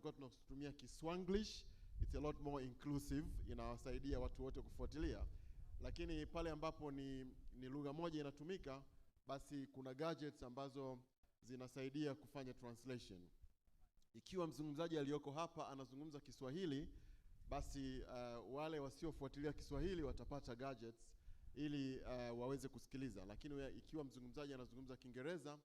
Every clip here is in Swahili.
tutakuwa tunatumia Kiswanglish. It's a lot more inclusive, inawasaidia watu wote kufuatilia. Lakini pale ambapo ni lugha moja inatumika, basi kuna gadgets ambazo zinasaidia kufanya translation. Ikiwa mzungumzaji aliyoko hapa anazungumza Kiswahili, basi wale wasiofuatilia Kiswahili watapata gadgets ili waweze kusikiliza. Lakini ikiwa mzungumzaji anazungumza Kiingereza,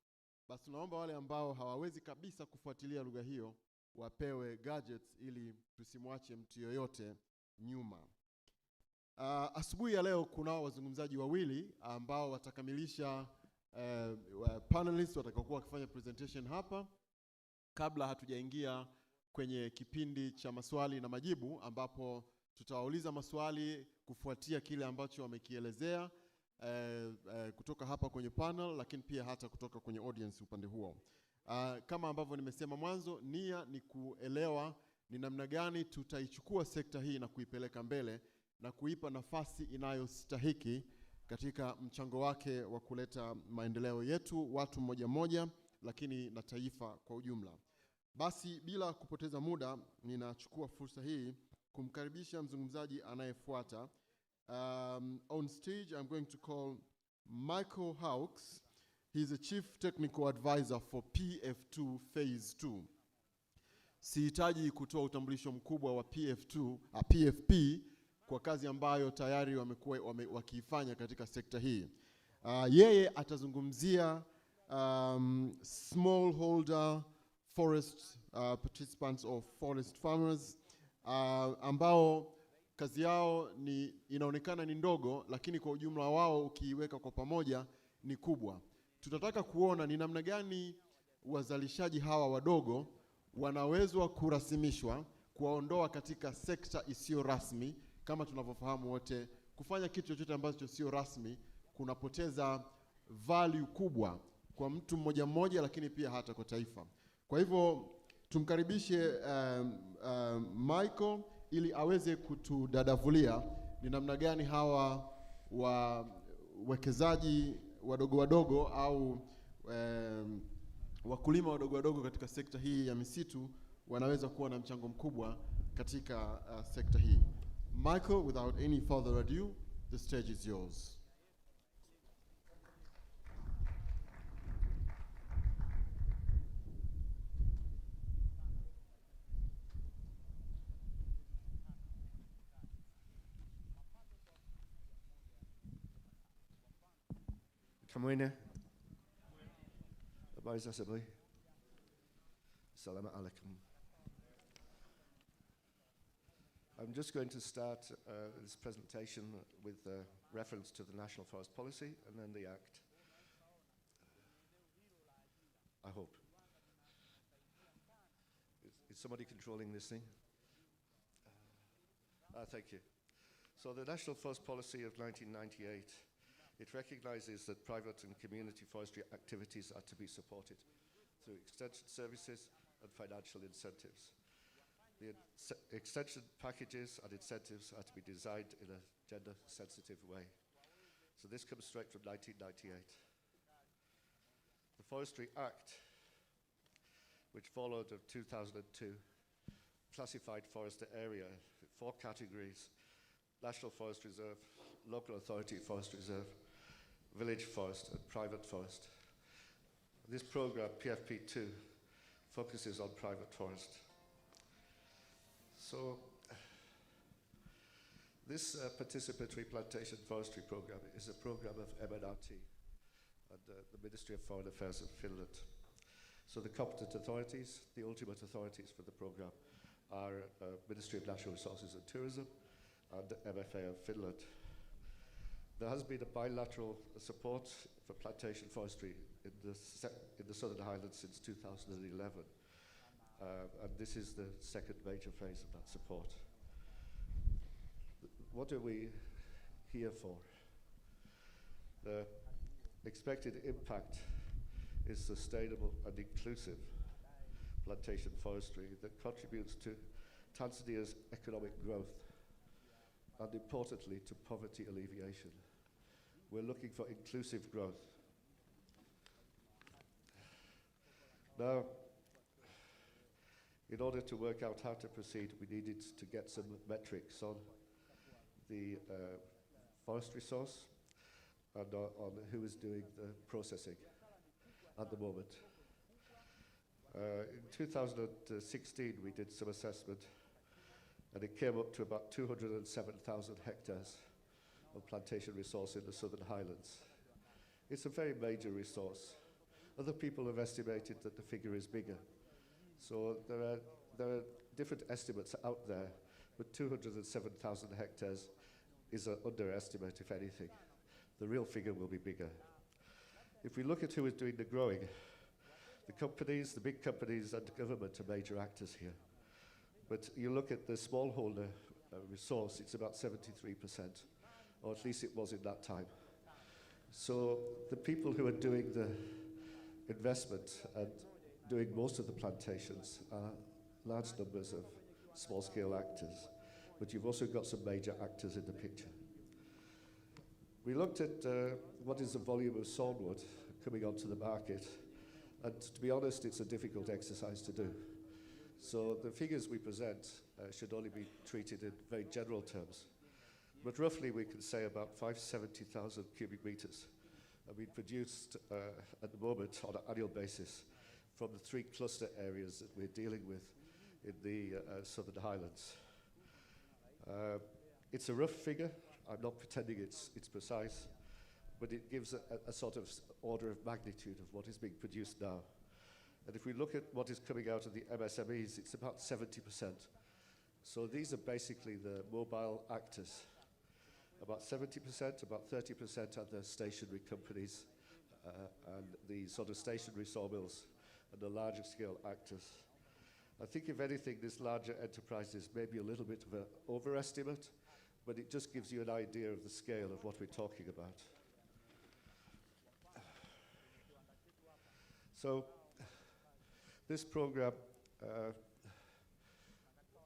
basi tunaomba wale ambao hawawezi kabisa kufuatilia lugha hiyo wapewe gadgets ili tusimwache mtu yoyote nyuma. Asubuhi ya leo kuna wazungumzaji wawili ambao watakamilisha panelists watakaokuwa wakifanya presentation hapa, kabla hatujaingia kwenye kipindi cha maswali na majibu, ambapo tutawauliza maswali kufuatia kile ambacho wamekielezea kutoka hapa kwenye panel, lakini pia hata kutoka kwenye audience upande huo. Kama ambavyo nimesema mwanzo, nia ni kuelewa ni namna gani tutaichukua sekta hii na kuipeleka mbele na kuipa nafasi inayostahiki katika mchango wake wa kuleta maendeleo yetu watu mmoja mmoja, lakini na taifa kwa ujumla. Basi bila kupoteza muda, ninachukua fursa hii kumkaribisha mzungumzaji anayefuata. On stage, I'm going to call Michael Hawks. He's the Chief Technical Advisor for PF2 Phase 2. Sihitaji kutoa utambulisho mkubwa wa PFP kwa kazi ambayo tayari wamekuwa wakiifanya katika sekta hii. Yeye atazungumzia smallholder forest participants or forest farmers ambao kazi yao inaonekana ni ndogo, lakini kwa ujumla wao ukiiweka kwa pamoja ni kubwa. Tutataka kuona ni namna gani wazalishaji hawa wadogo wanawezwa kurasimishwa, kuwaondoa katika sekta isiyo rasmi. Kama tunavyofahamu wote, kufanya kitu chochote ambacho sio rasmi kunapoteza value kubwa kwa mtu mmoja mmoja, lakini pia hata kwa taifa. Kwa hivyo tumkaribishe Michael ili aweze kutudadavulia ni namna gani hawa wawekezaji wadogo wadogo au wakulima wadogo wadogo katika sekta hii ya misitu wanaweza kuwa na mchango mkubwa katika sekta hii. Michael, without any further ado, the stage is yours. Kamwene. Habari za asubuhi. Assalamu alaikum. I'm just going to start this presentation with reference to the National Forest Policy and then the Act. I hope. Is somebody controlling this thing? Thank you. So the National Forest Policy of 1998, it recognizes that private and community forestry activities are to be supported through extension services and financial incentives. The extension packages and incentives are to be designed in a gender-sensitive way. So this comes straight from 1998. The Forestry Act, which followed of 2002, classified forest area in 4 categories: National Forest Reserve, Local Authority Forest Reserve, Village Forest, and Private Forest. This program, PFP2, focuses on private forest. So this participatory plantation forestry program is a program of MNRT and the Ministry of Foreign Affairs of Finland. So the competent authorities, the ultimate authorities for the program, are Ministry of Natural Resources and Tourism and MFA of Finland. There has been a bilateral support for plantation forestry in the Southern Highlands since 2011. And this is the second major phase of that support. What are we here for? The expected impact is sustainable and inclusive plantation forestry that contributes to Tanzania's economic growth and, importantly, to poverty alleviation. We're looking for inclusive growth. Now, In order to work out how to proceed, we needed to get some metrics on the forestry source and on who is doing the processing at the moment. In 2016, we did some assessment, and it came up to about 207,000 hectares of plantation resource in the Southern Highlands. It's a very major resource. Other people have estimated that the figure is bigger. So there are different estimates out there, but 207,000 hectares is an underestimate, if anything. The real figure will be bigger. If we look at who is doing the growing, the companies, the big companies and the government are major actors here. But you look at the smallholder resource, it's about 73%, or at least it was in that time. So the people who are doing the investment and doing most of the plantations are large numbers of small-scale actors, but you've also got some major actors in the picture. We looked at what is the volume of sawnwood coming onto the market, and to be honest, it's a difficult exercise to do. So the figures we present should only be treated in very general terms, but roughly we can say about 570,000 cubic meters are being produced at the moment on an annual basis from the 3 cluster areas that we're dealing with in the Southern Highlands. It's a rough figure. I'm not pretending it's precise, but it gives a sort of order of magnitude of what is being produced now. And if we look at what is coming out of the MSMEs, it's about 70%. So these are basically the mobile actors. About 70%, about 30% are the stationary companies and the sort of stationary sawmills and the larger scale actors. I think if anything, this larger enterprises may be a little bit of an overestimate, but it just gives you an idea of the scale of what we're talking about. So this program,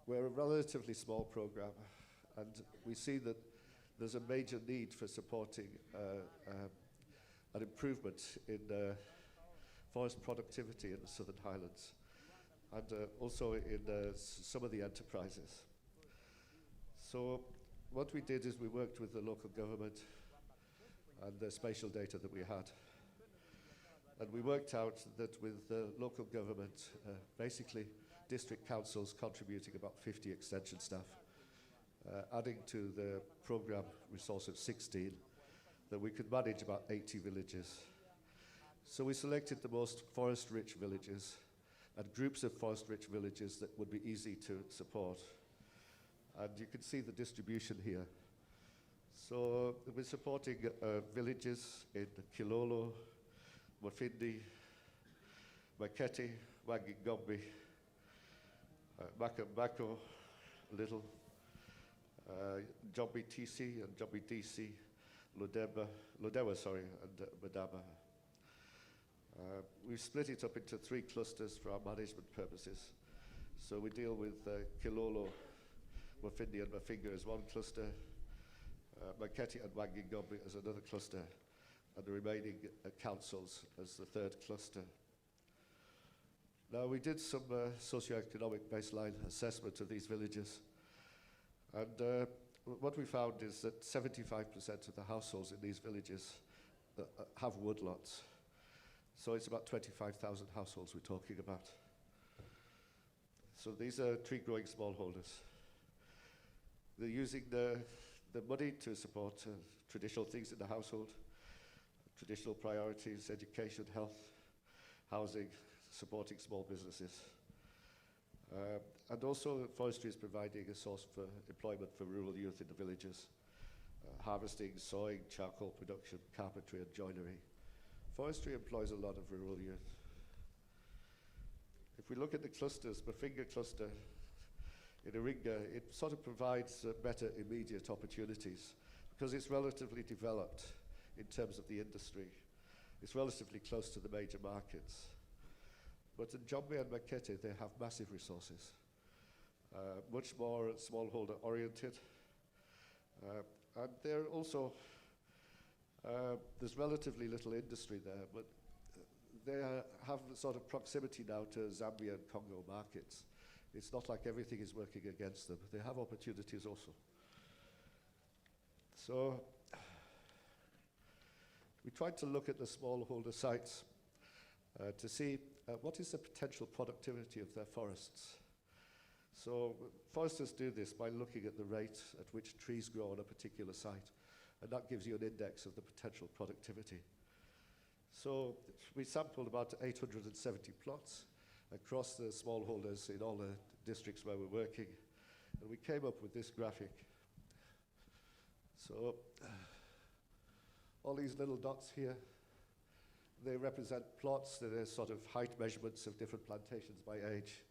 we're a relatively small program, and we see that there's a major need for supporting an improvement in forest productivity in the Southern Highlands, and also in some of the enterprises. So what we did is we worked with the local government and the spatial data that we had. And we worked out that with the local government, basically district councils contributing about 50 extension staff, adding to the program resource of 16, that we could manage about 80 villages. So we selected the most forest-rich villages and groups of forest-rich villages that would be easy to support. And you can see the distribution here. So we're supporting villages in Kilolo, Mafindi, Maketi, Wangingombe, Makambako, Little, Jombi TC and Jombi DC, Lodewa, and Madaba. We've split it up into 3 clusters for our management purposes. So we deal with Kilolo, Mafindi and Mafinga as one cluster, Maketi and Wangingombe as another cluster, and the remaining councils as the 3rd cluster. Now we did some socioeconomic baseline assessment of these villages, and what we found is that 75% of the households in these villages have woodlots. So it's about 25,000 households we're talking about. So these are tree-growing smallholders. They're using the money to support traditional things in the household, traditional priorities, education, health, housing, supporting small businesses. And also forestry is providing a source for employment for rural youth in the villages, harvesting, sawing, charcoal production, carpentry and joinery. Forestry employs a lot of rural youth. If we look at the clusters, Mafinga cluster in Iringa, it sort of provides better immediate opportunities because it's relatively developed in terms of the industry. It's relatively close to the major markets. But in Jombe and Makete, they have massive resources, much more smallholder oriented. And they're also, there's relatively little industry there, but they have sort of proximity now to Zambia and Congo markets. It's not like everything is working against them. They have opportunities also. So we tried to look at the smallholder sites to see what is the potential productivity of their forests. So foresters do this by looking at the rate at which trees grow on a particular site, and that gives you an index of the potential productivity. So we sampled about 870 plots across the smallholders in all the districts where we're working, and we came up with this graphic. So all these little dots here, they represent plots that are sort of height measurements of different plantations by age.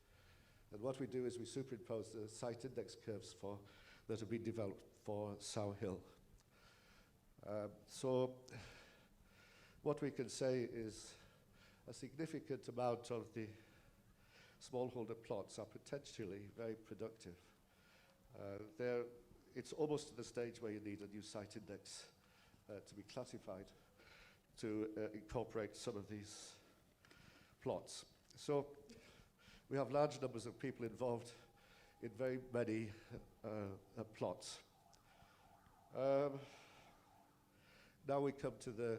And what we do is we superimpose the site index curves that have been developed for Sow Hill. So what we can say is a significant amount of the smallholder plots are potentially very productive. It's almost to the stage where you need a new site index to be classified to incorporate some of these plots. So we have large numbers of people involved in very many plots. Now we come to the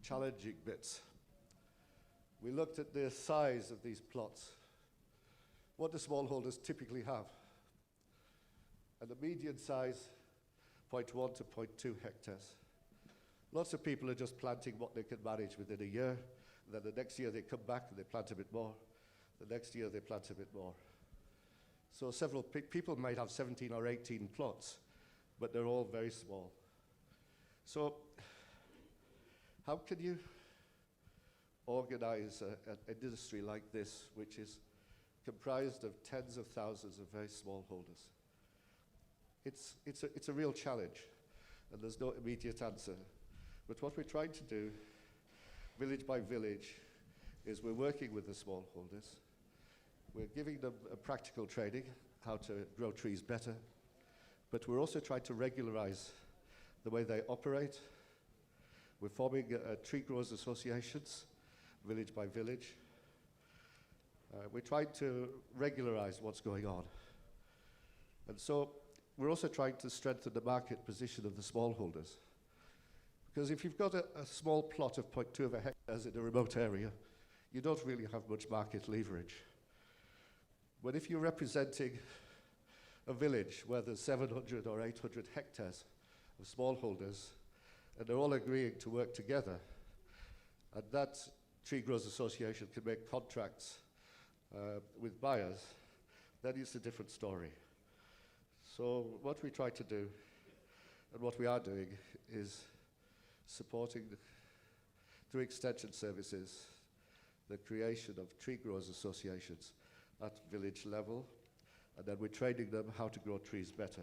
challenging bits. We looked at the size of these plots. What do smallholders typically have? And the median size, 0.1 to 0.2 hectares. Lots of people are just planting what they can manage within a year, and then the next year they come back and they plant a bit more. The next year they plant a bit more. So several people might have 17 or 18 plots, but they're all very small. So how can you organize an industry like this, which is comprised of tens of thousands of very small holders? It's a real challenge, and there's no immediate answer. But what we're trying to do, village by village, is we're working with the smallholders. We're giving them a practical training, how to grow trees better, but we're also trying to regularize the way they operate. We're forming tree growers associations, village by village. We're trying to regularize what's going on. And so we're also trying to strengthen the market position of the smallholders. Because if you've got a small plot of 0.2 of a hectares in a remote area, you don't really have much market leverage. But if you're representing a village where there's 700 or 800 hectares of smallholders, and they're all agreeing to work together, and that tree growers association can make contracts with buyers, then it's a different story. So what we try to do, and what we are doing, is supporting, through extension services, the creation of tree growers associations at village level, and then we're training them how to grow trees better.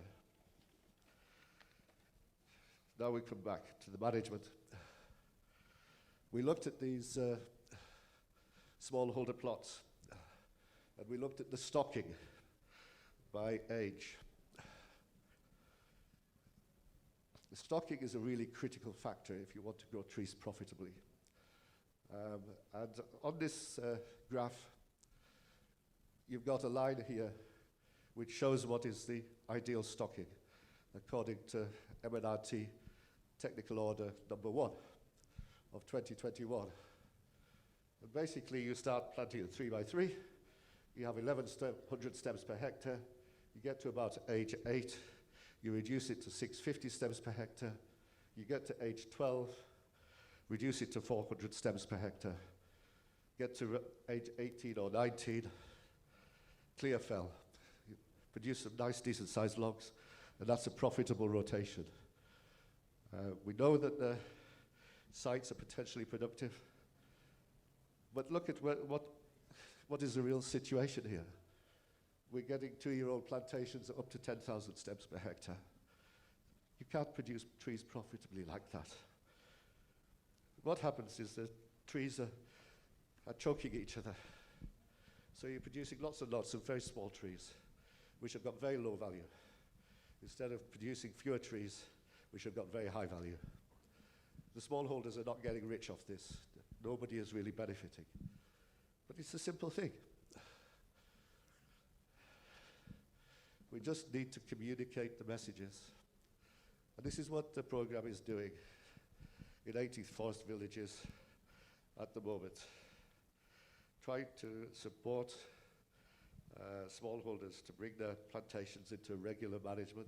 Now we come back to the management. We looked at these smallholder plots, and we looked at the stocking by age. The stocking is a really critical factor if you want to grow trees profitably. And on this graph, you've got a line here which shows what is the ideal stocking according to MNRT Technical Order number 1 of 2021. And basically you start planting at 3 by 3, you have 1,100 stems per hectare, you get to about age 8, you reduce it to 650 stems per hectare, you get to age 12, reduce it to 400 stems per hectare, get to age 18 or 19, clear fell. You produce some nice decent sized logs, and that's a profitable rotation. We know that the sites are potentially productive, but look at what is the real situation here. We're getting 2-year-old plantations up to 10,000 stems per hectare. You can't produce trees profitably like that. What happens is the trees are choking each other. So you're producing lots and lots of very small trees, which have got very low value, instead of producing fewer trees, which have got very high value. The smallholders are not getting rich off this. Nobody is really benefiting. But it's a simple thing. We just need to communicate the messages. And this is what the program is doing in 80 forest villages at the moment. Trying to support smallholders to bring their plantations into regular management,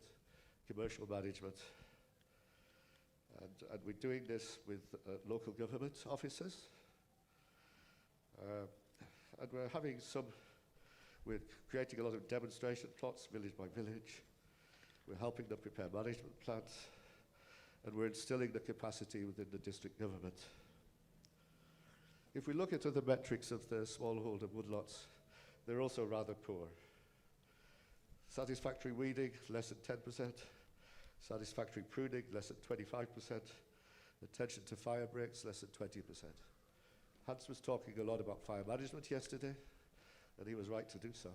commercial management. And we're doing this with local government officers. And we're creating a lot of demonstration plots, village by village. We're helping them prepare management plans. And we're instilling the capacity within the district government. If we look at other metrics of the smallholder woodlots, they're also rather poor. Satisfactory weeding, less than 10%. Satisfactory pruning, less than 25%. Attention to fire breaks, less than 20%. Hans was talking a lot about fire management yesterday, and he was right to do so.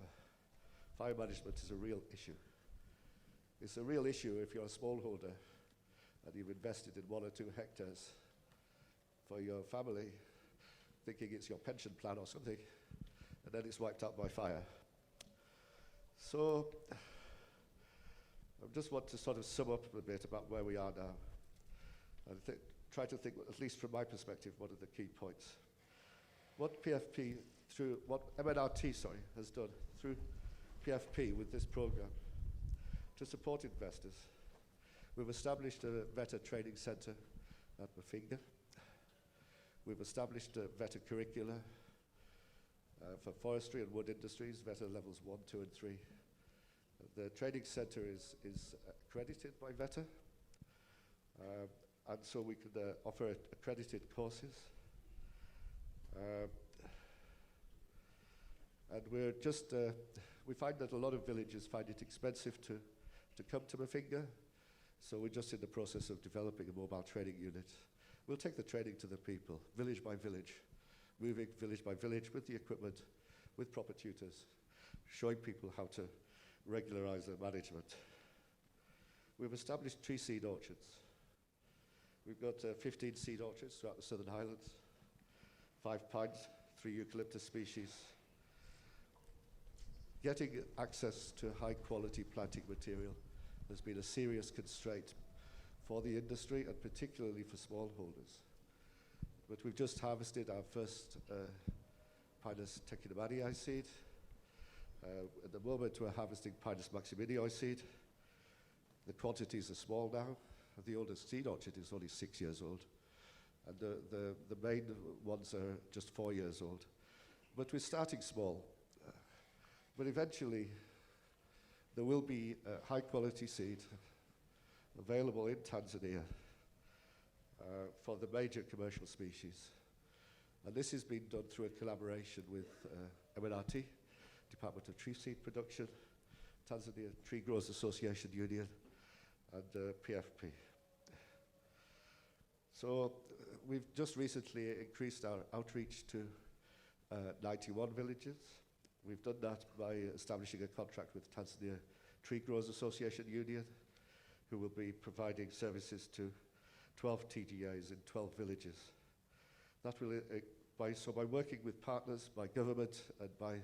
Fire management is a real issue. It's a real issue if you're a smallholder and you've invested in 1 or 2 hectares for your family, thinking it's your pension plan or something, and then it's wiped out by fire. So I just want to sort of sum up a bit about where we are now, and try to think, at least from my perspective, what are the key points. What MNRT has done through PFP with this program to support investors. We've established a VETA training centre at Mafinga. We've established a VETA curricula for forestry and wood industries, VETA levels 1, 2, and 3. The training centre is accredited by VETA, and so we can offer accredited courses. And we find that a lot of villages find it expensive to come to Mafinga, so we're just in the process of developing a mobile training unit. We'll take the training to the people, village by village, moving village by village with the equipment, with proper tutors, showing people how to regularize their management. We've established 3 seed orchards. We've got 15 seed orchards throughout the Southern Highlands, 5 pines, 3 eucalyptus species. Getting access to high quality planting material has been a serious constraint for the industry and particularly for smallholders. But we've just harvested our first Pinus techinomanii seed. At the moment we're harvesting Pinus maximinii seed. The quantities are small now. The oldest seed orchard is only 6 years old. And the main ones are just 4 years old. But we're starting small. But eventually there will be high quality seed available in Tanzania for the major commercial species. And this has been done through a collaboration with MNRT, Department of Tree Seed Production, Tanzania Tree Growers Association Union, and PFP. So we've just recently increased our outreach to 91 villages. We've done that by establishing a contract with Tanzania Tree Growers Association Union, who will be providing services to 12 TGAs in 12 villages. That will, by working with partners, by government and by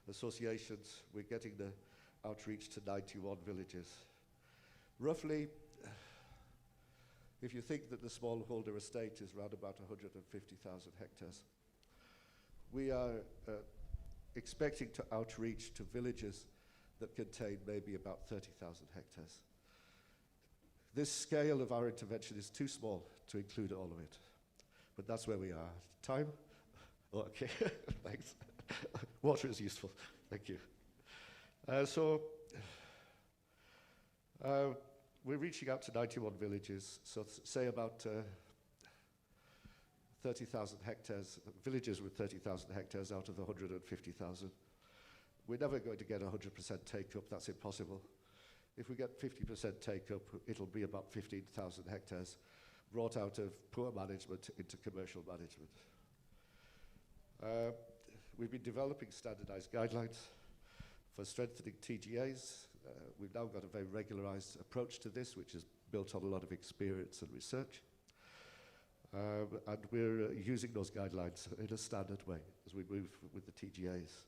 associations, we're getting the outreach to 91 villages. Roughly, if you think that the smallholder estate is around about 150,000 hectares, we are expecting to outreach to villages that contain maybe about 30,000 hectares. This scale of our intervention is too small to include all of it, but that's where we are. Time? Oh, okay, thanks. Water is useful, thank you. We're reaching out to 91 villages, so say about 30,000 hectares, villages with 30,000 hectares out of the 150,000. We're never going to get 100% take-up, that's impossible. If we get 50% take-up, it'll be about 15,000 hectares brought out of poor management into commercial management. We've been developing standardized guidelines for strengthening TGAs. We've now got a very regularized approach to this, which is built on a lot of experience and research. And we're using those guidelines in a standard way as we move with the TGAs.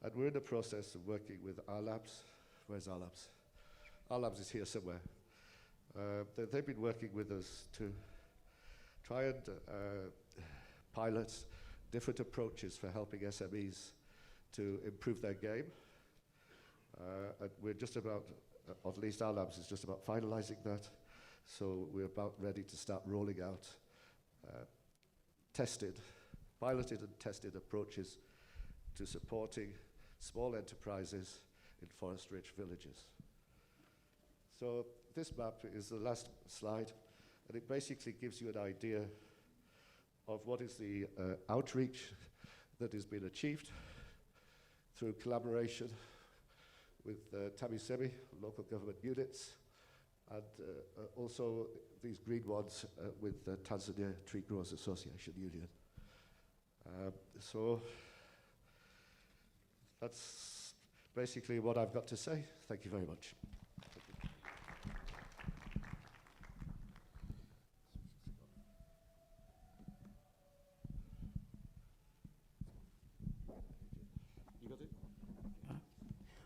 And we're in the process of working with our labs, Where's our labs? Our labs is here somewhere. They've been working with us to try and pilot different approaches for helping SMEs to improve their game. And we're just about, or at least our labs is just about finalizing that. So we're about ready to start rolling out piloted and tested approaches to supporting small enterprises in forest-rich villages. So this map is the last slide, and it basically gives you an idea of what is the outreach that has been achieved through collaboration with TAMISEMI, local government units, and also these green ones with the Tanzania Tree Growers Association Union. So that's basically what I've got to say. Thank you very much.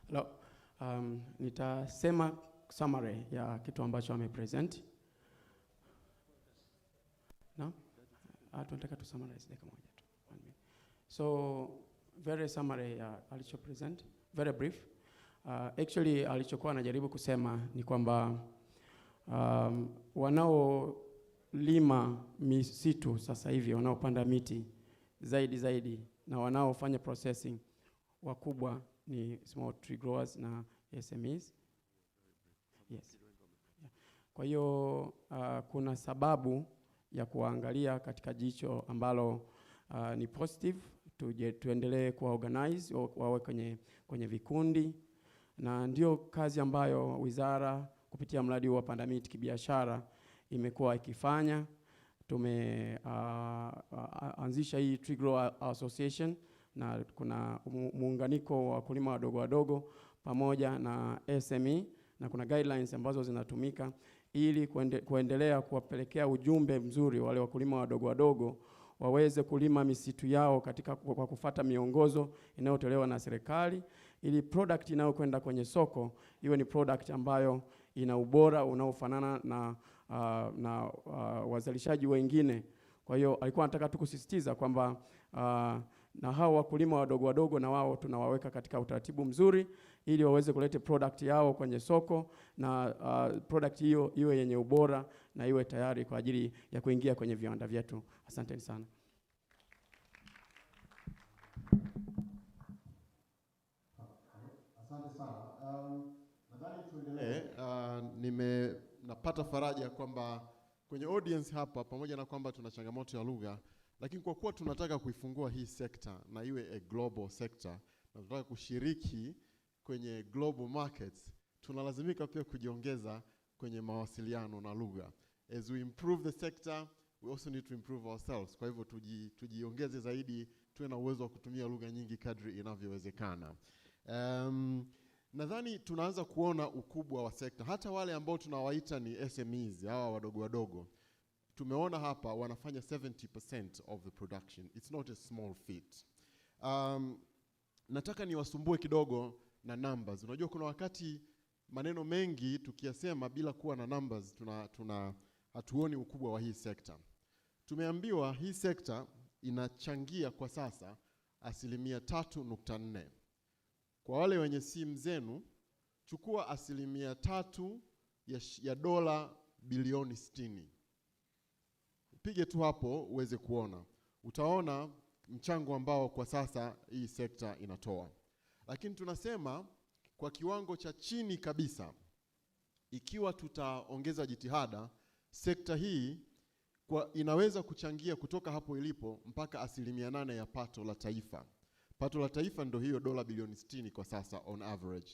Hello. Nitasema summary ya kitu ambacho amepresent. No? Tunataka tu summarize dakika moja tu. So very summary ya alicho present, very brief. Actually alichokuwa anajaribu kusema ni kwamba wanaolima misitu sasa hivi, wanaopanda miti zaidi na wanaofanya processing wakubwa ni small tree growers na SMEs. Yes. Yeah. Kwa hiyo kuna sababu ya kuangalia katika jicho ambalo ni positive, tuendelee kuwa organize wawe kwenye vikundi, na ndio kazi ambayo wizara kupitia mradi wa panda miti kibiashara imekuwa ikifanya. Tumeanzisha hii Tree Grower Association, na kuna muunganiko wa wakulima wadogo pamoja na SME, na kuna guidelines ambazo zinatumika ili kuendelea kuwapelekea ujumbe mzuri wale wakulima wadogo waweze kulima misitu yao kwa kufuata miongozo inayotolewa na serikali, ili product inayokwenda kwenye soko iwe ni product ambayo ina ubora unaofanana na wazalishaji wengine. Kwa hiyo alikuwa anataka tu kusisitiza kwamba na hao wakulima wadogo na wao tunawaweka katika utaratibu mzuri ili waweze kuleta product yao kwenye soko, na product hiyo iwe yenye ubora na iwe tayari kwa ajili ya kuingia kwenye viwanda vyetu. Asante sana. Asante sana. Nadhani tuendelee. Napata faraja kwamba kwenye audience hapa, pamoja na kwamba tuna changamoto ya lugha, lakini kwa kuwa tunataka kuifungua hii sekta na iwe a global sector, na tunataka kushiriki kwenye global markets, tunalazimika pia kujiongeza kwenye mawasiliano na lugha. As we improve the sector, we also need to improve ourselves. Kwa hivyo tujiongeze zaidi, tuwe na uwezo wa kutumia lugha nyingi kadri inavyowezekana. Nadhani tunaanza kuona ukubwa wa sekta. Hata wale ambao tunawaita ni SMEs, hawa wadogo, tumeona hapa wanafanya 70% of the production. It's not a small feat. Nataka niwasumbue kidogo na numbers. Unajua kuna wakati maneno mengi tukiyasema bila kuwa na numbers hatuoni ukubwa wa hii sekta. Tumeambiwa hii sekta inachangia kwa sasa 3.4%. Kwa wale wenye simu zenu, chukua 3% ya dola bilioni 60. Pige tu hapo uweze kuona. Utaona mchango ambao kwa sasa hii sekta inatoa. Lakini tunasema kwa kiwango cha chini kabisa, ikiwa tutaongeza jitihada, sekta hii inaweza kuchangia kutoka hapo ilipo mpaka 8% ya pato la taifa. Pato la taifa ndio hiyo dola bilioni 60 kwa sasa on average.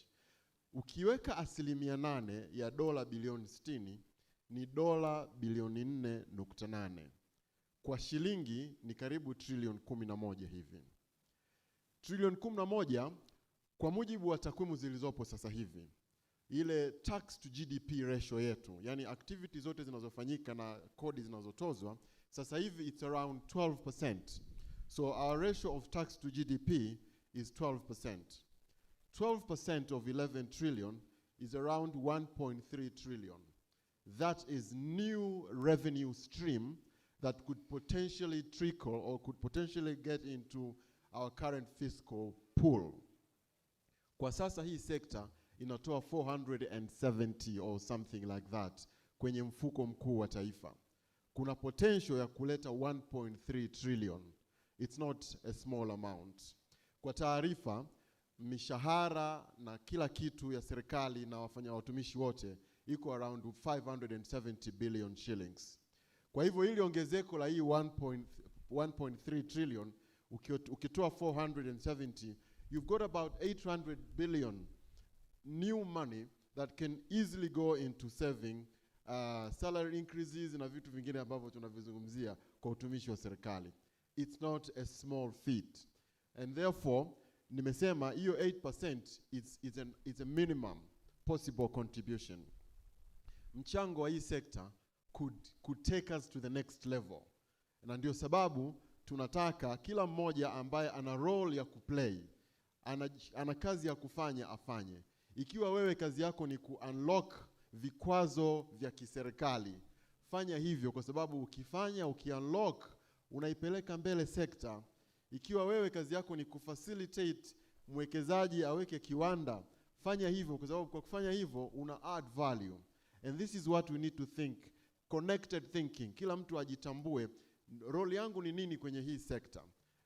Ukiweka 8% ya dola bilioni 60 ni dola bilioni 4.8. Kwa shilingi ni karibu trilioni 11 hivi. Trilioni 11 kwa mujibu wa takwimu zilizopo sasa hivi, ile tax to GDP ratio yetu, yani activity zote zinazofanyika na kodi zinazotozwa, sasa hivi it's around 12%. So our ratio of tax to GDP is 12%. 12% of 11 trillion is around 1.3 trillion. That is new revenue stream that could potentially trickle or could potentially get into our current fiscal pool. Kwa sasa hii sekta inatoa 470 or something like that kwenye mfuko mkuu wa taifa. Kuna potential ya kuleta 1.3 trillion. It's not a small amount. Kwa taarifa, mishahara na kila kitu ya serikali na watumishi wote iko around 570 billion shillings. Kwa hivyo hili ongezeko la hii 1.3 trillion, ukitoa 470, you've got about 800 billion new money that can easily go into saving salary increases na vitu vingine ambavyo tunavizungumzia kwa utumishi wa serikali. It's not a small feat. And therefore, nimesema hiyo 8% is a minimum possible contribution. Mchango wa hii sekta could take us to the next level. Na ndio sababu tunataka kila mmoja ambaye ana role ya kuplay, ana kazi ya kufanya afanye. Ikiwa wewe kazi yako ni ku-unlock vikwazo vya kiserikali, fanya hivyo, kwa sababu uki-unlock, unaipeleka mbele sekta. Ikiwa wewe kazi yako ni kufacilitate mwekezaji aweke kiwanda, fanya hivyo, kwa sababu kwa kufanya hivyo una add value. And this is what we need to think, connected thinking. Kila mtu ajitambue role yangu ni nini kwenye hii sekta.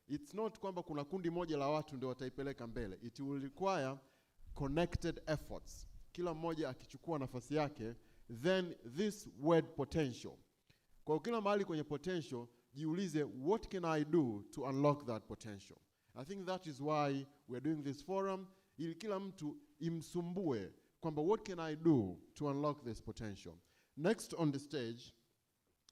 It's not kwamba kuna kundi moja la watu ndio wataipeleka mbele. It will require connected efforts. Kila mmoja akichukua nafasi yake, then this word potential. Kwa kila mahali kwenye potential, jiulize, what can I do to unlock that potential? I think that is why we're doing this forum, ili kila mtu imsumbue kwamba what can I do to unlock this potential. Next on the stage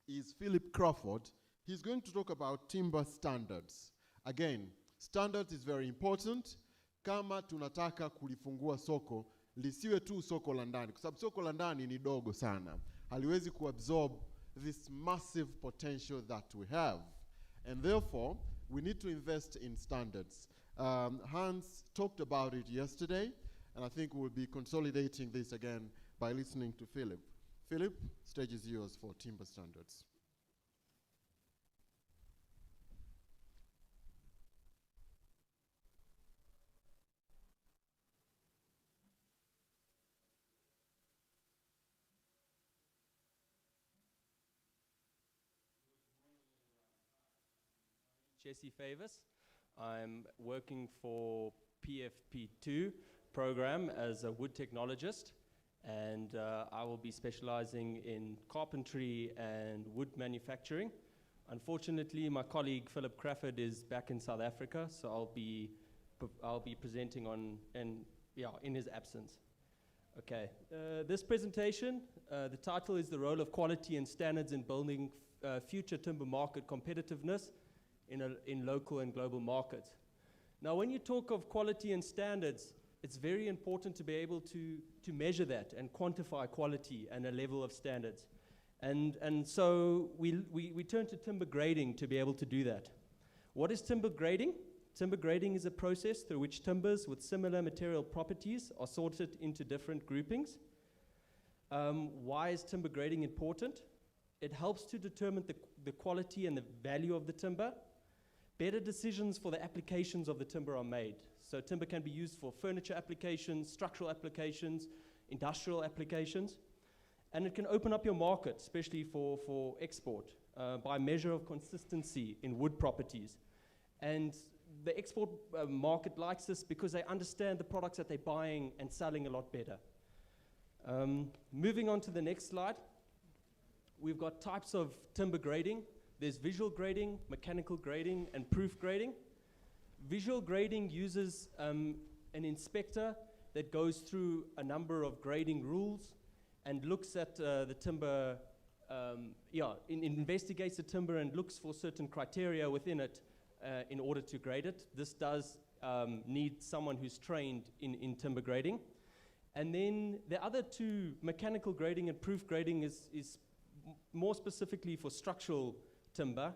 is Philip Crawford. He's going to talk about timber standards. Again, standards is very important. Kama tunataka kulifungua soko, lisiwe tu soko la ndani, kwa sababu soko la ndani ni dogo sana. Haliwezi kuabsorb this massive potential that we have. And therefore, we need to invest in standards. Hans talked about it yesterday, and I think we'll be consolidating this again by listening to Philip. Philip, stage is yours for timber standards. Jesse Favors. I'm working for PFP2 program as a wood technologist, and I will be specializing in carpentry and wood manufacturing. Unfortunately, my colleague Philip Crawford is back in South Africa, so I'll be presenting in his absence. Okay, this presentation, the title is The Role of Quality and Standards in Building Future Timber Market Competitiveness in local and global markets. Now, when you talk of quality and standards, it's very important to be able to measure that and quantify quality and a level of standards. And so we turn to timber grading to be able to do that. What is timber grading? Timber grading is a process through which timbers with similar material properties are sorted into different groupings. Why is timber grading important? It helps to determine the quality and the value of the timber. Better decisions for the applications of the timber are made. So timber can be used for furniture applications, structural applications, industrial applications. And it can open up your market, especially for export, by measure of consistency in wood properties. And the export market likes this because they understand the products that they're buying and selling a lot better. Moving on to the next slide. We've got types of timber grading. There's visual grading, mechanical grading, and proof grading. Visual grading uses an inspector that goes through a number of grading rules and looks at the timber, investigates the timber and looks for certain criteria within it in order to grade it. This does need someone who's trained in timber grading. And then the other two, mechanical grading and proof grading, is more specifically for structural timber,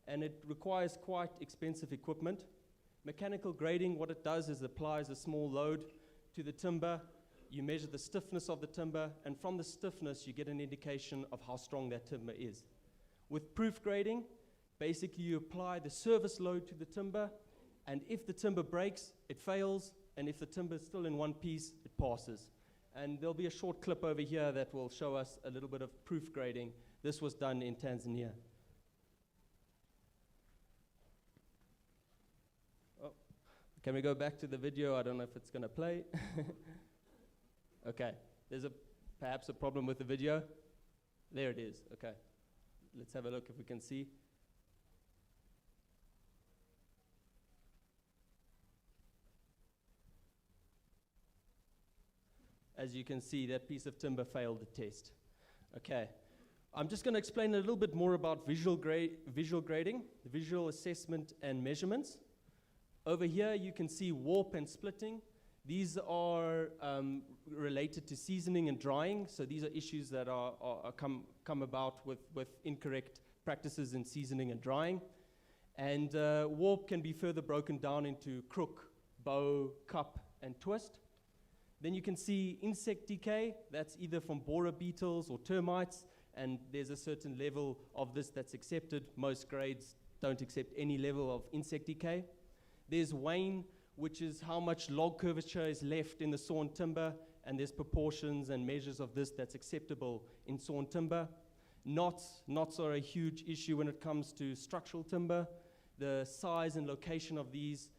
and it requires quite expensive equipment. Mechanical grading, what it does is applies a small load to the timber, you measure the stiffness of the timber, and from the stiffness you get an indication of how strong that timber is. With proof grading, basically you apply the service load to the timber, and if the timber breaks, it fails, and if the timber is still in one piece, it passes. And there'll be a short clip over here that will show us a little bit of proof grading. This was done in Tanzania. Oh, can we go back to the video? I don't know if it's going to play. Okay, there's perhaps a problem with the video. There it is, okay. Let's have a look if we can see. As you can see, that piece of timber failed the test. Okay, I'm just going to explain a little bit more about visual grading, visual assessment and measurements. Over here you can see warp and splitting. These are related to seasoning and drying, so these are issues that come about with incorrect practices in seasoning and drying. And warp can be further broken down into crook, bow, cup, and twist. Then you can see insect decay, that's either from borer beetles or termites, and there's a certain level of this that's accepted. Most grades don't accept any level of insect decay. There's wane, which is how much log curvature is left in the sawn timber, and there's proportions and measures of this that's acceptable in sawn timber. Knots are a huge issue when it comes to structural timber. The size and location of these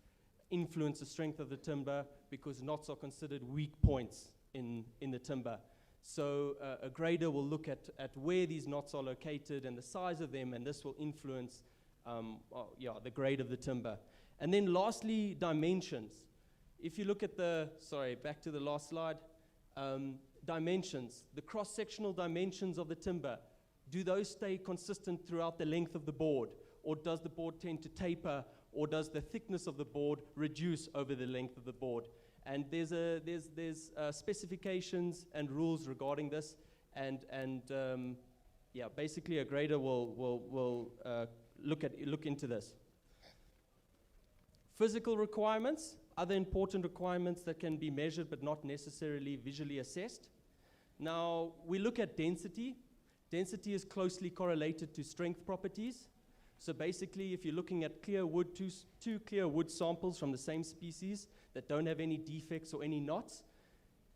influence the strength of the timber because knots are considered weak points in the timber. So a grader will look at where these knots are located and the size of them, and this will influence the grade of the timber. And then lastly, dimensions. If you look at back to the last slide, dimensions, the cross-sectional dimensions of the timber, do those stay consistent throughout the length of the board? Or does the board tend to taper, or does the thickness of the board reduce over the length of the board? And there's specifications and rules regarding this, and basically a grader will look into this. Physical requirements, other important requirements that can be measured but not necessarily visually assessed. Now, we look at density. Density is closely correlated to strength properties. So basically, if you're looking at clear wood, two clear wood samples from the same species that don't have any defects or any knots,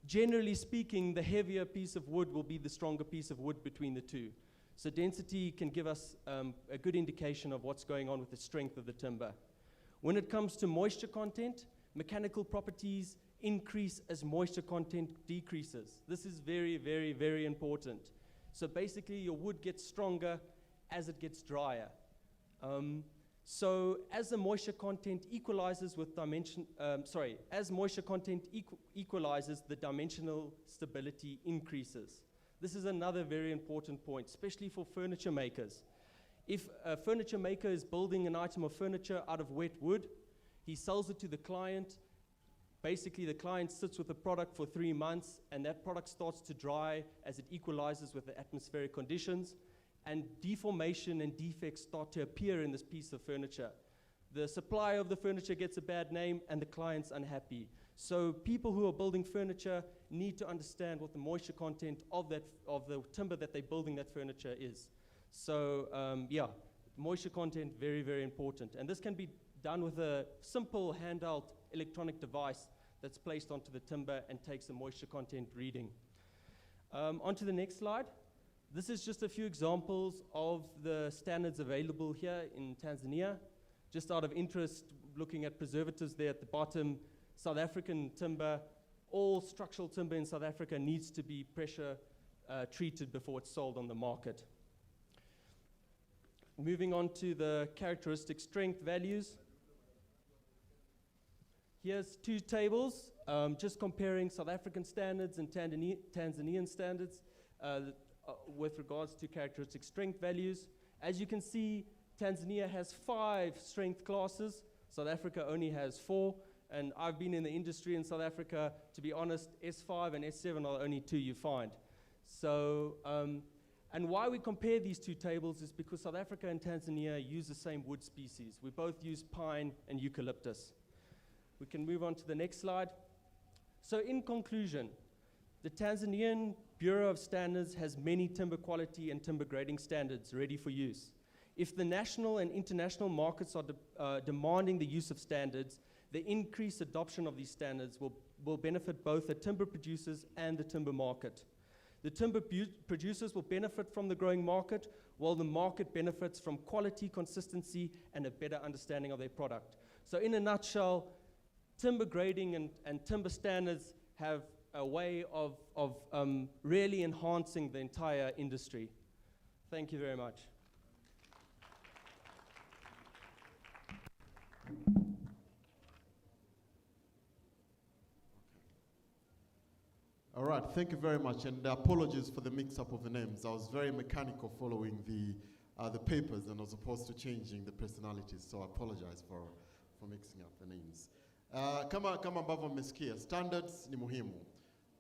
generally speaking, the heavier piece of wood will be the stronger piece of wood between the two. So density can give us a good indication of what's going on with the strength of the timber. When it comes to moisture content, mechanical properties increase as moisture content decreases. This is very, very, very important. So basically, your wood gets stronger as it gets drier. So as the moisture content equalizes with as moisture content equalizes, the dimensional stability increases. This is another very important point, especially for furniture makers. If a furniture maker is building an item of furniture out of wet wood, he sells it to the client. Basically, the client sits with the product for 3 months, and that product starts to dry as it equalizes with the atmospheric conditions, and deformation and defects start to appear in this piece of furniture. The supplier of the furniture gets a bad name, and the client's unhappy. So people who are building furniture need to understand what the moisture content of the timber that they're building that furniture is. So moisture content, very, very important. And this can be done with a simple handheld electronic device that's placed onto the timber and takes the moisture content reading. Onto the next slide. This is just a few examples of the standards available here in Tanzania. Just out of interest, looking at preservatives there at the bottom, South African timber, all structural timber in South Africa needs to be pressure treated before it's sold on the market. Moving on to the characteristic strength values. Here's two tables, just comparing South African standards and Tanzanian standards with regards to characteristic strength values. As you can see, Tanzania has 5 strength classes. South Africa only has 4. And I've been in the industry in South Africa. To be honest, S5 and S7 are the only 2 you find. So, and why we compare these 2 tables is because South Africa and Tanzania use the same wood species. We both use pine and eucalyptus. We can move on to the next slide. So in conclusion, the Tanzanian Bureau of Standards has many timber quality and timber grading standards ready for use. If the national and international markets are demanding the use of standards, the increased adoption of these standards will benefit both the timber producers and the timber market. The timber producers will benefit from the growing market, while the market benefits from quality, consistency, and a better understanding of their product. So in a nutshell, timber grading and timber standards have a way of really enhancing the entire industry. Thank you very much. All right, thank you very much, and apologies for the mix-up of the names. I was very mechanical following the papers and as opposed to changing the personalities, so I apologize for mixing up the names. Kama ambavyo mmesikia, standards ni muhimu.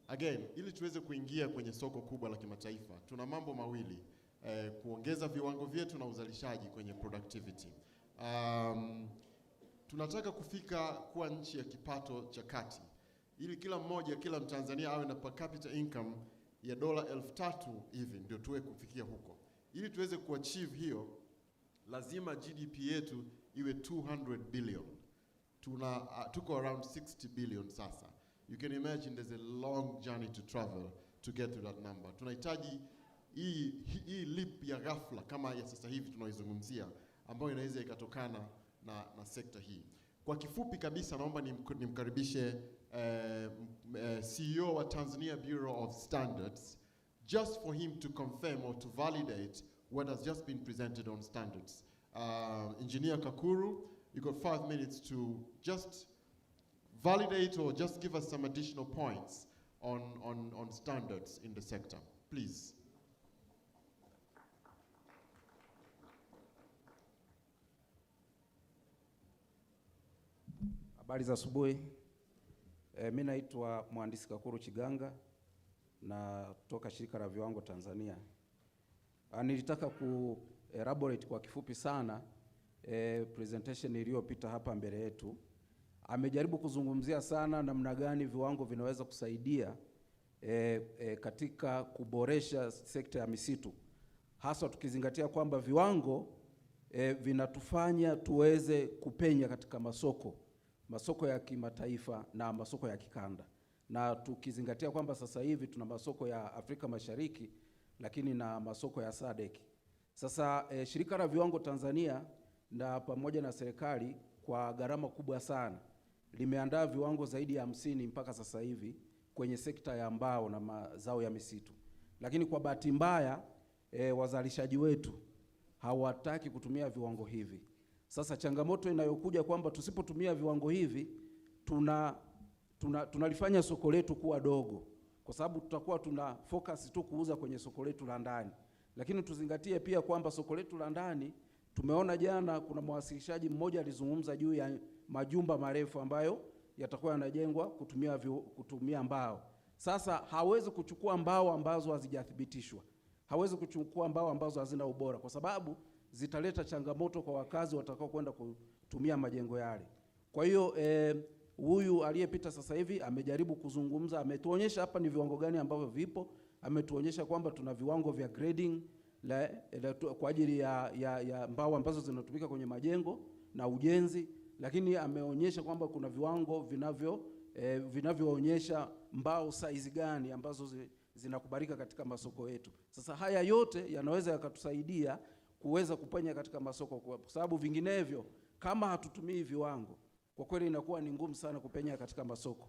Again, ili tuweze kuingia kwenye soko kubwa la kimataifa, tuna mambo mawili, kuongeza viwango vyetu na uzalishaji kwenye productivity. Tunataka kufika kuwa nchi ya kipato cha kati, ili kila Mtanzania awe na per capita income ya $3,000 hivi, ndio tuwe kufikia huko. Ili tuweze kuachieve hiyo, lazima GDP yetu iwe 200 billion. Tuko around 60 billion sasa. You can imagine there's a long journey to travel to get to that number. Tunahitaji hii leap ya ghafla kama ya sasa hivi tunaizungumzia, ambayo inaweza ikatokana na sekta hii. Kwa kifupi kabisa, naomba nimkaribishe CEO wa Tanzania Bureau of Standards, just for him to confirm or to validate what has just been presented on standards. Engineer Kakuru, you got 5 minutes to just validate or just give us some additional points on standards in the sector, please. Habari za asubuhi. Mimi naitwa Mhandisi Kakuru Chiganga na toka shirika la viwango Tanzania. Nilitaka elaborate kwa kifupi sana presentation iliyopita hapa mbele yetu. Amejaribu kuzungumzia sana namna gani viwango vinaweza kusaidia katika kuboresha sekta ya misitu. Hasa tukizingatia kwamba viwango vinatufanya tuweze kupenya katika masoko ya kimataifa na masoko ya kikanda. Na tukizingatia kwamba sasa hivi tuna masoko ya Afrika Mashariki lakini na masoko ya SADC. Sasa shirika la viwango Tanzania na pamoja na serikali kwa gharama kubwa sana limeandaa viwango zaidi ya 50 mpaka sasa hivi kwenye sekta ya mbao na mazao ya misitu. Lakini kwa bahati mbaya wazalishaji wetu hawataki kutumia viwango hivi. Sasa changamoto inayokuja kwamba tusipotumia viwango hivi tunalifanya soko letu kuwa dogo, kwa sababu tutakuwa tuna focus tu kuuza kwenye soko letu la ndani. Lakini tuzingatie pia kwamba soko letu la ndani, tumeona jana kuna mwasilishaji mmoja alizungumza juu ya majumba marefu ambayo yatakuwa yanajengwa kutumia mbao. Sasa hawezi kuchukua mbao ambazo hazijathibitishwa. Hawezi kuchukua mbao ambazo hazina ubora, kwa sababu zitaleta changamoto kwa wakazi watakao kwenda kutumia majengo yale. Kwa hiyo huyu aliyepita sasa hivi amejaribu kuzungumza, ametuonyesha hapa ni viwango gani ambavyo vipo, ametuonyesha kwamba tuna viwango vya grading kwa ajili ya mbao ambazo zinatumika kwenye majengo na ujenzi, lakini ameonyesha kwamba kuna viwango vinavyoonyesha mbao size gani ambazo zinakubalika katika masoko yetu. Sasa haya yote yanaweza yakatusaidia kuweza kupenya katika masoko, kwa sababu vinginevyo kama hatutumii viwango, kwa kweli inakuwa ni ngumu sana kupenya katika masoko.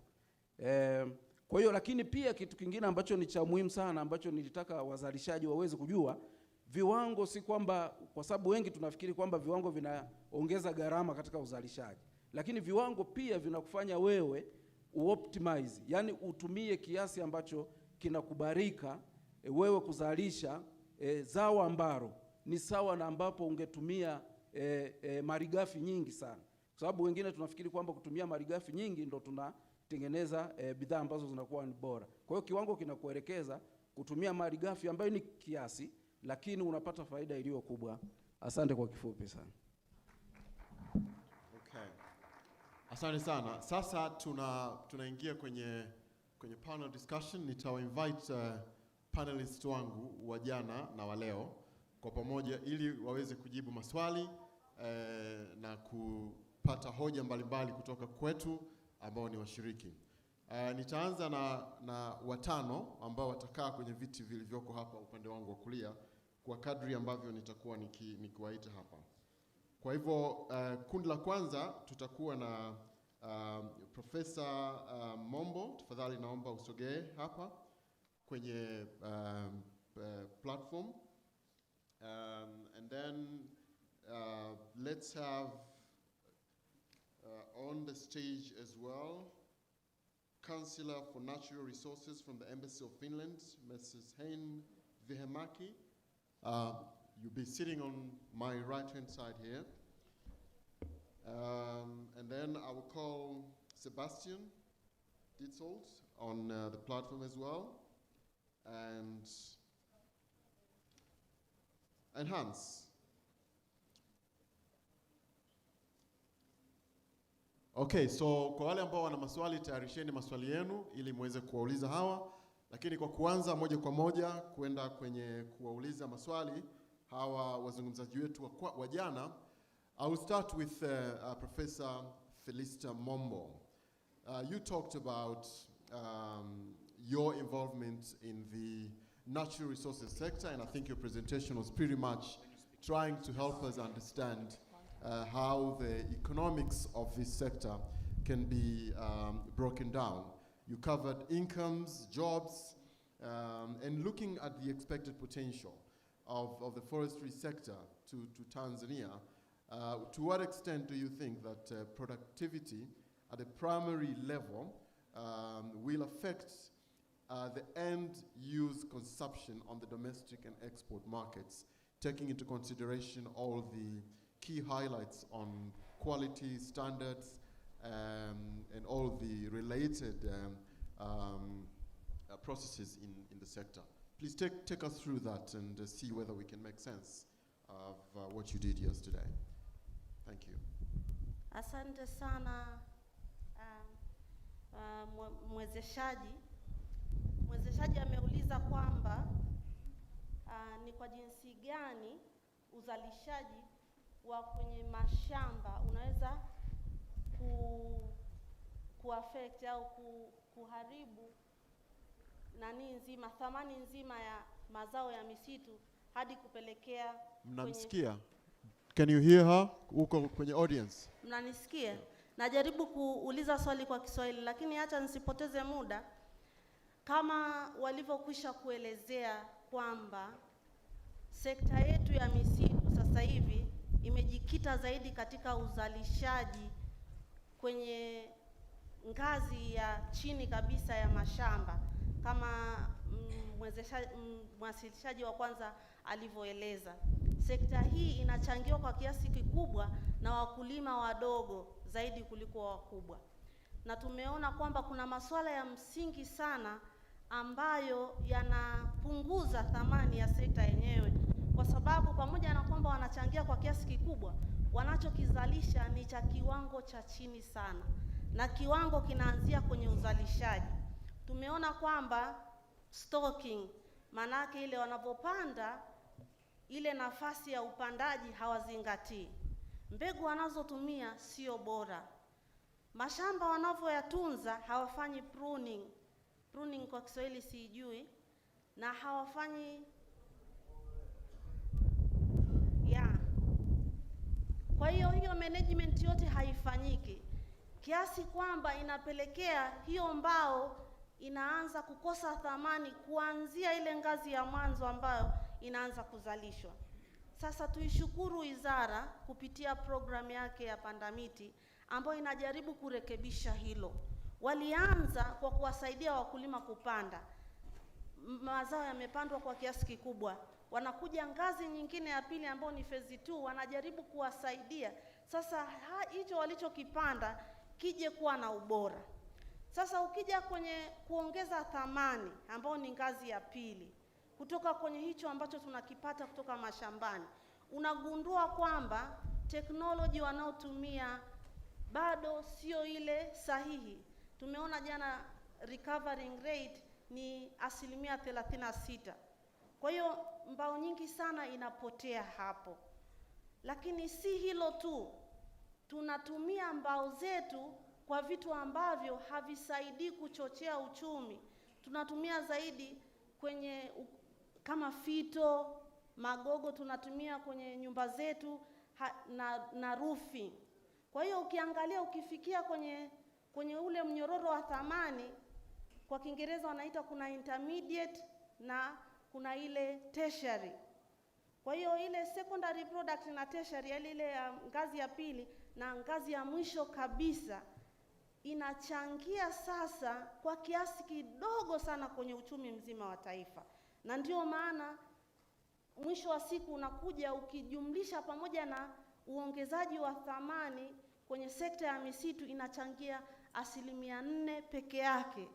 Kwa hiyo, lakini pia kitu kingine ambacho ni cha muhimu sana ambacho nilitaka wazalishaji waweze kujua, viwango si kwamba, kwa sababu wengi tunafikiri kwamba viwango vinaongeza gharama katika uzalishaji, lakini viwango pia vinakufanya wewe uoptimize, yani utumie kiasi ambacho kinakubalika wewe kuzalisha zao ambalo ni sawa na ambapo ungetumia malighafi nyingi sana. Kwa sababu wengine tunafikiri kwamba kutumia malighafi nyingi ndo tunatengeneza bidhaa ambazo zinakuwa ni bora. Kwa hiyo kiwango kinakuelekeza kutumia malighafi ambayo ni kiasi, lakini unapata faida iliyo kubwa. Asante kwa kifupi sana. Okay. Asante sana. Sasa tunaingia kwenye kwenye panel discussion. Nitawainvite panelists wangu wa jana na wa leo kwa pamoja ili waweze kujibu maswali na kupata hoja mbalimbali kutoka kwetu ambao ni washiriki. Nitaanza na watano ambao watakaa kwenye viti vilivyoko hapa upande wangu wa kulia kwa kadri ambavyo nitakuwa nikiwaita hapa. Kwa hivyo kundi la kwanza tutakuwa na Profesa Mombo. Tafadhali naomba usogee hapa kwenye platform. And then let's have on the stage as well Councillor for Natural Resources from the Embassy of Finland, Mrs. Hein Vihemaki. You'll be sitting on my right-hand side here. And then I will call Sebastian Ditzold on the platform as well. And Hans. Okay, so kwa wale ambao wana maswali, tayarisheni maswali yenu ili muweze kuwauliza hawa. Lakini kwa kuanza moja kwa moja kwenda kwenye kuwauliza maswali hawa wazungumzaji wetu wa jana, I will start with Professor Felicita Mombo. You talked about your involvement in the natural resources sector, and I think your presentation was pretty much trying to help us understand how the economics of this sector can be broken down. You covered incomes, jobs, and looking at the expected potential of the forestry sector to Tanzania. To what extent do you think that productivity at a primary level will affect the end-use consumption on the domestic and export markets, taking into consideration all the key highlights on quality standards and all the related processes in the sector? Please take us through that and see whether we can make sense of what you did yesterday. Thank you. Asante sana mwezeshaji. Mwezeshaji ameuliza kwamba ni kwa jinsi gani uzalishaji wa kwenye mashamba unaweza kuaffect au kuharibu thamani nzima ya mazao ya misitu hadi kupelekea Mnamsikia? Can you hear her? Uko kwenye audience. Mnanisikia? Najaribu kuuliza swali kwa Kiswahili lakini acha nisipoteze muda. Kama walivyokwisha kuelezea kwamba sekta yetu ya misitu sasa hivi imejikita zaidi katika uzalishaji kwenye ngazi ya chini kabisa ya mashamba kama mwasilishaji wa kwanza alivyoeleza. Sekta hii inachangiwa kwa kiasi kikubwa na wakulima wadogo zaidi kuliko wakubwa. Na tumeona kwamba kuna masuala ya msingi sana ambayo yanapunguza thamani ya sekta yenyewe, kwa sababu pamoja na kwamba wanachangia kwa kiasi kikubwa, wanachokizalisha ni cha kiwango cha chini sana, na kiwango kinaanzia kwenye uzalishaji. Tumeona kwamba stocking, manake ile wanapopanda ile nafasi ya upandaji hawazingatii. Mbegu wanazotumia sio bora. Mashamba wanavyoyatunza hawafanyi pruning. Pruning kwa Kiswahili sijui, na hawafanyi Kwa hiyo management yote haifanyiki, kiasi kwamba inapelekea hiyo mbao inaanza kukosa thamani kuanzia ile ngazi ya mwanzo ambayo inaanza kuzalishwa. Sasa tuishukuru wizara kupitia programu yake ya Panda Miti ambayo inajaribu kurekebisha hilo. Walianza kwa kuwasaidia wakulima kupanda. Mazao yamepandwa kwa kiasi kikubwa. Wanakuja ngazi nyingine ya pili ambayo ni phase 2, wanajaribu kuwasaidia. Sasa hicho walichokipanda kije kuwa na ubora. Sasa ukija kwenye kuongeza thamani ambayo ni ngazi ya pili, kutoka kwenye hicho ambacho tunakipata kutoka mashambani, unagundua kwamba teknoloji wanaotumia bado sio ile sahihi. Tumeona jana recovering rate ni 36%. Kwa hiyo mbao nyingi sana inapotea hapo. Lakini si hilo tu, tunatumia mbao zetu kwa vitu ambavyo havisaidii kuchochea uchumi. Tunatumia zaidi kwenye kama fito, magogo tunatumia kwenye nyumba zetu na roofing. Kwa hiyo ukiangalia, ukifikia kwenye ule mnyororo wa thamani, kwa Kiingereza wanaita kuna intermediate na kuna ile tertiary. Kwa hiyo ile secondary product na tertiary, ile ya ngazi ya pili na ngazi ya mwisho kabisa, inachangia sasa kwa kiasi kidogo sana kwenye uchumi mzima wa taifa. Na ndio maana mwisho wa siku unakuja ukijumlisha pamoja na uongezaji wa thamani kwenye sekta ya misitu, inachangia 4% peke yake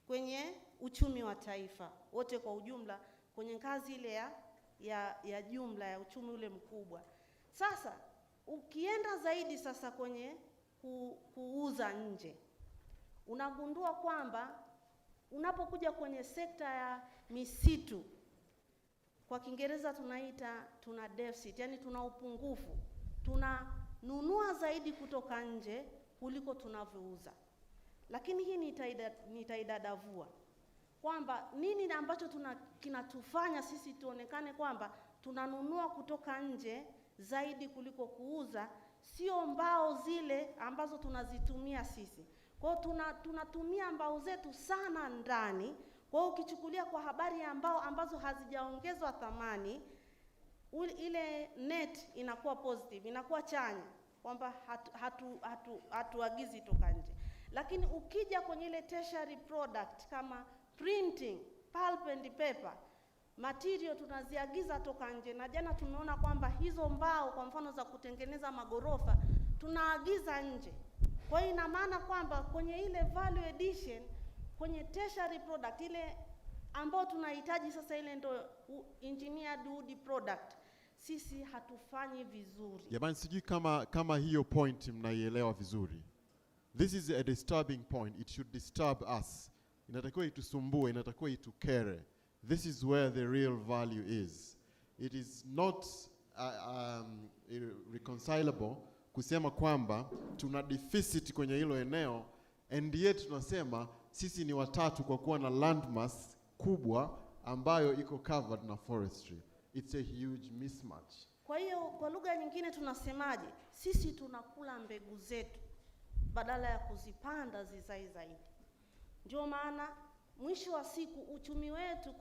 kwenye uchumi wa taifa wote kwa ujumla, kwenye ngazi ile ya jumla ya uchumi ule mkubwa. Sasa ukienda zaidi sasa kwenye kuuza nje, unagundua kwamba unapokuja kwenye sekta ya misitu, kwa Kiingereza tuna deficit, yani tuna upungufu. Tunanunua zaidi kutoka nje kuliko tunavyouza. Lakini hii nitaidadavua kwamba nini ambacho kinatufanya sisi tuonekane kwamba tunanunua kutoka nje zaidi kuliko kuuza. Sio mbao zile ambazo tunazitumia sisi. Kwa hiyo tunatumia mbao zetu sana ndani. Kwa hiyo ukichukulia kwa habari ya mbao ambazo hazijaongezwa thamani, ile net inakuwa positive, inakuwa chanya, kwamba hatuagizi toka nje. Lakini ukija kwenye ile tertiary product kama printing, pulp and paper, material tunaziagiza toka nje. Na jana tumeona kwamba hizo mbao kwa mfano za kutengeneza magorofa tunaagiza nje. Kwa hiyo ina maana kwamba kwenye ile value addition, kwenye tertiary product ile ambao tunahitaji sasa, ile ndo engineered wood product, sisi hatufanyi vizuri. Jamani, sijui kama hiyo point mnaielewa vizuri. This is a disturbing point. It should disturb us. Inatakiwa itusumbue, inatakiwa itukere. This is where the real value is. It is not reconcilable kusema kwamba tuna deficit kwenye hilo eneo, and yet tunasema sisi ni watatu kwa kuwa na landmass kubwa ambayo iko covered na forestry. It's a huge mismatch. Kwa hiyo kwa lugha nyingine tunasemaje? Sisi tunakula mbegu zetu badala ya kuzipanda zizae zaidi. Ndio maana mwisho wa siku uchumi wetu,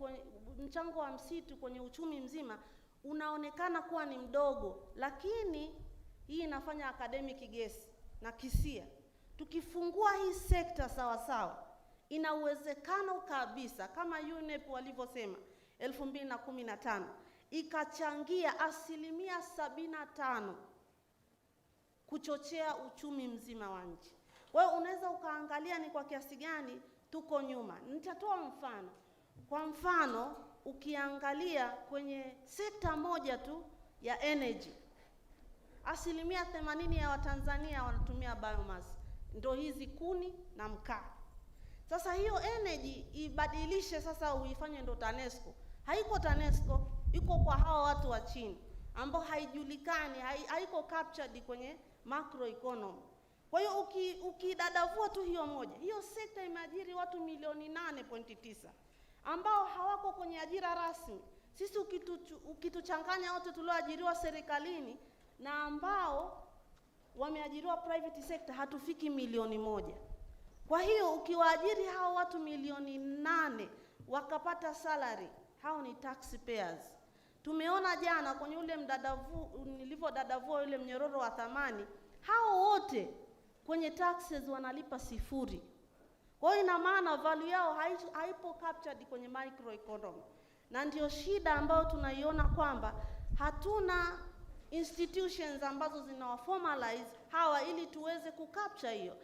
mchango wa msitu kwenye uchumi mzima unaonekana kuwa ni mdogo, lakini hii inafanya academic guess na kisia. Tukifungua hii sekta sawa sawa, ina uwezekano kabisa kama UNEP walivyosema 2015 ikachangia 75% kuchochea uchumi mzima wa nchi. Wewe unaweza ukaangalia ni kwa kiasi gani tuko nyuma. Nitatoa mfano. Kwa mfano, ukiangalia kwenye sekta moja tu ya energy, 80% ya Watanzania wanatumia biomass, ndio hizi kuni na mkaa. Sasa hiyo energy ibadilishe sasa, uifanye ndo TANESCO. Haiko TANESCO, iko kwa hao watu wa chini ambao haijulikani, haiko captured kwenye macroeconomy. Kwa hiyo ukidadavua tu hiyo moja, hiyo sekta imeajiri watu 8.9 ambao hawako kwenye ajira rasmi. Sisi ukituchanganya wote tulioajiriwa serikalini na ambao wameajiriwa private sector, hatufiki 1,000,000. Kwa hiyo ukiwaajiri hao watu 8,000,000 wakapata salary, hao ni taxpayers. Tumeona jana kwenye ule nilivyodadavua ule mnyororo wa thamani, hao wote kwenye taxes wanalipa 0. Kwa hiyo ina maana value yao haipo captured kwenye microeconomy. Na ndio shida ambayo tunaiona kwamba hatuna institutions ambazo zinawaformalize hawa ili tuweze kucapture hiyo.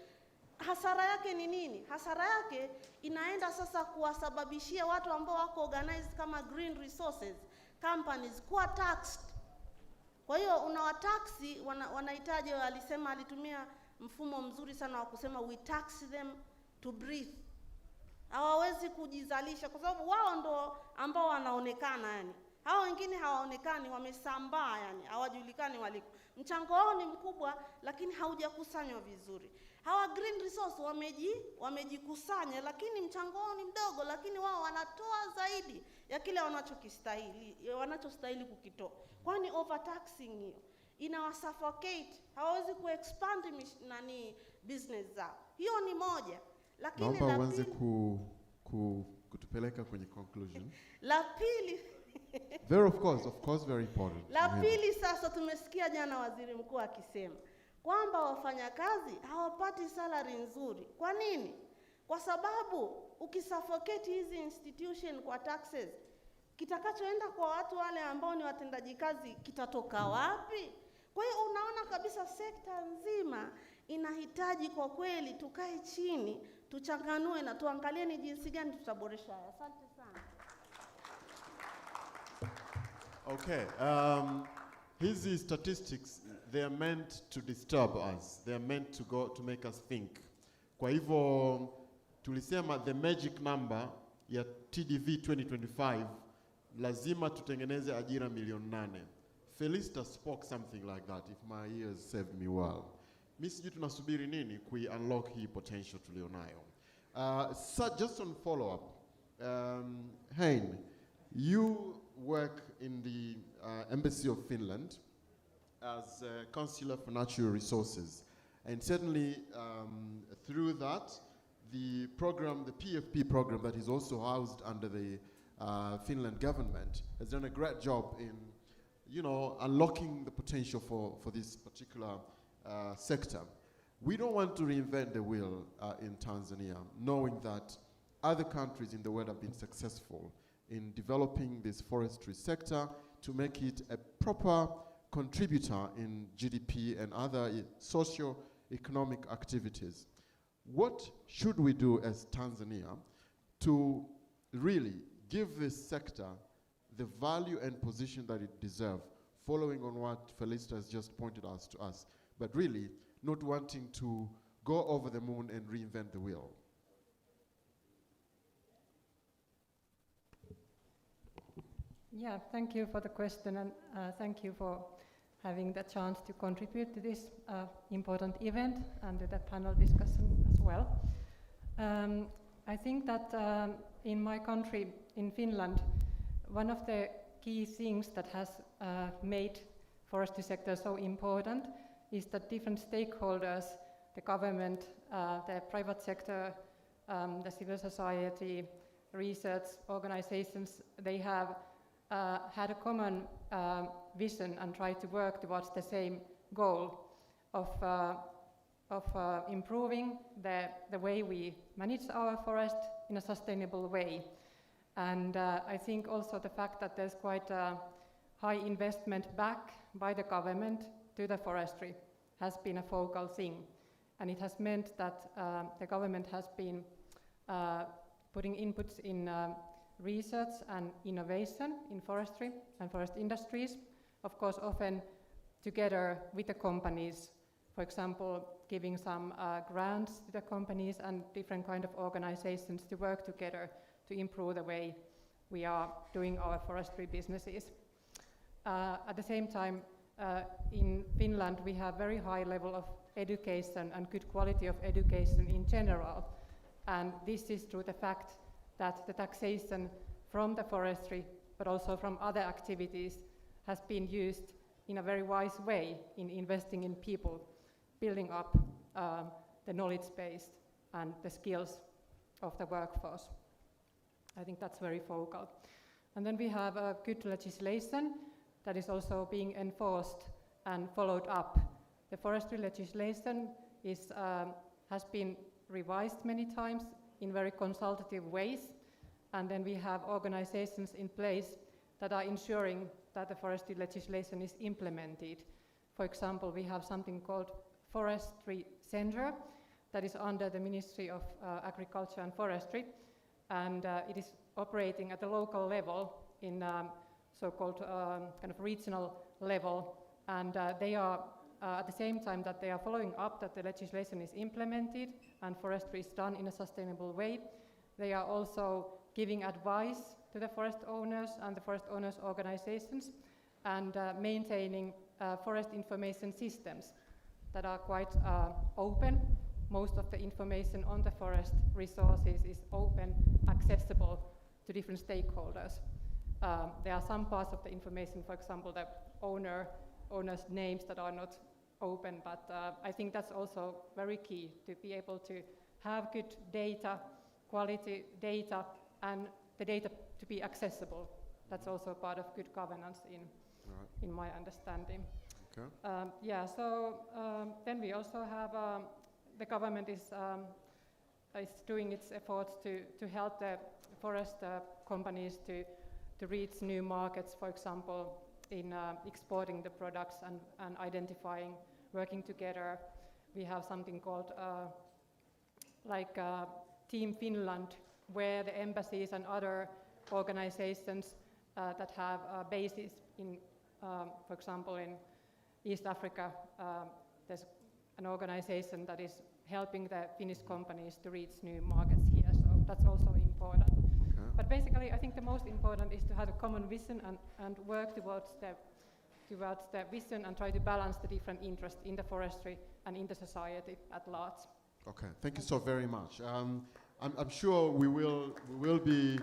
Hasara yake ni nini? Hasara yake inaenda sasa kuwasababishia watu ambao wako organized kama green resources companies kuwa taxed. Kwa hiyo unawataxi, wanahitaji, alitumia mfumo mzuri sana wa kusema we tax them to breathe. hawawezi kujizalisha kwa sababu wao ndo ambao wanaonekana yani. Hao wengine hawaonekani, wamesambaa yani, hawajulikani waliko. Mchango wao ni mkubwa lakini haujakusanywa vizuri. Hawa green resource wamejikusanya lakini mchango wao ni mdogo, lakini wao wanatoa zaidi ya kile wanachostahili kukitoa. Kwani overtaxing hiyo inawasuffocate, hawawezi kuexpand business zao. Hiyo ni moja. Lakini naomba uanze kutupeleka kwenye conclusion. La pili of course very important. La pili sasa, tumesikia jana waziri mkuu akisema kwamba wafanyakazi hawapati salary nzuri. Kwa nini? Kwa sababu ukisuffocate hizi institution kwa taxes, kitakachoenda kwa watu wale ambao ni watendaji kazi kitatoka wapi? Kwa hiyo unaona kabisa sekta nzima inahitaji kwa kweli tukae chini, tuchanganue na tuangalie ni jinsi gani tutaboresha haya. Asante sana. Okay, hizi statistics, they are meant to disturb us. They are meant to make us think. Kwa hivyo tulisema the magic number ya TDV 2025 lazima tutengeneze ajira 8,000,000. Felista spoke something like that, if my ears serve me well. Mimi sijui tunasubiri nini unlock hii potential tulionayo. So just on follow up, Hein, you work in the Embassy of Finland as a Consular for Natural Resources. And certainly through that, the program, the PFP program that is also housed under the Finland government has done a great job in, unlocking the potential for this particular sector. We don't want to reinvent the wheel in Tanzania, knowing that other countries in the world have been successful in developing this forestry sector to make it a proper contributor in GDP and other socio-economic activities. What should we do as Tanzania to really give this sector the value and position that it deserves, following on what Felista has just pointed out to us, but really not wanting to go over the moon and reinvent the wheel? Yeah, thank you for the question, and thank you for having the chance to contribute to this important event and to the panel discussion as well. I think that in my country, in Finland, one of the key things that has made forestry sector so important is that different stakeholders, the government, the private sector, the civil society, research organizations, they have had a common vision and tried to work towards the same goal of improving the way we manage our forest in a sustainable way. And I think also the fact that there's quite a high investment back by the government to the forestry has been a focal thing. And it has meant that the government has been putting inputs in research and innovation in forestry and forest industries, of course often together with the companies, for example giving some grants to the companies and different kind of organizations to work together to improve the way we are doing our forestry businesses. At the same time, in Finland we have very high level of education and good quality of education in general, and this is through the fact that the taxation from the forestry, but also from other activities, has been used in a very wise way in investing in people, building up the knowledge base and the skills of the workforce. I think that's very focal. And then we have a good legislation that is also being enforced and followed up. The forestry legislation has been revised many times in very consultative ways, and then we have organizations in place that are ensuring that the forestry legislation is implemented. For example, we have something called Forestry Center that is under the Ministry of Agriculture and Forestry, and it is operating at the local level in so-called kind of regional level, and they are at the same time that they are following up that the legislation is implemented and forestry is done in a sustainable way, They are also giving advice to the forest owners and the forest owners' organizations, and maintaining forest information systems that are quite open. Most of the information on the forest resources is open, accessible to different stakeholders. There are some parts of the information, for example, the owners' names that are not open, but I think that's also very key to be able to have good data, quality data, and the data to be accessible. That's also part of good governance in my understanding. Okay. Then we also have, the government is doing its efforts to help the forest companies to reach new markets, for example, in exporting the products and identifying, working together. We have something called Team Finland, where the embassies and other organizations that have bases in, for example, in East Africa, there's an organization that is helping the Finnish companies to reach new markets here, so that's also important. Okay. But basically, I think the most important is to have a common vision and work towards the vision and try to balance the different interests in the forestry and in the society at large. Okay, thank you so very much. I'm sure we will be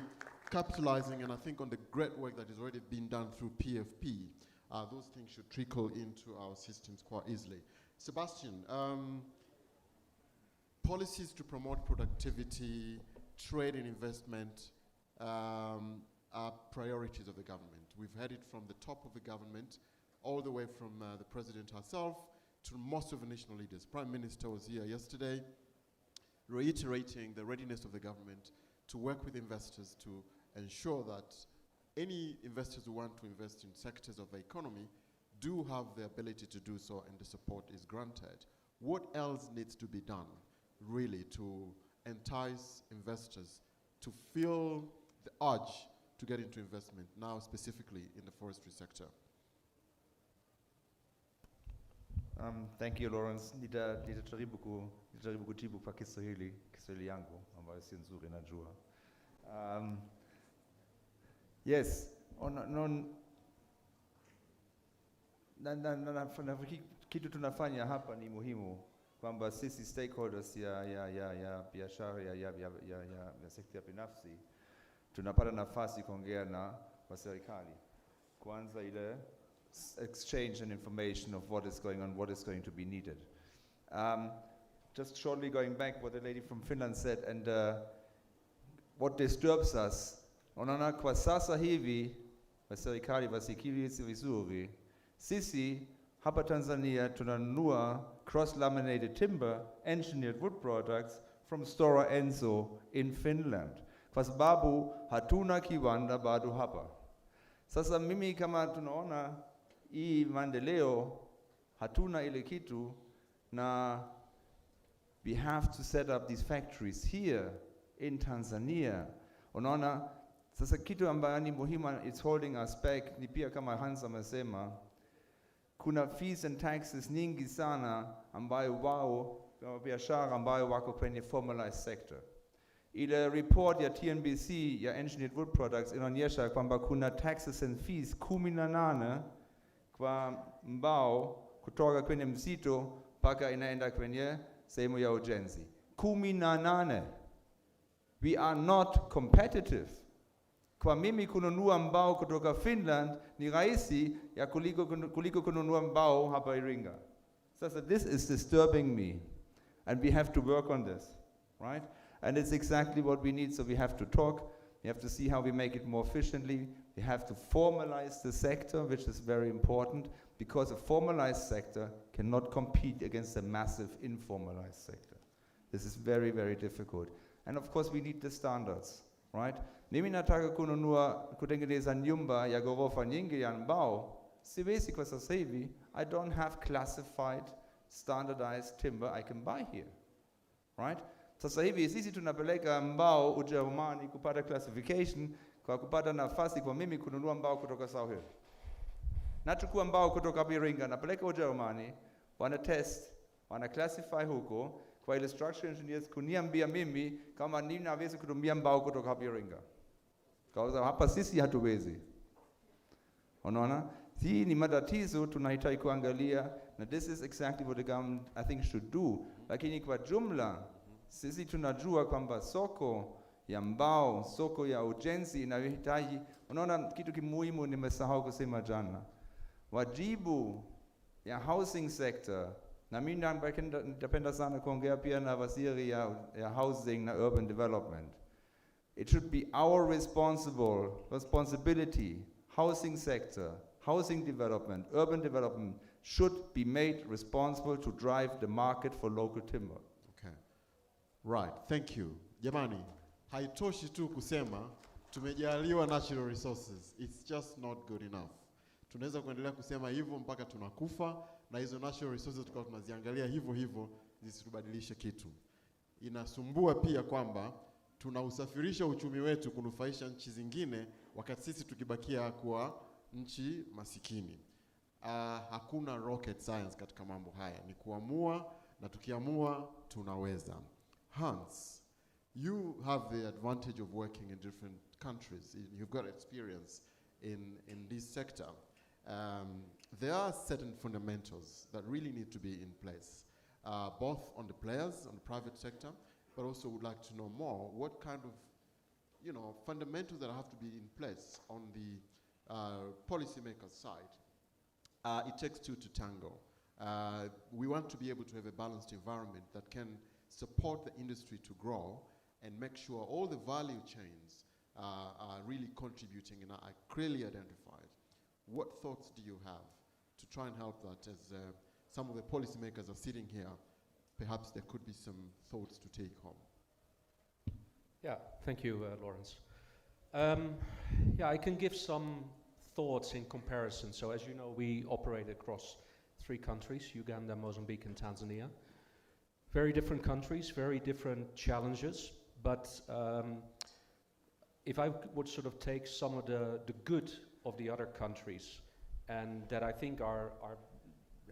capitalizing, and I think on the great work that has already been done through PFP. Those things should trickle into our systems quite easily. Sebastian, policies to promote productivity, trade and investment are priorities of the government. We've heard it from the top of the government, all the way from the president herself to most of the national leaders. Prime Minister was here yesterday, reiterating the readiness of the government to work with investors to ensure that any investors who want to invest in sectors of the economy do have the ability to do so, and the support is granted. What else needs to be done, really, to entice investors to feel the urge to get into investment, now specifically in the forestry sector? Thank you, Lawrence. Nitajaribu kujibu kwa Kiswahili yangu ambayo si nzuri najua. Yes, kitu tunafanya hapa ni muhimu kwamba sisi stakeholders ya biashara ya sekta binafsi tunapata nafasi kuongea na serikali. Kwanza ile exchange and information of what is going on, what is going to be needed. Just shortly going back what the lady from Finland said, and what disturbs us, unaona kwa sasa hivi serikali wasikili vizuri, sisi hapa Tanzania tunanunua cross-laminated timber, engineered wood products from Stora Enso in Finland, kwa sababu hatuna kiwanda bado hapa. Sasa mimi kama tunaona hii maendeleo, hatuna ile kitu, na we have to set up these factories here in Tanzania. Unaona, sasa kitu ambayo ni muhimu, it's holding us back, ni pia kama Hans amesema, kuna fees and taxes nyingi sana ambayo wao biashara ambayo wako kwenye formalized sector. Ile report ya TNBC ya engineered wood products inaonyesha kwamba kuna taxes and fees 18 kwa mbao kutoka kwenye msitu mpaka inaenda kwenye sehemu ya ujenzi. 18. We are not competitive. Kwa mimi kununua mbao kutoka Finland ni rahisi ya kuliko kununua mbao hapa Iringa. So this is disturbing me, and we have to work on this, right? And it's exactly what we need. So we have to talk, we have to see how we make it more efficiently, we have to formalize the sector, which is very important, because a formalized sector cannot compete against a massive informalized sector. This is very, very difficult. And of course we need the standards, right? Mimi nataka kutengeneza nyumba ya ghorofa nyingi ya mbao, siwezi kwa sasa hivi, I don't have classified, standardized timber I can buy here, right? Sasa hivi sisi tunapeleka mbao Ujerumani kupata classification, kwa kupata nafasi kwa mimi kununua mbao kutoka South Hill. Nachukua mbao kutoka Iringa, napeleka Ujerumani, wana test, wana classify huko, kwa ile structural engineers kuniambia mimi kama ninaweza kutumia mbao kutoka hapa Iringa. Kwa sababu hapa sisi hatuwezi. Unaona? Hii ni matatizo tunahitaji kuangalia, na this is exactly what the government I think should do. Lakini kwa jumla sisi tunajua kwamba soko ya mbao, soko ya ujenzi inahitaji, unaona kitu kimuhimu nimesahau kusema jana. Wajibu ya housing sector, na mimi napenda sana kuongea pia na waziri ya housing na urban development. It should be our responsibility, housing sector, housing development, urban development should be made responsible to drive the market for local timber. Okay. Right, thank you. Jamani, haitoshi tu kusema tumejaliwa natural resources. It's just not good enough. Tunaweza kuendelea kusema hivyo mpaka tunakufa, na hizo natural resources tukawa tunaziangalia hivyo hivyo zisitubadilishe kitu. Inasumbua pia kwamba tunausafirisha uchumi wetu kunufaisha nchi zingine wakati sisi tukibakia kuwa nchi masikini. Hakuna rocket science katika mambo haya, ni kuamua, na tukiamua tunaweza. Hans, you have the advantage of working in different countries. You've got experience in this sector. There are certain fundamentals that really need to be in place, both on the players, on the private sector, but also would like to know more what kind of, fundamentals that have to be in place on the policymaker's side. It takes two to tango. We want to be able to have a balanced environment that can support the industry to grow and make sure all the value chains are really contributing and are clearly identified. What thoughts do you have to try and help that as some of the policymakers are sitting here? Perhaps there could be some thoughts to take home. Yeah, thank you, Lawrence. I can give some thoughts in comparison. So as you know, we operate across 3 countries, Uganda, Mozambique, and Tanzania. Very different countries, very different challenges, but if I would sort of take some of the good of the other countries, and that I think are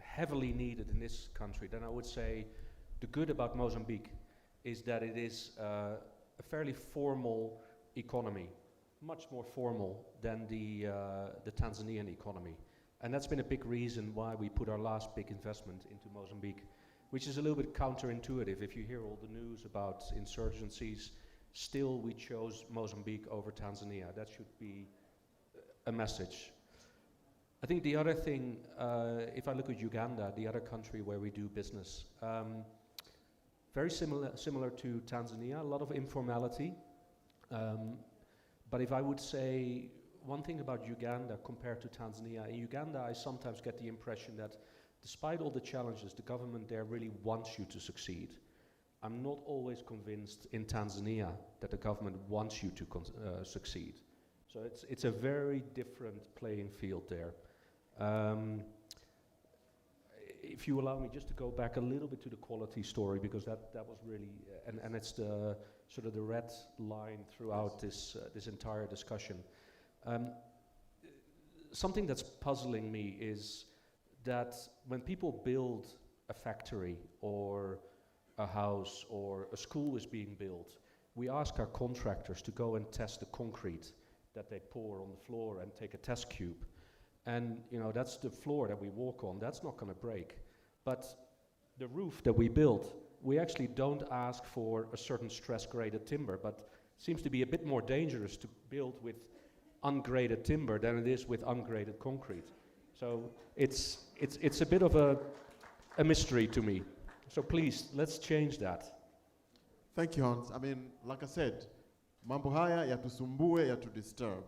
heavily needed in this country, then I would say the good about Mozambique is that it is a fairly formal economy, much more formal than the Tanzanian economy. And that's been a big reason why we put our last big investment into Mozambique, which is a little bit counterintuitive. If you hear all the news about insurgencies, still we chose Mozambique over Tanzania. That should be a message. I think the other thing, if I look at Uganda, the other country where we do business, very similar to Tanzania, a lot of informality. But if I would say one thing about Uganda compared to Tanzania, in Uganda I sometimes get the impression that despite all the challenges, the government there really wants you to succeed. I'm not always convinced in Tanzania that the government wants you to succeed. So it's a very different playing field there. If you allow me just to go back a little bit to the quality story, because that was really, and it's the sort of the red line throughout this entire discussion. Something that's puzzling me is that when people build a factory or a house or a school is being built, we ask our contractors to go and test the concrete that they pour on the floor and take a test cube. And that's the floor that we walk on, that's not going to break. But the roof that we built, we actually don't ask for a certain stress-graded timber, but it seems to be a bit more dangerous to build with ungraded timber than it is with ungraded concrete. So it's a bit of a mystery to me. So please, let's change that. Thank you, Hans. I mean, like I said, mambo haya yatusumbue, yatudisturb.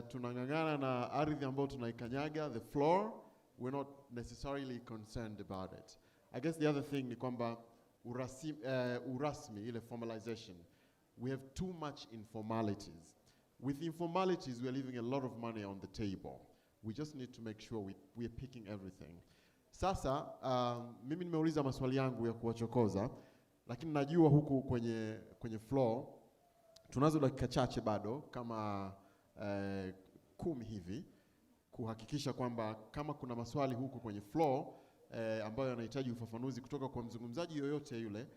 Tunangangana na ardhi ambayo tunaikanyaga, the floor, we're not necessarily concerned about it. I guess the other thing ni kwamba urasmi, ile formalization. We have too much informalities. With informalities, we are leaving a lot of money on the table. We just need to make sure we are picking everything. Sasa, mimi nimeuliza maswali yangu ya kuwachokoza, lakini najua huku kwenye floor, tunazo dakika chache bado, kama 10 hivi, kuhakikisha kwamba kama kuna maswali huku kwenye floor, ambayo yanahitaji ufafanuzi kutoka kwa mzungumzaji yoyote yule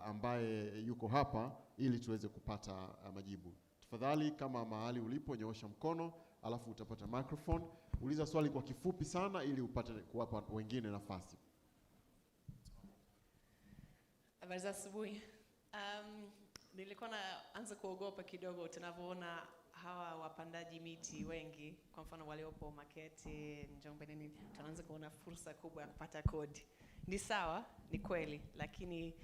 ambaye yuko hapa, ili tuweze kupata majibu. Tafadhali, kama mahali ulipo, nyoosha mkono, alafu utapata microphone. Uliza swali kwa kifupi sana ili upate kuwapa wengine nafasi. Habari za asubuhi. Nilikuwa naanza kuogopa kidogo tunavyoona hawa wapandaji miti wengi, kwa mfano waliopo Makete, Njombe nini, tunaanza kuona fursa kubwa ya kupata kodi. Ni sawa, ni kweli, lakini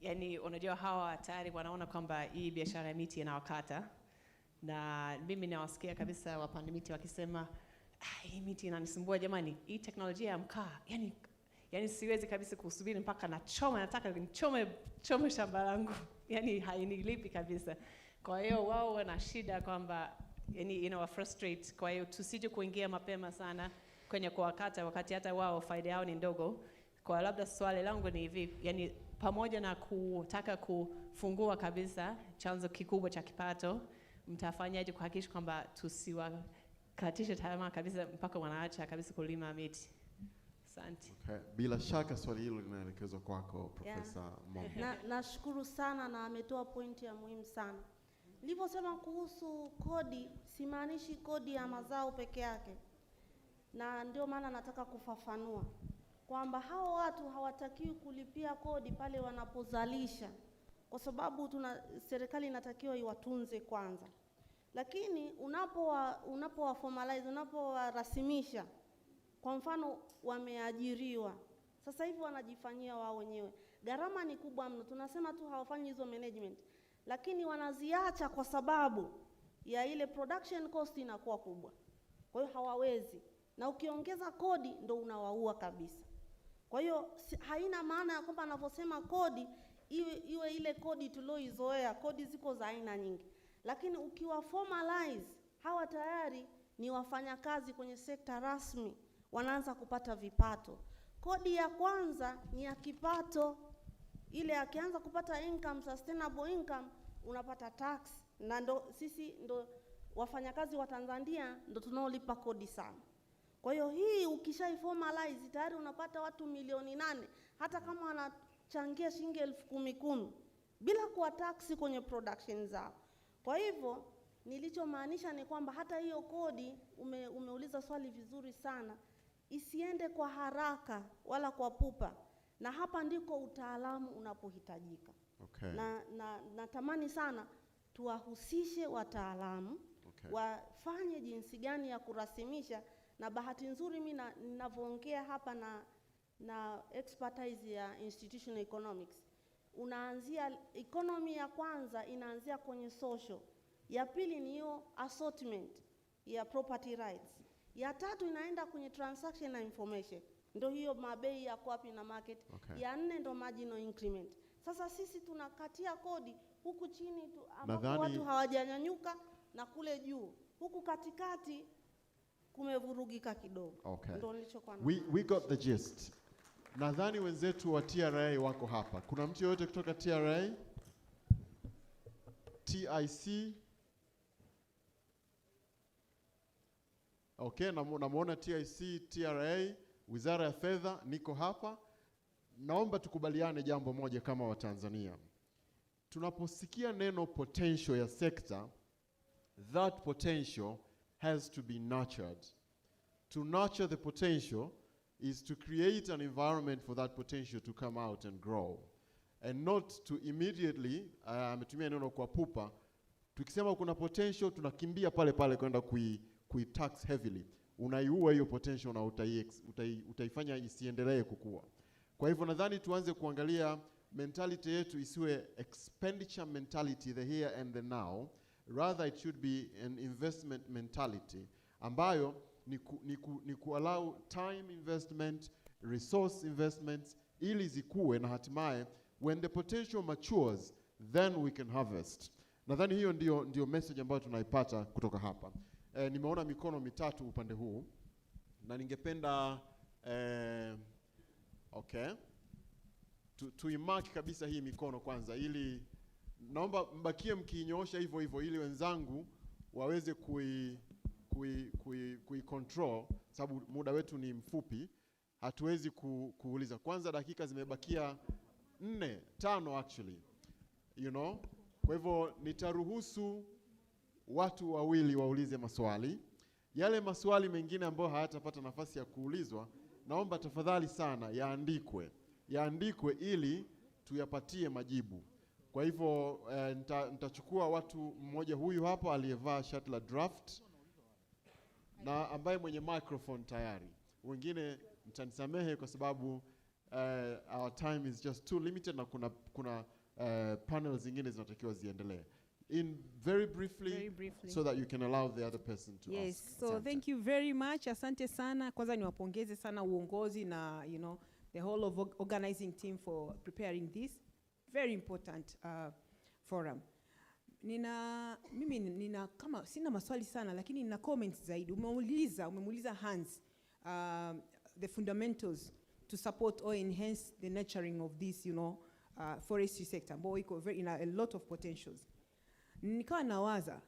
yani unajua hawa tayari wanaona kwamba hii biashara ya miti inawakata, na mimi nawasikia kabisa wapanda miti wakisema hii miti inanisumbua jamani, hii teknolojia ya mkaa, yani siwezi kabisa kusubiri mpaka nataka nichome shamba langu, yani hainilipi kabisa. Kwa hiyo wao wana shida kwamba yani inawa frustrate. Kwa hiyo tusije kuingia mapema sana kwenye kuwakata wakati hata wao faida yao ni ndogo. Kwa labda swali langu ni hivi, yani pamoja na kutaka kufungua kabisa chanzo kikubwa cha kipato, mtafanyaje kuhakikisha kwamba tusiwakatishe tamaa kabisa mpaka wanaacha kabisa kulima miti? Asante. Okay. Bila shaka swali hilo linaelekezwa kwako Profesa Mombo. Nashukuru sana, na ametoa pointi ya muhimu sana. Nilivyosema kuhusu kodi, simaanishi kodi ya mazao peke yake, na ndio maana nataka kufafanua kwamba hao watu hawatakiwi kulipia kodi pale wanapozalisha, kwa sababu serikali inatakiwa iwatunze kwanza. Lakini unapowaformalize, unapowarasimisha, kwa mfano wameajiriwa, sasa hivi wanajifanyia wao wenyewe, gharama ni kubwa mno. Tunasema tu hawafanyi hizo management, lakini wanaziacha kwa sababu ya ile production cost inakuwa kubwa. Kwa hiyo hawawezi, na ukiongeza kodi ndo unawaua kabisa. Kwa hiyo haina maana ya kwamba anavyosema kodi iwe ile kodi tulioizoea. Kodi ziko za aina nyingi, lakini ukiwa formalize, hawa tayari ni wafanyakazi kwenye sekta rasmi, wanaanza kupata vipato. Kodi ya kwanza ni ya kipato, ile akianza kupata income, sustainable income, unapata tax, na sisi wafanyakazi wa Tanzania ndo tunaolipa kodi sana. Kwa hiyo hii ukishai formalize tayari unapata watu milioni 8, hata kama wanachangia shilingi 10,000 bila kuwa tax kwenye production zao. Kwa hivyo nilichomaanisha ni kwamba hata hiyo kodi, umeuliza swali vizuri sana, isiende kwa haraka wala kwa pupa, na hapa ndiko utaalamu unapohitajika. Okay. Na natamani sana tuwahusishe wataalamu, okay, wafanye jinsi gani ya kurasimisha. Na bahati nzuri mimi ninavyoongea hapa na expertise ya institutional economics, unaanzia economy ya kwanza inaanzia kwenye social, ya pili ni hiyo assortment ya property rights, ya tatu inaenda kwenye transaction na information, ndio hiyo mabei yako wapi na market, okay, ya 4 ndio marginal increment. Sasa sisi tunakatia kodi huku chini tu ambapo watu hawajanyanyuka, na kule juu huku katikati kumevurugika kidogo. Okay. Ndio nilichokuwa we got the gist. Nadhani wenzetu wa TRA wako hapa. Kuna mtu yote kutoka TRA? TIC? Okay, namuona TIC, TRA, Wizara ya Fedha, niko hapa. Naomba tukubaliane jambo moja kama Watanzania. Tunaposikia neno potential ya sekta, that potential has to be nurtured. To nurture the potential is to create an environment for that potential to come out and grow, and not to immediately, ametumia neno kwa pupa, tukisema kuna potential tunakimbia pale pale kwenda tax heavily. Unaiua hiyo potential na utaifanya isiendelee kukua. Kwa hivyo nadhani tuanze kuangalia mentality yetu isiwe expenditure mentality, the here and the now. Rather it should be an investment mentality ambayo ni allow time investment, resource investments, ili zikue, na hatimaye when the potential matures then we can harvest. Nadhani hiyo ndio message ambayo tunaipata kutoka hapa. Nimeona mikono mitatu upande huu, na ningependa okay, tuimaki kabisa hii mikono kwanza, ili naomba mbakie mkiinyoosha hivyo hivyo ili wenzangu waweze kui control, sababu muda wetu ni mfupi. hatuwezi kuuliza. Kwanza dakika zimebakia 5 actually, you know. Kwa hivyo nitaruhusu watu wawili waulize maswali. Yale maswali mengine ambayo hayatapata nafasi ya kuulizwa, naomba tafadhali sana yaandikwe ili tuyapatie majibu. Kwa hivyo nitachukua watu mmoja huyu hapa aliyevaa shati la draft na ambaye mwenye microphone tayari. Wengine mtanisamehe kwa sababu our time is just too limited na kuna panels zingine zinatakiwa ziendelee. In very briefly, so that you can allow the other person to ask. Yes, so thank you very much. Asante sana. Kwanza niwapongeze sana uongozi na the whole of organizing team for preparing this very important forum. Mimi kama sina maswali sana lakini nina comments zaidi. Umemuuliza Hans the fundamentals to support or enhance the nurturing of this forestry sector ambayo iko in a lot of potentials. Nikawa nawaza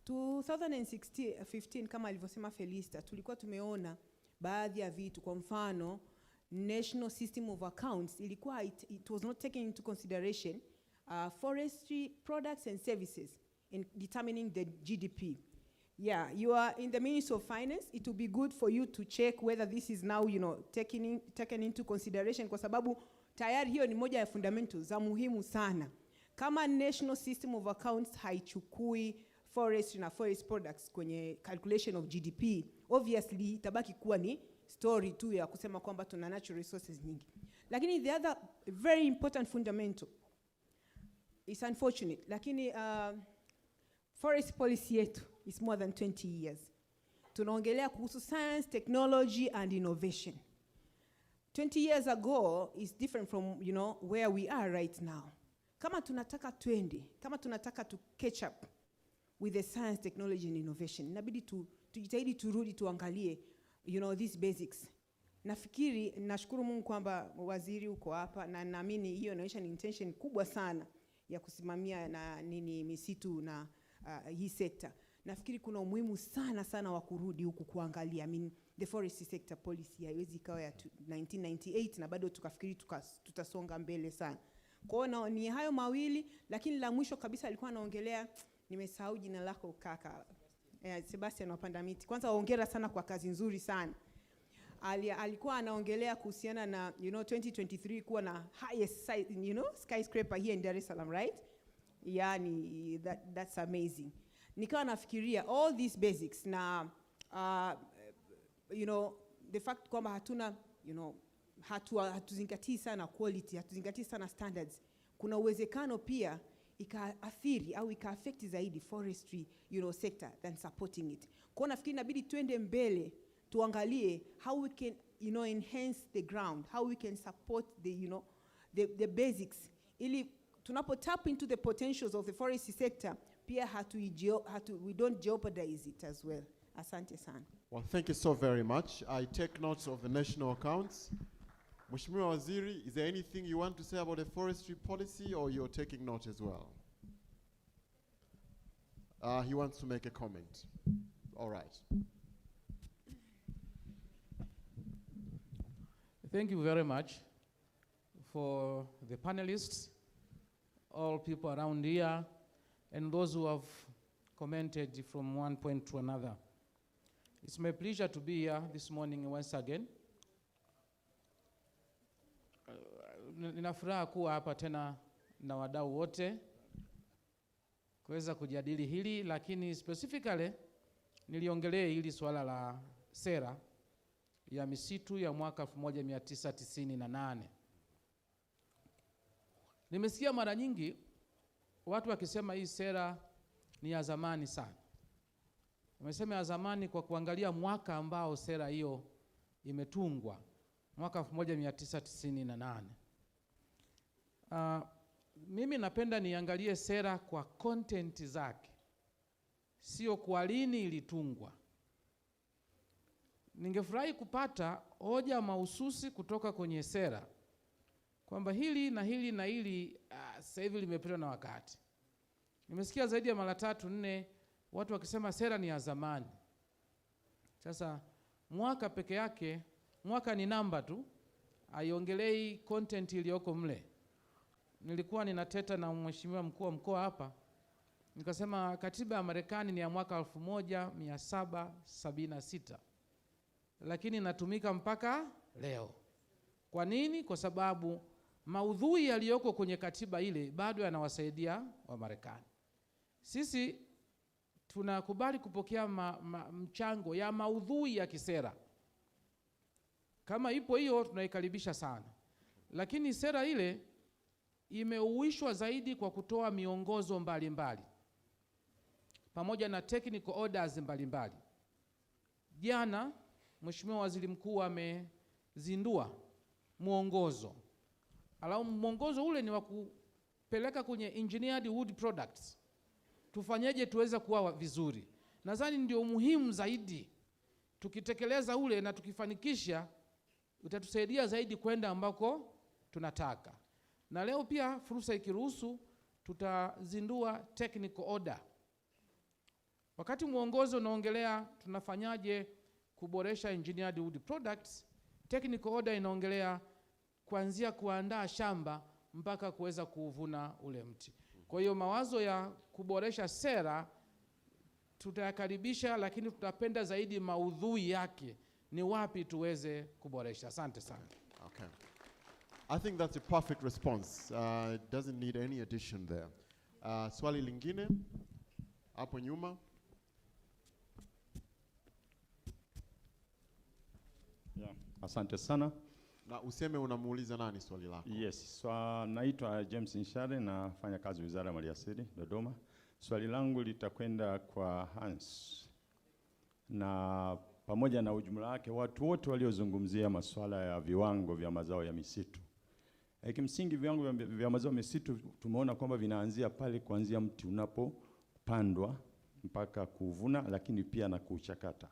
2015 kama alivyosema Felista, tulikuwa tumeona baadhi ya vitu. Kwa mfano, National System of Accounts ilikuwa it was not taking into consideration forestry products and services in determining the GDP. Yeah, you are in the Ministry of Finance. It will be good for you to check whether this is now taken into consideration, kwa sababu tayari hiyo ni moja ya fundamentals za muhimu sana. Kama National System of Accounts haichukui forestry na forest products kwenye calculation of GDP, obviously itabaki kuwa ni story tu ya kusema kwamba tuna natural resources nyingi. Lakini the other very important fundamental is unfortunate, lakini forest policy yetu is more than 20 years. Tunaongelea kuhusu science, technology and innovation. 20 years ago is different from where we are right now. Kama tunataka to catch up with the science, technology and innovation, inabidi tujitahidi turudi tuangalie these basics. Nashukuru Mungu kwamba waziri uko hapa na naamini hiyo inaonyesha ni intention kubwa sana ya kusimamia na misitu na hii sector. Nafikiri kuna umuhimu sana wa kurudi huku kuangalia. The forestry sector policy haiwezi ikawa ya 1998 na bado tukafikiri tutasonga mbele sana. Kwa hiyo ni hayo mawili, lakini la mwisho kabisa alikuwa anaongelea, nimesahau jina lako kaka, Sebastian Wapanda Miti. Kwanza hongera sana kwa kazi nzuri sana. Alikuwa anaongelea kuhusiana na 2023 kuwa na highest skyscraper here in Dar es Salaam, right? Yani that's amazing. Nikawa nafikiria all these basics na the fact kwamba hatuna hatuzingatii sana quality, hatuzingatii sana standards. Kuna uwezekano pia ikaathiri au ika-affect zaidi forestry sector than supporting it. Kwa nafikiri inabidi tuende mbele tuangalie how we can enhance the ground, how we can support the basics, ili tunapo tap into the potentials of the forestry sector pia we don't jeopardize it as well. Asante sana. Well, thank you so very much. I take notes of the national accounts. Mheshimiwa Waziri, is there anything you want to say about the forestry policy, or you're taking note as well? He wants to make a comment. All right. Thank you very much for the panelists, all people around here, and those who have commented from one point to another. It's my pleasure to be here this morning once again. Nina furaha kuwa hapa tena na wadau wote kuweza kujadili hili, lakini specifically niliongelea hili swala la sera ya misitu ya mwaka 1998. Nimesikia mara nyingi watu wakisema hii sera ni ya zamani sana. Wamesema ya zamani kwa kuangalia mwaka ambao sera hiyo imetungwa, mwaka 1998. Mimi napenda niangalie sera kwa content zake, sio kwa lini ilitungwa. Ningefurahi kupata hoja mahususi kutoka kwenye sera kwamba hili na hili na hili sasa hivi limepitwa na wakati. Nimesikia zaidi ya mara 3-4 watu wakisema sera ni ya zamani. Sasa mwaka peke yake Mwaka ni namba tu, haiongelei content iliyoko mle. Nilikuwa ninateta na mheshimiwa mkuu wa mkoa hapa, nikasema katiba ya Marekani ni ya mwaka 1776, lakini inatumika mpaka leo. Kwa nini? Kwa sababu maudhui yaliyoko kwenye katiba ile bado yanawasaidia wa Marekani. Sisi tunakubali kupokea mchango ya maudhui ya kisera. Kama ipo hiyo tunaikaribisha sana. Lakini sera ile imeuishwa zaidi kwa kutoa miongozo mbalimbali pamoja na technical orders mbalimbali. Jana Mheshimiwa Waziri Mkuu amezindua mwongozo. Alafu mwongozo ule ni wa kupeleka kwenye engineered wood products. Tufanyeje tuweze kuwa vizuri. Nadhani ndio muhimu zaidi. Tukitekeleza ule na tukifanikisha, utatusaidia zaidi kwenda ambako tunataka. Na leo pia fursa ikiruhusu, tutazindua technical order. Wakati mwongozo unaongelea tunafanyaje kuboresha engineered wood products, technical order inaongelea kuanzia kuandaa shamba mpaka kuweza kuvuna ule mti. Kwa hiyo mawazo ya kuboresha sera tutayakaribisha, lakini tutapenda zaidi maudhui yake ni wapi tuweze kuboresha. Asante sana. Okay. I think that's a perfect response. It doesn't need any addition there. Swali lingine hapo nyuma. Yeah. Asante sana. Na useme unamuuliza nani swali lako? Yes, naitwa James Nshare, nafanya kazi Wizara ya Maliasili Dodoma. Swali langu litakwenda kwa Hans. Na pamoja na ujumla wake watu wote waliozungumzia masuala ya viwango vya mazao ya misitu. Kimsingi viwango vya mazao ya misitu tumeona kwamba vinaanzia pale kuanzia mti unapopandwa mpaka kuvuna, lakini pia na kuchakata.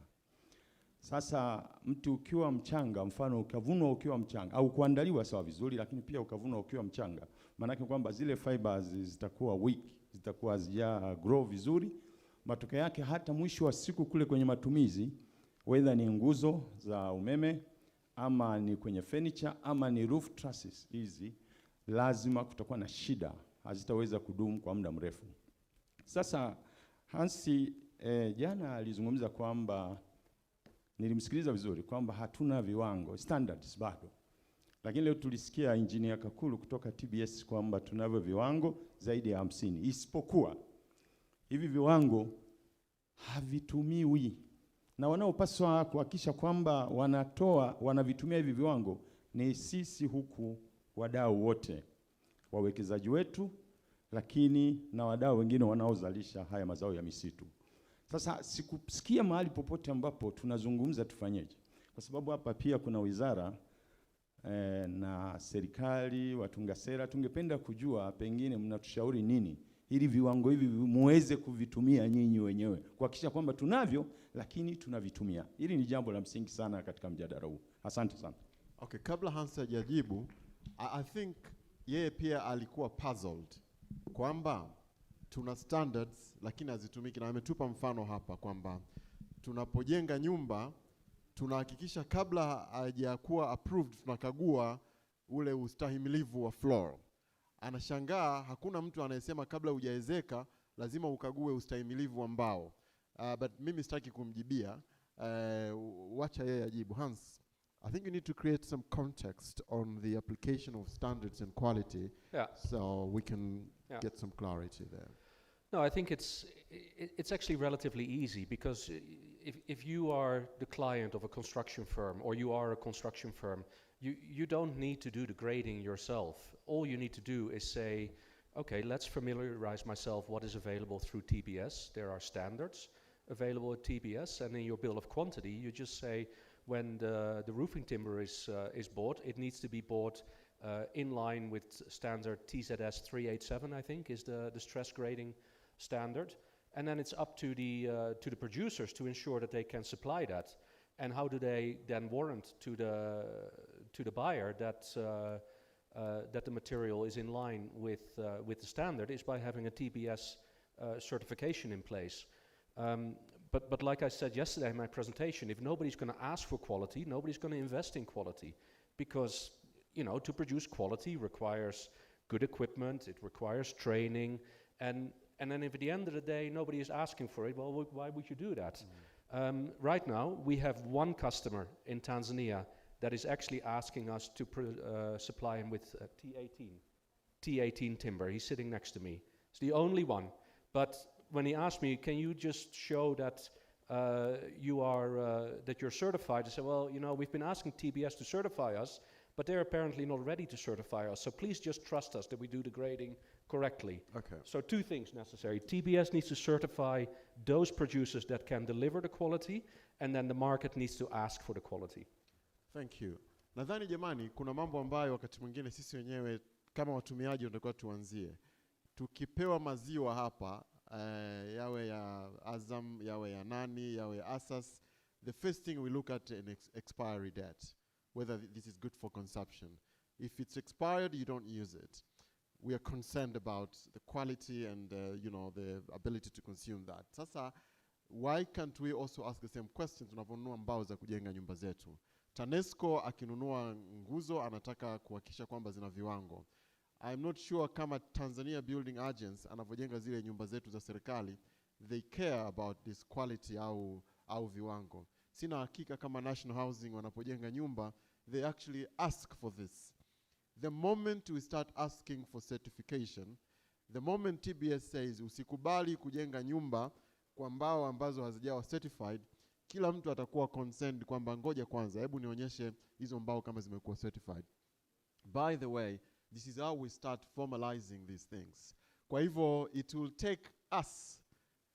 Sasa mti ukiwa mchanga, mfano ukavunwa ukiwa mchanga au kuandaliwa sawa vizuri, lakini pia ukavunwa ukiwa mchanga, maana yake kwamba zile fibers zitakuwa weak, zitakuwa hazija grow vizuri. Matokeo yake hata mwisho wa siku kule kwenye matumizi, whether ni nguzo za umeme ama ni kwenye furniture ama ni roof trusses, hizi lazima kutakuwa na shida, hazitaweza kudumu kwa muda mrefu. Sasa Hansi jana alizungumza kwamba, nilimsikiliza vizuri, kwamba hatuna viwango standards bado. Lakini leo tulisikia engineer Kakulu kutoka TBS kwamba tunavyo viwango zaidi ya 50. Isipokuwa hivi viwango havitumiwi. Na wanaopaswa kuhakikisha kwamba wanavitumia hivi viwango ni sisi huku wadau wote, wawekezaji wetu, lakini na wadau wengine wanaozalisha haya mazao ya misitu. Sasa sikusikia mahali popote ambapo tunazungumza tufanyeje. Kwa sababu hapa pia kuna wizara na serikali, watunga sera. Tungependa kujua pengine mnatushauri nini ili viwango hivi muweze kuvitumia nyinyi wenyewe, kuhakikisha kwamba tunavyo lakini tunavitumia. Hili ni jambo la msingi sana katika mjadala huu. Asante sana. Okay, kabla Hans hajajibu, I think yeye pia alikuwa puzzled kwamba tuna standards lakini hazitumiki, na ametupa mfano hapa kwamba tunapojenga nyumba tunahakikisha kabla hajakuwa approved tunakagua ule ustahimilivu wa floor. Anashangaa hakuna mtu anayesema kabla hujaezeka lazima ukague ustahimilivu wa mbao. But mimi sitaki kumjibia, wacha yeye ajibu. Hans, I think you need to create some context on the application of standards and quality, so we can get some clarity there. No, I think it's actually relatively easy, because if you are the client of a construction firm, or you are a construction firm, you don't need to do the grading yourself. All you need to do is say, okay, let's familiarize myself what is available through TBS. There are standards available at TBS, and in your bill of quantity, you just say when the roofing timber is bought, it needs to be bought in line with standard TZS 387, I think, is the stress grading standard. And then it's up to the producers to ensure that they can supply that. And how do they then warrant to the buyer that the material is in line with the standard, is by having a TBS certification in place. But like I said yesterday in my presentation, if nobody's going to ask for quality, nobody's going to invest in quality, because to produce quality requires good equipment, it requires training, and then if at the end of the day nobody is asking for it, well, why would you do that? Right now we have one customer in Tanzania that is actually asking us to supply him with T18 timber. He's sitting next to me. It's the only one. But when he asked me, can you just show that you're certified? I said, well, we've been asking TBS to certify us, but they're apparently not ready to certify us. So please just trust us that we do the grading correctly. Okay. So two things necessary. TBS needs to certify those producers that can deliver the quality, and then the market needs to ask for the quality. Thank you. Nadhani jamani, kuna mambo ambayo wakati mwingine sisi wenyewe kama watumiaji tunatakiwa tuanzie. Tukipewa maziwa hapa, yawe ya Azam, yawe ya nani, yawe ya Asas, the first thing we look at an expiry date, whether this is good for consumption. If it's expired, you don't use it. We are concerned about the quality and the ability to consume that. Sasa, why can't we also ask the same question tunaponunua mbao za kujenga nyumba zetu? TANESCO akinunua nguzo anataka kuhakikisha kwamba zina viwango. I'm not sure kama Tanzania Building Agents anavyojenga zile nyumba zetu za serikali, they care about this quality au viwango. Sina hakika kama National Housing wanapojenga nyumba, they actually ask for this. The moment we start asking for certification, the moment TBS says usikubali kujenga nyumba kwa mbao ambazo hazijawa certified, kila mtu atakuwa concerned kwamba ngoja kwanza, hebu nionyeshe hizo mbao kama zimekuwa certified. By the way, this is how we start formalizing these things. Kwa hivyo, it will take us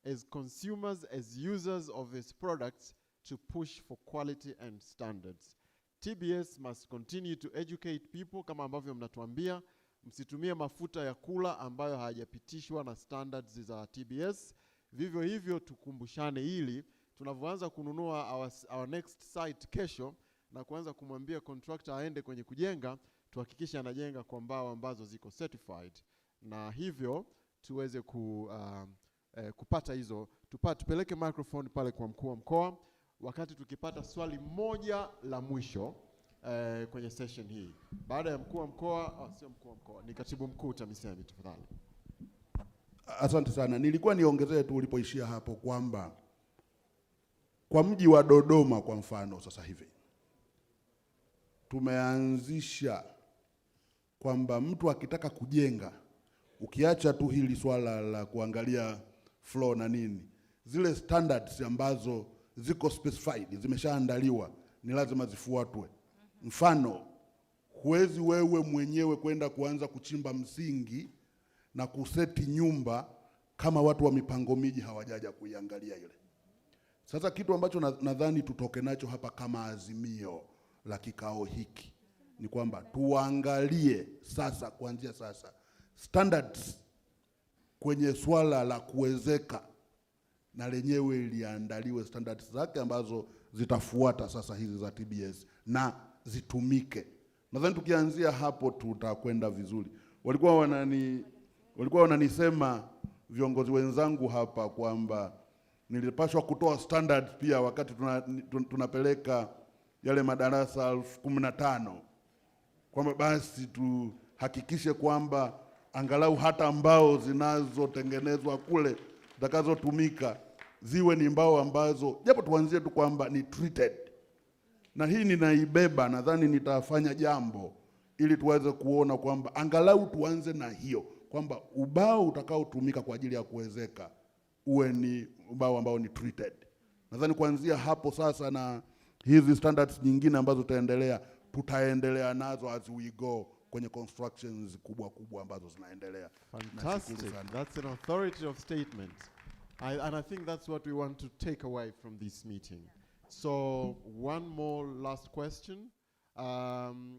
as consumers, as users of these products to push for quality and standards. TBS must continue to educate people kama ambavyo mnatuambia, msitumie mafuta ya kula ambayo hayajapitishwa na standards za TBS. Vivyo hivyo tukumbushane ili tunavyoanza kununua our next site kesho na kuanza kumwambia contractor aende kwenye kujenga, tuhakikishe anajenga kwa mbao ambazo ziko certified, na hivyo tuweze kupata hizo. Tupeleke microphone pale kwa mkuu wa mkoa wakati tukipata swali moja la mwisho kwenye session hii. Baada ya mkuu wa mkoa, sio mkuu wa mkoa, ni katibu mkuu TAMISEMI, tafadhali. Asante sana. Nilikuwa niongezee tu ulipoishia hapo kwamba kwa mji wa Dodoma kwa mfano sasa hivi tumeanzisha kwamba mtu akitaka kujenga, ukiacha tu hili swala la kuangalia floor na nini, zile standards ambazo ziko specified, zimeshaandaliwa, ni lazima zifuatwe. Mfano, huwezi wewe mwenyewe kwenda kuanza kuchimba msingi na kuseti nyumba kama watu wa mipango miji hawajaja kuiangalia ile. Sasa kitu ambacho nadhani tutoke nacho hapa kama azimio la kikao hiki ni kwamba tuangalie sasa, kuanzia sasa, standards kwenye swala la kuwezeka, na lenyewe liandaliwe standards zake ambazo zitafuata sasa hizi za TBS na zitumike. Nadhani tukianzia hapo tutakwenda vizuri. Walikuwa wananisema viongozi wenzangu hapa kwamba nilipaswa kutoa standards pia wakati tunapeleka yale madarasa 15, kwamba basi tuhakikishe kwamba angalau hata mbao zinazotengenezwa kule zitakazotumika ziwe ni mbao ambazo japo tuanzie tu kwamba ni treated. Na hii ninaibeba, nadhani nitafanya jambo ili tuweze kuona kwamba angalau tuanze na hiyo, kwamba ubao utakaotumika kwa ajili ya kuwezeka uwe ni ubao ambao ni treated. Nadhani kuanzia hapo sasa, na hizi standards nyingine ambazo tutaendelea nazo as we go kwenye constructions kubwa ambazo zinaendelea. Fantastic. That's an authoritative statement. And I think that's what we want to take away from this meeting. So one more last question.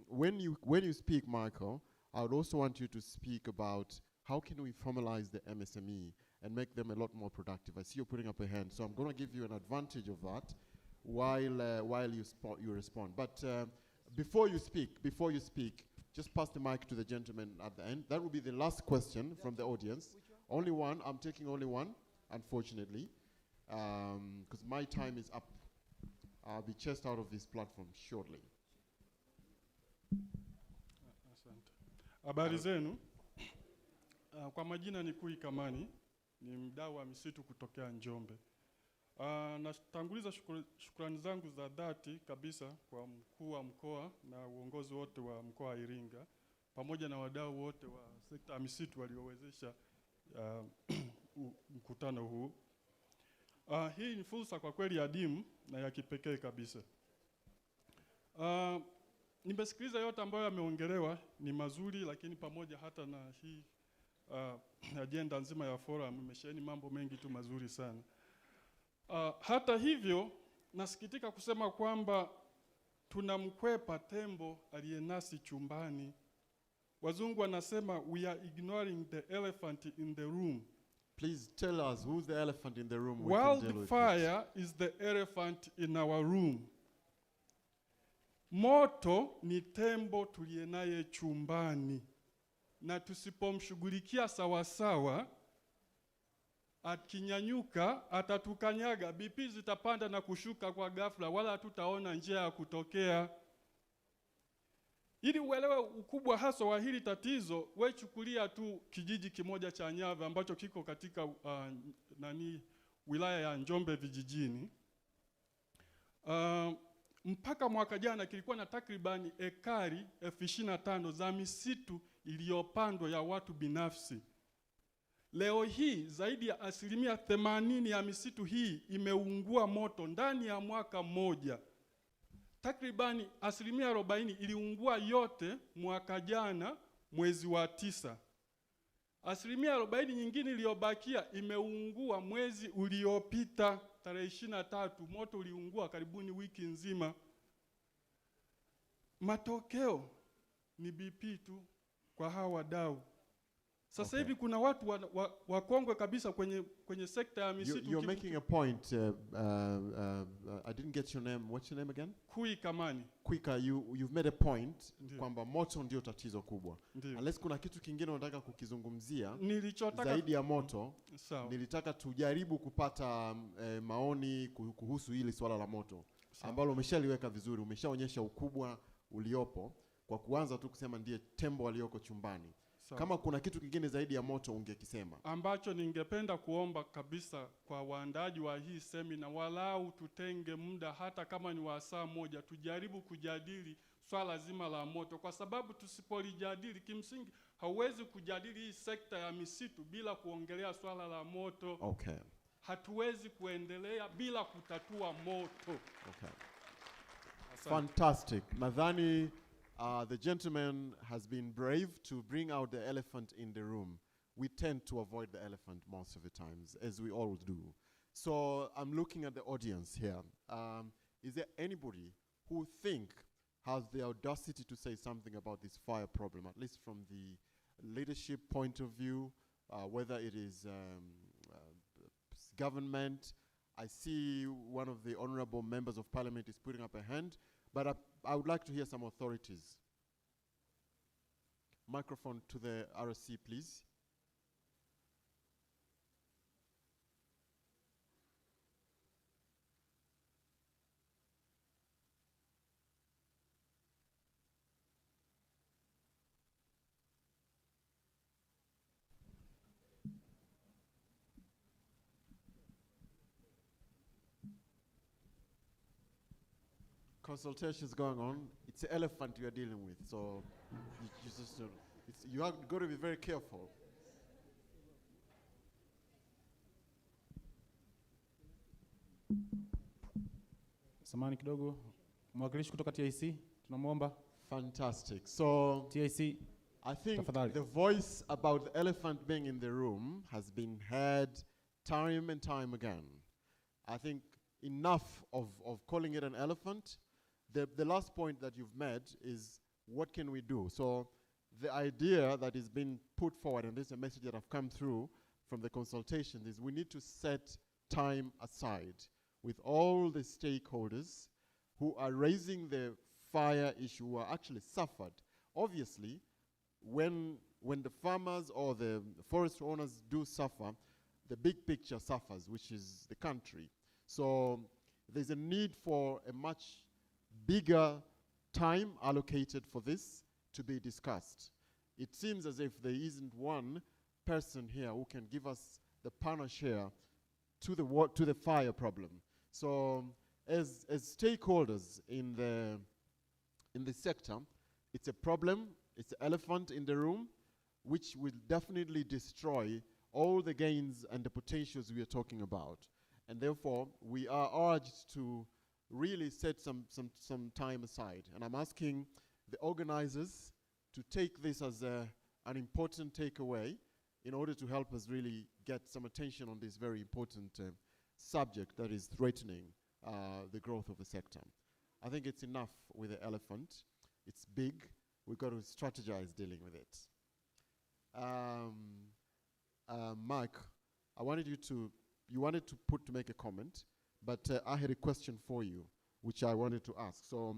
When you speak, Michael, I would also want you to speak about how can we formalize the MSME and make them a lot more productive. I see you're putting up a hand, so I'm going to give you an advantage of that while you respond. But before you speak, just pass the mic to the gentleman at the end. That will be the last question from the audience. Only one. I'm taking only one, unfortunately. because my time is up. I'll be chased out of this platform shortly. Asante. Habari zenu. Kwa majina ni Kamani, ni mdau wa misitu kutokea Njombe. Natanguliza shukrani zangu za dhati kabisa kwa mkuu wa mkoa na uongozi wote wa mkoa wa Iringa pamoja na wadau wote wa sekta ya misitu waliowezesha mkutano huu. Hii ni fursa kwa kweli adimu na ya kipekee kabisa. Nimesikiliza yote ambayo yameongelewa, ni mazuri, lakini pamoja hata na hii agenda nzima ya forum imesheheni mambo mengi tu mazuri sana. Hata hivyo nasikitika kusema kwamba tunamkwepa tembo aliyenasi chumbani. Wazungu wanasema we are ignoring the elephant in the room. Please tell us who's the elephant in the room. We can deal with Wildfire is the elephant in our room. Moto ni tembo tuliyenaye chumbani, na tusipomshughulikia sawa sawa, akinyanyuka atatukanyaga, BP zitapanda na kushuka kwa ghafla, wala hatutaona njia ya kutokea. Ili uelewe ukubwa hasa wa hili tatizo, wewe chukulia tu kijiji kimoja cha Nyava ambacho kiko katika wilaya ya Njombe vijijini. Mpaka mwaka jana kilikuwa na takribani ekari 25,000 za misitu iliyopandwa ya watu binafsi. Leo hii zaidi ya 80% ya misitu hii imeungua moto ndani ya mwaka mmoja. Takribani 40% iliungua yote mwaka jana mwezi wa 9. 40% nyingine iliyobakia imeungua mwezi uliopita tarehe 23. Moto uliungua karibuni wiki nzima. Matokeo ni BP tu kwa hawa wadau. Sasa hivi kuna watu wakongwe kabisa kwenye sekta ya misitu. You're making a point. I didn't get your name. What's your name again? Kamani. You've made a point kwamba moto ndio tatizo kubwa. Unless kuna kitu kingine unataka kukizungumzia zaidi ya moto, nilitaka tujaribu kupata maoni kuhusu hili swala la moto ambalo umeshaliweka vizuri, umeshaonyesha ukubwa uliopo kwa kuanza tu kusema ndiye tembo walioko chumbani. Kama kuna kitu kingine zaidi ya moto ungekisema. Ambacho ningependa kuomba kabisa kwa waandaaji wa hii semina, walau tutenge muda hata kama ni wa saa moja, tujaribu kujadili swala zima la moto, kwa sababu tusipolijadili kimsingi hauwezi kujadili hii sekta ya misitu bila kuongelea swala la moto. Hatuwezi kuendelea bila kutatua moto. Fantastic. Nadhani the gentleman has been brave to bring out the elephant in the room. We tend to avoid the elephant most of the times, as we all do. So I'm looking at the audience here. Is there anybody who has the audacity to say something about this fire problem, at least from the leadership point of view, whether it is government? I see one of the honorable members of parliament is putting up a hand, but I would like to hear some authorities. Microphone to the RSC, please. Consultations going on. It's an elephant you are dealing with, so you have got to be very careful. Samani kidogo, mwakilishi kutoka TIC, tunamwomba. Fantastic. So TIC, I think the voice about the elephant being in the room has been heard time and time again. I think enough of calling it an elephant. The last point that you've made is what can we do? So the idea that is being put forward, and this is a message that have come through from the consultations, is we need to set time aside with all the stakeholders who are raising the fire issue, who are actually suffered. Obviously, when the farmers or the forest owners do suffer, the big picture suffers, which is the country. So there's a need for a much bigger time allocated for this to be discussed. It seems as if there isn't one person here who can give us the panacea to the fire problem. So as stakeholders in the sector, it's a problem, it's an elephant in the room, which will definitely destroy all the gains and the potentials we are talking about. And therefore, we are urged to really set some time aside. And I'm asking the organizers to take this as an important takeaway in order to help us really get some attention on this very important subject that is threatening the growth of the sector. I think it's enough with the elephant. It's big. We've got to strategize dealing with it. Mike, I wanted you wanted to make a comment, but I had a question for you, which I wanted to ask. So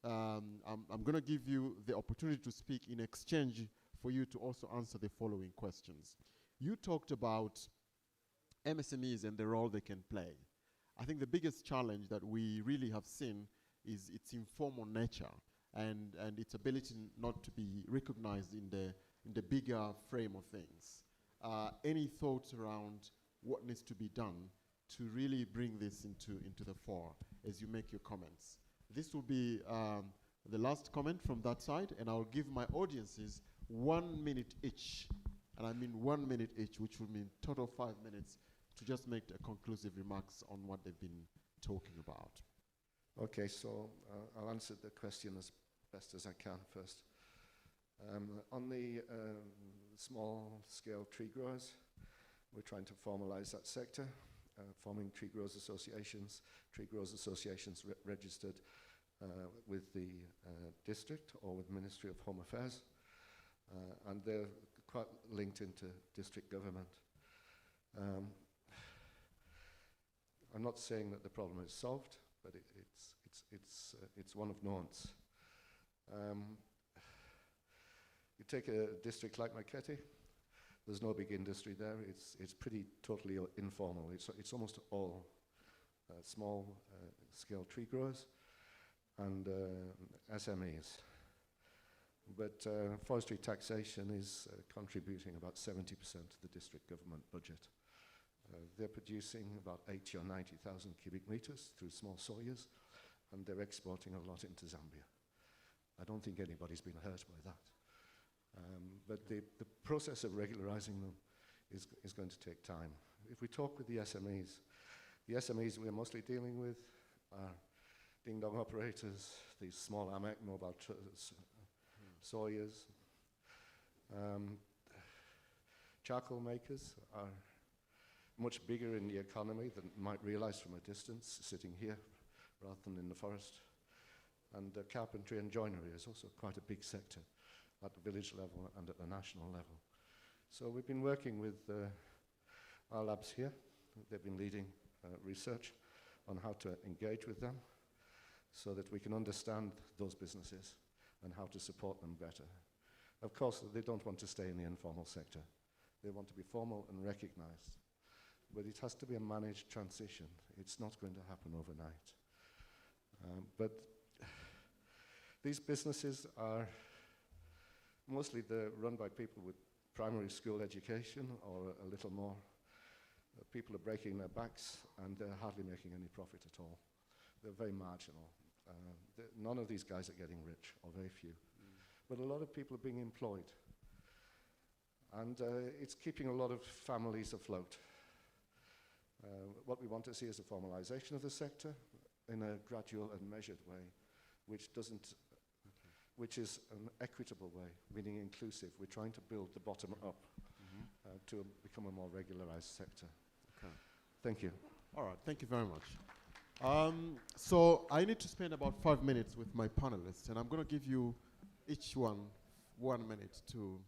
I'm going to give you the opportunity to speak in exchange for you to also answer the following questions. You talked about MSMEs and the role they can play. I think the biggest challenge that we really have seen is its informal nature and its ability not to be recognized in the bigger frame of things. Any thoughts around what needs to be done to really bring this into the fore as you make your comments? This will be the last comment from that side, and I'll give my audiences 1 minute each, and I mean 1 minute each, which will mean total 5 minutes to just make a conclusive remarks on what they've been talking about. Okay, so I'll answer the question as best as I can first. On the small-scale tree growers, we're trying to formalize that sector, forming tree growers associations registered with the district or with Ministry of Home Affairs, and they're quite linked into district government. I'm not saying that the problem is solved, but it's one of nuance. You take a district like Makete, there's no big industry there. It's pretty totally informal. It's almost all small scale tree growers and SMEs. But forestry taxation is contributing about 70% to the district government budget. They're producing about 80 or 90,000 cubic meters through small sawyers, and they're exporting a lot into Zambia. I don't think anybody's been hurt by that. But the process of regularizing them is going to take time. If we talk with the SMEs we're mostly dealing with are ding-dong operators, these small AMEC mobile sawyers. Charcoal makers are much bigger in the economy than you might realize from a distance, sitting here rather than in the forest. And carpentry and joinery is also quite a big sector at the village level and at the national level. So we've been working with our labs here. They've been leading research on how to engage with them so that we can understand those businesses and how to support them better. Of course, they don't want to stay in the informal sector. They want to be formal and recognized. But it has to be a managed transition. It's not going to happen overnight. But these businesses are mostly run by people with primary school education or a little more. People are breaking their backs and they're hardly making any profit at all. They're very marginal. None of these guys are getting rich, or very few. But a lot of people are being employed. And it's keeping a lot of families afloat. What we want to see is a formalization of the sector in a gradual and measured way, which is an equitable way, meaning inclusive. We're trying to build the bottom up to become a more regularized sector. Okay. Thank you. All right, thank you very much. So I need to spend about 5 minutes with my panelists, and I'm going to give you each one 1 minute to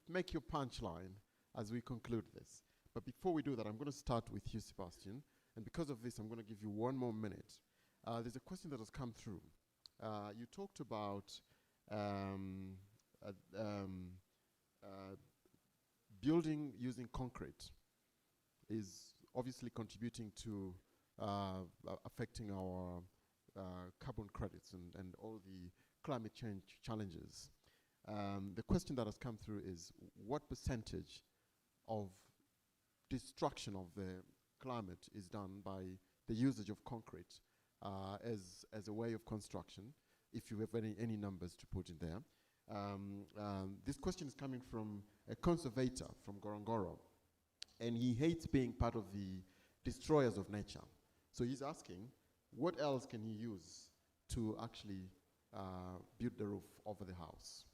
make your punchline as we conclude this. But before we do that, I'm going to start with you, Sebastian, and because of this, I'm going to give you 1 more minute. There's a question that has come through. You talked about building using concrete. is obviously contributing to affecting our carbon credits and all the climate change challenges. The question that has come through is, what percentage of destruction of the climate is done by the usage of concrete as a way of construction, if you have any numbers to put in there. This question is coming from a conservator from Ngorongoro, and he hates being part of the destroyers of nature. So he's asking, what else can he use to actually build the roof over the house?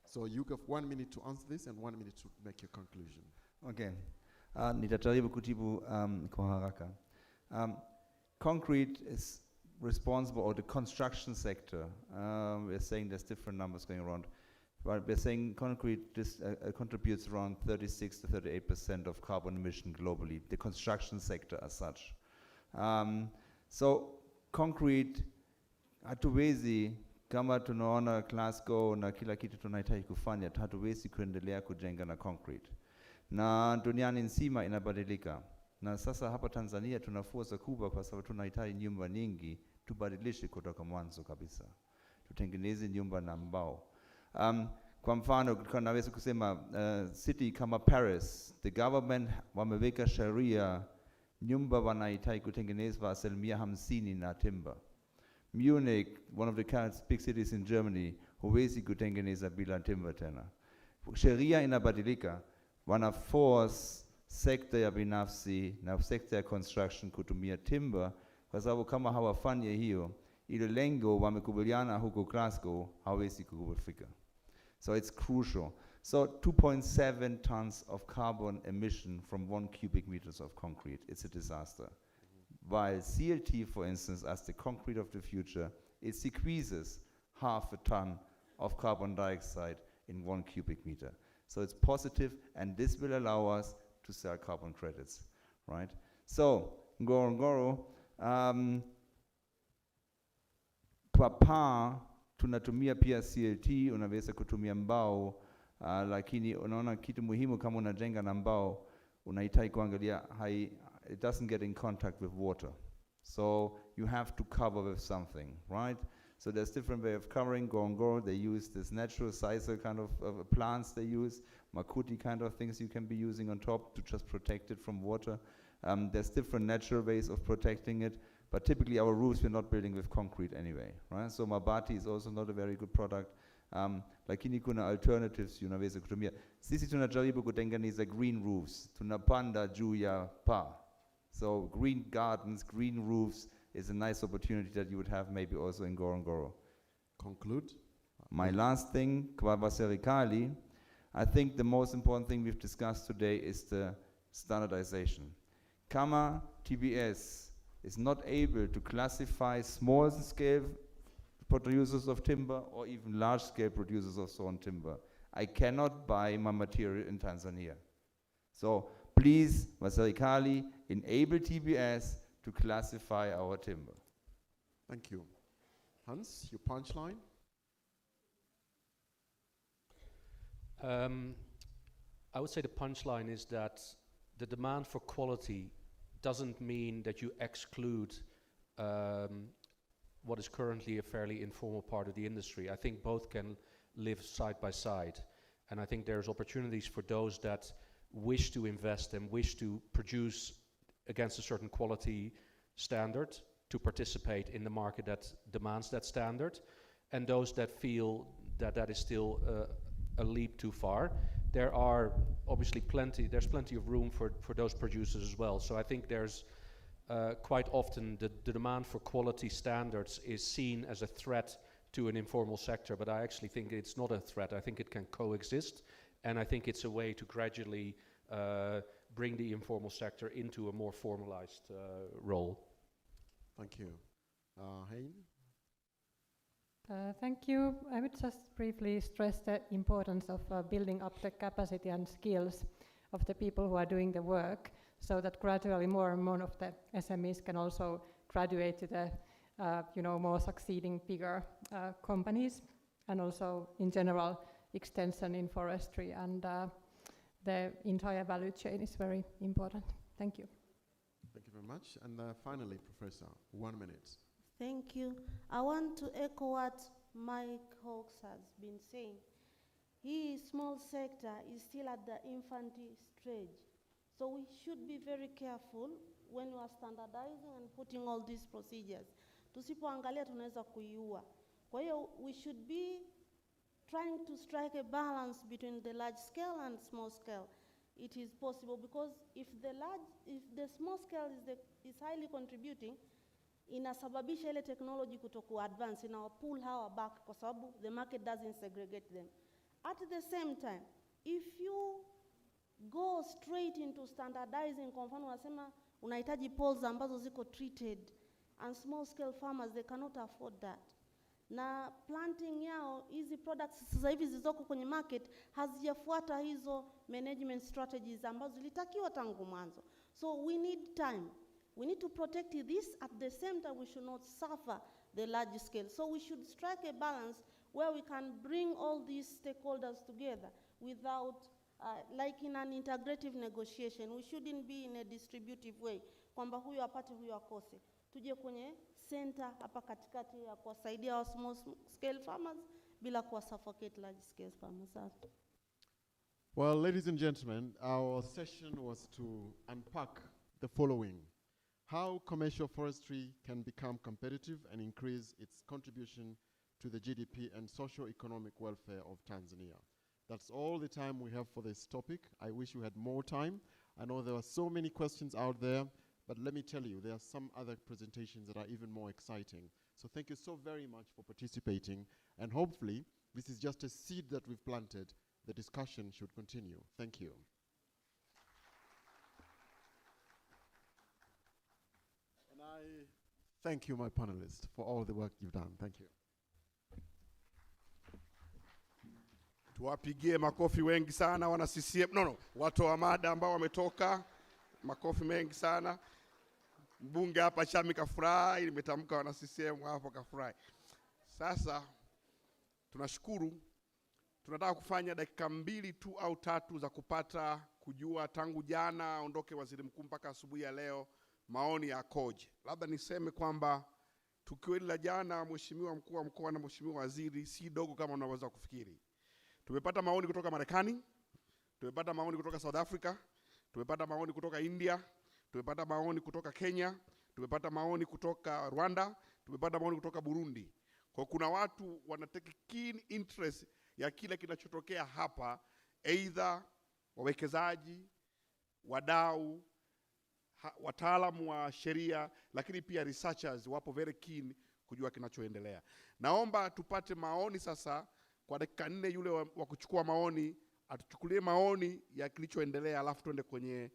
So you have 1 minute to answer this and 1 minute to make your conclusion. Okay. Nitajaribu kujibu kwa haraka. Concrete is responsible, or the construction sector, we're saying there's different numbers going around, but we're saying concrete contributes around 36 to 38% of carbon emission globally, the construction sector as such. So concrete, hatuwezi kama tunaona Glasgow na kila kitu tunahitaji kufanya, hatuwezi kuendelea kujenga na concrete. Na duniani nzima inabadilika. Na sasa hapa Tanzania tuna fursa kubwa kwa sababu tunahitaji nyumba nyingi, tubadilishe kutoka mwanzo kabisa. Tutengeneze nyumba na mbao. Kwa mfano naweza kusema city kama Paris, the government wameweka sheria nyumba wanahitaji kutengenezwa 50% na timber. Munich, one of the big cities in Germany, huwezi kutengeneza bila timber tena. Sheria inabadilika, wana force sekta ya binafsi na sekta ya construction kutumia timber, kwa sababu kama hawafanya hiyo, ile lengo wamekubaliana huko Glasgow hawezi kufika. So it's crucial. So 2.7 tons of carbon emission from 1 cubic meters of concrete. It's a disaster. While CLT, for instance, as the concrete of the future, it sequesters 0.5 ton of carbon dioxide in 1 cubic meter. So it's positive, and this will allow us to sell carbon credits, right? So, Ngorongoro, kwa tunatumia pia CLT, unaweza kutumia mbao, lakini unaona kitu muhimu kama unajenga na mbao, unahitaji kuangalia it doesn't get in contact with water. So you have to cover with something, right? So there's different way of covering. Ngorongoro, they use this natural sisal kind of plants they use, makuti kind of things you can be using on top to just protect it from water. There's different natural ways of protecting it, but typically our roofs we're not building with concrete anyway, right? So mabati is also not a very good product. Lakini kuna alternatives unaweza kutumia. Sisi tunajaribu kutengeneza green roofs, tunapanda juu ya paa. So green gardens, green roofs is a nice opportunity that you would have maybe also in Ngorongoro. Conclude. My last thing, kwa serikali, I think the most important thing we've discussed today is the standardization. Kama TBS is not able to classify small scale producers of timber or even large scale producers of sawn timber, I cannot buy my material in Tanzania. So please, serikali, enable TBS to classify our timber. Thank you. Hans, your punchline? I would say the punchline is that the demand for quality doesn't mean that you exclude what is currently a fairly informal part of the industry. I think both can live side by side. And I think there's opportunities for those that wish to invest and wish to produce against a certain quality standard to participate in the market that demands that standard, and those that feel that that is still a leap too far. There are obviously plenty of room for those producers as well. So I think there's quite often the demand for quality standards is seen as a threat to an informal sector, but I actually think it's not a threat. I think it can coexist, and I think it's a way to gradually bring the informal sector into a more formalized role. Thank you. Hein? Thank you. I would just briefly stress the importance of building up the capacity and skills of the people who are doing the work, so that gradually more and more of the SMEs can also graduate to the more succeeding bigger companies, and also in general extension in forestry and the entire value chain is very important. Thank you. Thank you very much. And finally, Professor, 1 minute. Thank you. I want to echo what Mike Hawks has been saying. Small sector is still at the infant stage. So we should be very careful when we are standardizing and putting all these procedures. Tusipoangalia tunaweza kuiua. Kwa hiyo we should be trying to strike a balance between the large scale and small scale. It is possible because if the small scale is highly contributing, inasababisha ile technology kutoku advance, pull hawa back kwa sababu the market doesn't segregate them. At the same time, if you go straight into standardizing, kwa mfano unasema unahitaji poles ambazo ziko treated, and small scale farmers, they cannot afford that. Na planting yao, hizi products sasa hivi zilizoko kwenye market, hazijafuata hizo management strategies ambazo zilitakiwa tangu mwanzo. So we need time. We need to protect this. At the same time, we should not suffer the large scale. So we should strike a balance where we can bring all these stakeholders together without, like in an integrative negotiation. We shouldn't be in a distributive way. Kwamba huyu apate huyu akose. Tuje kwenye center hapa katikati ya kuwasaidia wa small scale farmers bila kuwa suffocate large scale farmers. Well, ladies and gentlemen, our session was to unpack the following: how commercial forestry can become competitive and increase its contribution to the GDP and socio-economic welfare of Tanzania. That's all the time we have for this topic. I wish we had more time. I know there are so many questions out there, but let me tell you, there are some other presentations that are even more exciting. So thank you so very much for participating, and hopefully this is just a seed that we've planted. The discussion should continue. Thank you. And I thank you, my panelists, for all the work you've done. Thank you. Tuwapigie makofi wengi sana wana CCM. Watu wa mada ambao wametoka, makofi mengi sana. Mbunge hapa Shami kafurahi, nimetamka wana CCM hapo kafurahi. Sasa tunashukuru. Tunataka kufanya dakika 2 tu au 3 za kupata kujua tangu jana ondoke waziri mkuu mpaka asubuhi ya leo maoni ya koje. Labda niseme kwamba tukio hili la jana, mheshimiwa mkuu wa mkoa na mheshimiwa waziri, si dogo kama unaweza kufikiri. Tumepata maoni kutoka Marekani, tumepata maoni kutoka South Africa, tumepata maoni kutoka India, tumepata maoni kutoka Kenya, tumepata maoni kutoka Rwanda, tumepata maoni kutoka Burundi. Kwa kuna watu wanatake keen interest ya kile kinachotokea hapa, either wawekezaji, wadau, wataalamu wa sheria, lakini pia researchers wapo very keen kujua kinachoendelea. Naomba tupate maoni sasa kwa dakika 4. Yule wa kuchukua maoni atuchukulie maoni ya kilichoendelea, alafu tuende kwenye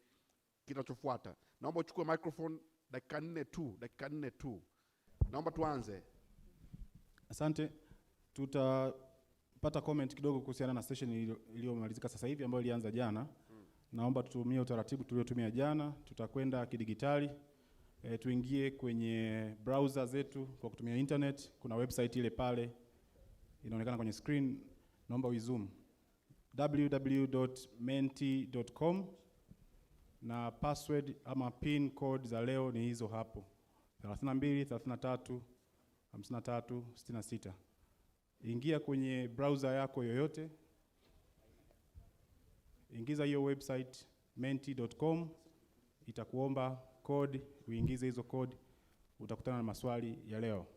kinachofuata. Naomba uchukue microphone dakika 4 tu. Naomba tuanze. Asante. Tutapata comment kidogo kuhusiana na session iliyomalizika sasa hivi ambayo ilianza jana. Naomba tutumie utaratibu tuliotumia jana. Tutakwenda kidigitali. Tuingie kwenye browser zetu kwa kutumia internet. Kuna website ile pale inaonekana kwenye screen. Naomba uizoom. www.menti.com, na password ama pin code za leo ni hizo hapo: 32 33 53 66. Ingia kwenye browser yako yoyote, ingiza hiyo website menti.com, itakuomba code, uingize hizo code, utakutana na maswali ya leo.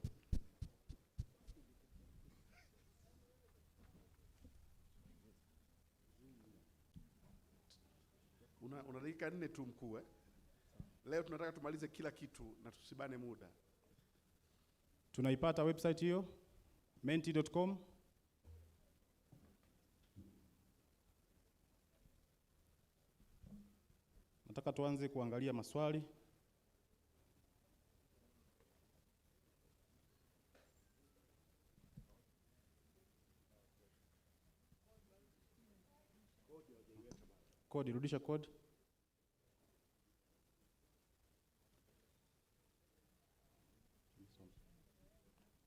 Una dakika 4 tu mkuu. Leo tunataka tumalize kila kitu na tusibane muda. Tunaipata website hiyo menti.com. Nataka tuanze kuangalia maswali. Kodi, rudisha kodi.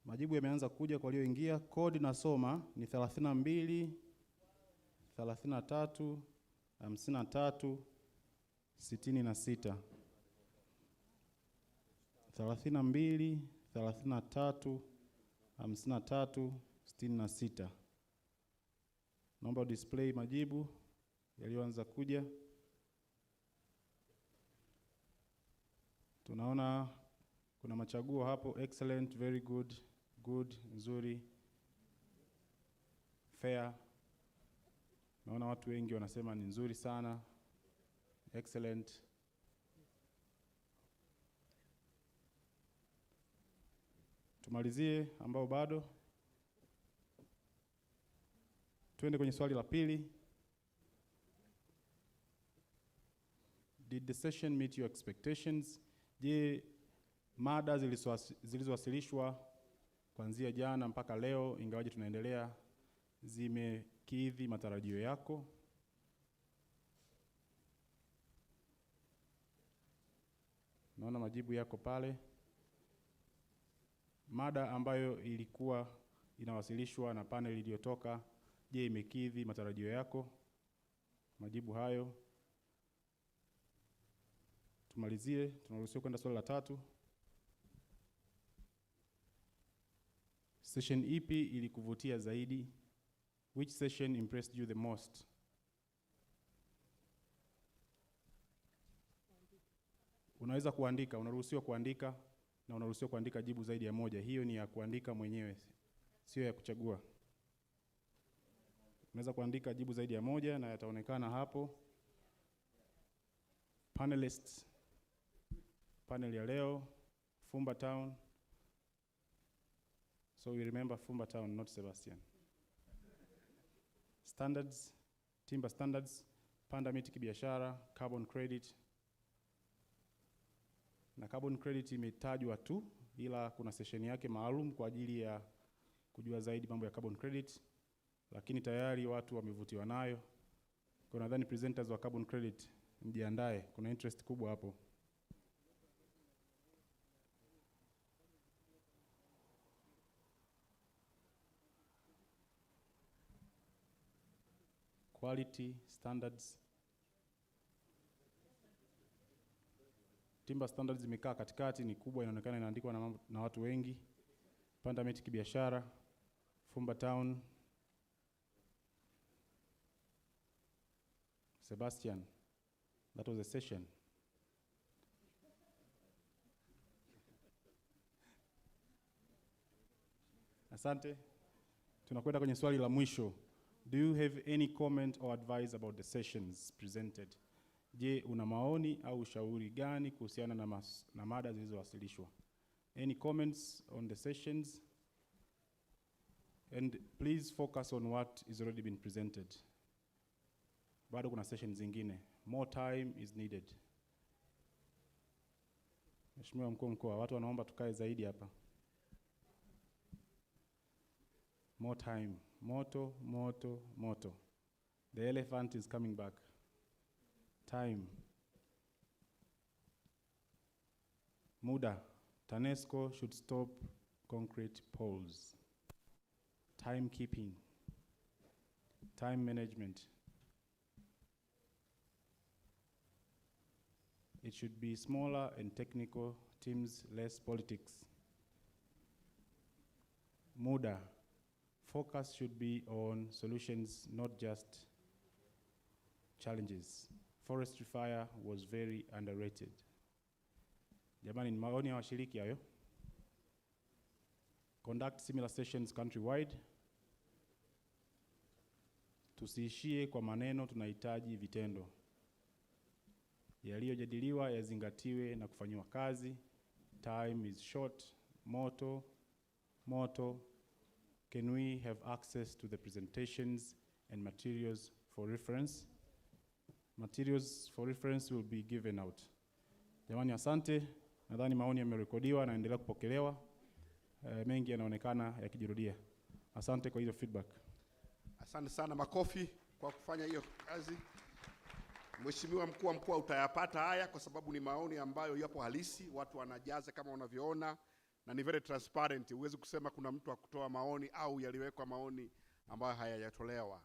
Majibu yameanza kuja kwa walioingia. Kodi nasoma ni 32 33 53 66. 32 33 53 66. Naomba display majibu yaliyoanza kuja. Tunaona kuna machaguo hapo: excellent, very good, good, nzuri, fair. Naona watu wengi wanasema ni nzuri sana, excellent. Tumalizie ambao bado. Tuende kwenye swali la pili. Did the session meet your expectations? Je, mada zilizowasilishwa kuanzia jana mpaka leo, ingawaje tunaendelea, zimekidhi matarajio yako? Naona majibu yako pale. Mada ambayo ilikuwa inawasilishwa na panel iliyotoka, je, imekidhi matarajio yako? Majibu hayo. Tumalizie, tunaruhusiwa kwenda swali la 3. Session ipi ilikuvutia zaidi? Which session impressed you the most? Unaweza kuandika, unaruhusiwa kuandika, na unaruhusiwa kuandika jibu zaidi ya moja. Hiyo ni ya kuandika mwenyewe, sio ya kuchagua. Unaweza kuandika jibu zaidi ya moja na yataonekana hapo. Panelists, panel ya leo, Fumba Town. So we remember Fumba Town, not Sebastian. Standards, timber standards, panda miti kibiashara, carbon credit. Na carbon credit imetajwa tu, ila kuna session yake maalum kwa ajili ya kujua zaidi mambo ya carbon credit, lakini tayari watu wamevutiwa nayo. Kwa nadhani presenters wa carbon credit mjiandae, kuna interest kubwa hapo. Quality standards. Timber standards imekaa katikati, ni kubwa, inaonekana inaandikwa na watu wengi. Panda miti kibiashara, Fumba Town. Sebastian, that was a session. Asante. Tunakwenda kwenye swali la mwisho. Do you have any comment or advice about the sessions presented? Je, una maoni au ushauri gani kuhusiana na mada zilizowasilishwa? Any comments on the sessions? And please focus on what is already been presented. Bado kuna sessions zingine. More time is needed. Mheshimiwa Mkuu wa Mkoa, watu wanaomba tukae zaidi hapa. More time. Moto, moto, moto. The elephant is coming back. Time. Muda. TANESCO should stop concrete poles. Timekeeping. Time management. It should be smaller and technical teams, less politics. Muda. Focus should be on solutions, not just challenges. Forestry fire was very underrated. Jamani, ni maoni ya washiriki hayo. Conduct similar sessions countrywide. Tusiishie kwa maneno, tunahitaji vitendo. Yaliyojadiliwa yazingatiwe na kufanywa kazi. Time is short. Moto, moto. Can we have access to the presentations and materials for reference? Materials for reference will be given out. Jamani, asante. Nadhani maoni yamerekodiwa na endelea kupokelewa. Mengi yanaonekana yakijirudia. Asante kwa hiyo feedback. Asante sana, makofi kwa kufanya hiyo kazi. Mheshimiwa Mkuu wa Mkoa, utayapata haya kwa sababu ni maoni ambayo yapo halisi, watu wanajaza kama unavyoona, na ni very transparent. Huwezi kusema kuna mtu akutoa maoni au yaliwekwa maoni ambayo hayajatolewa.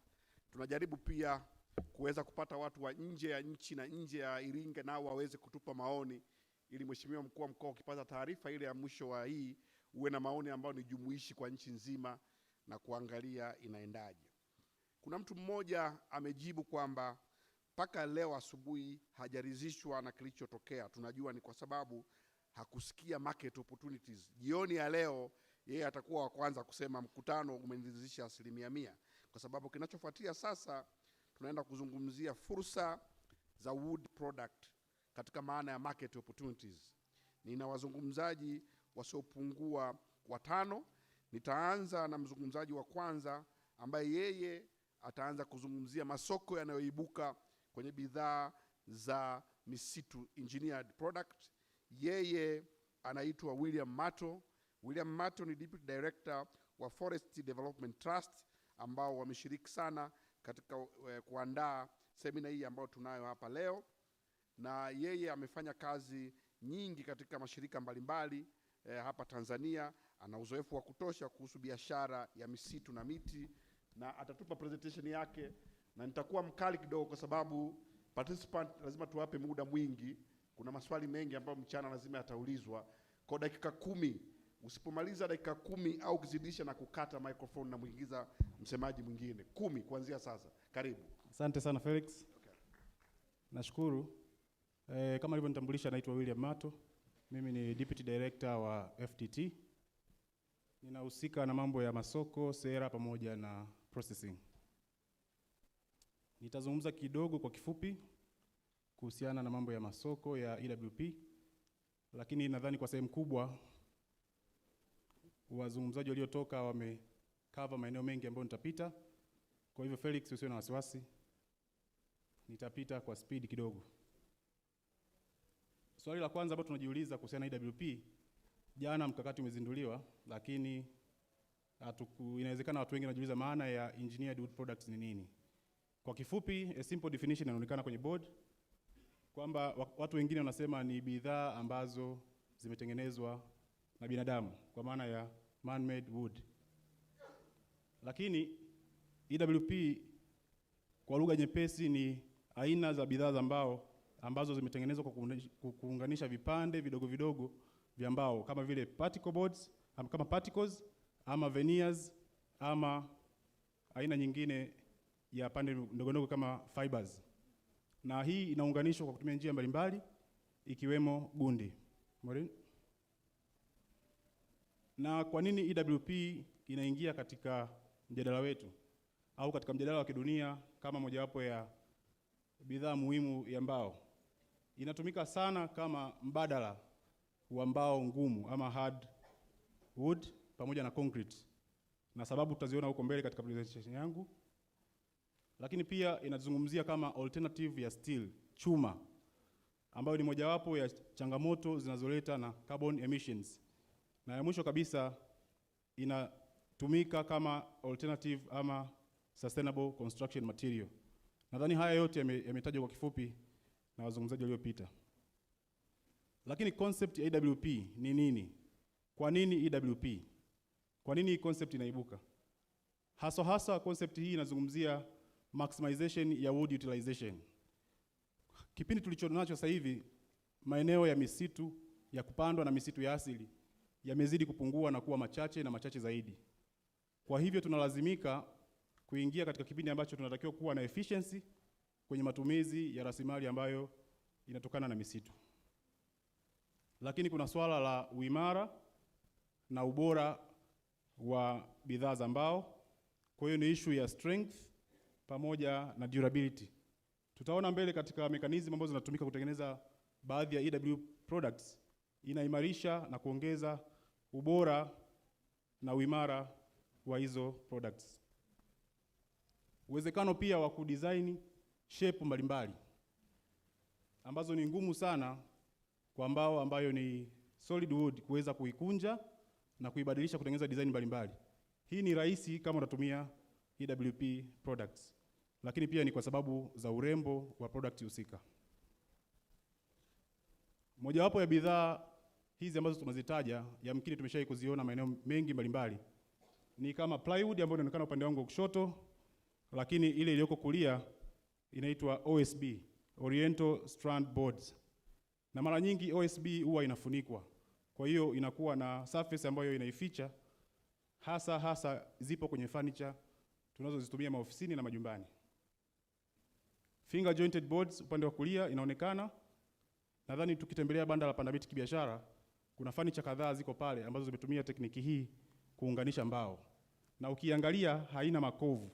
Tunajaribu pia kuweza kupata watu wa nje ya nchi na nje ya Iringa nao waweze kutupa maoni, ili Mheshimiwa Mkuu wa Mkoa ukipata taarifa ile ya mwisho wa hii uwe na maoni ambayo ni jumuishi kwa nchi nzima na kuangalia inaendaje. Kuna mtu mmoja amejibu kwamba mpaka leo asubuhi hajaridhishwa na kilichotokea. Tunajua ni kwa sababu hakusikia market opportunities. Jioni ya leo yeye atakuwa wa kwanza kusema mkutano umeniridhisha 100%, kwa sababu kinachofuatia sasa tunaenda kuzungumzia fursa za wood product katika maana ya market opportunities. Nina wazungumzaji wasiopungua 5. Nitaanza na mzungumzaji wa kwanza ambaye yeye ataanza kuzungumzia masoko yanayoibuka kwenye bidhaa za misitu engineered product. Yeye anaitwa William Mato. William Mato ni Deputy Director wa Forestry Development Trust, ambao wameshiriki sana katika kuandaa semina hii ambayo tunayo hapa leo, na yeye amefanya kazi nyingi katika mashirika mbalimbali hapa Tanzania. Ana uzoefu wa kutosha kuhusu biashara ya misitu na miti, na atatupa presentation yake, na nitakuwa mkali kidogo kwa sababu participant lazima tuwape muda mwingi. Kuna maswali mengi ambayo mchana lazima yataulizwa. Kwa dakika 10, usipomaliza dakika 10 au kuzidisha na kukata microphone na muingiza msemaji mwingine. 10 kuanzia sasa. Karibu. Asante sana Felix. Okay. Nashukuru. Kama alivyonitambulisha, naitwa William Mato. Mimi ni Deputy Director wa FTT. Ninahusika na mambo ya masoko, sera pamoja na processing. Nitazungumza kidogo kwa kifupi kuhusiana na mambo ya masoko ya EWP, lakini nadhani kwa sehemu kubwa wazungumzaji waliotoka wamecover maeneo mengi ambayo nitapita. Kwa hivyo Felix, usiwe na wasiwasi, nitapita kwa speed kidogo. Swali la kwanza ambalo tunajiuliza kuhusiana na EWP, jana mkakati umezinduliwa, lakini inawezekana watu wengi wanajiuliza maana ya engineered wood products ni nini. Kwa kifupi, a simple definition inaonekana kwenye board kwamba watu wengine wanasema ni bidhaa ambazo zimetengenezwa na binadamu kwa maana ya man-made wood. Lakini EWP kwa lugha nyepesi ni aina za bidhaa za mbao ambazo zimetengenezwa kwa kuunganisha vipande vidogo vidogo vya mbao kama vile particle boards, kama particles ama veneers ama aina nyingine ya pande ndogo ndogo kama fibers. Na hii inaunganishwa kwa kutumia njia mbalimbali ikiwemo gundi. Na kwa nini EWP inaingia katika mjadala wetu au katika mjadala wa kidunia kama mojawapo ya bidhaa muhimu ya mbao? Inatumika sana kama mbadala wa mbao ngumu ama hard wood pamoja na concrete, na sababu tutaziona huko mbele katika presentation yangu. Lakini pia inazungumzia kama alternative ya steel, chuma, ambayo ni mojawapo ya changamoto zinazoleta na carbon emissions. Na ya mwisho kabisa inatumika kama alternative ama sustainable construction material. Nadhani haya yote yametajwa kwa kifupi na wazungumzaji waliopita. Lakini concept ya EWP ni nini? Kwa nini EWP? Kwa nini hii concept inaibuka? Hasa concept hii inazungumzia maximization ya wood utilization. Kipindi tulichonacho sasa hivi, maeneo ya misitu ya kupandwa na misitu ya asili yamezidi kupungua na kuwa machache na machache zaidi. Kwa hivyo tunalazimika kuingia katika kipindi ambacho tunatakiwa kuwa na efficiency kwenye matumizi ya rasilimali ambayo inatokana na misitu. Lakini kuna swala la uimara na ubora wa bidhaa za mbao. Kwa hiyo ni issue ya strength pamoja na durability. Tutaona mbele katika mechanism ambazo zinatumika kutengeneza baadhi ya EW products, inaimarisha na kuongeza ubora na uimara wa hizo products. Uwezekano pia wa kudesign shape mbalimbali ambazo ni ngumu sana kwa mbao ambayo ni solid wood kuweza kuikunja na kuibadilisha kutengeneza design mbalimbali. Hii ni rahisi kama unatumia EWP products, lakini pia ni kwa sababu za urembo wa product husika. Mojawapo ya bidhaa hizi ambazo tunazitaja, yamkini tumeshawahi kuziona maeneo mengi mbalimbali, ni kama plywood ambayo inaonekana upande wangu wa kushoto, lakini ile iliyoko kulia inaitwa OSB, Oriental Strand Boards. Na mara nyingi OSB huwa inafunikwa. Kwa hiyo inakuwa na surface ambayo inaificha, hasa zipo kwenye furniture tunazozitumia maofisini na majumbani. Finger jointed boards upande wa kulia inaonekana. Nadhani tukitembelea banda la Pandamiti kibiashara, kuna furniture kadhaa ziko pale ambazo zimetumia tekniki hii kuunganisha mbao. Na ukiangalia haina makovu.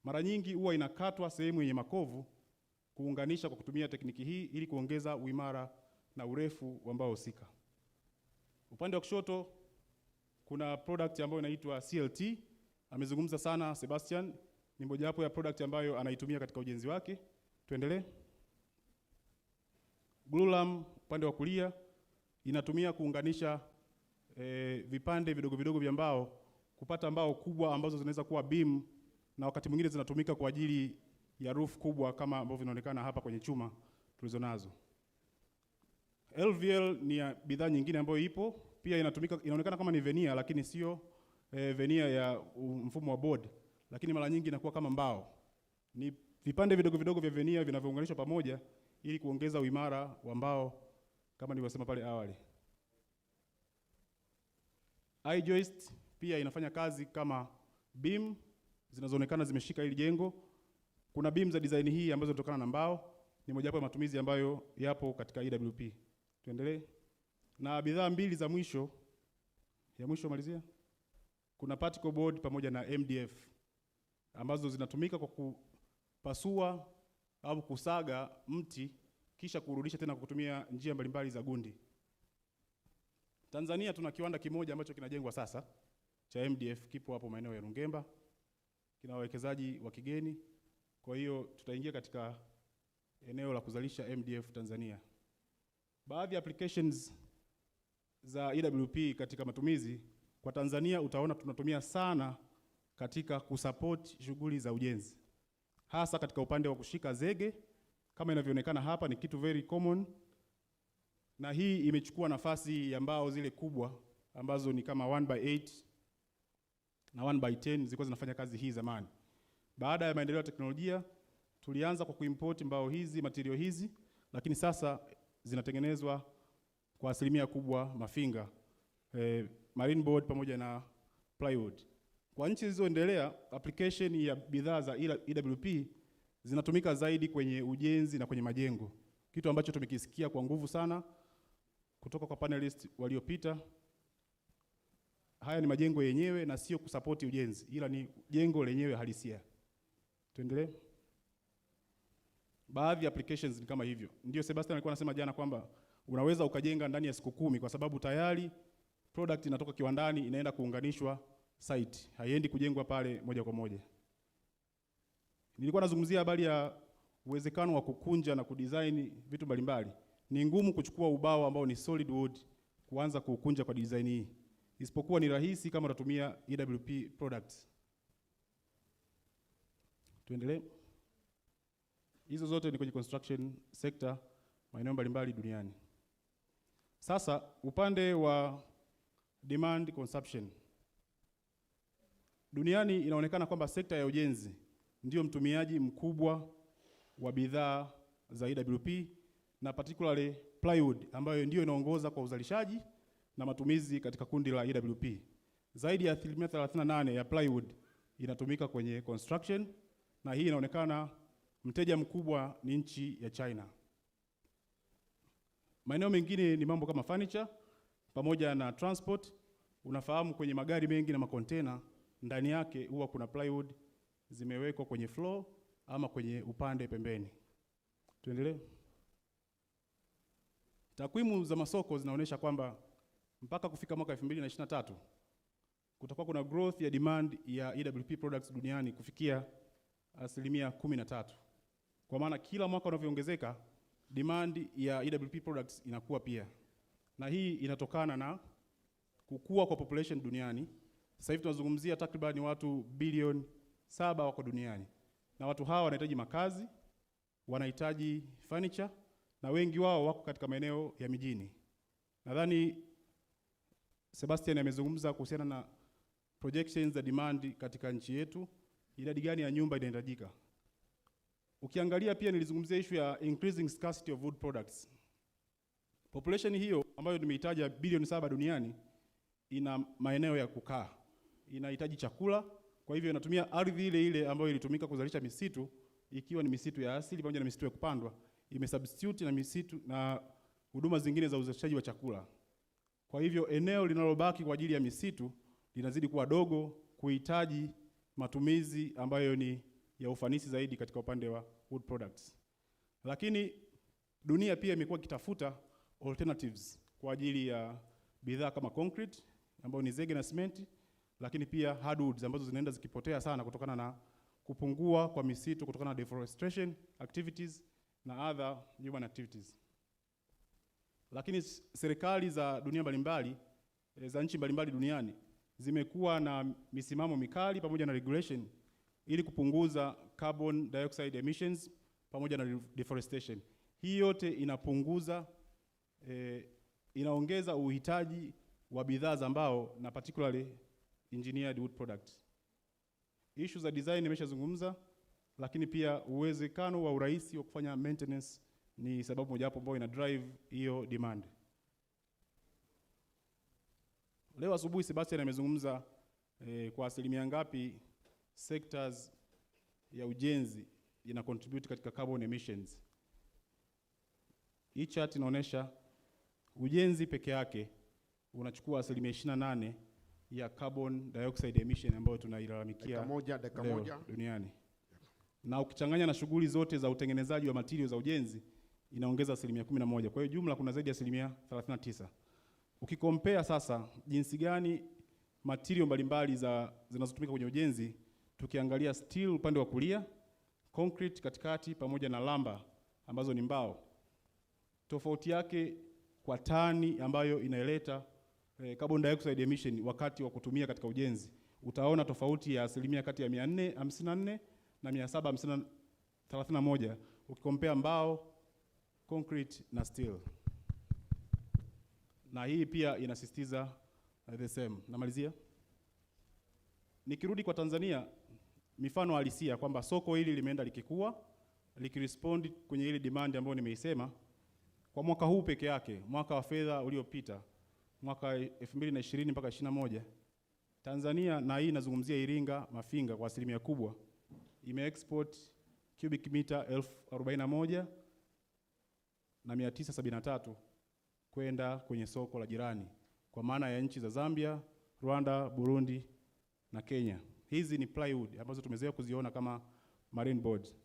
Mara nyingi huwa inakatwa sehemu yenye makovu kuunganisha kwa kutumia tekniki hii ili kuongeza uimara na urefu wa mbao husika. Upande wa kushoto kuna product ambayo inaitwa CLT. Amezungumza sana Sebastian, ni mojawapo ya product ambayo anaitumia katika ujenzi wake. Tuendelee. Glulam upande wa kulia inatumia kuunganisha vipande vidogo vidogo vya mbao kupata mbao kubwa ambazo zinaweza kuwa beam, na wakati mwingine zinatumika kwa ajili ya roof kubwa kama ambavyo vinaonekana hapa kwenye chuma tulizonazo. LVL ni bidhaa nyingine ambayo ipo pia inatumika, inaonekana kama ni veneer lakini sio veneer ya mfumo wa board, lakini mara nyingi inakuwa kama mbao. Ni vipande vidogo vidogo vya veneer vinavyounganishwa pamoja ili kuongeza uimara wa mbao kama nilivyosema pale awali. I-joist pia inafanya kazi kama beam zinazoonekana zimeshika hili jengo. Kuna beam za design hii ambazo zinatokana na mbao, ni mojawapo ya matumizi ambayo yapo katika EWP. Tuendelee. Na bidhaa mbili za mwisho, malizia. Kuna particle board pamoja na MDF ambazo zinatumika kwa kupasua au kusaga mti kisha kurudisha tena kwa kutumia njia mbalimbali za gundi. Tanzania tuna kiwanda kimoja ambacho kinajengwa sasa cha MDF, kipo hapo maeneo ya Rungemba. Kina wawekezaji wa kigeni. Kwa hiyo tutaingia katika eneo la kuzalisha MDF Tanzania. Baadhi ya applications za EWP katika matumizi kwa Tanzania utaona tunatumia sana katika kusupport shughuli za ujenzi. Hasa katika upande wa kushika zege kama inavyoonekana hapa, ni kitu very common. Na hii imechukua nafasi ya mbao zile kubwa ambazo ni kama 1x8 na 1x10 zilikuwa zinafanya kazi hii zamani. Baada ya maendeleo ya teknolojia tulianza kwa kuimport mbao hizi, material hizi, lakini sasa zinatengenezwa kwa asilimia kubwa mafinga, marine board pamoja na plywood. Kwa nchi zilizoendelea, application ya bidhaa za EWP zinatumika zaidi kwenye ujenzi na kwenye majengo, kitu ambacho tumekisikia kwa nguvu sana kutoka kwa panelists waliopita. Haya ni majengo yenyewe na sio kusapoti ujenzi, ila ni jengo lenyewe halisia. Tuendelee. Baadhi ya applications ni kama hivyo. Ndio Sebastian alikuwa anasema jana kwamba unaweza ukajenga ndani ya siku 10 kwa sababu tayari product inatoka kiwandani inaenda kuunganishwa site. Haiendi kujengwa pale moja kwa moja. Nilikuwa nazungumzia habari ya uwezekano wa kukunja na kudesign vitu mbalimbali. Ni ngumu kuchukua ubao ambao ni solid wood kuanza kukunja kwa design hii. Isipokuwa ni rahisi kama utatumia EWP products. Tuendelee. Hizo zote ni kwenye construction sector maeneo mbalimbali duniani. Sasa upande wa demand consumption. Duniani inaonekana kwamba sekta ya ujenzi ndio mtumiaji mkubwa wa bidhaa za EWP na particularly plywood ambayo ndio inaongoza kwa uzalishaji na matumizi katika kundi la EWP. Zaidi ya 38% ya plywood inatumika kwenye construction, na hii inaonekana mteja mkubwa ni nchi ya China. Maeneo mengine ni mambo kama furniture pamoja na transport. Unafahamu kwenye magari mengi na makontena ndani yake huwa kuna plywood zimewekwa kwenye floor ama kwenye upande pembeni. Tuendelee. Takwimu za masoko zinaonyesha kwamba mpaka kufika mwaka 2023 kutakuwa kuna growth ya demand ya EWP products duniani kufikia 13%. Kwa maana kila mwaka unavyoongezeka demand ya EWP products inakuwa pia. Na hii inatokana na kukua kwa population duniani. Sasa hivi tunazungumzia takriban watu bilioni 7 wako duniani. Na watu hawa wanahitaji makazi, wanahitaji furniture, na wengi wao wako katika maeneo ya mijini. Nadhani Sebastian amezungumza kuhusiana na projections za demand katika nchi yetu, idadi gani ya nyumba inahitajika. Ukiangalia pia nilizungumzia issue ya increasing scarcity of wood products. Population hiyo ambayo nimeitaja bilioni 7 duniani ina maeneo ya kukaa, inahitaji chakula, kwa hivyo inatumia ardhi ile ile ambayo ilitumika kuzalisha misitu, ikiwa ni misitu ya asili pamoja na misitu ya kupandwa, imesubstitute na misitu na huduma zingine za uzalishaji wa chakula. Kwa hivyo eneo linalobaki kwa ajili ya misitu linazidi kuwa dogo, kuhitaji matumizi ambayo ni ya ufanisi zaidi katika upande wa wood products. Lakini dunia pia imekuwa ikitafuta alternatives kwa ajili ya bidhaa kama concrete ambayo ni zege na simenti, lakini pia hardwoods ambazo zinaenda zikipotea sana kutokana na kupungua kwa misitu, kutokana na deforestation activities na other human activities. Lakini serikali za dunia mbalimbali, za nchi mbalimbali duniani zimekuwa na misimamo mikali pamoja na regulation ili kupunguza carbon dioxide emissions pamoja na deforestation. Hii yote inapunguza, inaongeza uhitaji wa bidhaa za mbao na particularly engineered wood products. Issue za design nimeshazungumza, lakini pia uwezekano wa urahisi wa kufanya maintenance ni sababu mojawapo ambayo ina drive hiyo demand. Leo asubuhi Sebastian amezungumza kwa asilimia ngapi sectors ya ujenzi ina contribute katika carbon emissions. Hii chart inaonyesha ujenzi peke yake unachukua asilimia 28 ya carbon dioxide emission ambayo tunailalamikia duniani. Na ukichanganya na shughuli zote za utengenezaji wa materials za ujenzi inaongeza asilimia 11. Kwa hiyo jumla kuna zaidi ya asilimia 39. Ukikompea sasa jinsi gani material mbalimbali zinazotumika kwenye ujenzi, tukiangalia steel upande wa kulia, concrete katikati pamoja na lumber ambazo ni mbao, tofauti yake kwa tani ambayo inaileta carbon dioxide emission wakati wa kutumia katika ujenzi, utaona tofauti ya asilimia kati ya 454 na 731 ukikompea mbao, concrete na steel. Na hii pia inasisitiza the same. Namalizia. Nikirudi kwa Tanzania, mifano halisia kwamba soko hili limeenda likikua, likirespond kwenye ile demand ambayo nimeisema. Kwa mwaka huu peke yake, mwaka wa fedha uliopita, mwaka 2020 mpaka 21, Tanzania, na hii nazungumzia Iringa, Mafinga kwa asilimia kubwa, imeexport cubic meter 41,973 kwenda kwenye soko la jirani, kwa maana ya nchi za Zambia, Rwanda, Burundi na Kenya. Hizi ni plywood ambazo tumezoea kuziona kama marine boards.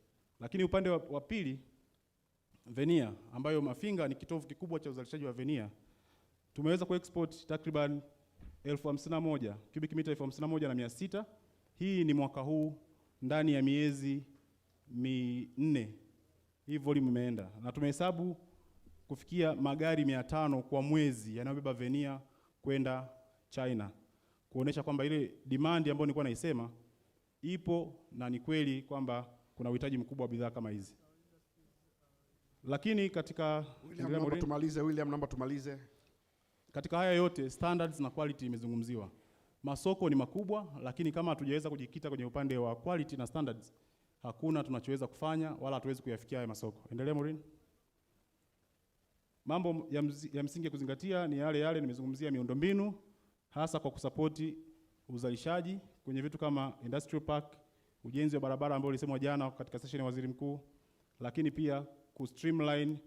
Lakini upande wa pili, veneer, ambayo Mafinga ni kitovu kikubwa cha uzalishaji wa veneer, tumeweza kuexport takriban 51,000 cubic meter 51,600. Hii ni mwaka huu, ndani ya miezi 4 hii volume imeenda, na tumehesabu kufikia magari 500 kwa mwezi yanayobeba veneer kwenda China, kuonesha kwamba ile demand ambayo nilikuwa naisema ipo na ni kweli kwamba kuna uhitaji mkubwa wa bidhaa kama hizi. Lakini katika William, naomba tumalize. Katika haya yote standards na quality imezungumziwa. Masoko ni makubwa, lakini kama hatujaweza kujikita kwenye upande wa quality na standards, hakuna tunachoweza kufanya wala hatuwezi kuyafikia haya masoko. Endelea Maureen. Mambo ya msingi ya kuzingatia ni yale nimezungumzia, miundombinu hasa kwa kusapoti uzalishaji kwenye vitu kama industrial park, ujenzi wa barabara ambao ulisemwa jana katika session ya Waziri Mkuu, lakini pia streamline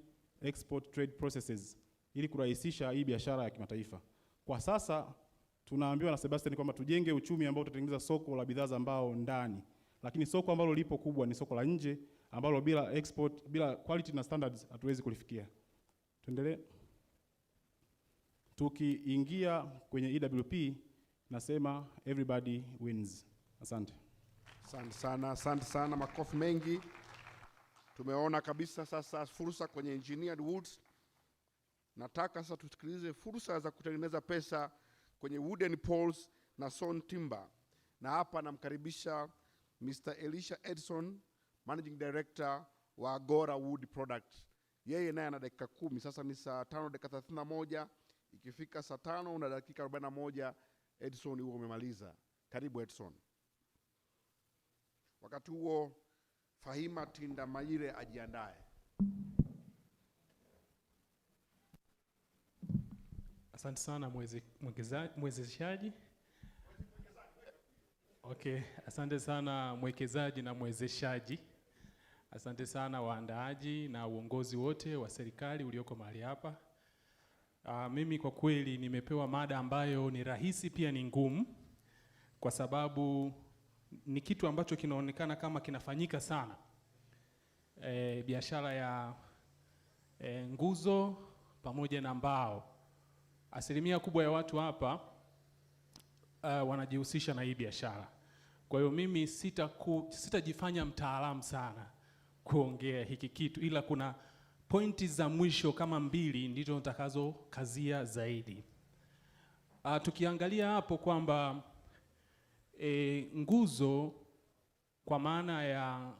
export trade processes ili kurahisisha hii biashara ya kimataifa. Kwa sasa tunaambiwa na Sebastian kwamba tujenge uchumi ambao utatengeneza soko la bidhaa za mbao ndani, lakini soko ambalo lipo kubwa ni soko la nje ambalo bila export, bila quality na standards hatuwezi kulifikia. Tuendelee. Tukiingia kwenye EWP, nasema everybody wins. Asante. Asante sana, makofi mengi. Tumeona kabisa sasa fursa kwenye engineered woods. Nataka sasa tusikilize fursa za kutengeneza pesa kwenye wooden poles na sawn timber. Na hapa namkaribisha Mr. Elisha Edson, Managing Director wa Agora Wood Products. Yeye naye ana dakika 10. Sasa ni saa 5:31. Ikifika saa 5 na dakika 41, Edson huo umemaliza. Karibu Edson. Wakati huo Fahima Tinda Maire ajiandae. Asante sana mwezeshaji. Okay, asante sana mwekezaji na mwezeshaji. Asante sana waandaaji na uongozi wote wa serikali ulioko mahali hapa. Mimi kwa kweli nimepewa mada ambayo ni rahisi pia ni ngumu, kwa sababu ni kitu ambacho kinaonekana kama kinafanyika sana. Biashara ya nguzo pamoja na mbao. Asilimia kubwa ya watu hapa wanajihusisha na hii biashara. Kwa hiyo mimi sitajifanya mtaalamu sana kuongea hiki kitu, ila kuna pointi za mwisho kama 2 ndizo nitakazo kazia zaidi. Tukiangalia hapo kwamba nguzo kwa maana ya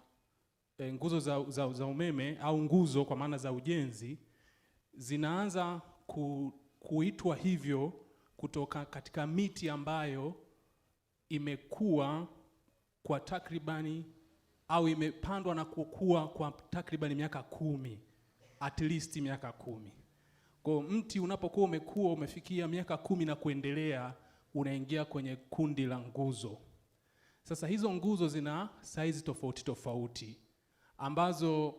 nguzo za umeme au nguzo kwa maana za ujenzi zinaanza kuitwa hivyo kutoka katika miti ambayo imekuwa kwa takribani au imepandwa na kukua kwa takribani miaka 10, at least miaka 10. Kwa mti unapokuwa umekuwa umefikia miaka 10 na kuendelea, unaingia kwenye kundi la nguzo. Sasa hizo nguzo zina size tofauti tofauti, ambazo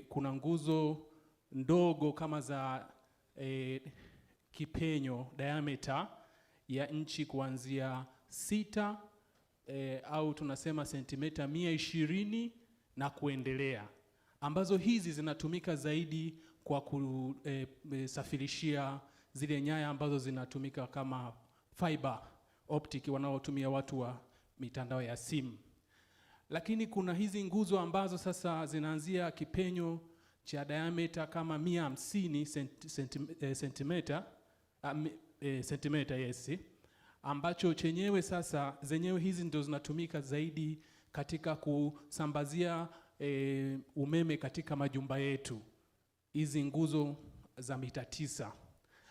kuna nguzo ndogo kama za kipenyo diameter ya inchi kuanzia 6 au tunasema sentimita 120 na kuendelea, ambazo hizi zinatumika zaidi kwa kusafirishia zile nyaya ambazo zinatumika kama fiber optic wanaotumia watu wa mitandao ya simu. Lakini kuna hizi nguzo ambazo sasa zinaanzia kipenyo cha diameter kama 150 sentimeta, yes, ambacho chenyewe sasa zenyewe hizi ndio zinatumika zaidi katika kusambazia umeme katika majumba yetu, hizi nguzo za mita 9.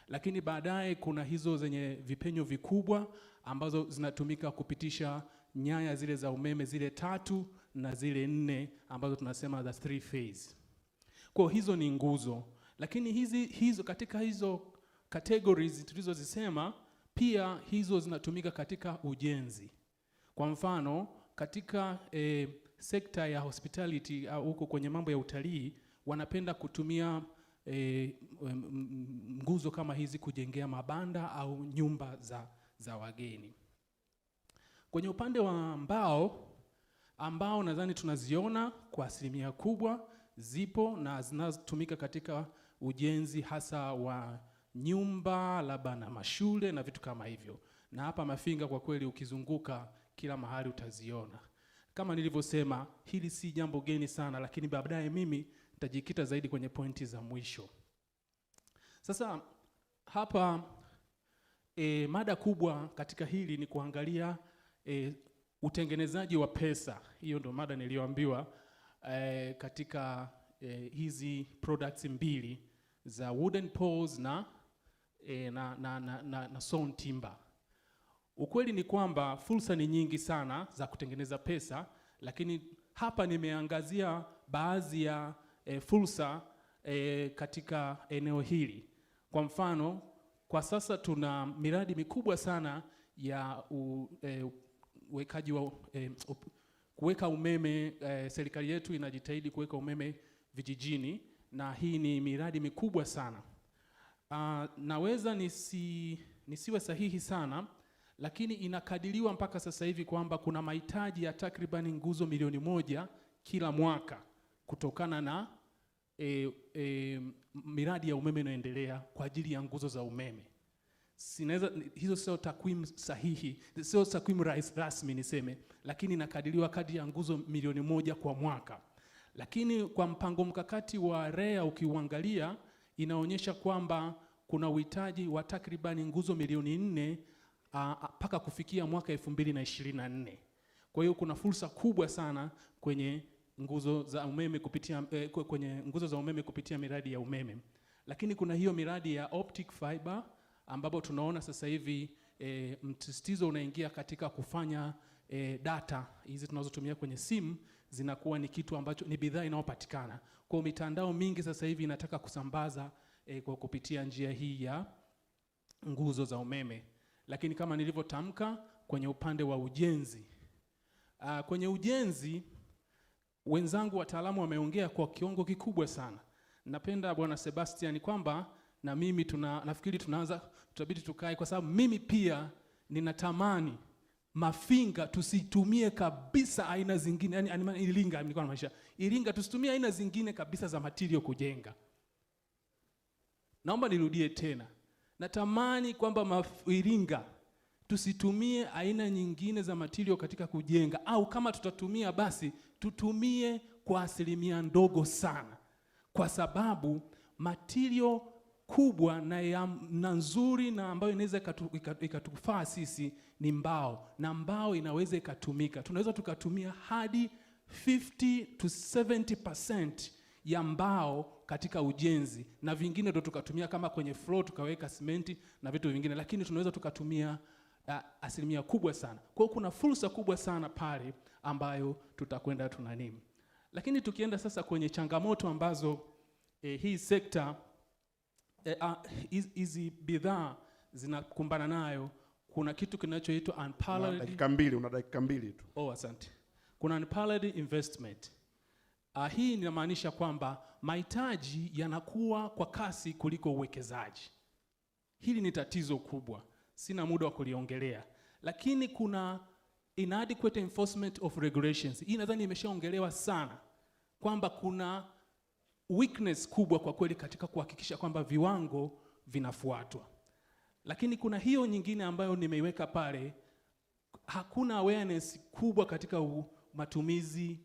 Lakini baadaye kuna hizo zenye vipenyo vikubwa ambazo zinatumika kupitisha nyaya zile za umeme zile 3 na zile 4 ambazo tunasema za 3 phase. Kwa hizo ni nguzo, lakini hizo katika hizo categories tulizozisema pia hizo zinatumika katika ujenzi. Kwa mfano katika sekta ya hospitality au huko kwenye mambo ya utalii wanapenda kutumia nguzo kama hizi kujengea mabanda au nyumba za wageni. Kwenye upande wa mbao nadhani tunaziona kwa asilimia kubwa zipo na zinazotumika katika ujenzi hasa wa nyumba labda na mashule na vitu kama hivyo. Na hapa Mafinga kwa kweli ukizunguka kila mahali utaziona. Kama nilivyosema, hili si jambo geni sana, lakini baadaye mimi nitajikita zaidi kwenye pointi za mwisho. Sasa hapa mada kubwa katika hili ni kuangalia utengenezaji wa pesa. Hiyo ndo mada niliyoambiwa katika hizi products 2 za wooden poles na sawn timber. Ukweli ni kwamba fursa ni nyingi sana za kutengeneza pesa, lakini hapa nimeangazia baadhi ya fursa katika eneo hili. Kwa mfano, kwa sasa tuna miradi mikubwa sana ya uwekaji wa kuweka umeme. Serikali yetu inajitahidi kuweka umeme vijijini, na hii ni miradi mikubwa sana. Naweza nisiwe sahihi sana, lakini inakadiriwa mpaka sasa hivi kwamba kuna mahitaji ya takribani nguzo milioni 1 kila mwaka kutokana na miradi ya umeme inaendelea kwa ajili ya nguzo za umeme. Hizo sio takwimu sahihi, sio takwimu rasmi niseme, lakini inakadiriwa kadi ya nguzo milioni 1 kwa mwaka. Lakini kwa mpango mkakati wa REA ukiuangalia inaonyesha kwamba kuna uhitaji wa takribani nguzo milioni 4 mpaka kufikia mwaka 2024. Kwa hiyo kuna fursa kubwa sana kwenye nguzo za umeme kupitia miradi ya umeme. Lakini kuna hiyo miradi ya optic fiber ambapo tunaona sasa hivi msisitizo unaingia katika kufanya data hizi tunazotumia kwenye simu zinakuwa ni kitu ambacho ni bidhaa inayopatikana. Kwa mitandao mingi sasa hivi inataka kusambaza kwa kupitia njia hii ya nguzo za umeme. Lakini kama nilivyotamka kwenye upande wa ujenzi, kwenye ujenzi wenzangu wataalamu wameongea kwa kiwango kikubwa sana. Napenda Bwana Sebastian kwamba na mimi nafikiri tutabidi tukae, kwa sababu mimi pia ninatamani Mafinga tusitumie kabisa aina zingine, yani Iringa nilikuwa na maisha. Iringa tusitumie aina zingine kabisa za material kujenga. Naomba nirudie tena. Natamani kwamba Iringa tusitumie aina nyingine za material katika kujenga, au kama tutatumia basi tutumie kwa asilimia ndogo sana, kwa sababu material kubwa na nzuri na ambayo inaweza ikatufaa sisi ni mbao, na mbao inaweza ikatumika. Tunaweza tukatumia hadi 50 to 70% ya mbao katika ujenzi, na vingine ndo tukatumia kama kwenye floor tukaweka simenti na vitu vingine, lakini tunaweza tukatumia asilimia kubwa sana. Kwa hiyo kuna fursa kubwa sana pale ambayo tutakwenda tunanimi. Lakini tukienda sasa kwenye changamoto ambazo hii sekta hizi bidhaa zinakumbana nayo, kuna kitu kinachoitwa unparalleled. Una dakika mbili tu. Oh, asante. Kuna unparalleled investment. Hii inamaanisha kwamba mahitaji yanakuwa kwa kasi kuliko uwekezaji. Hili ni tatizo kubwa. Sina muda wa kuliongelea. Lakini kuna inadequate enforcement of regulations. Hii nadhani imeshaongelewa sana, kwamba kuna weakness kubwa kwa kweli katika kuhakikisha kwamba viwango vinafuatwa. Lakini kuna hiyo nyingine ambayo nimeiweka pale, hakuna awareness kubwa katika matumizi,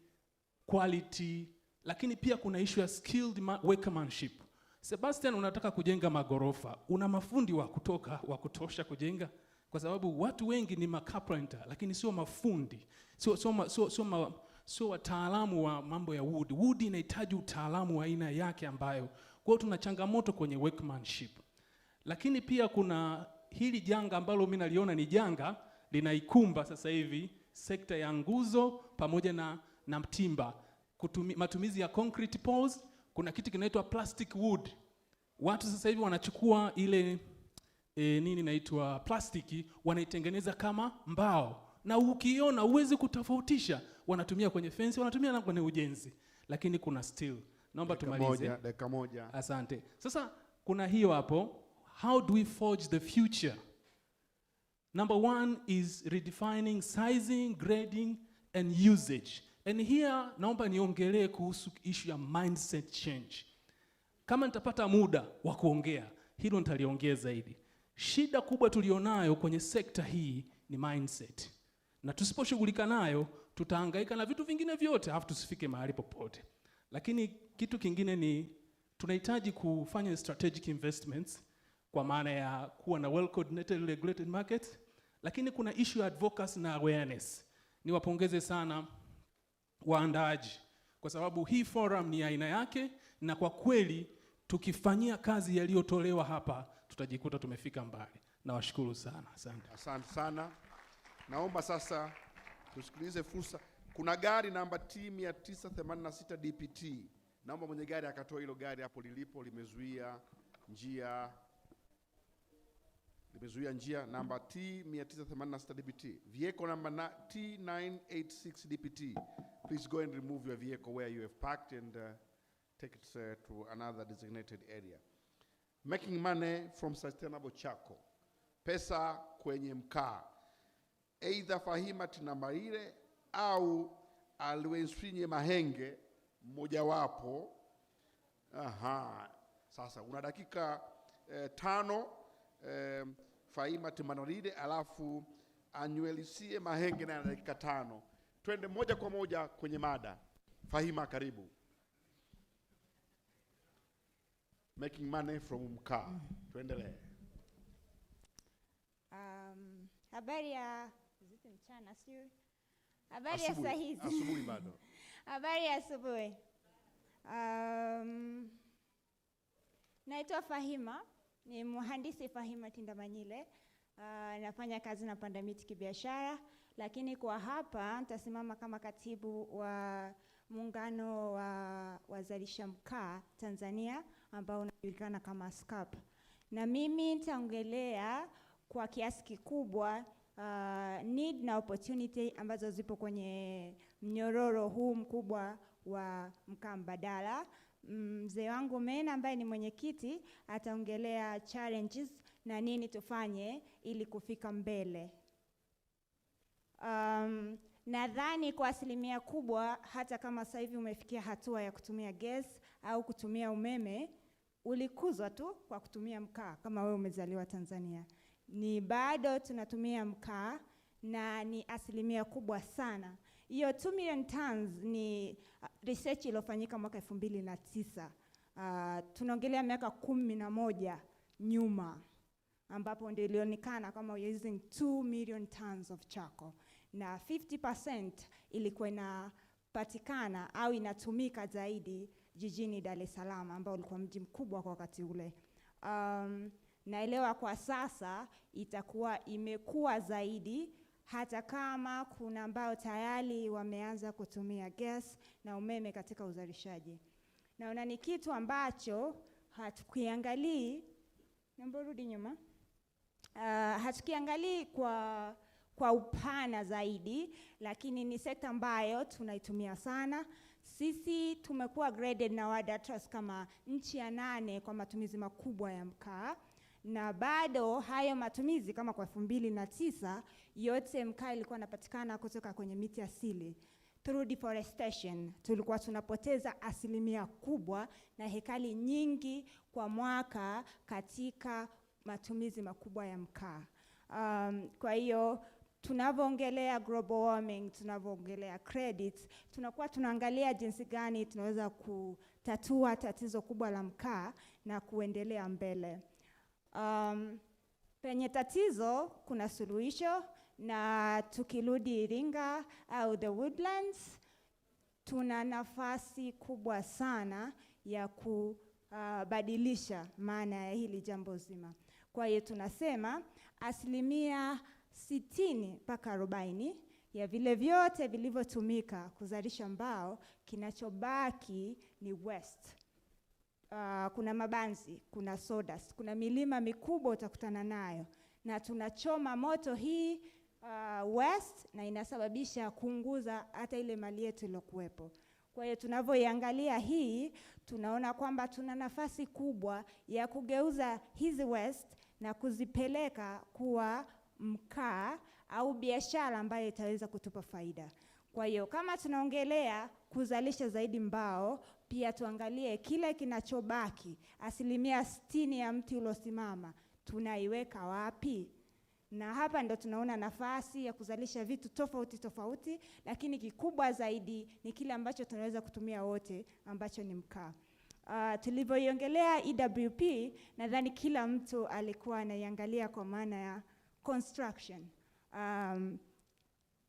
quality, lakini pia kuna issue ya skilled workmanship. Sebastian, unataka kujenga magorofa, una mafundi wa kutosha kujenga? Kwa sababu watu wengi ni carpenter lakini sio mafundi, sio wataalamu wa mambo ya wood. Wood inahitaji utaalamu wa aina yake ambayo, kwa hiyo tuna changamoto kwenye workmanship. Lakini pia kuna hili janga ambalo mimi naliona ni janga linaikumba sasa hivi sekta ya nguzo pamoja na mtimba, matumizi ya concrete poles. Kuna kitu kinaitwa plastic wood. Watu sasa hivi wanachukua ile inaitwa plastiki, wanaitengeneza kama mbao, na ukiona uwezi kutofautisha, wanatumia kwenye fence, wanatumia na kwenye ujenzi. Lakini kuna steel. Naomba tumalize. Dakika moja. Asante. Sasa kuna hiyo hapo, how do we forge the future? Number one is redefining sizing, grading and usage. And here naomba niongelee kuhusu issue ya mindset change. Kama nitapata muda wa kuongea, hilo nitaliongea zaidi. Shida kubwa tulionayo kwenye sekta hii ni mindset. Na tusiposhughulika nayo, tutahangaika na vitu vingine vyote, halafu tusifike mahali popote. Lakini kitu kingine ni tunahitaji kufanya strategic investments, kwa maana ya kuwa na well coordinated regulated markets. Lakini kuna issue ya advocacy na awareness. Niwapongeze sana waandaaji, kwa sababu hii forum ni aina yake, na kwa kweli tukifanyia kazi yaliyotolewa hapa tutajikuta tumefika mbali. Nawashukuru sana. Asante. Asante sana. Naomba sasa tusikilize fursa. Kuna gari namba T 986 DPT. Naomba mwenye gari akatoa hilo gari hapo lilipo, limezuia njia. Namba T 986 DPT. Vehicle number T 986 DPT. Please go and remove your vehicle where you have parked and take it to another designated area. Making money from sustainable charcoal. Pesa kwenye mkaa. Either Fahima Tinambaire au Alwensinye Mahenge, mmoja wapo. Sasa una dakika 5, Fahima Tinambaire alafu Anyuelisie Mahenge na dakika 5. Twende moja kwa moja kwenye mada. Fahima, karibu. Making money from mkaa. Tuendelee. Habari ya mchana sio? Habari ya saa hizi. Asubuhi bado. Habari ya asubuhi. Naitwa Fahima, ni mhandisi Fahima Tindamanyile. nafanya kazi na panda miti kibiashara, lakini kwa hapa nitasimama kama katibu wa muungano wa wazalisha mkaa Tanzania ambao unajulikana kama SCAP. Na mimi nitaongelea kwa kiasi kikubwa need na opportunity ambazo zipo kwenye mnyororo huu mkubwa wa mkaa mbadala. Mzee wangu Mena ambaye ni mwenyekiti ataongelea challenges na nini tufanye ili kufika mbele. Nadhani kwa asilimia kubwa, hata kama sasa hivi umefikia hatua ya kutumia gas au kutumia umeme, ulikuzwa tu kwa kutumia mkaa kama wewe umezaliwa Tanzania. Ni bado tunatumia mkaa na ni asilimia kubwa sana. Hiyo 2 million tons ni research iliyofanyika mwaka 2009. Tunaongelea miaka 11 nyuma ambapo ndio ilionekana kama we using 2 million tons of charcoal. Na 50% ilikuwa inapatikana au inatumika zaidi jijini Dar es Salaam ambao ulikuwa mji mkubwa kwa wakati ule. Naelewa kwa sasa itakuwa imekuwa zaidi, hata kama kuna ambao tayari wameanza kutumia gas na umeme katika uzalishaji. Naona ni kitu ambacho hatukiangalii, naomba rudi nyuma, hatukiangalii kwa upana zaidi, lakini ni sekta ambayo tunaitumia sana. Sisi tumekuwa graded na World Atlas kama nchi ya 8 kwa matumizi makubwa ya mkaa, na bado hayo matumizi kama kwa 2009 yote mkaa ilikuwa inapatikana kutoka kwenye miti asili. Through deforestation tulikuwa tunapoteza asilimia kubwa na hekali nyingi kwa mwaka katika matumizi makubwa ya mkaa. Kwa hiyo tunavyoongelea global warming, tunavyoongelea credits, tunakuwa tunaangalia jinsi gani tunaweza kutatua tatizo kubwa la mkaa na kuendelea mbele. Penye tatizo kuna suluhisho, na tukirudi Iringa au the woodlands, tuna nafasi kubwa sana ya kubadilisha maana ya hili jambo zima. Kwa hiyo tunasema asilimia 60 mpaka 40 ya vile vyote vilivyotumika kuzalisha mbao, kinachobaki ni waste. Kuna mabanzi, kuna sodas, kuna milima mikubwa utakutana nayo, na tunachoma moto hii waste na inasababisha kuunguza hata ile mali yetu iliyokuwepo. Kwa hiyo tunavyoiangalia hii, tunaona kwamba tuna nafasi kubwa ya kugeuza hizi waste na kuzipeleka kuwa mkaa au biashara ambayo itaweza kutupa faida. Kwa hiyo kama tunaongelea kuzalisha zaidi mbao, pia tuangalie kile kinachobaki, asilimia 60 ya mti uliosimama, tunaiweka wapi? Na hapa ndo tunaona nafasi ya kuzalisha vitu tofauti tofauti, lakini kikubwa zaidi ni kile ambacho tunaweza kutumia wote, ambacho ni mkaa. Tulivyoiongelea EWP, nadhani kila mtu alikuwa anaiangalia kwa maana ya construction.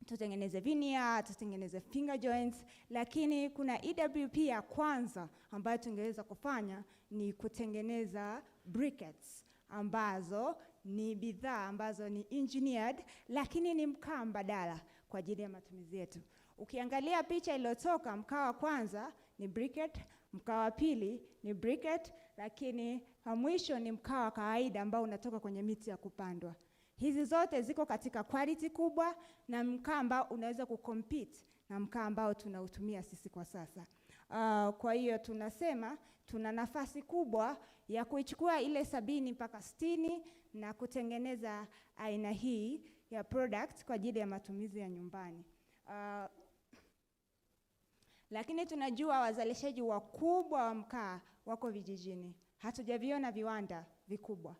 Tutengeneze vinia, tutengeneze finger joints, lakini kuna EWP ya kwanza ambayo tungeweza kufanya ni kutengeneza briquettes, ambazo ni bidhaa ambazo ni engineered, lakini ni mkaa mbadala kwa ajili ya matumizi yetu. Ukiangalia picha iliyotoka, mkaa wa kwanza ni briquette, mkaa wa pili ni briquette, lakini mwisho ni mkaa wa kawaida ambao unatoka kwenye miti ya kupandwa. Hizi zote ziko katika quality kubwa na mkaa ambao unaweza kucompete na mkaa ambao tunautumia sisi kwa sasa. Kwa hiyo tunasema tuna nafasi kubwa ya kuichukua ile 70 mpaka 60 na kutengeneza aina hii ya product kwa ajili ya matumizi ya nyumbani. Lakini tunajua wazalishaji wakubwa wa mkaa wako vijijini. Hatujaviona viwanda vikubwa.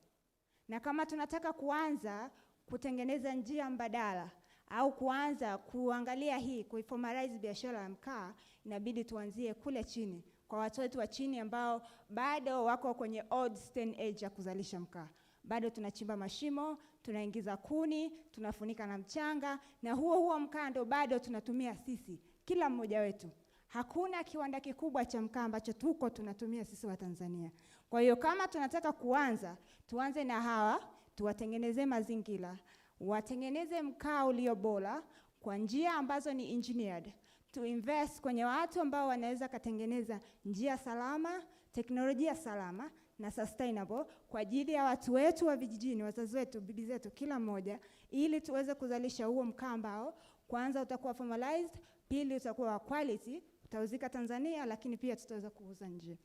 Na kama tunataka kuanza kutengeneza njia mbadala au kuanza kuangalia hii kuiformalize biashara ya mkaa, inabidi tuanzie kule chini kwa watu wetu wa chini ambao bado wako kwenye old stone age ya kuzalisha mkaa. Bado tunachimba mashimo, tunaingiza kuni, tunafunika na mchanga, na huo mkaa ndio bado tunatumia sisi, kila mmoja wetu. Hakuna kiwanda kikubwa cha mkaa ambacho tunatumia sisi wa Tanzania. Kwa hiyo kama tunataka kuanza, tuanze na hawa, tuwatengeneze mazingira, watengeneze mkaa ulio bora kwa njia ambazo ni engineered. To invest kwenye watu ambao wanaweza katengeneza njia salama, teknolojia salama na sustainable kwa ajili ya watu wetu wa vijijini, wazazi wetu, bibi zetu, kila mmoja, ili tuweze kuzalisha huo mkaa ambao kwanza utakuwa formalized, pili utakuwa wa quality, utauzika Tanzania, lakini pia tutaweza kuuza nje.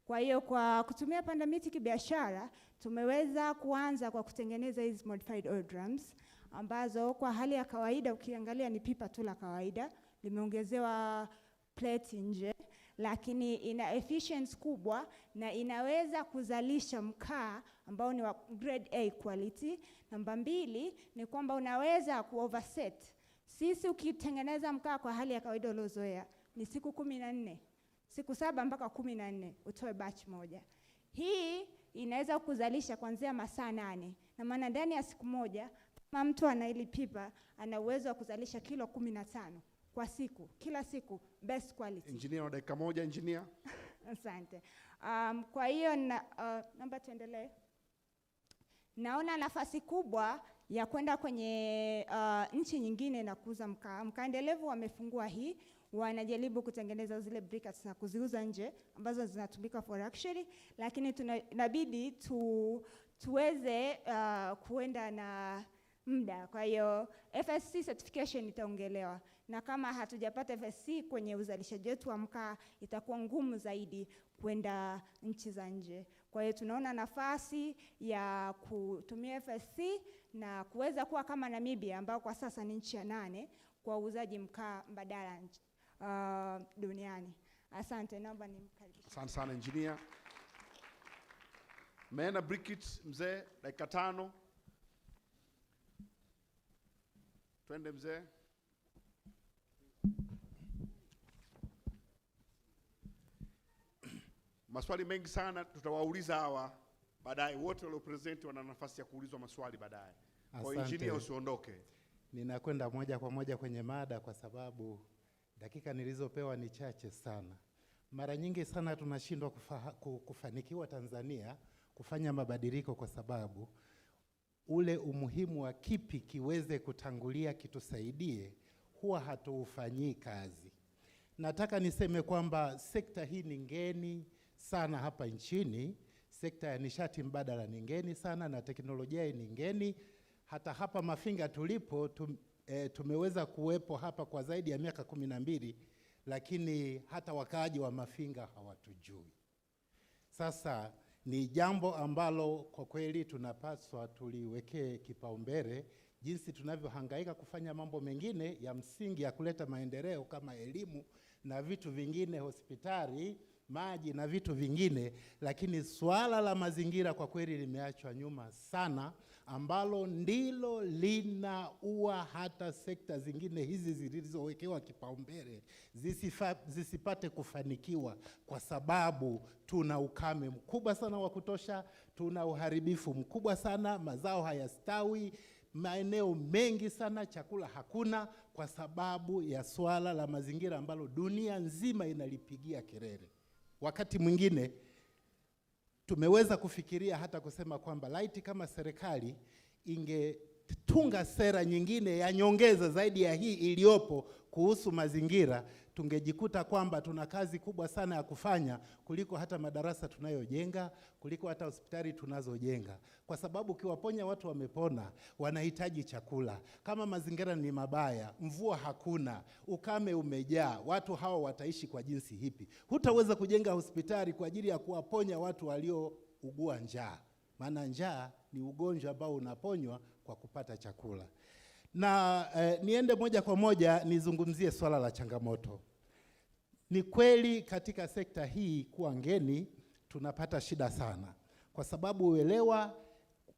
Kwa hiyo kwa kutumia panda miti kibiashara, tumeweza kuanza kwa kutengeneza hizi modified oil drums ambazo kwa hali ya kawaida ukiangalia ni pipa tu la kawaida, limeongezewa plate nje, lakini ina efficiency kubwa na inaweza kuzalisha mkaa ambao ni wa grade A quality. Namba 2 ni kwamba unaweza kuoverset. Sisi ukitengeneza mkaa kwa hali ya kawaida uliozoea ni siku 14, siku 7 mpaka 14 utoe batch moja. Hii inaweza kuzalisha kuanzia masaa 8, na maana ndani ya siku moja kama mtu ana ile pipa ana uwezo wa kuzalisha kilo 15 kwa siku, kila siku, best quality. Engineer wa dakika moja, engineer. Asante. Kwa hiyo namba tuendelee. Naona nafasi kubwa ya kwenda kwenye nchi nyingine na kuuza mkaa. Mkaa endelevu wamefungua hii, wanajaribu kutengeneza zile briquettes na kuziuza nje ambazo zinatumika for luxury, lakini inabidi tuweze kuenda na muda. Kwa hiyo FSC certification itaongelewa, na kama hatujapata FSC kwenye uzalishaji wetu wa mkaa itakuwa ngumu zaidi kwenda nchi za nje. Kwa hiyo tunaona nafasi ya kutumia FSC na kuweza kuwa kama Namibia ambao kwa sasa ni nchi ya 8 kwa uuzaji mkaa mbadala duniani. Asante, naomba nimkaribishe. Asante sana engineer. Meena briquettes mzee, dakika 5. Twende mzee. Maswali mengi sana tutawauliza hawa baadaye, wote walio present wana nafasi ya kuulizwa maswali baadaye. Kwa engineer usiondoke. Ninakwenda moja kwa moja kwenye mada kwa sababu dakika nilizopewa ni chache sana. Mara nyingi sana tunashindwa kufanikiwa Tanzania kufanya mabadiliko kwa sababu ule umuhimu wa kipi kiweze kutangulia kitusaidie huwa hatuufanyii kazi. Nataka niseme kwamba sekta hii ni ngeni sana hapa nchini. Sekta ya nishati mbadala ni ngeni sana na teknolojia ni ngeni. Hata hapa Mafinga tulipo tumeweza kuwepo hapa kwa zaidi ya miaka 12, lakini hata wakaaji wa Mafinga hawatujui. Sasa ni jambo ambalo kwa kweli tunapaswa tuliwekee kipaumbele, jinsi tunavyohangaika kufanya mambo mengine ya msingi ya kuleta maendeleo kama elimu na vitu vingine, hospitali, maji na vitu vingine, lakini swala la mazingira kwa kweli limeachwa nyuma sana, ambalo ndilo linaua hata sekta zingine hizi zilizowekewa kipaumbele zisipate kufanikiwa, kwa sababu tuna ukame mkubwa sana wa kutosha, tuna uharibifu mkubwa sana, mazao hayastawi, maeneo mengi sana chakula hakuna, kwa sababu ya swala la mazingira ambalo dunia nzima inalipigia kelele. Wakati mwingine tumeweza kufikiria hata kusema kwamba laiti kama serikali ingetunga sera nyingine ya nyongeza zaidi ya hii iliyopo kuhusu mazingira, tungejikuta kwamba tuna kazi kubwa sana ya kufanya kuliko hata madarasa tunayojenga, kuliko hata hospitali tunazojenga. Kwa sababu ukiwaponya watu wamepona, wanahitaji chakula. Kama mazingira ni mabaya, mvua hakuna, ukame umejaa, watu hao wataishi kwa jinsi hipi? Hutaweza kujenga hospitali kwa ajili ya kuwaponya watu waliougua njaa. Maana njaa ni ugonjwa ambao unaponywa kwa kupata chakula. Na niende moja kwa moja nizungumzie swala la changamoto. Ni kweli katika sekta hii kuwa ngeni tunapata shida sana, kwa sababu uelewa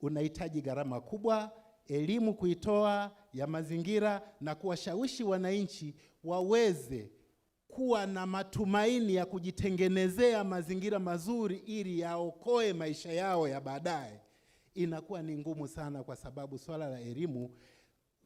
unahitaji gharama kubwa, elimu kuitoa ya mazingira na kuwashawishi wananchi waweze kuwa na matumaini ya kujitengenezea mazingira mazuri ili yaokoe maisha yao ya baadaye, inakuwa ni ngumu sana, kwa sababu swala la elimu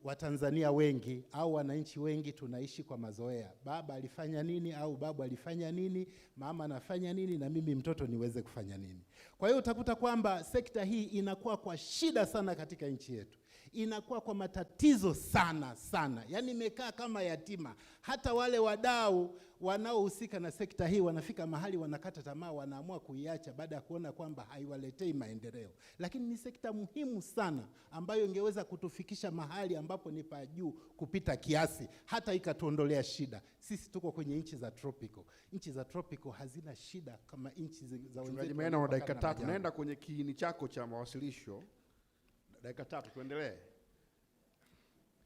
Watanzania wengi au wananchi wengi tunaishi kwa mazoea. Baba alifanya nini au babu alifanya nini, mama anafanya nini, na mimi mtoto niweze kufanya nini. Kwa hiyo utakuta kwamba sekta hii inakuwa kwa shida sana katika nchi yetu. Inakuwa kwa matatizo sana sana. Yaani imekaa kama yatima. Hata wale wadau wanaohusika na sekta hii wanafika mahali wanakata tamaa, wanaamua kuiacha baada ya kuona kwamba haiwaletei maendeleo. Lakini ni sekta muhimu sana ambayo ingeweza kutufikisha mahali ambapo ni pa juu kupita kiasi, hata ikatuondolea shida. Sisi tuko kwenye nchi za tropical. Nchi za tropical hazina shida kama nchi za wenzetu. Na dakika 3 naenda kwenye kiini chako cha mawasilisho. Dakika 3 tuendelee.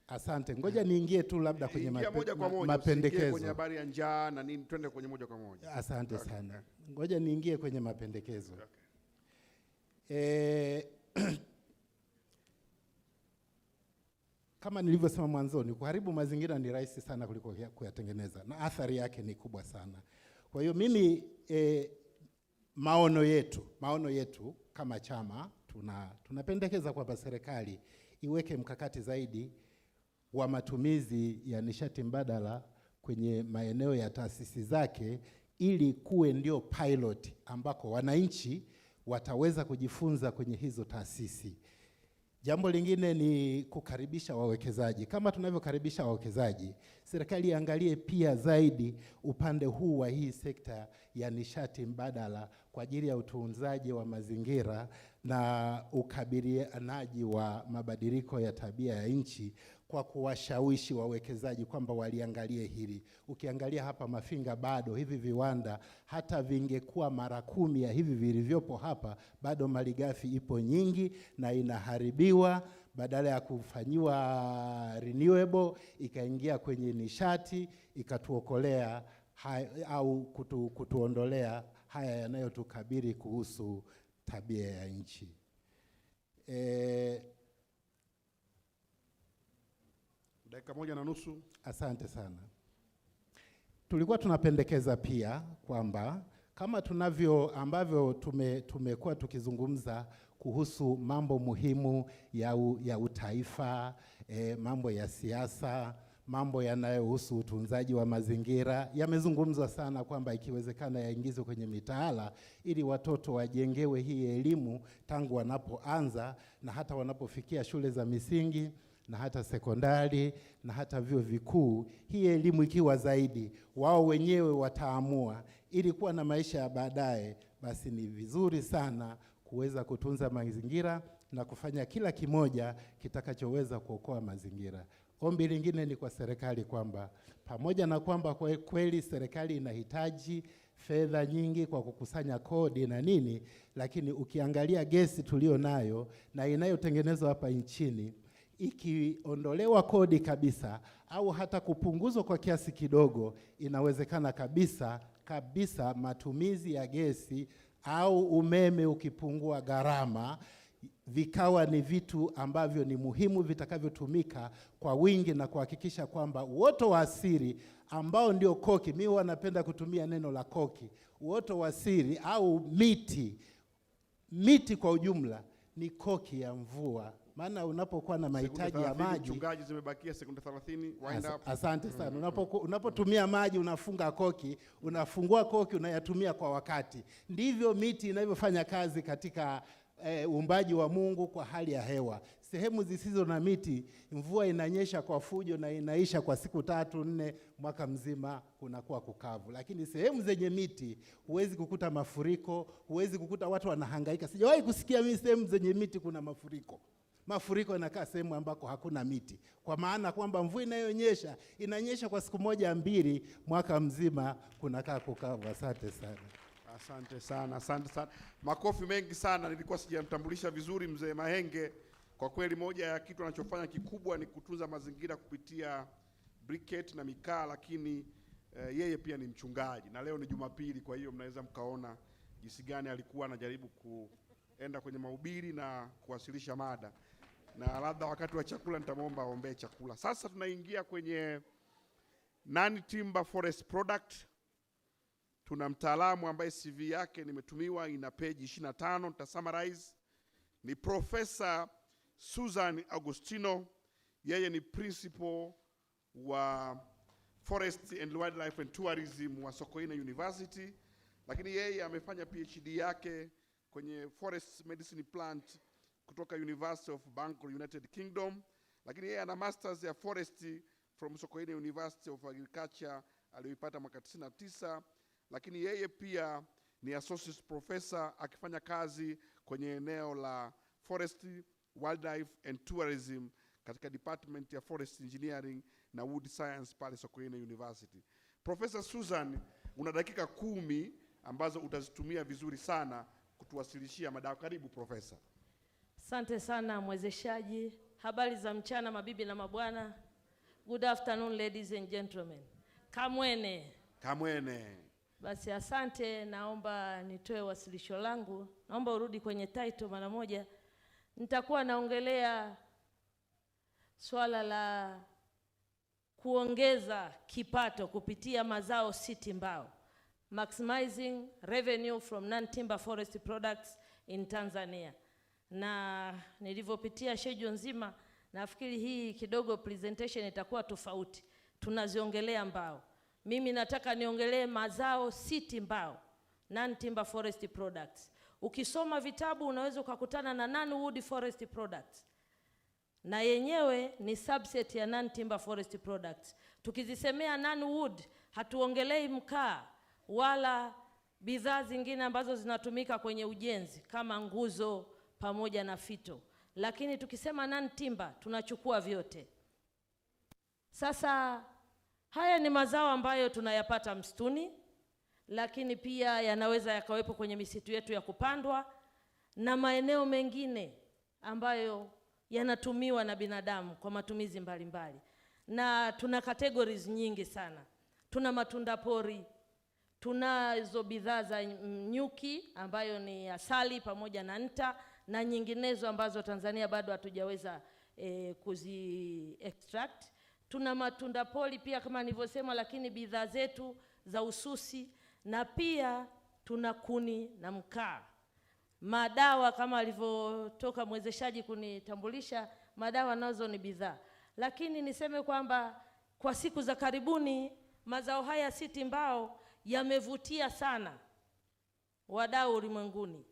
Asante. Ngoja niingie tu labda kwenye mapendekezo. Kwenye habari ya njaa na nini, twende kwenye moja kwa moja. Asante sana. Ngoja niingie kwenye mapendekezo. Kama nilivyosema mwanzoni, kuharibu mazingira ni rahisi sana kuliko kuyatengeneza, na athari yake ni kubwa sana. Kwa hiyo mimi maono yetu kama chama tunapendekeza kwamba serikali iweke mkakati zaidi wa matumizi ya nishati mbadala kwenye maeneo ya taasisi zake, ili kuwe ndio pilot ambako wananchi wataweza kujifunza kwenye hizo taasisi. Jambo lingine ni kukaribisha wawekezaji. Kama tunavyokaribisha wawekezaji, serikali iangalie pia zaidi upande huu wa hii sekta ya nishati mbadala kwa ajili ya utunzaji wa mazingira na ukabilianaji wa mabadiliko ya tabia ya nchi, kwa kuwashawishi wawekezaji kwamba waliangalie hili. Ukiangalia hapa Mafinga, bado hivi viwanda hata vingekuwa mara 10 ya hivi vilivyopo hapa, bado malighafi ipo nyingi na inaharibiwa, badala ya kufanyiwa renewable ikaingia kwenye nishati ikatuokolea au kutuondolea haya yanayotukabili kuhusu tabia ya nchi. Dakika 1:30. Asante sana. Tulikuwa tunapendekeza pia kwamba kama ambavyo tumekuwa tukizungumza kuhusu mambo muhimu ya utaifa, mambo ya siasa, mambo yanayohusu utunzaji wa mazingira, yamezungumzwa sana kwamba ikiwezekana yaingizwe kwenye mitaala, ili watoto wajengewe hii elimu tangu wanapoanza na hata wanapofikia shule za misingi na hata sekondari na hata vyuo vikuu. Hii elimu ikiwa zaidi, wao wenyewe wataamua, ili kuwa na maisha ya baadaye, basi ni vizuri sana kuweza kutunza mazingira na kufanya kila kimoja kitakachoweza kuokoa mazingira. Ombi lingine ni kwa serikali kwamba pamoja na kwamba kwa kweli serikali inahitaji fedha nyingi kwa kukusanya kodi na nini, lakini ukiangalia gesi tulio nayo na inayotengenezwa hapa nchini, ikiondolewa kodi kabisa au hata kupunguzwa kwa kiasi kidogo, inawezekana kabisa matumizi ya gesi au umeme ukipungua gharama, vikawa ni vitu ambavyo ni muhimu vitakavyotumika kwa wingi na kuhakikisha kwamba uoto wa asili ambao ndio koki, mimi wanapenda kutumia neno la koki, uoto wa asili au miti kwa ujumla ni koki ya mvua. Maana unapokuwa na mahitaji ya maji, mchungaji, zimebakia sekunde 30, wind up. Asante sana. Unapotumia maji unafunga koki, unafungua koki, unayatumia kwa wakati. Ndivyo miti inavyofanya kazi katika uumbaji wa Mungu kwa hali ya hewa. Sehemu zisizo na miti, mvua inanyesha kwa fujo na inaisha kwa siku 3-4, mwaka mzima kunakuwa kukavu. Lakini sehemu zenye miti huwezi kukuta mafuriko, huwezi kukuta watu wanahangaika. Sijawahi kusikia mimi sehemu zenye miti kuna mafuriko. Mafuriko yanakaa sehemu ambako hakuna miti, kwa maana kwamba mvua inanyesha kwa siku 1-2, mwaka mzima kunakaa kukavu. Asante sana. Asante sana. Makofi mengi sana. Nilikuwa sijamtambulisha vizuri mzee Mahenge. Kwa kweli moja ya kitu anachofanya kikubwa ni kutunza mazingira kupitia briquette na mikaa, lakini yeye pia ni mchungaji, na leo ni Jumapili, kwa hiyo mnaweza mkaona jinsi gani alikuwa anajaribu kuenda kwenye mahubiri na kuwasilisha mada, na labda wakati wa chakula nitamwomba aombee chakula. Sasa tunaingia kwenye non-timber forest product. Tuna mtaalamu ambaye CV yake nimetumiwa, ina page 25, nita summarize. Ni Profesa Susan Agostino. Yeye ni principal wa Forestry and Wildlife and Tourism wa Sokoine University, lakini yeye amefanya PhD yake kwenye Forest Medicine Plant kutoka University of Bangkok, United Kingdom, lakini yeye ana masters ya Forestry from Sokoine University of Agriculture aliyoipata mwaka 99, lakini yeye pia ni associate professor akifanya kazi kwenye eneo la Forestry, Wildlife and Tourism katika department ya Forest Engineering na Wood Science pale Sokoine University. Professor Susan, una dakika 10 ambazo utazitumia vizuri sana kutuwasilishia mada. Karibu professor. Asante sana mwezeshaji. Habari za mchana mabibi na mabwana. Good afternoon ladies and gentlemen. Kamwene. Kamwene. Basi asante, naomba nitoe wasilisho langu. Naomba urudi kwenye title mara moja. Nitakuwa naongelea swala la kuongeza kipato kupitia mazao siti mbao. Maximizing revenue from non-timber forest products in Tanzania. Na nilivyopitia schedule nzima, nafikiri hii kidogo presentation itakuwa tofauti. Tunaziongelea mbao. Mimi nataka niongelee mazao siti mbao, non-timber forest products. Ukisoma vitabu unaweza ukakutana na non-wood forest products, na yenyewe ni subset ya non-timber forest products. Tukizisemea non-wood, hatuongelei mkaa wala bidhaa zingine ambazo zinatumika kwenye ujenzi kama nguzo pamoja na fito. Lakini tukisema non-timber, tunachukua vyote. Sasa haya ni mazao ambayo tunayapata msituni, lakini pia yanaweza yakawepo kwenye misitu yetu ya kupandwa na maeneo mengine ambayo yanatumiwa na binadamu kwa matumizi mbalimbali. Na tuna categories nyingi sana. Tuna matunda pori, tunazo bidhaa za nyuki ambayo ni asali pamoja na nta, na nyinginezo ambazo Tanzania bado hatujaweza kuzi extract. Tuna matunda pori pia kama nilivyosema, lakini bidhaa zetu za ususi, na pia tuna kuni na mkaa. Madawa kama alivyotoka mwezeshaji kunitambulisha, madawa nazo ni bidhaa. Lakini niseme kwamba kwa siku za karibuni mazao haya siti mbao yamevutia sana wadau ulimwenguni.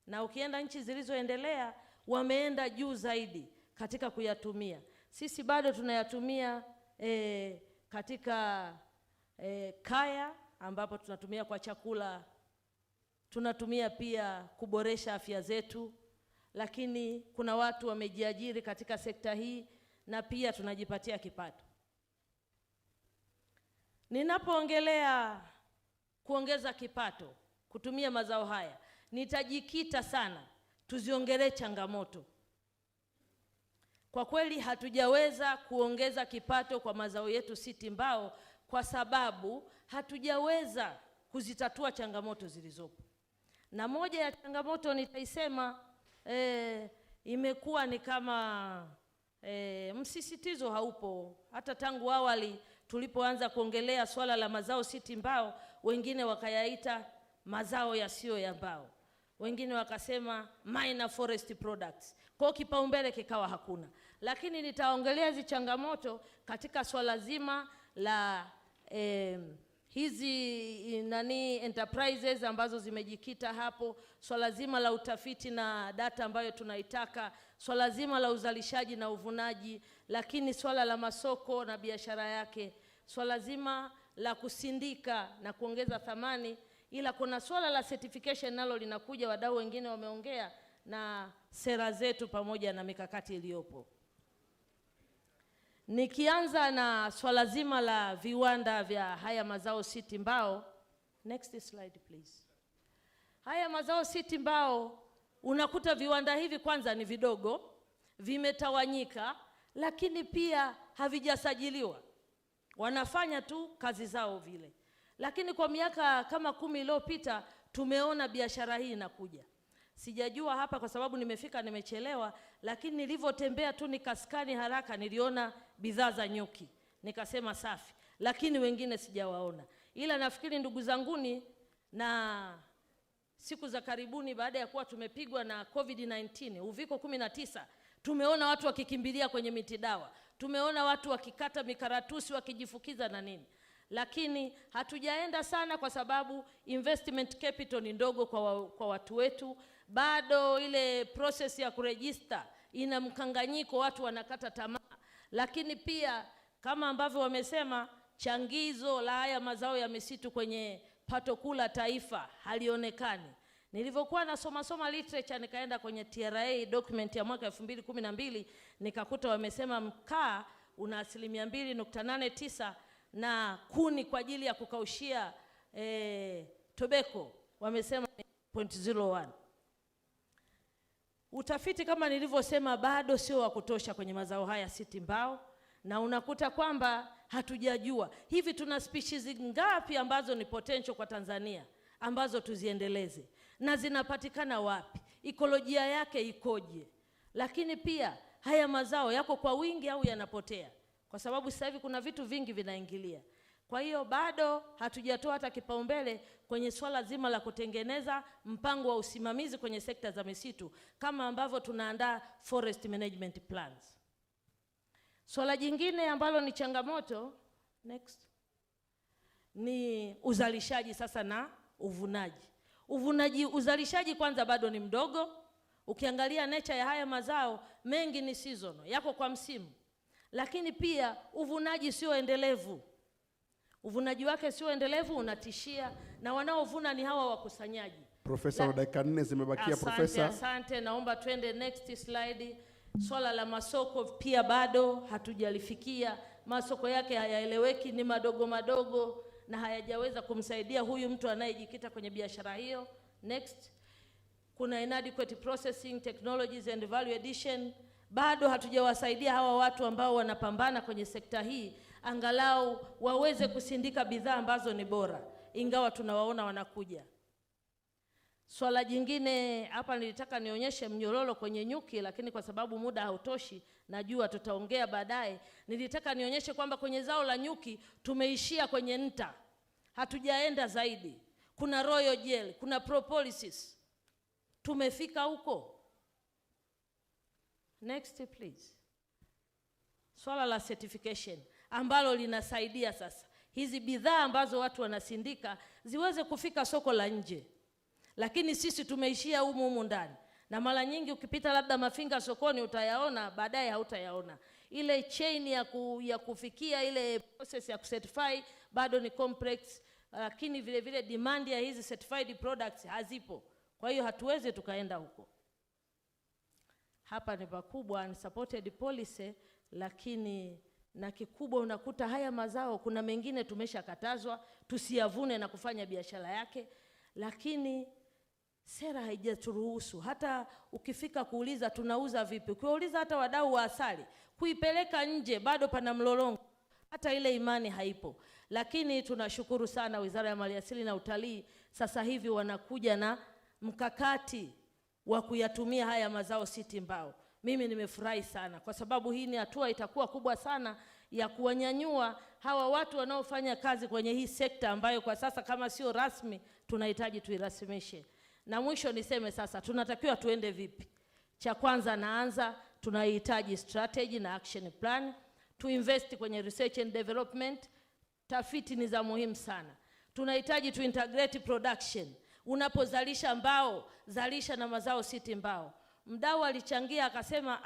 Na ukienda nchi zilizoendelea wameenda juu zaidi katika kuyatumia. Sisi bado tunayatumia katika kaya ambapo tunatumia kwa chakula, tunatumia pia kuboresha afya zetu, lakini kuna watu wamejiajiri katika sekta hii na pia tunajipatia kipato. Ninapoongelea kuongeza kipato kutumia mazao haya, nitajikita sana tuziongelee changamoto. Kwa kweli hatujaweza kuongeza kipato kwa mazao yetu siti mbao kwa sababu hatujaweza kuzitatua changamoto zilizopo. Na moja ya changamoto nitaisema imekuwa ni kama msisitizo haupo. Hata tangu awali tulipoanza kuongelea swala la mazao siti mbao, wengine wakayaita mazao yasiyo ya mbao, wengine wakasema minor forest products. Kwa kipaumbele kikawa hakuna. Lakini nitaongelea hizi changamoto katika swala zima la hizi enterprises ambazo zimejikita hapo, swala zima la utafiti na data ambayo tunaitaka, swala zima la uzalishaji na uvunaji, lakini swala la masoko na biashara yake, swala zima la kusindika na kuongeza thamani, ila kuna swala la certification nalo linakuja, wadau wengine wameongea, na sera zetu pamoja na mikakati iliyopo. Nikianza na swala zima la viwanda vya haya mazao siti mbao. Next slide please. Haya mazao siti mbao, unakuta viwanda hivi kwanza ni vidogo, vimetawanyika, lakini pia havijasajiliwa. Wanafanya tu kazi zao vile. Lakini kwa miaka kama 10 iliyopita tumeona biashara hii inakuja. Sijajua hapa kwa sababu nimefika nimechelewa, lakini nilivyotembea tu nikaskani haraka niliona bidhaa za nyuki. Nikasema safi, lakini wengine sijawaona. Ila nafikiri ndugu zanguni, na siku za karibuni baada ya kuwa tumepigwa na COVID-19, uviko 19, Tumeona watu wakikimbilia kwenye miti dawa. Tumeona watu wakikata mikaratusi wakijifukiza na nini. Lakini hatujaenda sana kwa sababu investment capital ni ndogo kwa watu wetu. Bado ile process ya kurejista ina mkanganyiko, watu wanakata tamaa. Lakini pia kama ambavyo wamesema, changizo la haya mazao ya misitu kwenye pato kuu la taifa halionekani. Nilivyokuwa nasoma literature nikaenda kwenye TRA document ya mwaka 2012 nikakuta wamesema mkaa una 2.89 na kuni kwa ajili ya kukaushia tobacco wamesema 0.01. Utafiti kama nilivyosema bado sio wa kutosha kwenye mazao haya siti mbao, na unakuta kwamba hatujajua hivi tuna species ngapi ambazo ni potential kwa Tanzania ambazo tuziendeleze na zinapatikana wapi, ekolojia yake ikoje. Lakini pia haya mazao yako kwa wingi au yanapotea, kwa sababu sasa hivi kuna vitu vingi vinaingilia. Kwa hiyo bado hatujatoa hata kipaumbele kwenye swala zima la kutengeneza mpango wa usimamizi kwenye sekta za misitu kama ambavyo tunaandaa forest management plans. Swala jingine ambalo ni changamoto ni uzalishaji sasa na uvunaji. Uzalishaji kwanza bado ni mdogo. Ukiangalia nature ya haya mazao mengi ni seasonal, yako kwa msimu. Lakini pia uvunaji sio endelevu. Uvunaji wake sio endelevu, unatishia, na wanaovuna ni hawa wakusanyaji. Profesa, na dakika 4 zimebakia. Profesa, asante, naomba twende next slide. Swala la masoko pia bado hatujalifikia. Masoko yake hayaeleweki, ni madogo na hayajaweza kumsaidia huyu mtu anayejikita kwenye biashara hiyo. Next. Kuna inadequate processing technologies and value addition. Bado hatujawasaidia hawa watu ambao wanapambana kwenye sekta hii angalau waweze kusindika bidhaa ambazo ni bora, ingawa tunawaona wanakuja. Swala jingine hapa nilitaka nionyeshe mnyororo kwenye nyuki, lakini kwa sababu muda hautoshi, najua tutaongea baadaye. Nilitaka nionyeshe kwamba kwenye zao la nyuki tumeishia kwenye nta, hatujaenda zaidi. Kuna royal gel, kuna propolis, tumefika huko. Next please. Swala la certification ambalo linasaidia sasa hizi bidhaa ambazo watu wanasindika ziweze kufika soko la nje. Lakini sisi tumeishia humu ndani. Na mara nyingi ukipita labda Mafinga sokoni utayaona, baadaye hautayaona. Ile chain ya kufikia ile process ya kucertify bado ni complex, lakini vile vile demand ya hizi certified products hazipo. Kwa hiyo hatuwezi tukaenda huko. Hapa ni pakubwa, ni supported policy, lakini na kikubwa unakuta haya mazao kuna mengine tumeshakatazwa tusiyavune na kufanya biashara yake, lakini sera haijaturuhusu. Hata ukifika kuuliza tunauza vipi, ukiuliza hata wadau wa asali kuipeleka nje bado pana mlolongo, hata ile imani haipo. Lakini tunashukuru sana Wizara ya Maliasili na Utalii sasa hivi wanakuja na mkakati wa kuyatumia haya mazao siti mbao. Mimi nimefurahi sana kwa sababu hii ni hatua itakuwa kubwa sana ya kuwanyanyua hawa watu wanaofanya kazi kwenye hii sekta ambayo kwa sasa kama sio rasmi tunahitaji tuirasimishe. Na mwisho niseme sasa tunatakiwa tuende vipi? Cha kwanza naanza, tunahitaji strategy na action plan, tuinvest kwenye research and development, tafiti ni za muhimu sana. Tunahitaji tuintegrate production. Unapozalisha mbao, zalisha na mazao siti mbao. Mdau alichangia akasema,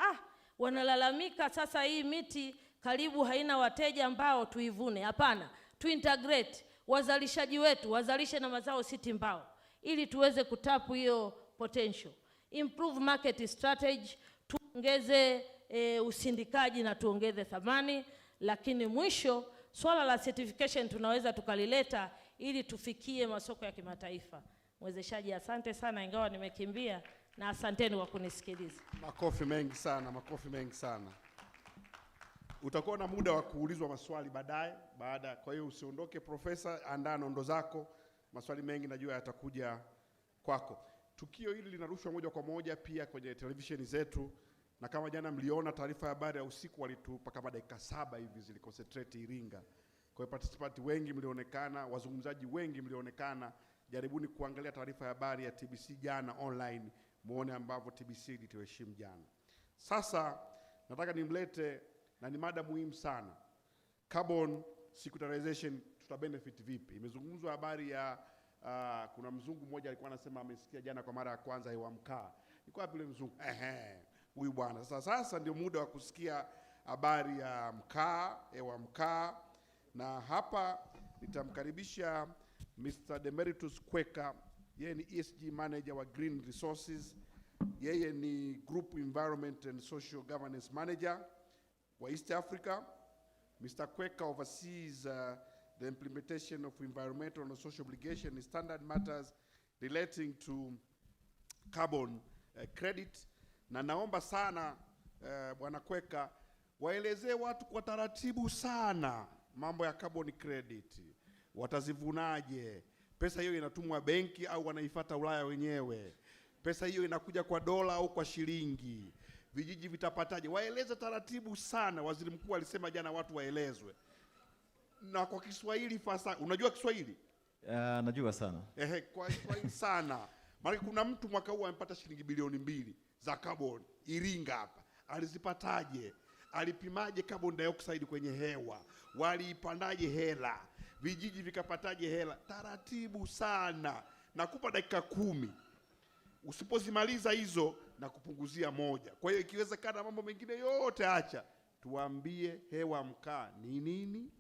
wanalalamika sasa hii miti karibu haina wateja mbao tuivune. Hapana, tuintegrate wazalishaji wetu wazalishe na mazao siti mbao ili tuweze kutapu hiyo potential. Improve market strategy, tuongeze usindikaji na tuongeze thamani. Lakini mwisho swala la certification tunaweza tukalileta ili tufikie masoko ya kimataifa. Mwezeshaji, asante sana ingawa nimekimbia, na asanteni kwa kunisikiliza. Makofi mengi sana, makofi mengi sana. Utakuwa na muda wa kuulizwa maswali baadaye, kwa hiyo usiondoke Profesa, andaa nondo zako. Maswali mengi najua yatakuja kwako. Tukio hili linarushwa moja kwa moja pia kwenye televisheni zetu, na kama jana mliona taarifa ya habari ya usiku walitupa kama dakika 7 hivi ziliconcentrate Iringa. Kwa hiyo participant wengi mlionekana, wazungumzaji wengi mlionekana. Jaribuni kuangalia taarifa ya habari ya TBC jana online, muone ambavyo TBC ilituheshimu jana. Sasa nataka nimlete, na ni mada muhimu sana, carbon sequestration, tuta benefit vipi? Imezungumzwa habari ya kuna mzungu mmoja alikuwa anasema amesikia jana kwa mara ya kwanza hewa mkaa. Iko wapi yule mzungu? Huyu bwana. Sasa ndio muda wa kusikia habari ya mkaa, hewa mkaa, na hapa nitamkaribisha Mr. Demeritus Kweka. Yeye ni ESG manager wa Green Resources. Yeye ni Group Environment and Social Governance Manager wa East Africa. Mr. Kweka oversees the implementation of environmental and social obligation and standard matters relating to carbon credit. Na naomba sana Bwana Kweka waelezee watu kwa taratibu sana mambo ya carbon credit. Watazivunaje? Pesa hiyo inatumwa benki au wanaifuata Ulaya wenyewe? Pesa hiyo inakuja kwa dola au kwa shilingi? Vijiji vitapataje? Waeleze taratibu sana. Waziri Mkuu alisema jana watu waelezwe. Na kwa Kiswahili fasa. Unajua Kiswahili? Najua sana. Kwa Kiswahili sana. Maana kuna mtu mwaka huu amepata shilingi bilioni 2 za carbon Iringa hapa. Alizipataje? Alipimaje carbon dioxide kwenye hewa? Waliipandaje hela? Vijiji vikapataje hela? Taratibu sana. Nakupa dakika 10. Usipozimaliza hizo na kupunguzia 1. Kwa hiyo ikiwezekana mambo mengine yote acha. Tuambie hewa mkaa ni nini?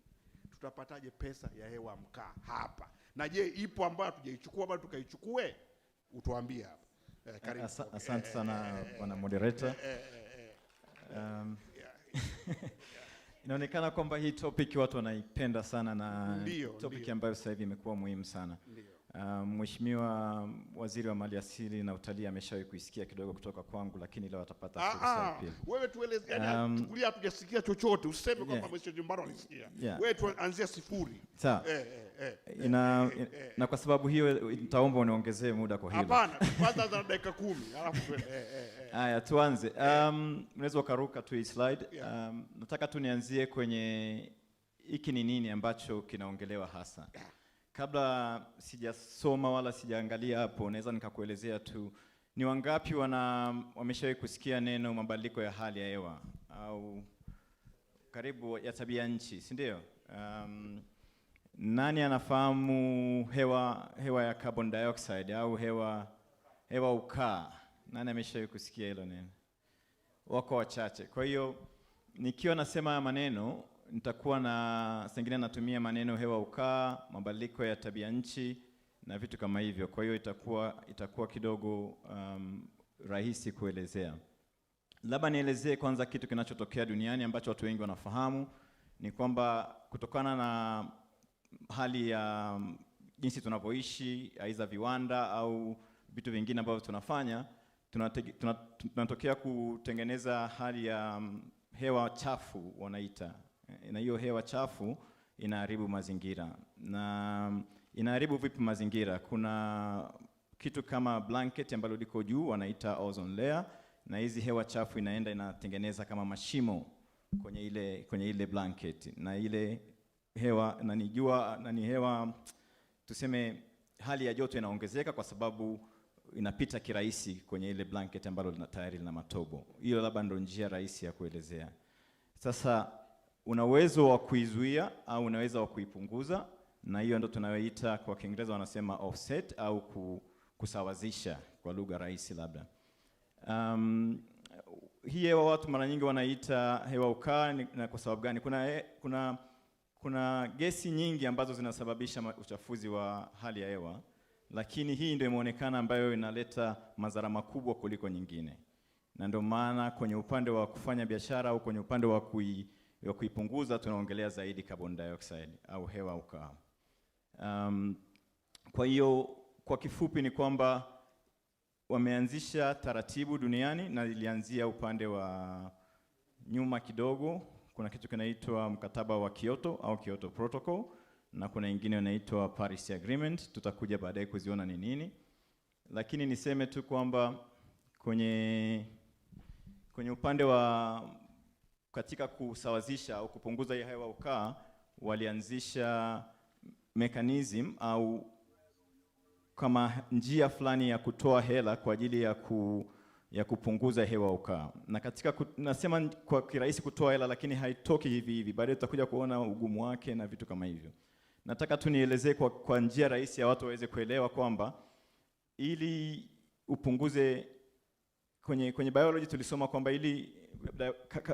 Tutapataje pesa ya hewa mkaa hapa? Na je, ipo ambayo hatujaichukua bado tukaichukue? Utuambie hapa. Karibu. Asante sana bwana moderator. Inaonekana kwamba hii topic watu wanaipenda sana na topic ambayo sasa hivi imekuwa muhimu sana. Mheshimiwa Waziri wa Maliasili na Utalii ameshawahi kuisikia kidogo kutoka kwangu, lakini leo atapata fursa pia. Wewe tueleze, yani tukulia hatujasikia chochote, useme kwamba Mheshimiwa Jumbaro alisikia. Wewe tuanzia sifuri. Sawa. Na kwa sababu hiyo nitaomba uniongezee muda kwa hilo. Hapana, kwanza za dakika 10, alafu haya tuanze. Unaweza ukaruka tu hii slide. Nataka tu nianzie kwenye hiki ni nini ambacho kinaongelewa hasa. Kabla sijasoma wala sijaangalia hapo, naweza nikakuelezea tu ni wangapi wameshawahi kusikia neno mabadiliko ya hali ya hewa au karibu ya tabia nchi, si ndio? Nani anafahamu hewa ya carbon dioxide au hewa ukaa? Nani ameshawahi kusikia hilo neno? Wako wachache. Kwa hiyo nikiwa nasema haya maneno nitakuwa na sengine natumia maneno hewa ukaa, mabadiliko ya tabia nchi na vitu kama hivyo. Kwa hiyo itakuwa kidogo rahisi kuelezea. Labda nielezee kwanza kitu kinachotokea duniani ambacho watu wengi wanafahamu, ni kwamba kutokana na hali ya jinsi tunavyoishi, aidha viwanda au vitu vingine ambavyo tunafanya, tunatokea kutengeneza hali ya hewa chafu wanaita. Na hiyo hewa chafu inaharibu mazingira. Na inaharibu vipi mazingira? Kuna kitu kama blanket ambalo liko juu wanaita ozone layer, na hizi hewa chafu inaenda inatengeneza kama mashimo kwenye ile blanket, na ile hewa ni hewa tuseme hali ya joto inaongezeka kwa sababu inapita kirahisi kwenye ile blanket ambalo tayari lina matobo. Hiyo labda ndio njia rahisi ya kuelezea. Sasa una uwezo wa kuizuia au unaweza wa kuipunguza, na hiyo ndio tunayoita kwa Kiingereza wanasema offset au kusawazisha kwa lugha rahisi labda. Hii hewa watu mara nyingi wanaita hewa ukaa, na kwa sababu gani? Kuna gesi nyingi ambazo zinasababisha uchafuzi wa hali ya hewa, lakini hii ndio imeonekana ambayo inaleta madhara makubwa kuliko nyingine. Na ndio maana kwenye upande wa kufanya biashara au kwenye upande wa kuipunguza tunaongelea zaidi carbon dioxide au hewa ukaa. Kwa hiyo kwa kifupi ni kwamba wameanzisha taratibu duniani, na ilianzia upande wa nyuma kidogo. Kuna kitu kinaitwa mkataba wa Kyoto au Kyoto Protocol, na kuna ingine inaitwa Paris Agreement. Tutakuja baadaye kuziona ni nini, lakini niseme tu kwamba kwenye upande wa katika kusawazisha au kupunguza hii hewa ukaa, walianzisha mechanism au kama njia fulani ya kutoa hela kwa ajili ya kupunguza hewa ukaa. Na katika nasema kwa kirahisi kutoa hela, lakini haitoki hivi hivi. Baadaye tutakuja kuona ugumu wake na vitu kama hivyo. Nataka tu nielezee kwa njia rahisi ya watu waweze kuelewa kwamba ili upunguze kwenye biology tulisoma kwamba ili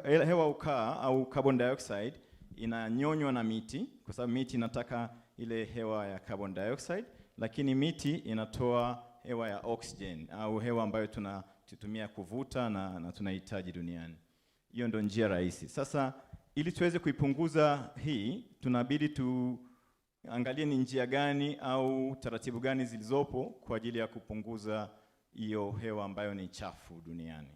hewa ukaa au carbon dioxide inanyonywa na miti, kwa sababu miti inataka ile hewa ya carbon dioxide, lakini miti inatoa hewa ya oxygen au hewa ambayo tunatumia kuvuta na tunahitaji duniani. Hiyo ndio njia rahisi. Sasa ili tuweze kuipunguza hii, tunabidi tuangalie ni njia gani au taratibu gani zilizopo kwa ajili ya kupunguza hiyo hewa ambayo ni chafu duniani.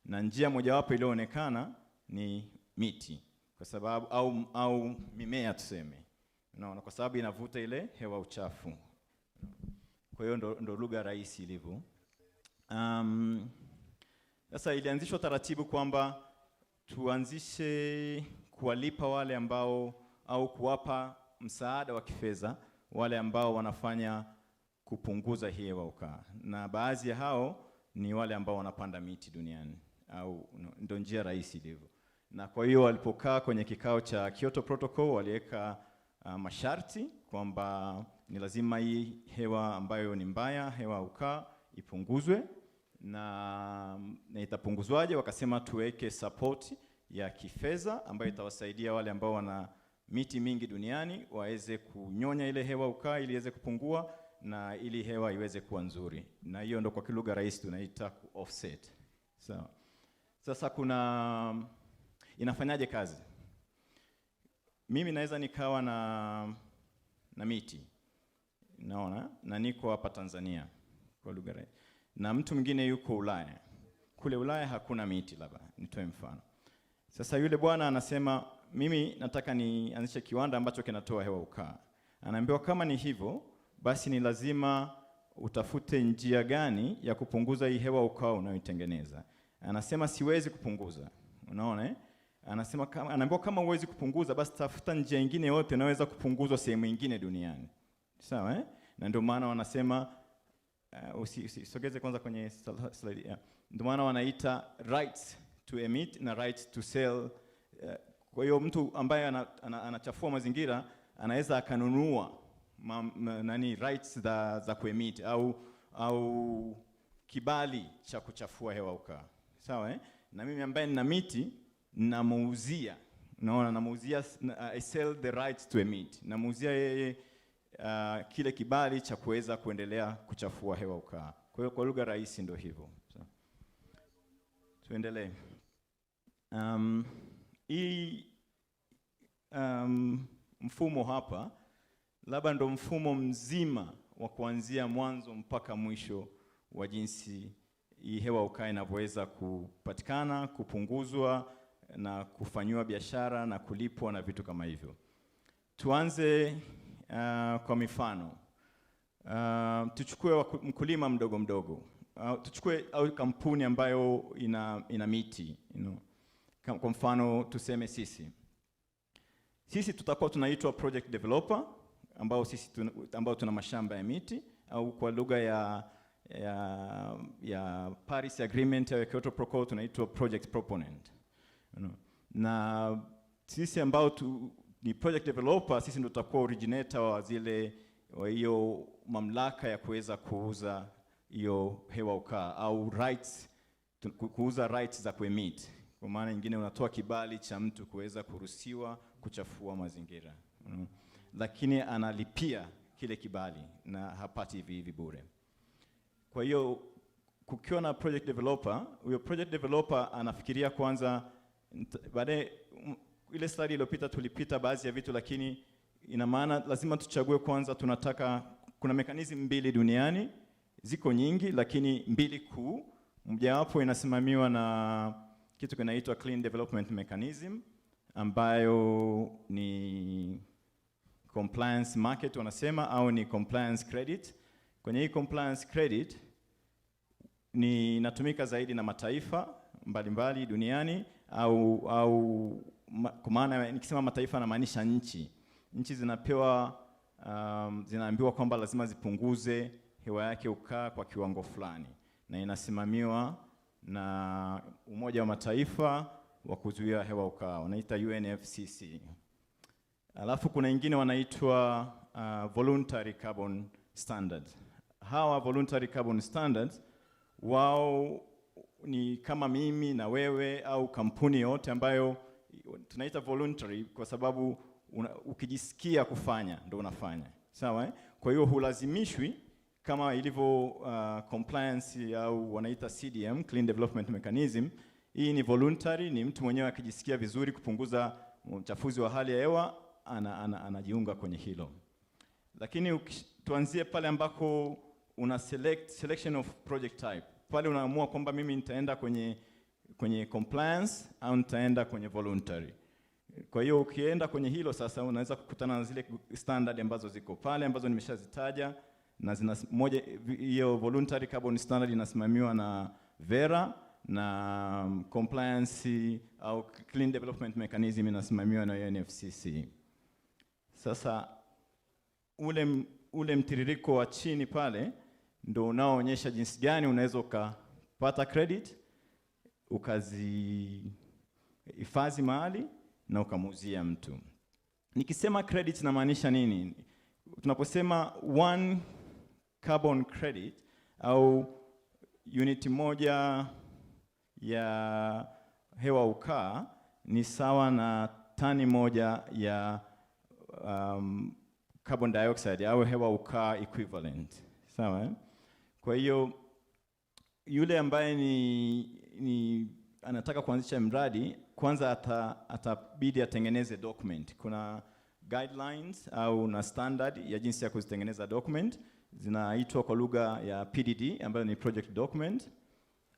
Na njia mojawapo iliyoonekana ni miti, kwa sababu au mimea tuseme. Unaona, kwa sababu inavuta ile hewa uchafu. Kwa hiyo ndo lugha rahisi ilivyo. Sasa ilianzishwa taratibu kwamba tuanzishe kuwalipa wale ambao au kuwapa msaada wa kifedha wale ambao wanafanya kupunguza hii hewa ukaa. Na baadhi ya hao ni wale ambao wanapanda miti duniani, au ndo njia rahisi ilivyo. Na kwa hiyo walipokaa kwenye kikao cha Kyoto Protocol waliweka masharti kwamba ni lazima hii hewa ambayo ni mbaya, hewa ukaa, ipunguzwe. Na itapunguzwaje? Wakasema tuweke support ya kifedha ambayo itawasaidia wale ambao wana miti mingi duniani waweze kunyonya ile hewa ukaa ili iweze kupungua na ili hewa iweze kuwa nzuri. Na hiyo ndo kwa kilugha rahisi tunaita offset. Sawa. Sasa inafanyaje kazi? Mimi naweza nikawa na miti. Naona, na niko hapa Tanzania kwa lugha rahisi. Na mtu mwingine yuko Ulaya. Kule Ulaya hakuna miti, labda nitoe mfano. Sasa yule bwana anasema mimi nataka nianzishe kiwanda ambacho kinatoa hewa ukaa. Anaambiwa kama ni hivyo, basi ni lazima utafute njia gani ya kupunguza hii hewa ukaa unayoitengeneza. Anasema siwezi kupunguza. Unaona eh? Anaambiwa kama huwezi kupunguza, basi tafuta njia nyingine yote inaweza kupunguzwa sehemu nyingine duniani. Sawa eh? Na ndio maana wanasema usogeze kwanza kwenye slide. Yeah. Ndio maana wanaita rights to emit na rights to sell. Kwa hiyo mtu ambaye anachafua mazingira anaweza akanunua rights za kuemit au kibali cha kuchafua hewa ukaa. Sawa eh? Na mimi ambaye nina miti namuuzia. Unaona, namuuzia I sell the rights to emit. Namuuzia yeye kile kibali cha kuweza kuendelea kuchafua hewa ukaa. Kwa hiyo kwa lugha rahisi ndio hivyo. So, tuendelee. Mfumo hapa labda ndo mfumo mzima wa kuanzia mwanzo mpaka mwisho wa jinsi hii hewa ukaa inavyoweza kupatikana, kupunguzwa na kufanywa biashara na kulipwa na vitu kama hivyo. Tuanze kwa mifano. Tuchukue mkulima mdogo mdogo. Tuchukue kampuni ambayo ina miti, kwa mfano tuseme sisi tutakuwa tunaitwa project developer ambao tuna mashamba ya miti, au kwa lugha ya Paris Agreement ya Kyoto Protocol tunaitwa project proponent. Na sisi ambao ni project developer, sisi ndio tutakuwa originator wa hiyo mamlaka ya kuweza kuuza hiyo hewa ukaa au rights, kuuza rights za kuemit. Kwa maana nyingine unatoa kibali cha mtu kuweza kuruhusiwa kuchafua mazingira. Lakini analipia kile kibali na hapati hivi bure. Kwa hiyo kukiwa na project developer, huyo project developer anafikiria kwanza, baadaye ile slide iliyopita tulipita baadhi ya vitu, lakini ina maana lazima tuchague kwanza kuna mechanism mbili duniani, ziko nyingi lakini mbili kuu. Mojawapo inasimamiwa na kitu kinaitwa Clean Development Mechanism, ambayo ni compliance market wanasema, au ni compliance credit. Kwenye hii compliance credit inatumika zaidi na mataifa mbalimbali duniani, kwa maana nikisema mataifa namaanisha nchi zinapewa zinaambiwa kwamba lazima zipunguze hewa yake ukaa kwa kiwango fulani, na inasimamiwa na Umoja wa Mataifa wa kuzuia hewa ukaa, wanaita UNFCCC. Alafu kuna ingine wanaitwa voluntary carbon standards. Hawa voluntary carbon standards wao ni kama mimi na wewe au kampuni yote ambayo tunaita voluntary kwa sababu ukijisikia kufanya ndo unafanya. Sawa? Kwa hiyo hulazimishwi kama ilivyo compliance au wanaita CDM, Clean Development Mechanism. Hii ni voluntary, ni mtu mwenyewe akijisikia vizuri kupunguza uchafuzi wa hali ya hewa anajiunga kwenye hilo. Lakini tuanzie pale ambako una selection of project type. Pale unaamua kwamba mimi nitaenda kwenye compliance au nitaenda kwenye voluntary. Kwa hiyo ukienda kwenye hilo sasa unaweza kukutana na zile standard ambazo ziko pale ambazo nimeshazitaja, na hiyo voluntary carbon standard inasimamiwa na Vera, na compliance au Clean Development Mechanism inasimamiwa na UNFCCC. Sasa ule mtiririko wa chini pale ndio unaoonyesha jinsi gani unaweza ukapata credit, ukazihifadhi mahali na ukamuuzia mtu. Nikisema credit namaanisha nini? Tunaposema 1 carbon credit au unit moja ya hewa ukaa ni sawa na tani moja ya carbon dioxide au hewa ukaa equivalent. Sawa? Kwa hiyo yule ambaye ni anataka kuanzisha mradi kwanza atabidi atengeneze document. Kuna guidelines au na standard ya jinsi ya kuzitengeneza document, zinaitwa kwa lugha ya PDD ambayo ni project document.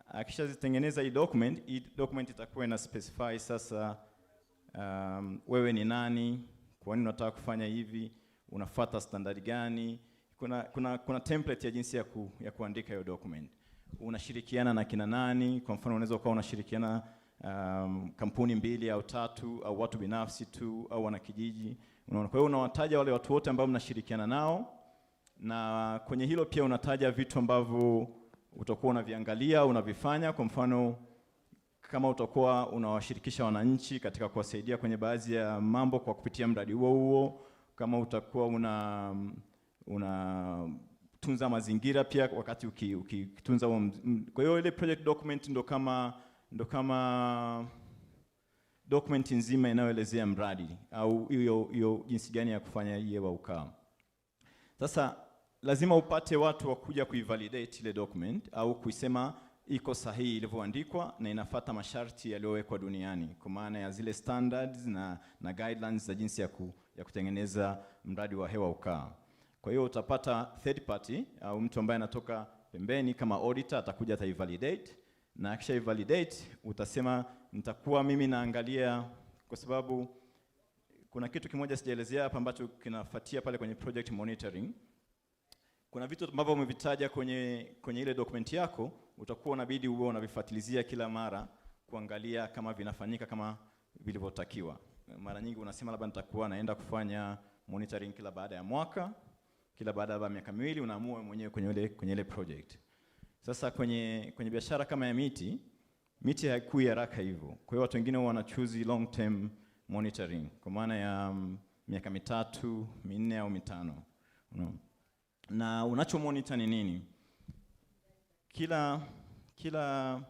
Akishazitengeneza hii document itakuwa ina specify sasa wewe ni nani, kwa nini unataka kufanya hivi, unafuata standard gani. Kuna template ya jinsi ya kuandika hiyo document. Unashirikiana na kina nani? Kwa mfano unaweza kuwa unashirikiana kampuni 2 au 3 au watu binafsi tu au wanakijiji. Unaona, kwa hiyo unawataja wale watu wote ambao mnashirikiana nao, na kwenye hilo pia unataja vitu ambavyo utakuwa unaviangalia, unavifanya. Kwa mfano kama utakuwa unawashirikisha wananchi katika kuwasaidia kwenye baadhi ya mambo kwa kupitia mradi huo, kama utakuwa unatunza mazingira pia wakati ukitunza huo. Kwa hiyo ile project document ndo kama document nzima inayoelezea mradi au hiyo jinsi gani ya kufanya hewa ukaa. Sasa lazima upate watu wa kuja kuivalidate ile document au kuisema iko sahihi ilivyoandikwa na inafuata masharti yaliyowekwa duniani, kwa maana ya zile standards na guidelines za jinsi ya kutengeneza mradi wa hewa ukaa. Kwa hiyo utapata third party au mtu ambaye anatoka pembeni kama auditor, atakuja ataivalidate, na akisha ivalidate utasema nitakuwa mimi naangalia, kwa sababu kuna kitu kimoja sijaelezea hapa ambacho kinafuatia pale kwenye project monitoring. Kuna vitu ambavyo umevitaja kwenye ile document yako, utakuwa unabidi uwe unavifuatilizia kila mara kuangalia kama vinafanyika kama vilivyotakiwa. Mara nyingi unasema labda nitakuwa naenda kufanya monitoring kila baada ya mwaka, kila baada ya miaka 2, unaamua mwenyewe kwenye ile project. Sasa kwenye biashara kama ya miti haikui haraka hivyo. Kwa hiyo watu wengine wana choose long term monitoring kwa maana ya miaka 3, 4 au 5. Na unacho monitor ni nini? Kila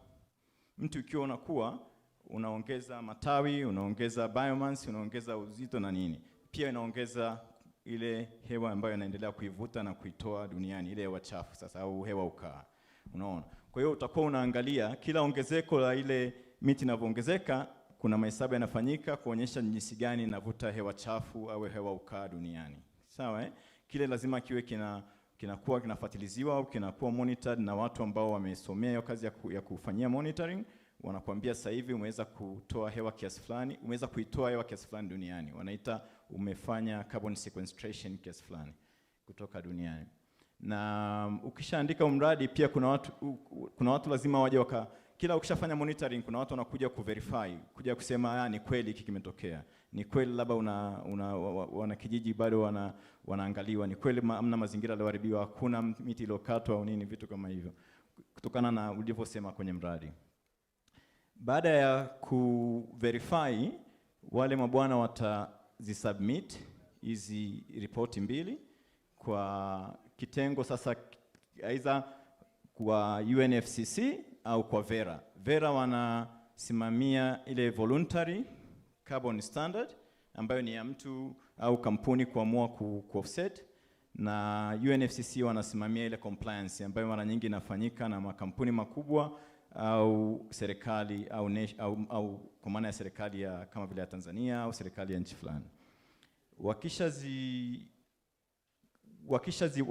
mtu ukiwa unakuwa unaongeza matawi, unaongeza biomass, unaongeza uzito na nini. Pia inaongeza ile hewa ambayo inaendelea kuivuta na kuitoa duniani, ile hewa chafu sasa au hewa ukaa. Unaona? Kwa hiyo utakuwa unaangalia kila ongezeko la ile miti inavyoongezeka, kuna mahesabu yanafanyika kuonyesha jinsi gani inavuta hewa chafu au hewa ukaa duniani. Sawa eh? Kile lazima kiwe kinakuwa kinafuatiliziwa au kinakuwa monitored na watu ambao wamesomea hiyo kazi ya kufanyia monitoring. Wanakuambia sasa hivi umeweza kutoa hewa kiasi fulani, umeweza kuitoa hewa kiasi fulani duniani. Wanaita umefanya carbon sequestration kiasi fulani kutoka duniani. Na ukishaandika mradi pia kuna watu lazima waje kila ukishafanya monitoring kuna watu wanakuja kuverify, kuja kusema ni kweli hiki kimetokea. Ni kweli labda wana kijiji bado wanaangaliwa, ni kweli hamna mazingira yaliyoharibiwa, hakuna miti iliyokatwa au nini, vitu kama hivyo. Kutokana na ulivyosema kwenye mradi. Baada ya kuverify, wale mabwana watazisubmit hizi ripoti mbili kwa kitengo sasa, aidha kwa UNFCCC au kwa Vera. Vera wanasimamia ile voluntary carbon standard ambayo ni ya mtu au kampuni kuamua ku-offset, na UNFCCC wanasimamia ile compliance ambayo mara nyingi inafanyika na makampuni makubwa au serikali au kwa maana ya serikali ya kama vile ya Tanzania au serikali ya nchi fulani.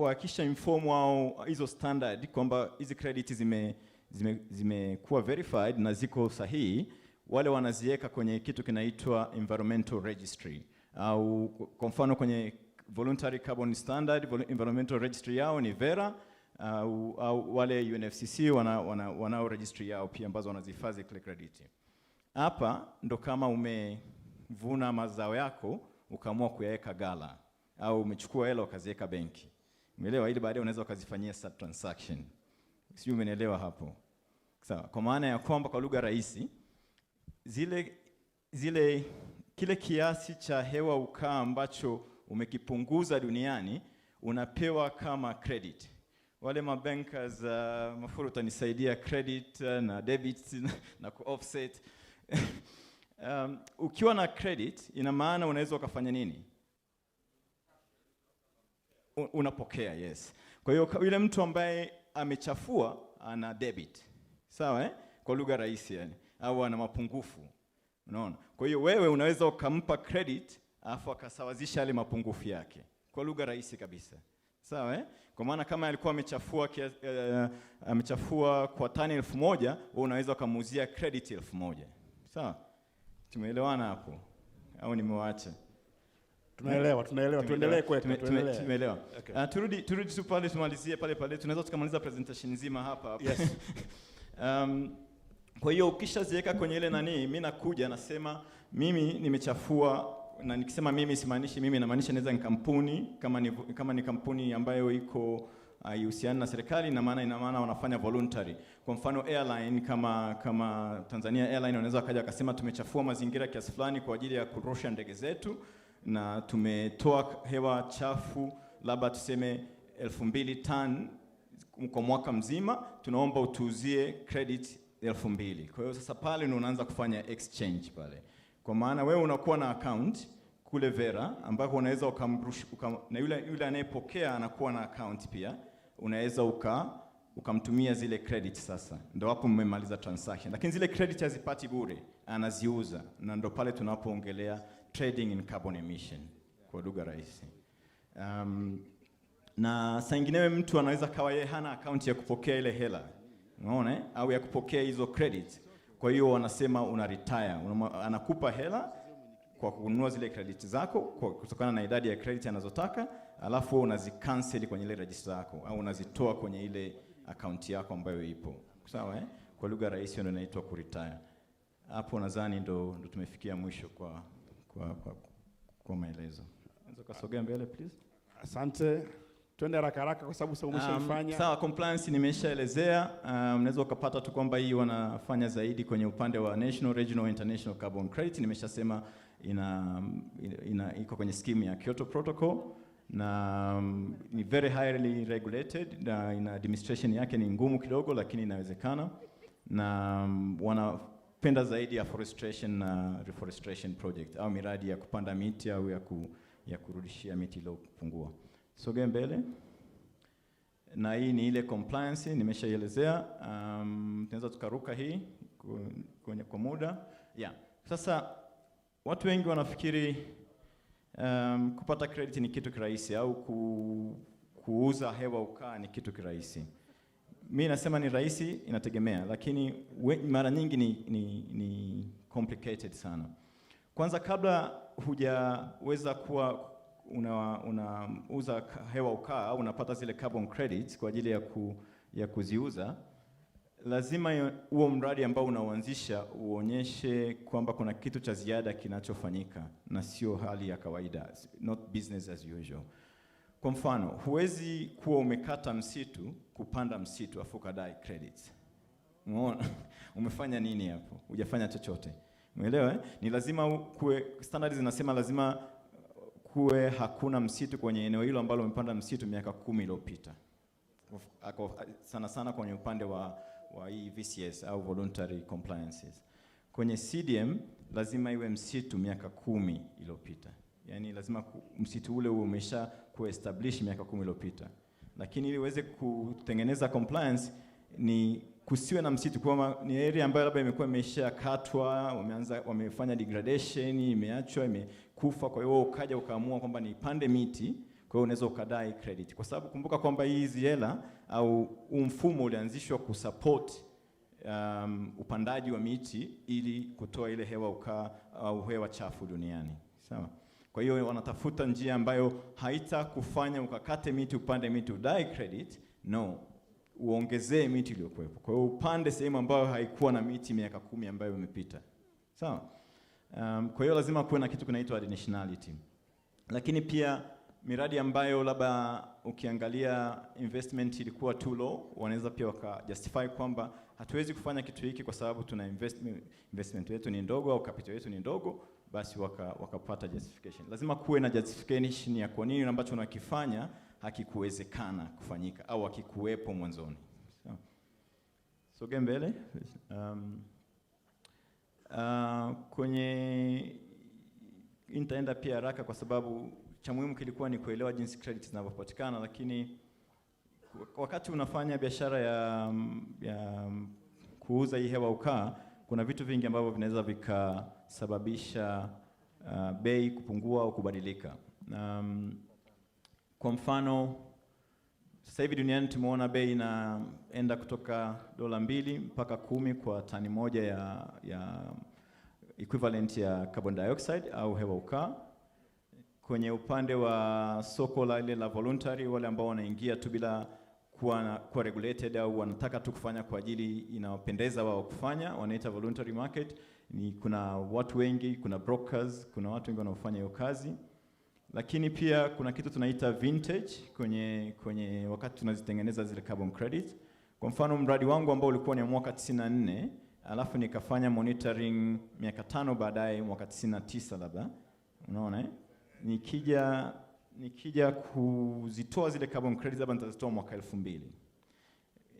Wakisha inform wao hizo standard kwamba hizi credit zimekuwa verified na ziko sahihi, wale wanaziweka kwenye kitu kinaitwa environmental registry, au kwa mfano kwenye voluntary carbon standard environmental registry yao ni Vera, au wale UNFCCC wanao registry yao pia ambazo wanazihifadhi kile credit. Hapa ndo kama umevuna mazao yako ukaamua kuyaweka gala, au umechukua hela ukaziweka benki. Umeelewa? Ili baadaye unaweza ukazifanyia sub transaction. Sio, umeelewa hapo? Sawa. Kwa maana ya kwamba kwa lugha rahisi, kile kiasi cha hewa ukaa ambacho umekipunguza duniani unapewa kama credit. Wale mabankers Mafuru utanisaidia, credit na debit na ku-offset. Ukiwa na credit ina maana unaweza ukafanya nini? Unapokea, yes. Kwa hiyo yule mtu ambaye amechafua ana debit. Sawa Kwa lugha rahisi yani, au ana mapungufu. Unaona? Kwa hiyo wewe unaweza ukampa credit afu akasawazisha yale mapungufu yake. Kwa lugha rahisi kabisa. Sawa Kwa maana kama alikuwa amechafua kwa tani 1000, wewe unaweza ukamuuzia credit 1000. Sawa? Tumeelewana hapo? Au nimewaacha? Tunaelewa, tuendelee kwetu, tuendelee. Tumeelewa. Turudi tu pale tumalizie pale. Tunaweza tukamaliza presentation nzima hapa. Yes. Kwa hiyo ukishaziweka kwenye ile mimi nakuja nasema mimi nimechafua, na nikisema mimi simaanishi mimi, namaanisha naweza ni kampuni, kama ni kampuni ambayo iko ihusiana na serikali, ina maana wanafanya voluntary. Kwa mfano airline kama Tanzania Airline wanaweza kaja akasema tumechafua mazingira kiasi fulani kwa ajili ya kurusha ndege zetu, na tumetoa hewa chafu labda tuseme 2000 ton kwa mwaka mzima, tunaomba utuuzie credit 2000. Kwa hiyo sasa pale unaanza kufanya exchange pale. Kwa maana wewe unakuwa na account kule Vera ambako unaweza na yule anayepokea anakuwa na account pia, unaweza ukamtumia zile credit. Sasa ndio hapo mmemaliza transaction, lakini zile credit hazipati bure, anaziuza, na ndio pale tunapoongelea trading in carbon emission kwa lugha rahisi. Na saa nyingine mtu anaweza kawa yeye hana account ya kupokea ile hela, unaona au ya kupokea hizo credit. Kwa hiyo wanasema una retire, anakupa hela kwa kununua zile credit zako kutokana na idadi ya credit anazotaka, alafu unazicancel kwenye ile register yako au unazitoa kwenye ile account yako ambayo ipo. Sawa Kwa lugha rahisi ndio inaitwa ku retire. Hapo nadhani ndo tumefikia mwisho kwa maelezo. Unaweza kusogea mbele please? Asante. Twende haraka kwa sababu sasa umeshafanya. Sawa, compliance nimeshaelezea. Mnaweza ukapata tu kwamba hii wanafanya zaidi kwenye upande wa national, regional, international carbon credit. Nimeshasema iko kwenye scheme ya Kyoto Protocol, na ni very highly regulated, na ina administration yake ni ngumu kidogo, lakini inawezekana, na wanapenda zaidi ya forestation na reforestation project au miradi ya kupanda miti au ya kurudishia miti iliyopungua. Sogea mbele. Na hii ni ile compliance nimeshaielezea. Tunaweza tukaruka hii kwa muda. Sasa watu wengi wanafikiri kupata credit ni kitu kirahisi au kuuza hewa ukaa ni kitu kirahisi. Mimi nasema ni rahisi, inategemea, lakini mara nyingi ni complicated sana. Kwanza, kabla hujaweza kuwa unauza hewa ukaa au unapata zile carbon credits kwa ajili ya kuziuza, lazima huo mradi ambao unaoanzisha uonyeshe kwamba kuna kitu cha ziada kinachofanyika na sio hali ya kawaida, not business as usual. Kwa mfano, huwezi kuwa umekata msitu, kupanda msitu afu kadai credits. Umeona? Umefanya nini hapo? Hujafanya chochote. Umeelewa? Ni lazima kuwe, standards zinasema lazima kuwe hakuna msitu kwenye eneo hilo ambalo umepanda msitu miaka 10 iliyopita. Sana sana kwenye upande wa hii VCS au voluntary compliances. Kwenye CDM lazima iwe msitu miaka 10 iliyopita. Yaani lazima msitu ule umesha kuestablish miaka 10 iliyopita. Lakini ili uweze kutengeneza compliance ni kusiwe na msitu kwa ni area ambayo labda imekuwa imeshakatwa, wamefanya degradation, imeachwa, imekufa, kwa hiyo ukaja ukaamua kwamba nipande miti, kwa hiyo unaweza ukadai credit. Kwa sababu kumbuka kwamba hizi hela au mfumo ulianzishwa kusupport upandaji wa miti ili kutoa ile hewa ukaa au hewa chafu duniani. Sawa? Kwa hiyo wanatafuta njia ambayo haita kufanya ukakate miti, upande miti, udai credit, no. Uongezee miti iliyokuwepo. Kwa hiyo upande sehemu ambayo haikuwa na miti miaka 10 ambayo imepita. Sawa? Kwa hiyo lazima kuwe na kitu kinaitwa additionality. Lakini pia miradi ambayo labda ukiangalia investment ilikuwa too low, wanaweza pia wakajustify kwamba hatuwezi kufanya kitu hiki kwa sababu tuna investment yetu ni ndogo au capital yetu ni ndogo, basi wakapata justification. Lazima kuwe na justification ya kwa nini ambacho unakifanya hakikuwezekana kufanyika au hakikuwepo mwanzoni. Soge mbele. Kwenye nitaenda pia haraka kwa sababu cha muhimu kilikuwa ni kuelewa jinsi credit zinavyopatikana, lakini wakati unafanya biashara ya kuuza hii hewa ukaa, kuna vitu vingi ambavyo vinaweza vikasababisha bei kupungua au kubadilika. Kwa mfano, sasa hivi duniani tumeona bei inaenda kutoka $2 mpaka 10 kwa tani moja ya equivalent ya carbon dioxide au hewa ukaa. Kwenye upande wa soko la ile la voluntary, wale ambao wanaingia tu bila kuwa regulated au wanataka tu kufanya kwa ajili inawapendeza wao kufanya, wanaita voluntary market. Kuna watu wengi, kuna brokers, kuna watu wengi wanaofanya hiyo kazi. Lakini pia kuna kitu tunaita vintage kwenye wakati tunazitengeneza zile carbon credit. Kwa mfano mradi wangu ambao ulikuwa ni mwaka 94, alafu nikafanya monitoring miaka 5 baadaye mwaka 99 labda. Unaona nikija kuzitoa zile carbon credits labda nitazitoa mwaka 2000.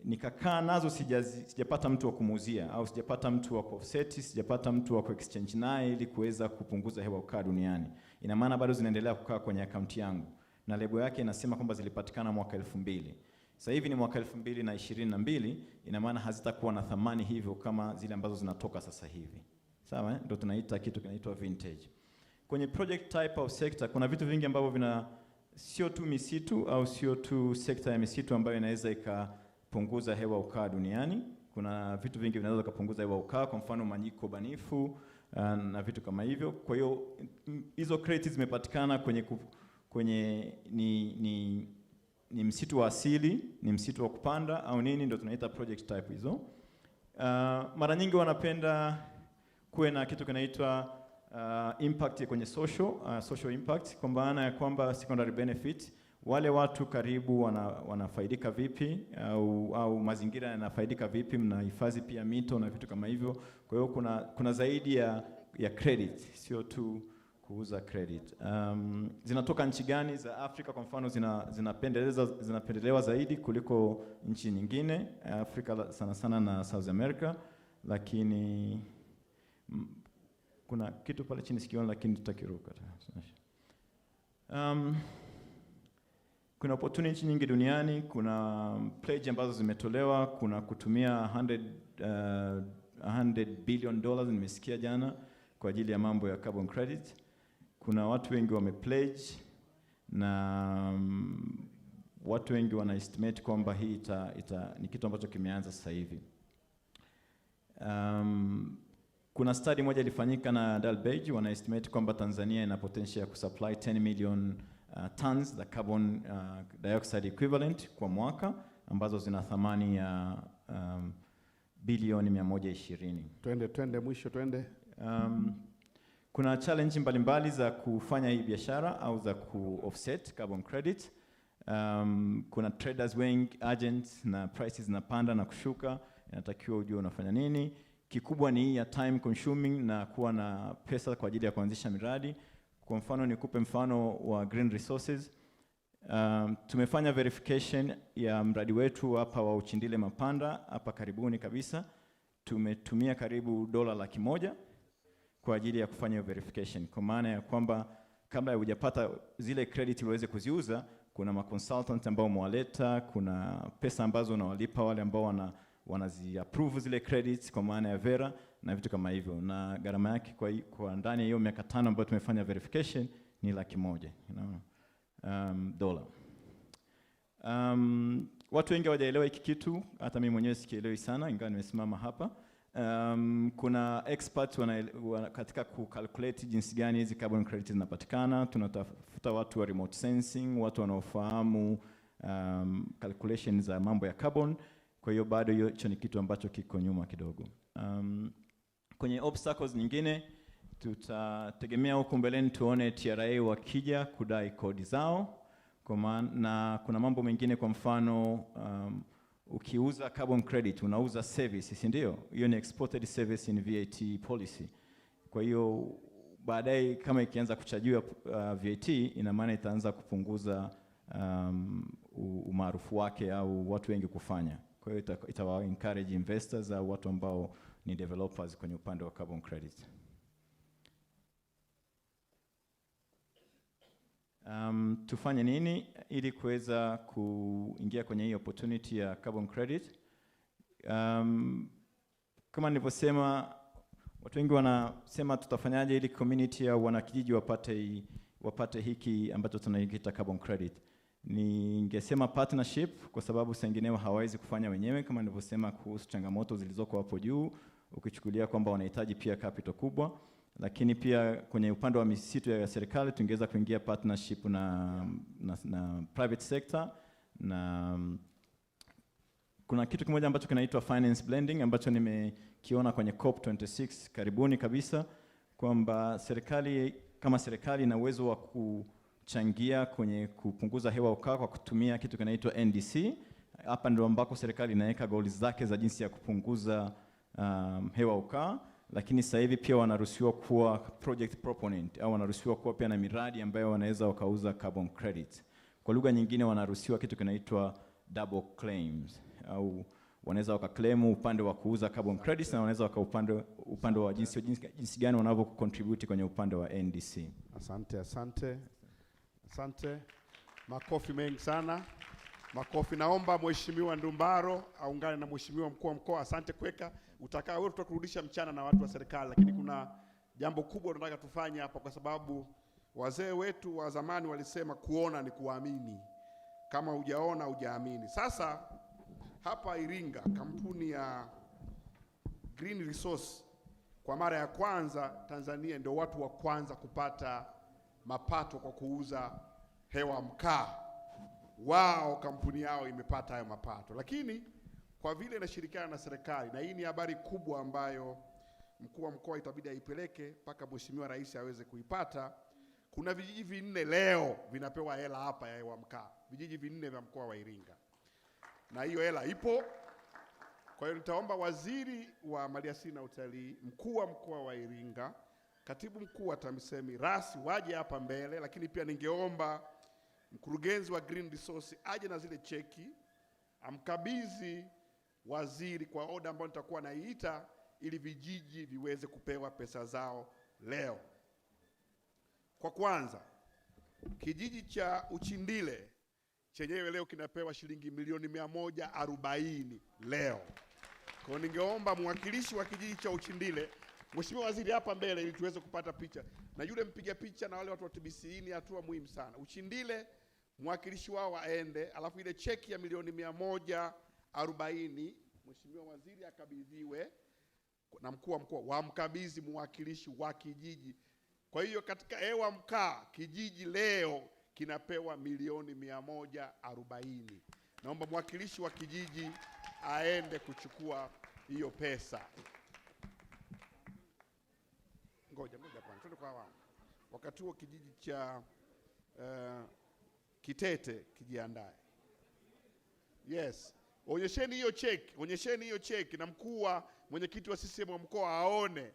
Nikakaa nazo sijapata mtu wa kumuuzia au sijapata mtu wa offset, sijapata mtu wa exchange naye ili kuweza kupunguza hewa ukaa duniani. Ina maana bado zinaendelea kukaa kwenye akaunti yangu na lebo yake inasema kwamba zilipatikana mwaka 2000. Sasa hivi ni mwaka 2022, ina maana hazitakuwa na thamani hivyo kama zile ambazo zinatoka sasa hivi. Sawa? Ndio tunaita kitu kinaitwa vintage. Kwenye project type au sector kuna vitu vingi ambavyo sio tu misitu au sio tu sekta ya misitu ambayo inaweza ikapunguza hewa ukaa duniani. Kuna vitu vingi vinaweza kupunguza hewa ukaa, kwa mfano majiko banifu na vitu kama hivyo. Kwa hiyo hizo credits zimepatikana kwenye ni msitu wa asili, ni msitu wa kupanda au nini, ndio tunaita project type hizo. Mara nyingi wanapenda kuwe na kitu kinaitwa impact kwenye social impact, kwa maana ya kwamba secondary benefit, wale watu karibu wanafaidika vipi au mazingira yanafaidika vipi, mnahifadhi pia mito na vitu kama hivyo. Kwa hiyo kuna zaidi ya credit, sio tu kuuza credit. Zinatoka nchi gani za Afrika kwa mfano zinapendelewa zaidi kuliko nchi nyingine, Afrika sana sana na South America, lakini kuna kitu pale chini sikioni lakini tutakiruka. Kuna opportunity nyingi duniani, kuna pledge ambazo zimetolewa, kuna kutumia $100 billion nimesikia jana kwa ajili ya mambo ya carbon credit. Kuna watu wengi wamepledge na watu wengi wana estimate kwamba hii ni kitu ambacho kimeanza sasa hivi. Kuna study moja ilifanyika na Dalbeji, wana estimate kwamba Tanzania ina potential ya kusupply 10 million tons za carbon dioxide equivalent kwa mwaka, ambazo zina thamani ya bilioni 120. Twende mwisho. Kuna challenge mbalimbali za kufanya hii biashara au za ku-offset carbon credit. Kuna traders wengi, agents na prices zinapanda na kushuka. inatakiwa ujue unafanya nini. Kikubwa ni ya time consuming na kuwa na pesa kwa ajili ya kuanzisha miradi. Kwa mfano nikupe mfano wa green resources. Tumefanya verification ya mradi wetu hapa wa Uchindile Mapanda hapa karibuni kabisa. Tumetumia karibu $100,000 kwa ajili ya kufanya verification, kwa maana ya kwamba kabla hujapata zile credit uweze kuziuza, kuna ma consultant ambao umewaleta, kuna pesa ambazo unawalipa wale ambao wanazi-approve zile credits kwa maana ya vera na vitu kama hivyo, na gharama yake kwa ndani ya hiyo miaka 5 ambayo tumefanya verification ni $100,000, $1. Watu wengi hawajaelewa hiki kitu, hata mimi mwenyewe sikielewi sana ingawa nimesimama hapa. Kuna experts katika kucalculate jinsi gani hizi carbon credits zinapatikana. Tunatafuta watu wa remote sensing, watu wanaofahamu calculations za mambo ya carbon. Kwa hiyo bado hicho ni kitu ambacho kiko nyuma kidogo. Kwenye obstacles nyingine tutategemea huko mbeleni tuone TRA wakija kudai kodi zao. Na kuna mambo mengine, kwa mfano ukiuza carbon credit unauza service, si ndio? Hiyo ni exported service in VAT policy. Kwa hiyo baadaye kama ikianza kuchajiwa VAT, ina maana itaanza kupunguza umaarufu wake au watu wengi kufanya. Kwa hiyo itawa encourage investors au watu ambao ni developers kwenye upande wa carbon credit. Tufanye nini ili kuweza kuingia kwenye hii opportunity ya carbon credit? Kama nilivyosema, watu wengi wanasema tutafanyaje ili community au wanakijiji wapate hiki ambacho tunakiita carbon credit. Ningesema partnership, kwa sababu senginewa hawawezi kufanya wenyewe, kama nilivyosema kuhusu changamoto zilizoko hapo juu, ukichukulia kwamba wanahitaji pia capital kubwa. Lakini pia kwenye upande wa misitu ya serikali tungeweza kuingia partnership na private sector, na kuna kitu kimoja ambacho kinaitwa finance blending ambacho nimekiona kwenye COP26 karibuni kabisa, kwamba kama serikali ina uwezo wa kuchangia kwenye kupunguza hewa ukaa kwa kutumia kitu kinaitwa NDC. Hapa ndio ambako serikali inaweka goals zake za jinsi ya kupunguza hewa ukaa. Lakini sasa hivi pia wanaruhusiwa kuwa project proponent au wanaruhusiwa kuwa pia na miradi ambayo wanaweza wakauza carbon credit. Kwa lugha nyingine wanaruhusiwa kitu kinaitwa double claims, au wanaweza wakaclaim upande wa kuuza carbon credits na wanaweza upande wa jinsi gani wanavyo contribute kwenye upande wa NDC. Asante. Makofi mengi sana. Makofi. Naomba Mheshimiwa Ndumbaro aungane na Mheshimiwa Mkuu wa Mkoa. Asante kweka. Utakaa wewe, tutakurudisha mchana na watu wa serikali, lakini kuna jambo kubwa tunataka tufanye hapa, kwa sababu wazee wetu wa zamani walisema kuona ni kuamini. Kama hujaona hujaamini. Sasa hapa Iringa, kampuni ya Green Resource kwa mara ya kwanza Tanzania ndio watu wa kwanza kupata mapato kwa kuuza hewa mkaa. Wao kampuni yao imepata hayo mapato, lakini kwa vile inashirikiana na serikali, na hii ni habari kubwa ambayo mkuu wa mkoa itabidi aipeleke mpaka Mheshimiwa Rais aweze kuipata. Kuna vijiji 4 leo vinapewa hela hapa ya hewa mkaa, vijiji 4 vya mkoa wa Iringa, na hiyo hela ipo. Kwa hiyo nitaomba waziri wa maliasili na utalii, mkuu wa mkoa wa Iringa, katibu mkuu wa TAMISEMI rasi waje hapa mbele, lakini pia ningeomba mkurugenzi wa Green Resource aje na zile cheki amkabidhi waziri kwa oda ambayo nitakuwa naiita, ili vijiji viweze kupewa pesa zao leo. Kwa kwanza, kijiji cha Uchindile chenyewe leo kinapewa shilingi milioni 140 leo. Kwa hiyo ningeomba mwakilishi wa kijiji cha Uchindile, Mheshimiwa Waziri, hapa mbele ili tuweze kupata picha. Na yule mpiga picha na wale watu wa TBC, ni hatua muhimu sana. Uchindile mwakilishi wao aende, alafu ile cheki ya milioni 140 Mheshimiwa Waziri akabidhiwe na mkuu wa mkoa, wamkabidhi mwakilishi wa kijiji. Kwa hiyo katika hewa mkaa kijiji leo kinapewa milioni 140. Naomba mwakilishi wa kijiji aende kuchukua hiyo pesa. Ngoja kwanza twende kwa wao. Wakati huo kijiji cha Kitete kijiandae. Yes, Onyesheni hiyo cheki na mwenyekiti wa CCM wa mkoa aone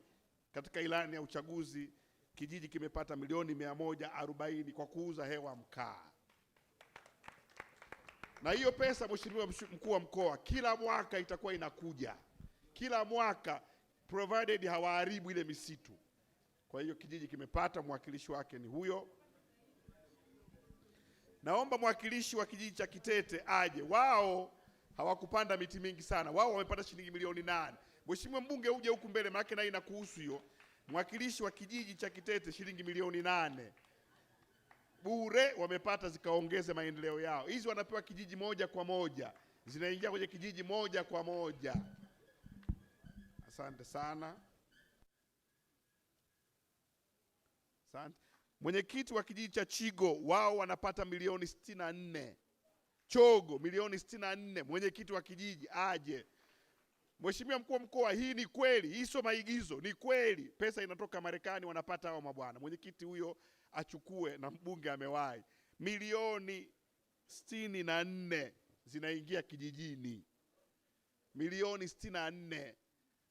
katika ilani ya uchaguzi kijiji kimepata milioni 140 kwa kuuza hewa mkaa. Na hiyo pesa, Mheshimiwa mkuu wa mkoa, kila mwaka itakuwa inakuja. Kila mwaka, provided hawaharibu ile misitu. Kwa hiyo kijiji kimepata, mwakilishi wake ni huyo. Naomba mwakilishi wa kijiji cha Kitete aje. Wao hawakupanda miti mingi sana. Wao wamepata shilingi milioni 8. Mheshimiwa mbunge uje huku mbele, maana yake na inakuhusu hiyo. Mwakilishi wa kijiji cha Kitete shilingi milioni 8. Bure wamepata, zikaongeze maendeleo yao. Hizi wanapewa kijiji moja kwa moja. Zinaingia kwenye kijiji moja kwa moja. Asante sana. Asante. Mwenyekiti wa kijiji cha Chigo, wao wanapata milioni 64. Chogo milioni 64. Mwenyekiti wa kijiji aje. Mheshimiwa mkuu wa mkoa, hii ni kweli, hii sio maigizo, ni kweli. Pesa inatoka Marekani, wanapata hao mabwana. Mwenyekiti huyo achukue, na mbunge amewahi. Milioni 64 zinaingia kijijini. Milioni 64.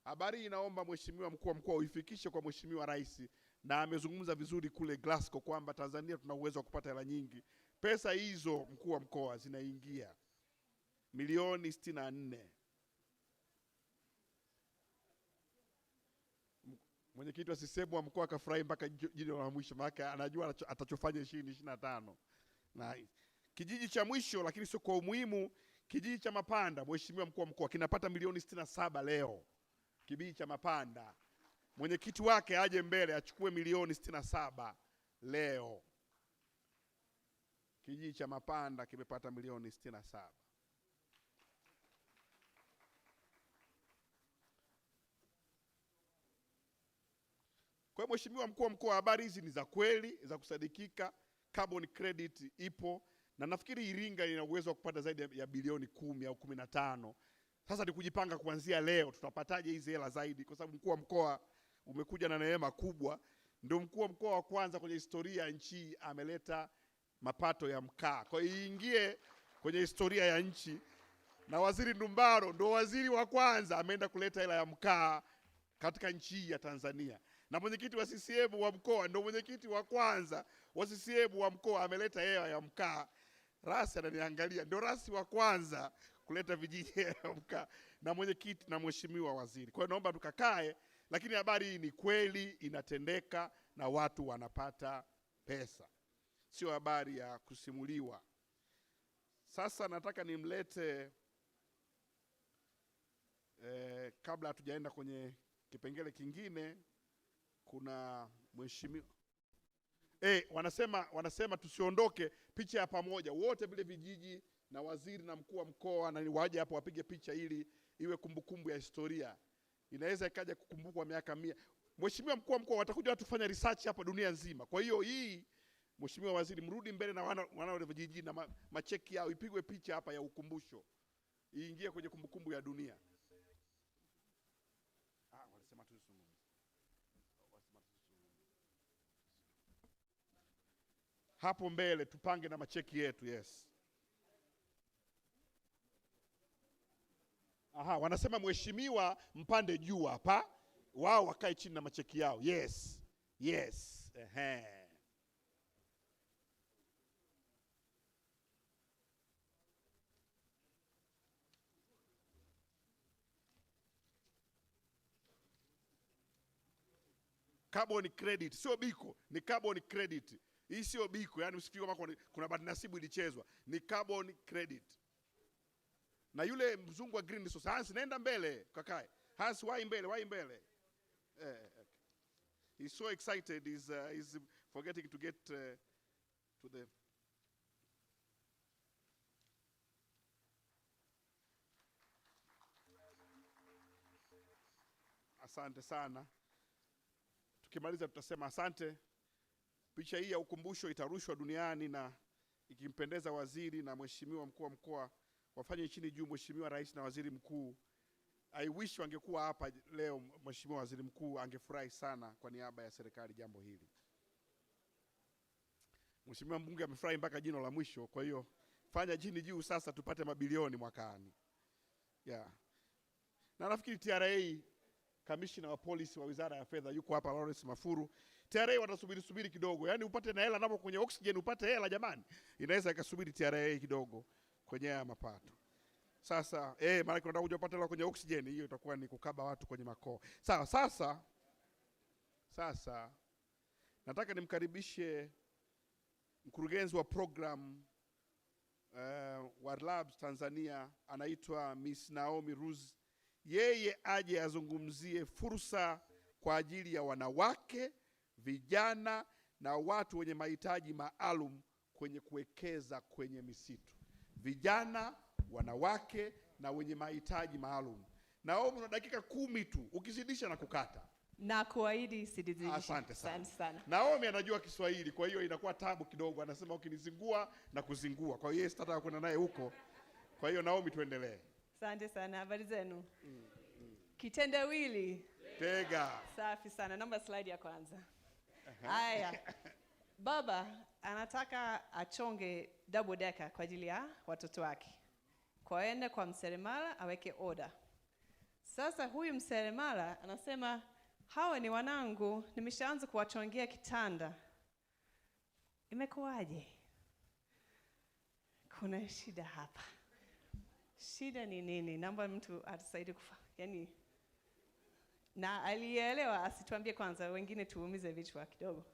Habari hii naomba Mheshimiwa mkuu wa mkoa uifikishe kwa Mheshimiwa Rais, na amezungumza vizuri kule Glasgow kwamba Tanzania tuna uwezo wa kupata hela nyingi. Pesa hizo mkuu wa mkoa zinaingia. Milioni 64. Mwenyekiti wa CCM wa mkoa akafurahi mpaka jino la mwisho, maana anajua atachofanya 2025. Na kijiji cha mwisho lakini sio kwa umuhimu, kijiji cha Mapanda, Mheshimiwa mkuu wa mkoa, kinapata milioni 67 leo. Kijiji cha Mapanda, mwenyekiti wake aje mbele achukue milioni 67 leo. Kijiji cha Mapanda kimepata milioni 67. Kwa Mheshimiwa mkuu wa mkoa, habari hizi ni za kweli, za kusadikika. Carbon credit ipo, na nafikiri Iringa ina uwezo wa kupata zaidi ya bilioni 10 au 15. Sasa ni kujipanga kuanzia leo, tutapataje hizi hela zaidi, kwa sababu mkuu wa mkoa umekuja na neema kubwa. Ndio mkuu wa mkoa wa kwanza kwenye historia ya nchi ameleta mapato ya mkaa. Kwa hiyo iingie kwenye historia ya nchi, na Waziri Ndumbaro ndio waziri wa kwanza ameenda kuleta hela ya mkaa katika nchi ya Tanzania. Na mwenyekiti wa CCM wa mkoa ndio mwenyekiti wa kwanza wa CCM wa mkoa ameleta hela ya mkaa. Rasi ananiangalia, ndio rasi wa kwanza kuleta vijiji ya mkaa, na mwenyekiti na mheshimiwa waziri. Kwa hiyo naomba tukakae, lakini habari hii ni kweli, inatendeka na watu wanapata pesa. Sio habari ya kusimuliwa. Sasa nataka nimlete kabla hatujaenda kwenye kipengele kingine, kuna mheshimiwa wanasema tusiondoke, picha ya pamoja wote vile vijiji na waziri na mkuu wa mkoa, na waje hapo wapige picha ili iwe kumbukumbu ya historia. Inaweza ikaja kukumbukwa miaka 100. Mheshimiwa mkuu wa mkoa, watakuja watu kufanya research hapa dunia nzima. Kwa hiyo hii, Mheshimiwa waziri, mrudi mbele na wana wale vijiji na macheki yao, ipigwe picha hapa ya ukumbusho, iingie kwenye kumbukumbu ya dunia. Walisema hapo mbele tupange na macheki yetu. Yes. Wanasema mheshimiwa mpande juu hapa, wao wakae chini na macheki yao. Yes. Yes. Carbon credit sio biko, ni carbon credit. Hii sio biko, yani usifikiri kama kuna bahati nasibu ilichezwa. Ni carbon credit. Na yule mzungu wa green resource, Hans, nenda mbele kakae. Hans, wai mbele. He's so excited, he's forgetting to get to the... Asante sana. Tukimaliza tutasema asante. Picha hii ya ukumbusho itarushwa duniani, na ikimpendeza waziri na mheshimiwa mkuu wa mkoa wafanye chini juu, Mheshimiwa Rais na Waziri Mkuu. I wish wangekuwa hapa leo, Mheshimiwa Waziri Mkuu angefurahi sana kwa niaba ya serikali jambo hili. Mheshimiwa mbunge amefurahi mpaka jino la mwisho, kwa hiyo fanya chini juu sasa tupate mabilioni mwakani. Yeah. Na nafikiri TRA, Commissioner wa Police wa Wizara ya Fedha yuko hapa, Lawrence Mafuru. TRA watasubiri kidogo. Yaani upate na hela napo kwenye oxygen upate hela jamani. Inaweza ikasubiri TRA kidogo kwenye haya mapato. Sasa maana unataka kuja upate hela kwenye oxygen, hiyo itakuwa ni kukaba watu kwenye MKOA. Sawa, sasa nataka nimkaribishe mkurugenzi wa program wa Labs Tanzania, anaitwa Miss Naomi Ruz. Yeye aje azungumzie fursa kwa ajili ya wanawake, vijana na watu wenye mahitaji maalum kwenye kuwekeza kwenye misitu. Vijana, wanawake na wenye mahitaji maalum. Naomi, una dakika 10 tu, ukizidisha na kukata. Na kuahidi sidizidisha. Asante sana. Naomi anajua Kiswahili, kwa hiyo inakuwa tabu kidogo. Anasema ukinizingua na kuzingua. Kwa hiyo sitataka kwenda naye huko. Kwa hiyo Naomi, tuendelee. Asante sana. Habari zenu? Kitendawili. Tega. Safi sana. Naomba slide ya kwanza. Haya. Baba anataka achonge double decker kwa ajili ya watoto wake. Kwa ende kwa mseremala aweke order. Sasa huyu mseremala anasema, hawa ni wanangu, nimeshaanza kuwachongea kitanda. Imekuwaje? Kuna shida hapa. Shida ni nini? Naomba mtu atusaidie yani, na alielewa asituambie kwanza, wengine tuumize vichwa kidogo.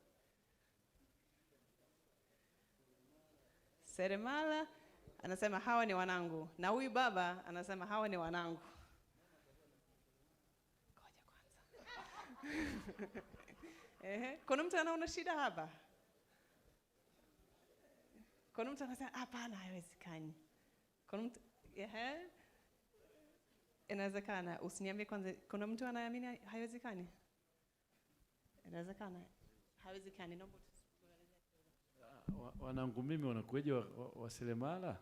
Seremala anasema hawa ni wanangu, na huyu baba anasema hawa ni wanangu. Ngoja kwanza. Kuna mtu anaona shida hapa? Kuna mtu anasema hapana, haiwezekani. Kuna mtu inawezekana. Usiniambie kwanza, kuna mtu anaamini haiwezekani? Inawezekana. Haiwezekani. Naomba wanangu mimi wanakueje waseremala?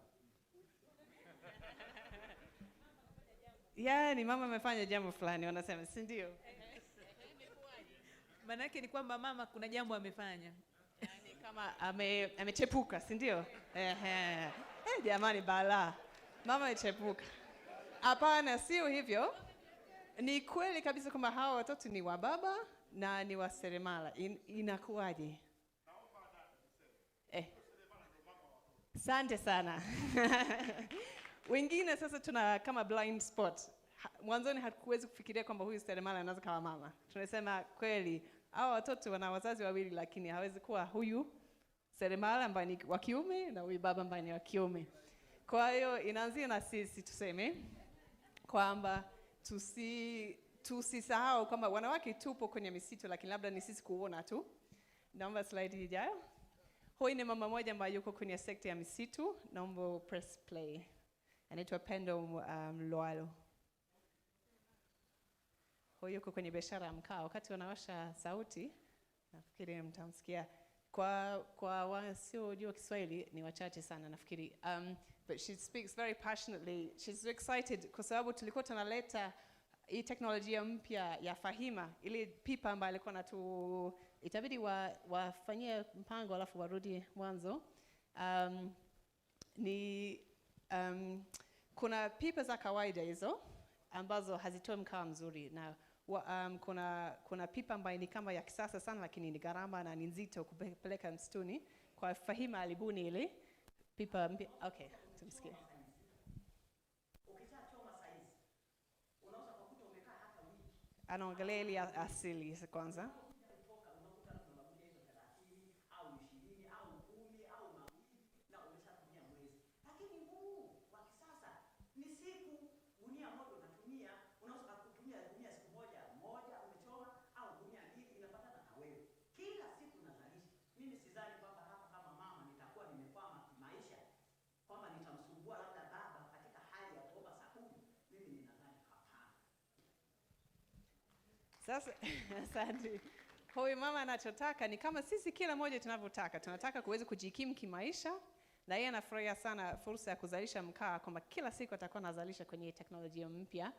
Yaani mama amefanya jambo fulani wanasema, si ndio? Manake ni kwamba mama kuna jambo amefanya. Yaani kama amechepuka, si ndio? Jamani bala. Mama amechepuka. Hapana, sio hivyo. Ni kweli kabisa kwamba hawa watoto ni wa baba na ni wa seremala. Inakuwaje? Asante sana. Wengine sasa tuna kama blind spot. Mwanzoni hatukuwezi kufikiria kwamba huyu seremala anaweza kama mama. Tunasema kweli hao watoto wana wazazi wawili, lakini hawezi kuwa huyu seremala ambaye ni wa kiume na huyu baba ambaye ni wa kiume. Kwa hiyo inaanzia na sisi tuseme kwamba tusisahau kwamba wanawake tupo kwenye misitu, lakini labda ni sisi kuona tu. Naomba slide ijayo. Huyu ni mama moja ambaye yuko kwenye sekta ya misitu. Naomba press play. Anaitwa Pendo Loalo. Huyu yuko kwenye biashara ya mkaa. Wakati wanawasha sauti, nafikiri mtamsikia. Kwa wasiojua Kiswahili ni wachache sana nafikiri. But she speaks very passionately. She's excited kwa sababu tulikuwa tunaleta hii teknolojia mpya ya Fahima, ile pipa ambayo alikuwa itabidi wafanyie mpango alafu warudi mwanzo. Kuna pipa za kawaida hizo ambazo hazitoi mkaa mzuri, na kuna pipa ambayo ni kama ya kisasa sana, lakini ni gharama na ni nzito kupeleka msituni. Kwa Fahima alibuni ile pipa mpya. Okay, tumsikie. Anaongelea ile asili kwanza. Sasa asante. Huyu mama anachotaka ni kama sisi kila mmoja tunavyotaka. Tunataka kuweza kujikimu kimaisha, na yeye anafurahia sana fursa ya kuzalisha mkaa, kwamba kila siku atakuwa anazalisha kwenye teknolojia mpya.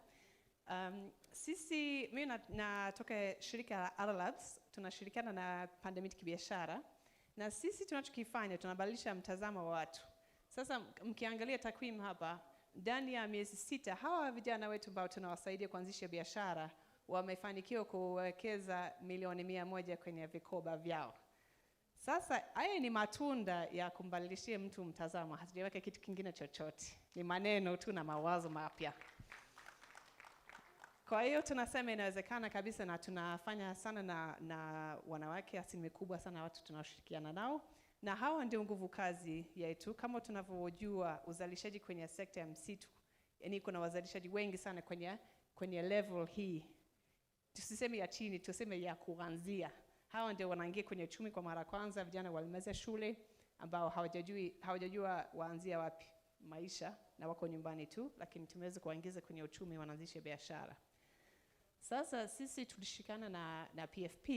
Mimi natoka shirika la Labs, tunashirikiana na Pandemic kibiashara, na sisi tunachokifanya tunabadilisha mtazamo wa watu. Sasa mkiangalia takwimu hapa, ndani ya miezi 6 hawa vijana wetu ambao tunawasaidia kuanzisha biashara wamefanikiwa kuwekeza milioni 100 kwenye vikoba vyao. Sasa haya ni matunda ya kumbadilishia mtu mtazamo, hatujaweka kitu kingine chochote, ni maneno tu na mawazo mapya. Kwa hiyo tunasema inawezekana kabisa, na tunafanya sana na wanawake, asilimia kubwa sana watu tunaoshirikiana nao, na hawa ndio nguvu kazi yetu. Kama tunavyojua uzalishaji kwenye sekta ya msitu, yani kuna wazalishaji wengi sana kwenye level hii, tusiseme ya chini, tuseme ya kuanzia. Hawa ndio wanaingia kwenye uchumi kwa mara kwanza, vijana walimaliza shule ambao hawajajua waanzia wapi maisha na wako nyumbani tu, lakini tumeweza kuwaingiza kwenye uchumi, wanaanzisha biashara. Sasa sisi tulishikana na PFP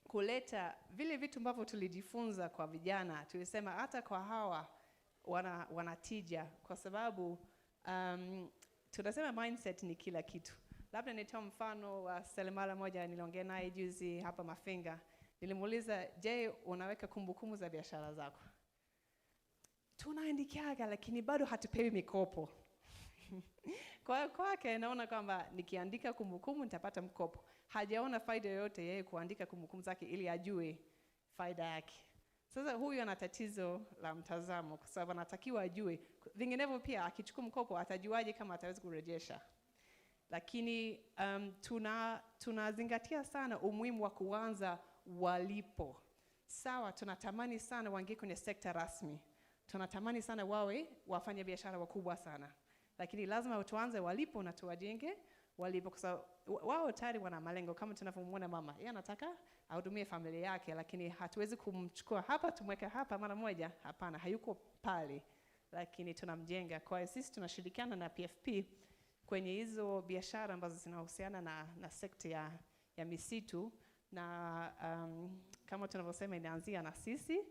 kuleta vile vitu ambavyo tulijifunza kwa vijana. Tulisema hata kwa hawa wanatija, kwa sababu tunasema mindset ni kila kitu. Labda nitoa mfano wa seremala moja niliongea naye juzi hapa Mafinga. Nilimuuliza, je, unaweka kumbukumbu za biashara zako? Tunaandikiaga lakini bado hatupewi mikopo. Kwake naona kwamba nikiandika kumbukumbu nitapata mkopo. Hajaona faida yoyote yeye kuandika kumbukumbu zake ili ajue faida yake. Sasa huyu ana tatizo la mtazamo, kwa sababu anatakiwa ajue. Vinginevyo pia akichukua mkopo atajuaje kama ataweza kurejesha? Lakini tunazingatia sana umuhimu wa kuanza walipo. Sawa, tunatamani sana waingie kwenye sekta rasmi. Tunatamani sana wawe wafanya biashara wakubwa sana. Lakini lazima tuanze walipo na tuwajenge walipo, kwa sababu wao tayari wana malengo. Kama tunavyomuona mama, yeye anataka ahudumie familia yake, lakini hatuwezi kumchukua hapa tumweka hapa mara moja. Hapana, hayuko pale, lakini tunamjenga. Kwa hiyo sisi tunashirikiana na PFP kwenye hizo biashara ambazo zinahusiana na sekta ya misitu, na kama tunavyosema inaanzia na sisi,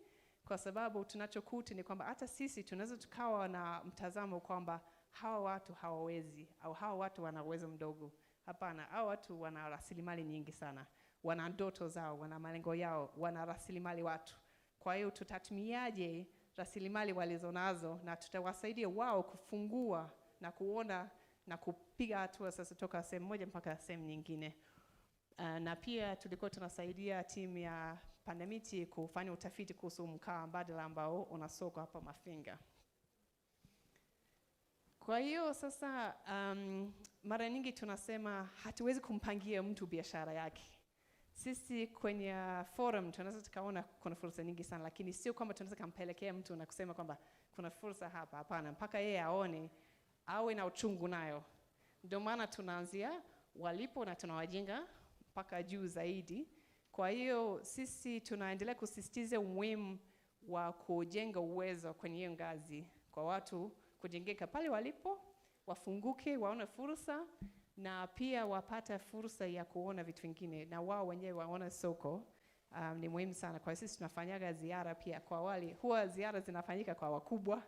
kwa sababu tunachokuta ni kwamba hata sisi tunaweza tukawa na mtazamo kwamba hawa watu hawawezi, au hawa watu wana uwezo mdogo. Hapana, hawa watu wana rasilimali nyingi sana, wana ndoto zao, wana malengo yao, wana rasilimali watu. Kwa hiyo tutatumiaje rasilimali walizonazo, na tutawasaidia wao kufungua na kuona na kupiga hatua sasa toka sehemu moja mpaka sehemu nyingine. Na pia tulikuwa tunasaidia timu ya Pandamiti kufanya utafiti kuhusu mkaa mbadala ambao una soko hapa Mafinga. Kwa hiyo sasa mara nyingi tunasema hatuwezi kumpangia mtu biashara yake. Sisi kwenye forum tunaweza tukaona kuna fursa nyingi sana, lakini sio kwamba tunaweza kumpelekea mtu na kusema kwamba kuna fursa hapa. Hapana, mpaka yeye aone, awe na uchungu nayo. Ndio maana tunaanzia walipo na tunawajenga mpaka juu zaidi. Kwa hiyo sisi tunaendelea kusisitiza umuhimu wa kujenga uwezo kwenye hiyo ngazi, kwa watu kujengeka pale walipo, wafunguke, waone fursa, na pia wapata fursa ya kuona vitu vingine, na wao wenyewe waone soko. Ni muhimu sana. Kwa hiyo sisi tunafanyaga ziara pia kwa wale, huwa ziara zinafanyika kwa wakubwa,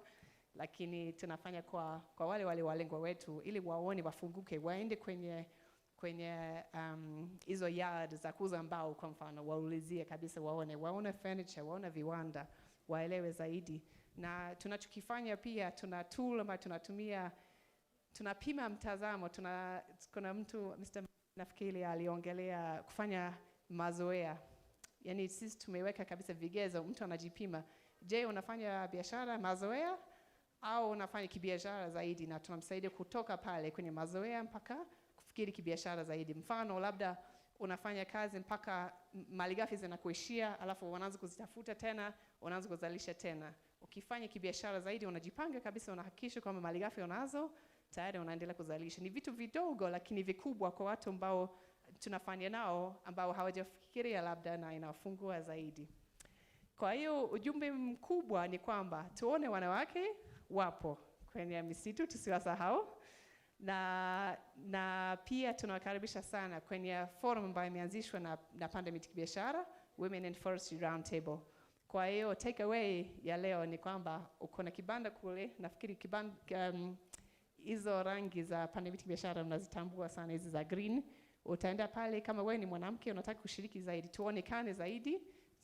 lakini tunafanya kwa wale walengwa wetu, ili waone, wafunguke, waende kwenye hizo yard za kuuza mbao kwa mfano, waulizie kabisa, waone furniture, waone viwanda, waelewe zaidi. Na tunachokifanya pia, tuna tool ambayo tunatumia, tunapima mtazamo. Kuna mtu Mr. nafikiri aliongelea kufanya mazoea. Yani sisi tumeweka kabisa vigezo, mtu anajipima. Je, unafanya biashara mazoea au unafanya kibiashara zaidi? Na tunamsaidia kutoka pale kwenye mazoea mpaka kufikiri kibiashara zaidi. Mfano, labda unafanya kazi mpaka malighafi zinakuishia, alafu unaanza kuzitafuta tena, unaanza kuzalisha tena. Ukifanya kibiashara zaidi, unajipanga kabisa, unahakikisha kwamba malighafi unazo, tayari unaendelea kuzalisha. Ni vitu vidogo lakini vikubwa kwa watu ambao tunafanya nao, ambao hawajafikiria labda, na inafungua zaidi. Kwa hiyo ujumbe mkubwa ni kwamba tuone wanawake wapo kwenye misitu, tusiwasahau. Na pia tunawakaribisha sana kwenye forum ambayo imeanzishwa na Pandamiti Kibiashara, Women in Forestry Round Table. Kwa hiyo take away ya leo ni kwamba uko na kibanda kule, nafikiri hizo rangi za Pandamiti Kibiashara mnazitambua sana, hizi za green. Utaenda pale kama wewe ni mwanamke unataka kushiriki zaidi, tuonekane zaidi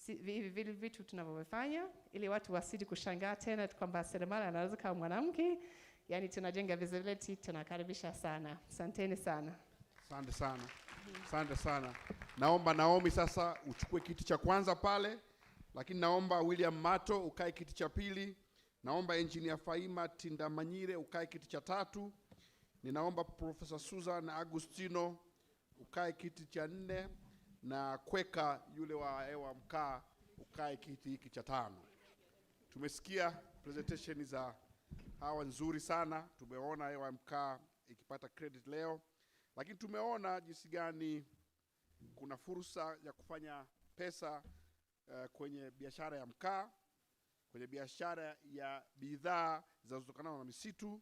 vile vitu tunavyofanya, ili watu wasidi kushangaa tena kwamba seremala anaweza kama mwanamke. yani tunajenga visibility, tunakaribisha sana. Asanteni sana. Asante sana. Asante sana. Naomba Naomi sasa uchukue kiti cha kwanza pale, lakini naomba William Mato ukae kiti cha pili. Naomba Engineer Faima Tindamanyire ukae kiti cha tatu. Ninaomba Professor Susan Agustino ukae kiti cha 4 na Kweka yule wa hewa mkaa ukae kiti hiki cha 5. Tumesikia presentation za hawa nzuri sana. Tumeona hewa mkaa ikipata credit leo, lakini tumeona jinsi gani kuna fursa ya kufanya pesa kwenye biashara ya mkaa, kwenye biashara ya bidhaa zinazotokana na misitu,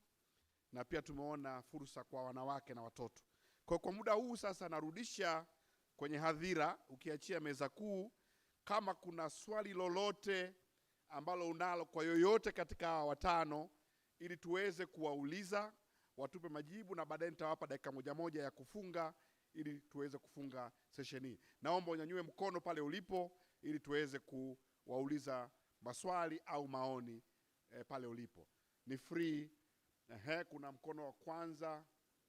na pia tumeona fursa kwa wanawake na watoto. Kwa muda huu sasa narudisha kwenye hadhira, ukiachia meza kuu, kama kuna swali lolote ambalo unalo kwa yoyote katika hawa watano, ili tuweze kuwauliza, watupe majibu, na baadaye nitawapa dakika moja ya kufunga ili tuweze kufunga session hii. Naomba unyanyue mkono pale ulipo ili tuweze kuwauliza maswali au maoni pale ulipo. Ni free. Kuna mkono wa kwanza,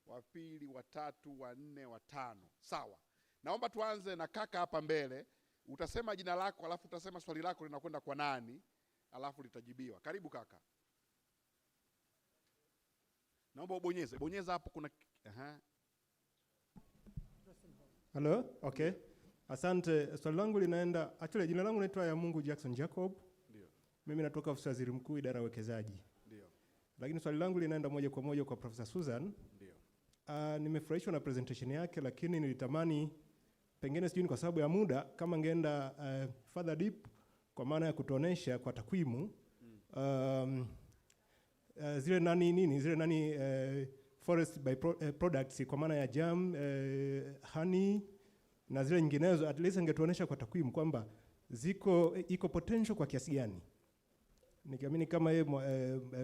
wa pili, wa tatu, wa 4, wa 5. Sawa. Naomba tuanze na kaka hapa mbele. Utasema jina lako, alafu utasema swali lako linakwenda kwa nani, alafu litajibiwa. Karibu kaka. Naomba bonyeza hapo kuna Hello, okay. Asante. Swali langu linaenda, actually jina langu naitwa ya Mungu Jackson Jacob. Ndio. Mimi natoka ofisi ya Waziri Mkuu, idara ya uwekezaji. Ndio. Lakini swali langu linaenda moja kwa moja kwa Professor Susan. Ndio. Nimefurahishwa na presentation yake, lakini nilitamani pengine, sijui kwa sababu ya muda, kama ngeenda further deep kwa maana ya kutuonesha kwa takwimu zile forest by products kwa maana ya jam, honey na zile nyinginezo, at least angetuonesha kwa takwimu kwamba iko potential kwa kiasi gani. Nikiamini kama yeye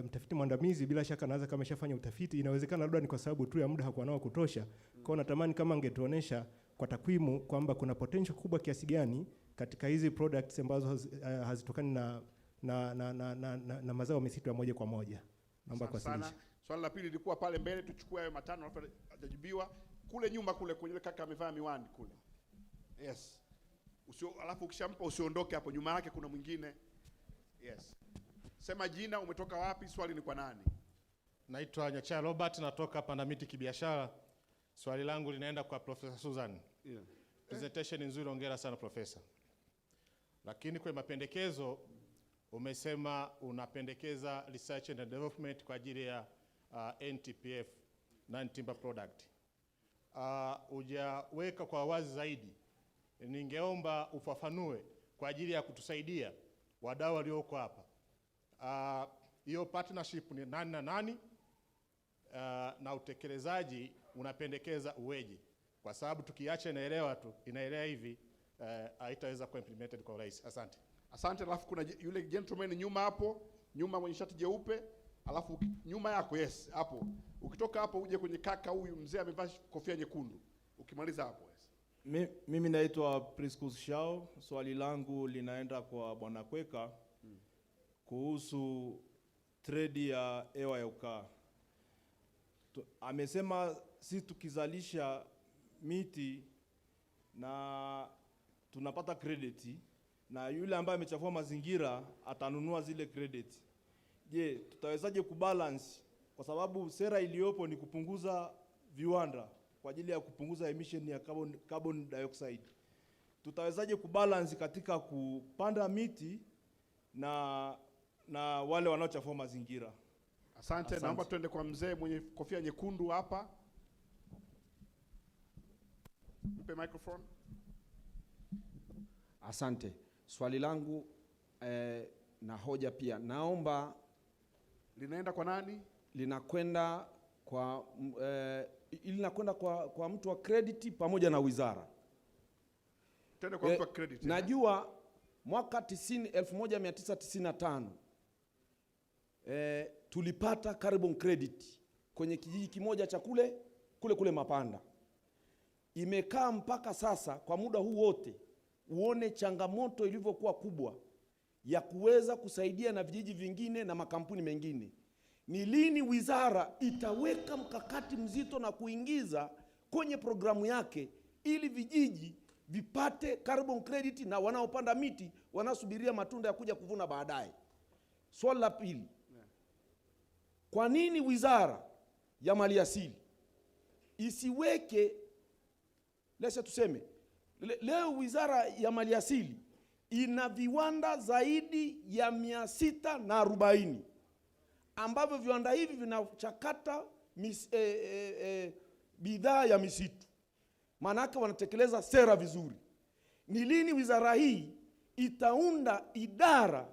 mtafiti mwandamizi, bila shaka anaweza kama ameshafanya utafiti, inawezekana labda ni kwa sababu tu ya muda hakuwa nao kutosha. Kwa natamani kama angetuonesha kwa takwimu kwamba kuna potential kubwa kiasi gani katika hizi products ambazo hazitokani na mazao misitu ya moja kwa moja. Naomba kuwasilisha. Swali la pili lilikuwa pale mbele, tuchukue hayo matano alafu atajibiwa. Kule nyuma kule kwenye ile kaka amevaa miwani kule. Yes. Alafu ukishampa usiondoke hapo, nyuma yake kuna mwingine. Yes. Sema jina, umetoka wapi, swali ni kwa nani? Naitwa Nyacha Robert, natoka Pandamiti kibiashara. Swali langu linaenda kwa Professor Susan. Yeah. Presentation nzuri, hongera sana professor. Lakini kwa mapendekezo umesema unapendekeza research and development kwa ajili ya NTPF, non-timber product. Hujaweka kwa wazi zaidi. Ningeomba ufafanue kwa ajili ya kutusaidia wadau walioko hapa. Hiyo partnership ni nani na nani, na utekelezaji unapendekeza uweje? Kwa sababu tukiacha inaelewa hivi, haitaweza kuwa implemented kwa urahisi. Asante. Asante. Alafu kuna yule gentleman nyuma hapo, nyuma mwenye shati jeupe, alafu nyuma yako, yes, hapo. Ukitoka hapo uje kwenye kaka huyu mzee amevaa kofia nyekundu. Ukimaliza hapo, yes. Mimi naitwa Priscus Shao. Swali langu linaenda kwa Bwana Kweka kuhusu trade ya hewa ya ukaa. Amesema sisi tukizalisha miti na tunapata credit, na yule ambaye amechafua mazingira atanunua zile credit. Je, tutawezaje kubalance? Kwa sababu sera iliyopo ni kupunguza viwanda kwa ajili ya kupunguza emission ya carbon dioxide. Tutawezaje kubalance katika kupanda miti na wale wanaochafua mazingira? Asante. Naomba tuende kwa mzee mwenye kofia nyekundu hapa. Mpe microphone. Asante. Swali langu na hoja pia. Naomba linaenda kwa nani? Linakwenda kwa mtu wa credit pamoja na wizara. Twende kwa mtu wa credit. Najua mwaka 1995 tulipata carbon credit kwenye kijiji kimoja cha kule Mapanda. Imekaa mpaka sasa, kwa muda huu wote uone changamoto ilivyokuwa kubwa ya kuweza kusaidia na vijiji vingine na makampuni mengine. ni lini wizara itaweka mkakati mzito na kuingiza kwenye programu yake ili vijiji vipate carbon credit na wanaopanda miti wanasubiria matunda ya kuja kuvuna baadaye. Swali la pili, kwa nini wizara ya maliasili isiweke, lesa tuseme, leo wizara ya maliasili ina viwanda zaidi ya 640 ambavyo viwanda hivi vinachakata bidhaa ya misitu. Manake wanatekeleza sera vizuri. Ni lini wizara hii itaunda idara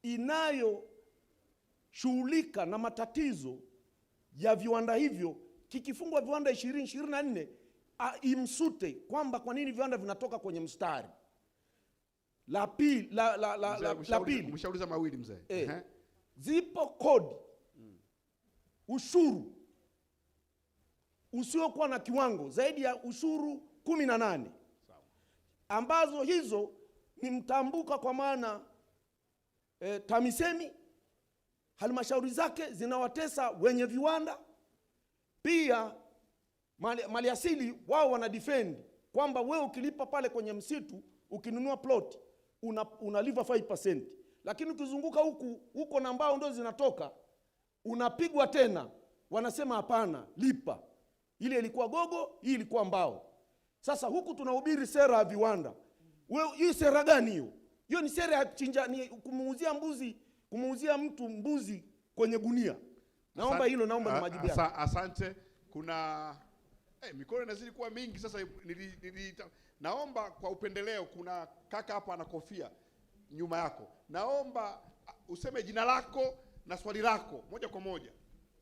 inayoshughulika na matatizo ya viwanda hivyo, kikifungwa viwanda 20-24 imsute kwamba kwa nini viwanda vinatoka kwenye mstari? La pili, umeshauliza mawili mzee. Zipo kodi, ushuru usiokuwa na kiwango zaidi ya ushuru 18 ambazo hizo ni mtambuka, kwa maana TAMISEMI halmashauri zake zinawatesa wenye viwanda. Pia maliasili wao wana defend kwamba wewe ukilipa pale kwenye msitu ukinunua plot unaliva 5%, lakini ukizunguka huko na mbao ndio zinatoka unapigwa tena, wanasema hapana, lipa. Ile ilikuwa gogo, hii ilikuwa mbao. Sasa huku tunahubiri sera ya viwanda. Wewe hii sera gani hiyo? Hiyo ni sera ya chinja, ni kumuuzia mtu mbuzi kwenye gunia. Naomba hilo, naomba ni majibu yako. Asante. Kuna mikono inazidi kuwa mingi sasa. Naomba kwa upendeleo, kuna kaka hapa ana kofia nyuma yako. Naomba useme jina lako na swali lako moja kwa moja.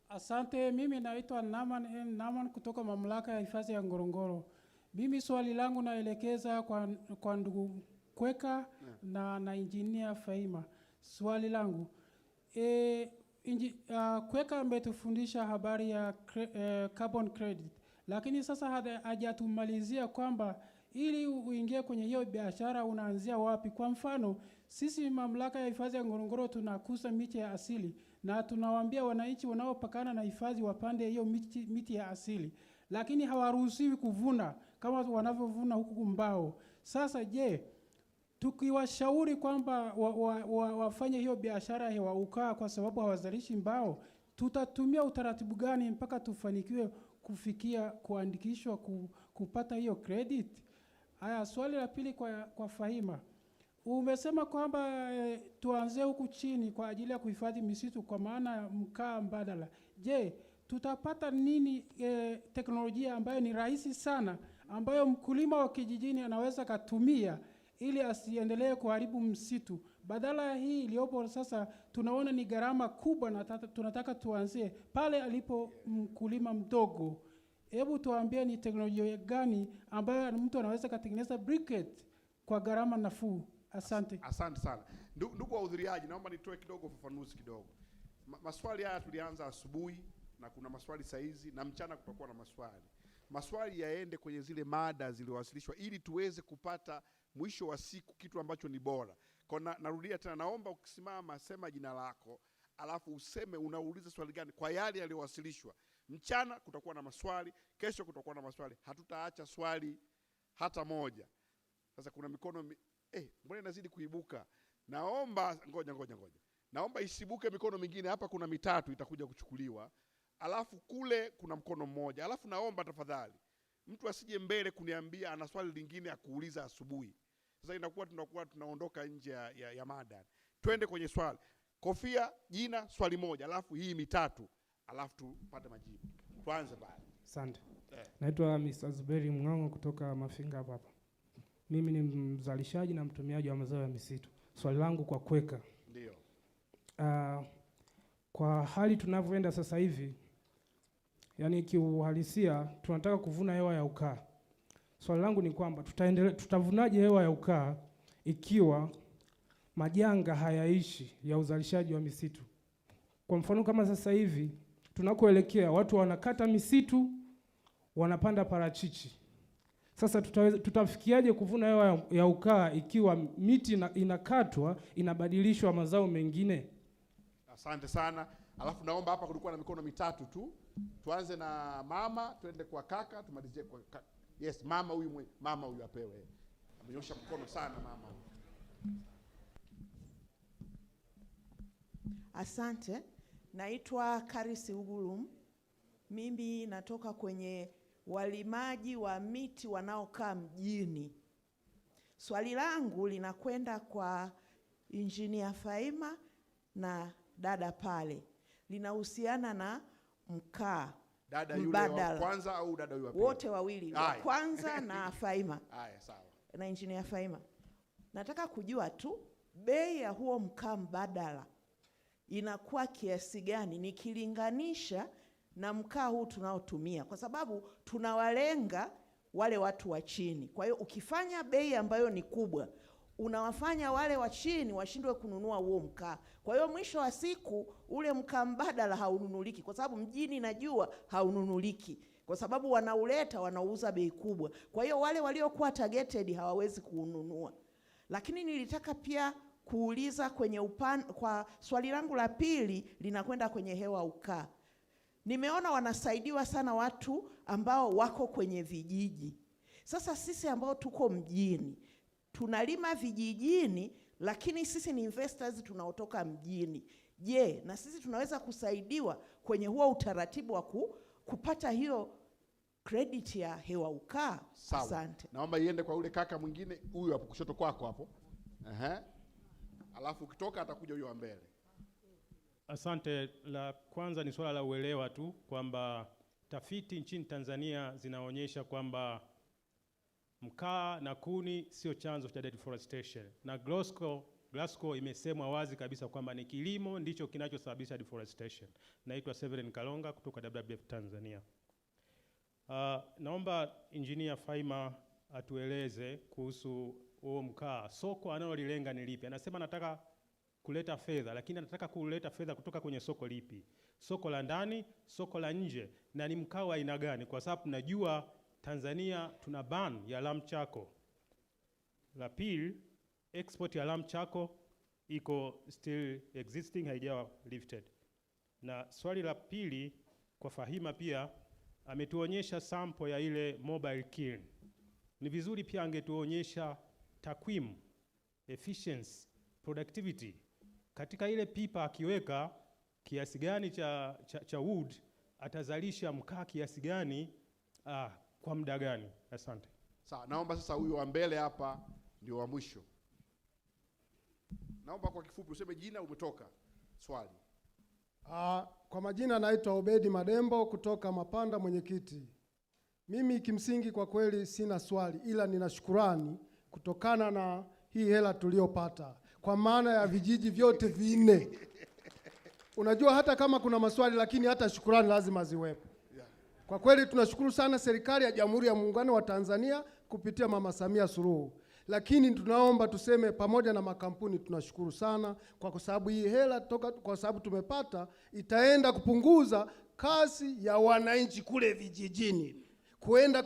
Asante, mimi naitwa Naman kutoka mamlaka ya hifadhi ya Ngorongoro. Mimi swali langu naelekeza kwa ndugu Kweka na engineer Faima. Swali langu, Kweka ametufundisha habari ya carbon credit, lakini sasa hajatumalizia kwamba ili uingie kwenye hiyo biashara unaanzia wapi. Kwa mfano, sisi mamlaka ya hifadhi ya Ngorongoro tunakusa miti ya asili na tunawaambia wananchi wanaopakana na hifadhi wapande hiyo miti ya asili, lakini hawaruhusiwi kuvuna kama wanavyovuna huku mbao. Sasa je, tukiwashauri kwamba wafanye hiyo biashara ya ukaa kwa sababu hawazalishi mbao, tutatumia utaratibu gani mpaka tufanikiwe kufikia kuandikishwa kupata hiyo credit? Haya, swali la pili kwa Fahima. Umesema kwamba tuanze huku chini kwa ajili ya kuhifadhi misitu kwa maana ya mkaa mbadala. Je, tutapata nini teknolojia ambayo ni rahisi sana ambayo mkulima wa kijijini anaweza katumia ili asiendelee kuharibu msitu? Badala ya hii iliyopo sasa tunaona ni gharama kubwa na tunataka tuanzie pale alipo mkulima mdogo. Hebu tuambie ni teknolojia gani ambayo mtu anaweza katengeneza briquette kwa gharama nafuu? Asante. Asante sana. Ndugu wahudhuriaji, naomba nitoe kidogo ufafanuzi kidogo. Maswali haya tulianza asubuhi na kuna maswali saizi na mchana kutakuwa na maswali. Maswali yaende kwenye zile mada zilizowasilishwa ili tuweze kupata mwisho wa siku kitu ambacho ni bora. Kwa narudia tena, naomba ukisimama sema jina lako, alafu useme unauliza swali gani kwa yale yaliyowasilishwa. Mchana kutakuwa na maswali, kesho kutakuwa na maswali. Hatutaacha swali hata moja. Sasa kuna mikono mbona inazidi kuibuka? Naomba ngoja. Naomba isibuke mikono mingine. Hapa kuna mitatu itakuja kuchukuliwa. Alafu kule kuna mkono mmoja. Alafu naomba tafadhali mtu asije mbele kuniambia ana swali lingine ya kuuliza asubuhi. Sasa tunakuwa tunaondoka nje ya mada. Twende kwenye swali. Kofia, jina, swali moja, alafu hii mitatu, alafu tupate majibu. Tuanze pale. Asante. Naitwa Mr. Zuberi Mng'ang'o kutoka Mafinga hapa. Mimi ni mzalishaji na mtumiaji wa mazao ya misitu. Swali langu kwa Kweka. Ndio. Kwa hali tunavyoenda sasa hivi, yani kiuhalisia tunataka kuvuna hewa ya ukaa. Swali langu ni kwamba tutavunaje hewa ya ukaa ikiwa majanga hayaishi ya uzalishaji wa misitu? Kwa mfano kama sasa hivi tunakoelekea watu wanakata misitu wanapanda parachichi. Sasa tutafikiaje kuvuna hewa ya ukaa ikiwa miti inakatwa inabadilishwa mazao mengine? Asante sana. Alafu naomba hapa kulikuwa na mikono mitatu tu. Tuanze na mama, twende kwa kaka, tumalizie kwa kaka. Yes, mama huyu apewe. Amenyosha mkono sana mama. Asante. Naitwa Karisi Ugulum. Mimi natoka kwenye walimaji wa miti wanaokaa mjini. Swali langu linakwenda kwa Engineer Faima na dada pale. Linahusiana na mkaa. Dada yule wa kwanza au dada yule wa pili? Wote wawili, wa kwanza na Faima. Haya, sawa. Na Engineer Faima. Nataka kujua tu bei ya huo mkaa mbadala inakuwa kiasi gani nikilinganisha na mkaa huu tunaotumia, kwa sababu tunawalenga wale watu wa chini. Kwa hiyo ukifanya bei ambayo ni kubwa, unawafanya wale wa chini washindwe kununua huo mkaa. Kwa hiyo mwisho wa siku ule mkaa mbadala haununuliki, kwa sababu mjini najua haununuliki, kwa sababu wanauleta wanauza bei kubwa. Kwa hiyo wale waliokuwa targeted hawawezi kuununua. Lakini nilitaka pia kuuliza kwenye kwa swali langu la pili linakwenda kwenye hewa ukaa. Nimeona wanasaidiwa sana watu ambao wako kwenye vijiji. Sasa sisi ambao tuko mjini, tunalima vijijini, lakini sisi ni investors tunaotoka mjini. Je, na sisi tunaweza kusaidiwa kwenye huo utaratibu wa kupata hiyo credit ya hewa ukaa? Asante. Naomba iende kwa ule kaka mwingine, huyu hapo kushoto kwako hapo. Alafu ukitoka atakuja huyo wa mbele. Asante. La kwanza ni swala la uelewa tu kwamba tafiti nchini Tanzania zinaonyesha kwamba mkaa na kuni sio chanzo cha deforestation, na Glasgow imesemwa wazi kabisa kwamba ni kilimo ndicho kinachosababisha deforestation. Naitwa Severin Kalonga kutoka WWF Tanzania. Naomba Engineer Faima atueleze kuhusu huo mkaa. Soko analolilenga ni lipi? Anasema nataka kuleta fedha, lakini anataka kuleta fedha kutoka kwenye soko lipi? Soko la ndani, soko la nje, na ni mkaa wa aina gani? Kwa sababu najua Tanzania tuna ban ya lam chako. La pili, export ya lam chako iko still existing, haijawa lifted. Na swali la pili kwa Fahima pia, ametuonyesha sample ya ile mobile kiln. Ni vizuri pia angetuonyesha takwimu, efficiency, productivity. Katika ile pipa akiweka kiasi gani cha wood, atazalisha mkaa kiasi gani, kwa muda gani? Asante. Sawa, naomba sasa huyu wa mbele hapa ndio wa mwisho. Naomba kwa kifupi useme jina, umetoka. Swali. Kwa majina naitwa Obedi Madembo kutoka Mapanda, mwenyekiti. Mimi kimsingi kwa kweli sina swali, ila nina shukurani kutokana na hii hela tuliyopata kwa maana ya vijiji vyote vinne. Unajua hata kama kuna maswali lakini hata shukurani lazima ziwepo. Kwa kweli tunashukuru sana serikali ya Jamhuri ya Muungano wa Tanzania kupitia Mama Samia Suluhu. Lakini tunaomba tuseme pamoja na makampuni tunashukuru sana kwa sababu hii hela kwa sababu tumepata itaenda kupunguza kasi ya wananchi kule vijijini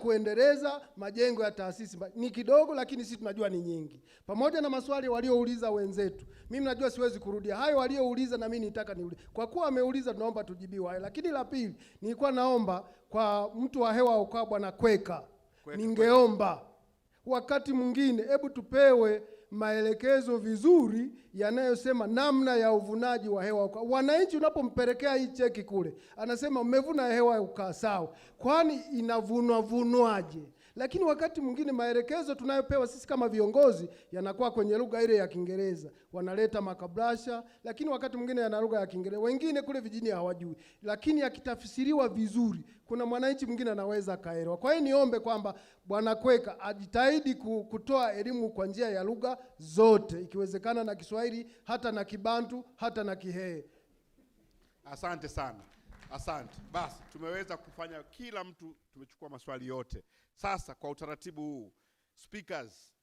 kuendeleza majengo ya taasisi. Ni kidogo lakini sisi tunajua ni nyingi. Pamoja na maswali waliouliza wenzetu, mimi najua siwezi kurudia hayo waliouliza, na mimi nitaka niulize. Kwa kuwa ameuliza tunaomba tujibiwe hayo. Lakini la pili, nilikuwa naomba kwa mtu wa hewa ukaa Bwana Kweka, ningeomba wakati mwingine hebu tupewe maelekezo vizuri yanayosema namna ya uvunaji wa hewa ukaa. Wananchi unapompelekea hii cheki kule, anasema mmevuna hewa ukaa, sawa. Kwani inavunwaje? Lakini wakati mwingine maelekezo tunayopewa sisi kama viongozi yanakuwa kwenye lugha ile ya Kiingereza. Wanaleta makabrasha, lakini wakati mwingine yana lugha ya Kiingereza. Wengine kule vijijini hawajui. Lakini yakitafsiriwa vizuri, kuna mwananchi mwingine anaweza kaelewa. Kwa hiyo niombe kwamba Bwana Kweka ajitahidi kutoa elimu kwa njia ya lugha zote, ikiwezekana na Kiswahili, hata na Kibantu, hata na Kihehe. Asante sana. Asante. Basi tumeweza kufanya, kila mtu tumechukua maswali yote. Sasa kwa utaratibu huu, speakers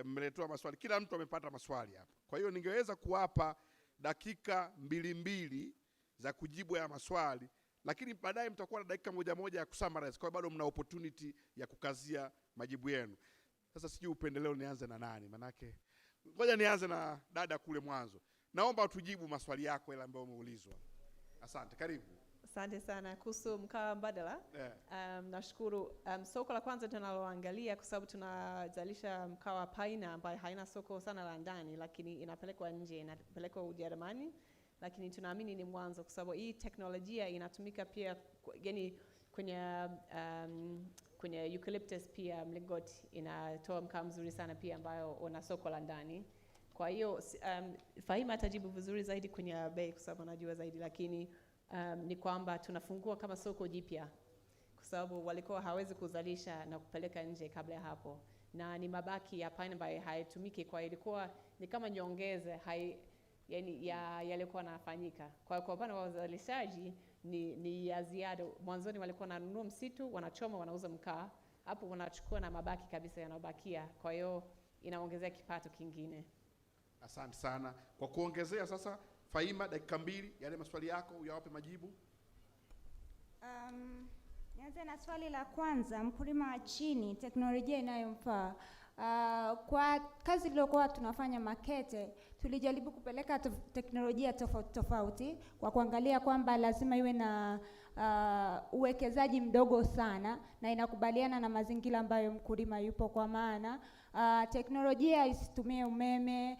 mmeletewa maswali, kila mtu amepata maswali hapa. Kwa hiyo ningeweza kuwapa dakika 2 za kujibu ya maswali, lakini baadaye mtakuwa na dakika 1 ya kusummarize, kwa bado mna opportunity ya kukazia majibu yenu. Sasa sijui upendeleo nianze na nani, manake ngoja nianze na dada kule mwanzo. Naomba utujibu maswali yako yale ambayo umeulizwa. Asante, karibu. Asante sana kuhusu mkaa mbadala. Nashukuru. Soko la kwanza tunaloangalia kwa sababu tunazalisha mkaa wa paina ambayo haina soko sana la ndani, lakini inapelekwa nje, inapelekwa Ujerumani, lakini tunaamini ni mwanzo kwa sababu hii teknolojia inatumika pia kwenye eucalyptus pia mlingoti inatoa mkaa mzuri sana pia ambayo una soko la ndani. Kwa hiyo Fahima atajibu vizuri zaidi kwenye bei kwa sababu anajua zaidi, lakini ni kwamba tunafungua kama soko jipya kwa sababu walikuwa hawezi kuzalisha na kupeleka nje kabla ya hapo, na ni mabaki ya pine ambayo haitumiki, kwa ilikuwa ni kama nyongeza yalikuwa yanafanyika. Kwa upande wa uzalishaji ni ya ziada. Mwanzoni walikuwa wananunua msitu, wanachoma, wanauza mkaa, hapo wanachukua na mabaki kabisa yanayobakia, kwa hiyo inaongezea kipato kingine. Asante sana. Kwa kuongezea sasa, Fahima, dakika 2, yale maswali yako uyawape majibu. Nianze na swali la kwanza, mkulima wa chini, teknolojia inayomfaa. Kwa kazi iliyokuwa tunafanya Makete, tulijaribu kupeleka teknolojia tofauti kwa kuangalia kwamba lazima iwe na uwekezaji mdogo sana na inakubaliana na mazingira ambayo mkulima yupo, kwa maana teknolojia isitumie umeme,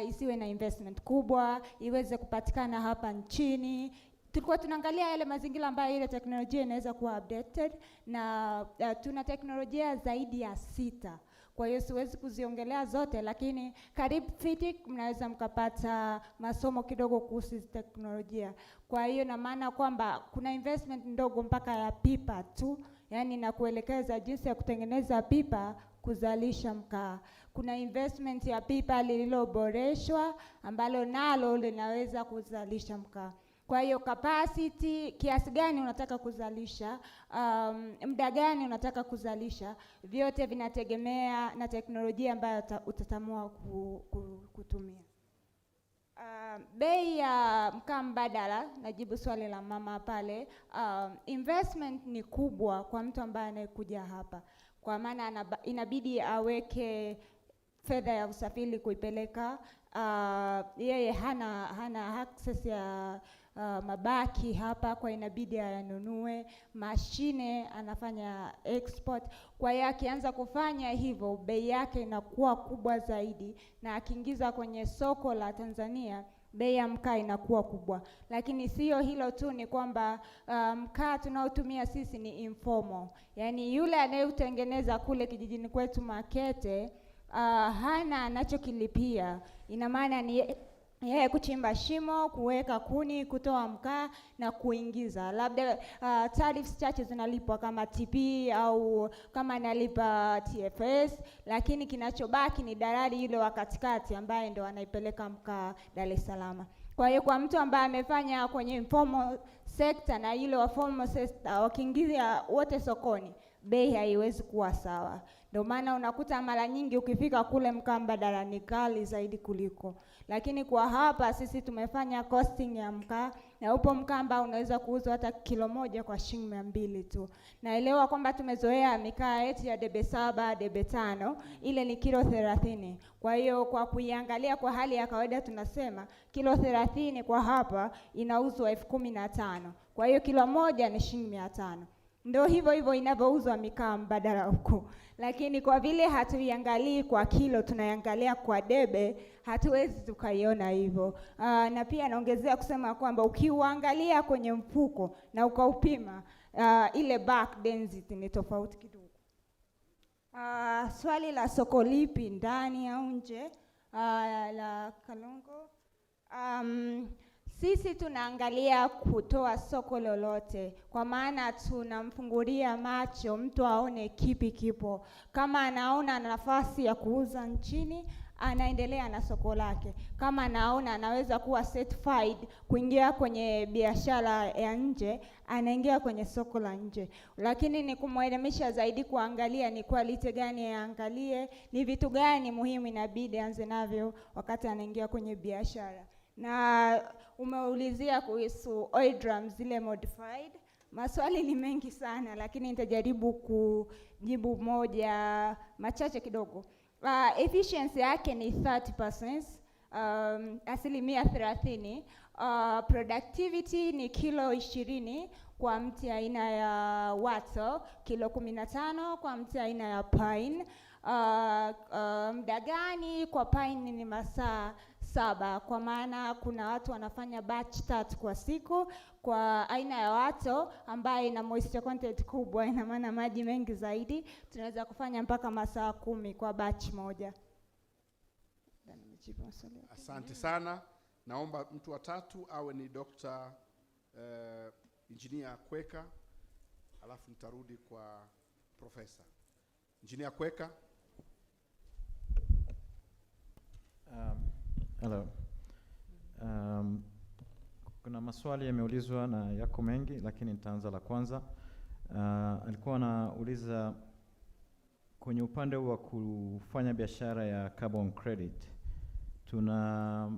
isiwe na investment kubwa, iweze kupatikana hapa nchini. Tulikuwa tunaangalia yale mazingira ambayo ile teknolojia inaweza kuwa updated, na tuna teknolojia zaidi ya 6. Kwa hiyo siwezi kuziongelea zote, lakini karibu FITIC mnaweza mkapata masomo kidogo kuhusu teknolojia. Kwa hiyo na maana kwamba kuna investment ndogo mpaka ya pipa tu, yani na kuelekeza jinsi ya kutengeneza pipa kuzalisha mkaa. Kuna investment ya pipa lililoboreshwa ambalo nalo linaweza kuzalisha mkaa. Kwa hiyo capacity, kiasi gani unataka kuzalisha, muda gani unataka kuzalisha, vyote vinategemea na teknolojia ambayo utatamua kutumia. Bei ya mkaa mbadala, najibu swali la mama pale, investment ni kubwa kwa mtu ambaye anayekuja hapa, kwa maana inabidi aweke fedha ya usafiri kuipeleka. Yeye hana access ya mabaki hapa, kwa inabidi ayanunue. Mashine anafanya export, kwa hiyo akianza kufanya hivyo bei yake inakuwa kubwa zaidi, na akiingiza kwenye soko la Tanzania bei ya mkaa inakuwa kubwa. Lakini sio hilo tu, ni kwamba mkaa tunaotumia sisi ni informal, yani yule anayeutengeneza kule kijijini kwetu Makete hana anachokilipia. Ina maana ni yeye kuchimba shimo, kuweka kuni, kutoa mkaa na kuingiza. Labda tariffs chache zinalipwa kama TP au kama analipa TFS, lakini kinachobaki ni dalali yule wa katikati ambaye ndo anaipeleka mkaa Dar es Salaam. Kwa hiyo kwa mtu ambaye amefanya kwenye informal sector na yule wa formal sector wakiingiza wote sokoni, bei haiwezi kuwa sawa. Ndio maana unakuta mara nyingi ukifika kule mkaa mbadala ni kali zaidi kuliko. Lakini kwa hapa sisi tumefanya costing ya mkaa, na upo mkaa ambao unaweza kuuzwa hata kilo 1 kwa shilingi 200 tu. Naelewa kwamba tumezoea mikaa yetu ya debe 7, debe 5, ile ni kilo 30. Kwa hiyo kwa kuiangalia kwa hali ya kawaida tunasema kilo 30 kwa hapa inauzwa 15,000. Kwa hiyo kilo 1 ni shilingi 500. Ndio hivyo inavyouzwa mikaa mbadala huko. Lakini kwa vile hatuiangalii kwa kilo, tunaiangalia kwa debe, hatuwezi tukaiona hivyo. Na pia naongezea kusema kwamba ukiuangalia kwenye mfuko na ukaupima, ile back density ni tofauti kidogo. Swali la soko lipi, ndani au nje, la Kalongo. Sisi tunaangalia kutoa soko lolote, kwa maana tunamfungulia macho mtu aone kipi kipo. Kama anaona nafasi ya kuuza nchini, anaendelea na soko lake. Kama anaona anaweza kuwa certified kuingia kwenye biashara ya nje, anaingia kwenye soko la nje. Lakini ni kumwelimisha zaidi kuangalia ni quality gani yaangalie, ni vitu gani muhimu inabidi anze navyo wakati anaingia kwenye biashara. Na umeulizia kuhusu oil drums zile modified. Maswali ni mengi sana, lakini nitajaribu kujibu moja machache kidogo. Efficiency yake ni 30%, asilimia 30. Productivity ni kilo 20 kwa mti aina ya wato, kilo 15 kwa mti aina ya pine. Muda gani kwa pine ni masaa 7, kwa maana kuna watu wanafanya batch 3 kwa siku. Kwa aina ya wato ambayo ina moisture content kubwa, ina maana maji mengi zaidi, tunaweza kufanya mpaka masaa 10 kwa batch moja. Asante sana. Naomba mtu wa tatu awe ni Dr. Engineer Kweka, alafu nitarudi kwa Profesa. Engineer Kweka. Hello. Kuna maswali yameulizwa na yako mengi, lakini nitaanza la kwanza. Alikuwa anauliza kwenye upande wa kufanya biashara ya carbon credit, tuna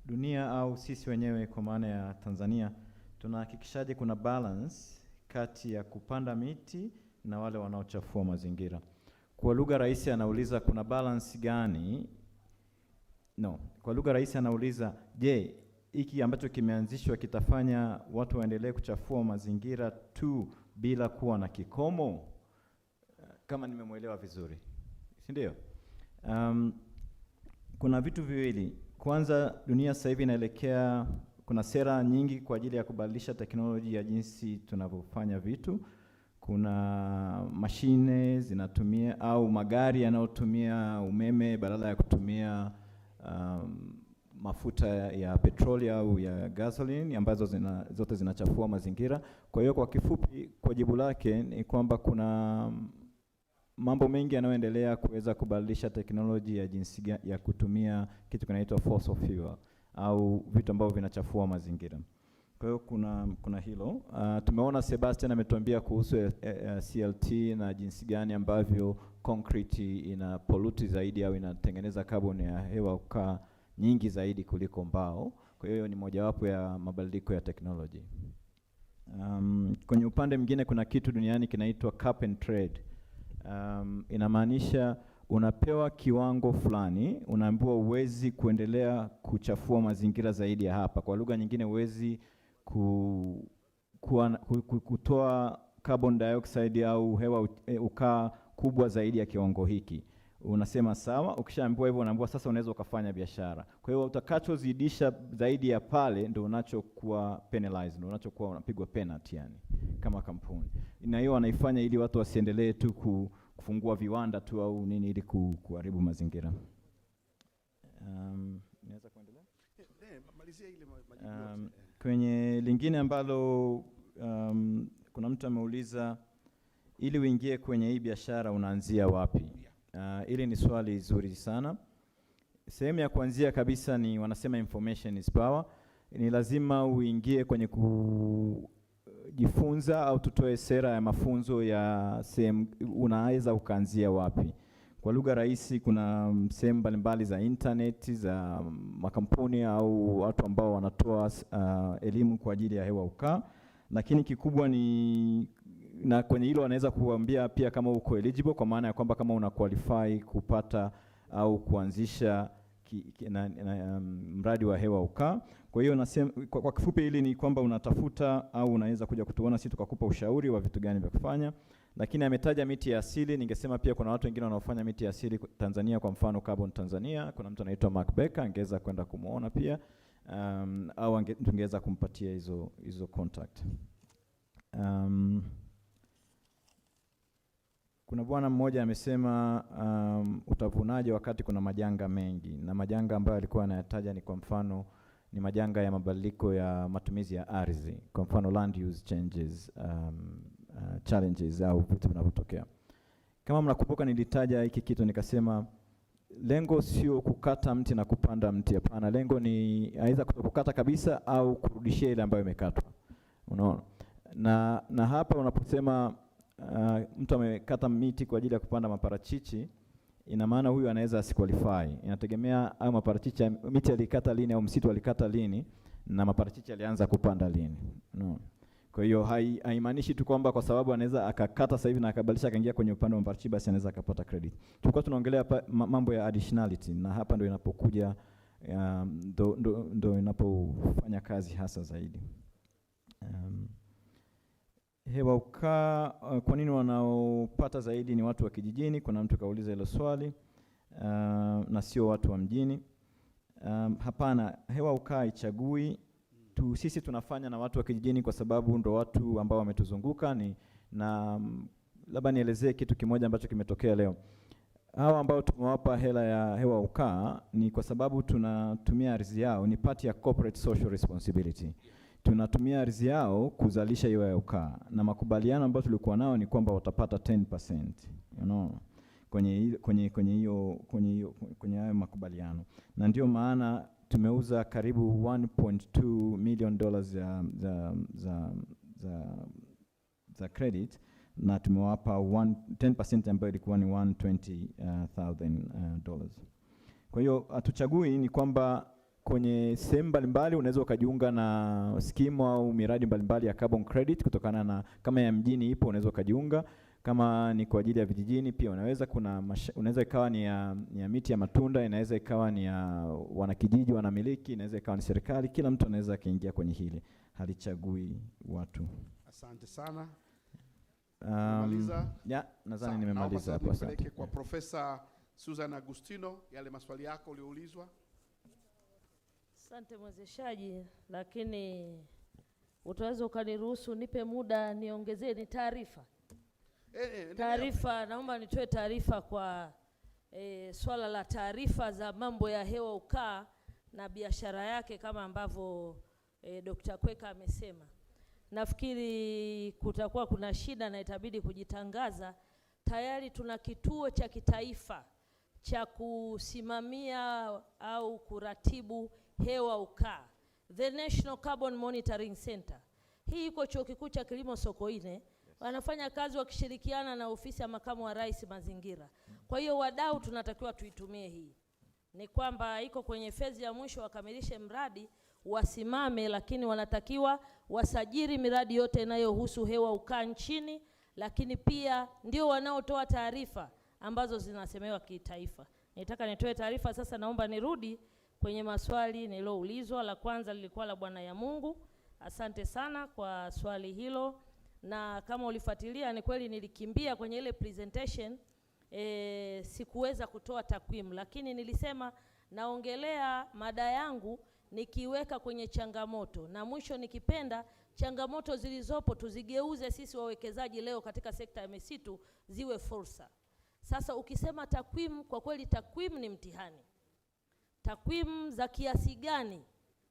dunia au sisi wenyewe kwa maana ya Tanzania tunahakikishaje kuna balance kati ya kupanda miti na wale wanaochafua mazingira? Kwa lugha rahisi anauliza kuna balance gani? Kwa lugha rahisi anauliza, je, hiki ambacho kimeanzishwa kitafanya watu waendelee kuchafua mazingira tu bila kuwa na kikomo? Kama nimemuelewa vizuri, si ndio? Kuna vitu viwili. Kwanza, dunia sasa hivi inaelekea, kuna sera nyingi kwa ajili ya kubadilisha teknolojia ya jinsi tunavyofanya vitu. Kuna mashine zinatumia au magari yanayotumia umeme badala ya kutumia mafuta ya petroli au ya gasoline ambazo zote zinachafua mazingira. Kwa hiyo kwa kifupi, kwa jibu lake ni kwamba kuna mambo mengi yanayoendelea kuweza kubadilisha teknolojia ya jinsi ya kutumia kitu kinaitwa fossil fuel au vitu ambavyo vinachafua mazingira. Kwa hiyo kuna hilo. Tumeona Sebastian ametuambia kuhusu CLT na jinsi gani ambavyo concrete ina pollute zaidi au inatengeneza carbon ya hewa ukaa nyingi zaidi kuliko mbao. Kwa hiyo ni mojawapo ya mabadiliko ya technology. Kwenye upande mwingine kuna kitu duniani kinaitwa cap and trade. Inamaanisha unapewa kiwango fulani, unaambiwa uwezi kuendelea kuchafua mazingira zaidi ya hapa. Kwa lugha nyingine uwezi kutoa carbon dioxide au hewa ukaa kubwa zaidi ya kiwango hiki. Unasema sawa, ukishaambiwa hivyo unaambiwa sasa unaweza ukafanya biashara. Kwa hiyo utakachozidisha zaidi ya pale ndio unachokuwa penalized, ndio unachokuwa unapigwa penalty yani kama kampuni. Na hiyo wanaifanya ili watu wasiendelee tu kufungua viwanda tu au nini ili kuharibu mazingira. Naweza kuendelea? Malizia ile Kwenye lingine ambalo kuna mtu ameuliza ili uingie kwenye hii biashara unaanzia wapi? Ili ni swali zuri sana. Sehemu ya kuanzia kabisa ni wanasema information is power. Ni lazima uingie kwenye kujifunza au tutoe sera ya mafunzo ya sehemu unaweza ukaanzia wapi. Kwa lugha rahisi kuna sehemu mbalimbali za internet za makampuni au watu ambao wanatoa elimu kwa ajili ya hewa ukaa, lakini kikubwa ni na kwenye hilo wanaweza kuambia pia kama uko eligible, kwa maana ya kwamba kama una qualify kupata au kuanzisha mradi wa hewa ukaa. Kwa hiyo nasema kwa kifupi hili ni kwamba unatafuta au unaweza kuja kutuona sisi tukakupa ushauri wa vitu gani vya kufanya. Lakini ametaja miti ya asili, ningesema pia kuna watu wengine wanaofanya miti ya asili Tanzania, kwa mfano Carbon Tanzania, kuna mtu anaitwa Mark Becker, angeweza kwenda kumuona pia au tungeweza kumpatia hizo contact. Kuna bwana mmoja amesema utavunaje wakati kuna majanga mengi, na majanga ambayo alikuwa anayataja ni kwa mfano ni majanga ya mabadiliko ya matumizi ya ardhi, kwa mfano land use changes, challenges au vitu vinavyotokea. Kama mnakumbuka nilitaja hiki kitu nikasema lengo sio kukata mti na kupanda mti, hapana. Lengo ni aidha kukata kabisa au kurudishia ile ambayo imekatwa. Unaona? Na hapa unaposema mtu amekata miti kwa ajili ya kupanda maparachichi, ina maana huyu anaweza asiqualify. Inategemea au maparachichi miti alikata lini au msitu alikata lini na maparachichi alianza kupanda lini. No. Kwa hiyo haimaanishi tu kwamba kwa sababu anaweza akakata sasa hivi na akabadilisha akaingia kwenye upande wa maparachichi basi anaweza akapata credit. Tulikuwa tunaongelea mambo ya additionality, na hapa ndio inapokuja ndo inapofanya kazi hasa zaidi. Hewa ukaa, kwa nini wanaopata zaidi ni watu wa kijijini? Kuna mtu kauliza hilo swali, na sio watu wa mjini. Hapana, hewa ukaa haichagui tu, sisi tunafanya na watu wa kijijini kwa sababu ndo watu ambao wametuzunguka. Na labda nielezee kitu kimoja ambacho kimetokea leo. Hawa ambao tumewapa hela ya hewa ukaa ni kwa sababu tunatumia ardhi yao, ni part ya corporate social responsibility. Tunatumia ardhi yao kuzalisha hewa ya ukaa, na makubaliano ambayo tulikuwa nao ni kwamba watapata 10%, you know, kwenye hayo makubaliano. Na ndio maana tumeuza karibu $1.2 million za credit, na tumewapa 10% ambayo ilikuwa ni $120,000. Kwa hiyo hatuchagui, ni kwamba kwenye sehemu mbalimbali unaweza ukajiunga na skimu au miradi mbalimbali ya carbon credit kutokana na, kama ya mjini ipo unaweza ukajiunga, kama ni kwa ajili ya vijijini pia unaweza. Unaweza ikawa ni ya miti ya matunda, inaweza ikawa ni ya wanakijiji wanamiliki, inaweza ikawa ni serikali. Kila mtu anaweza kaingia kwenye hili, halichagui watu. Asante sana. Nadhani nimemaliza hapo. Asante. Kwa Profesa Susan Agustino, yale maswali yako ulioulizwa. Asante mwezeshaji, lakini utaweza ukaniruhusu nipe muda niongezee ni taarifa. Taarifa, naomba nitoe taarifa kwa swala la taarifa za mambo ya hewa ukaa na biashara yake kama ambavyo Dr. Kweka amesema. Nafikiri kutakuwa kuna shida na itabidi kujitangaza. Tayari tuna kituo cha kitaifa cha kusimamia au kuratibu hewa ukaa, the National Carbon Monitoring Center. Hii iko Chuo Kikuu cha Kilimo Sokoine. Wanafanya kazi wakishirikiana na ofisi ya makamu wa rais mazingira. Kwa hiyo wadau tunatakiwa tuitumie hii. Ni kwamba iko kwenye fezi ya mwisho, wakamilishe mradi wasimame, lakini wanatakiwa wasajili miradi yote inayohusu hewa ukaa nchini, lakini pia ndio wanaotoa taarifa ambazo zinasemewa kitaifa. Nitaka nitoe taarifa sasa, naomba nirudi kwenye maswali niloulizwa. La kwanza lilikuwa la Bwana ya Mungu. Asante sana kwa swali hilo. Na kama ulifuatilia, ni kweli nilikimbia kwenye ile presentation, sikuweza kutoa takwimu, lakini nilisema naongelea mada yangu nikiweka kwenye changamoto, na mwisho nikipenda changamoto zilizopo tuzigeuze sisi wawekezaji leo katika sekta ya misitu ziwe fursa. Sasa ukisema takwimu, kwa kweli takwimu ni mtihani. Takwimu za kiasi gani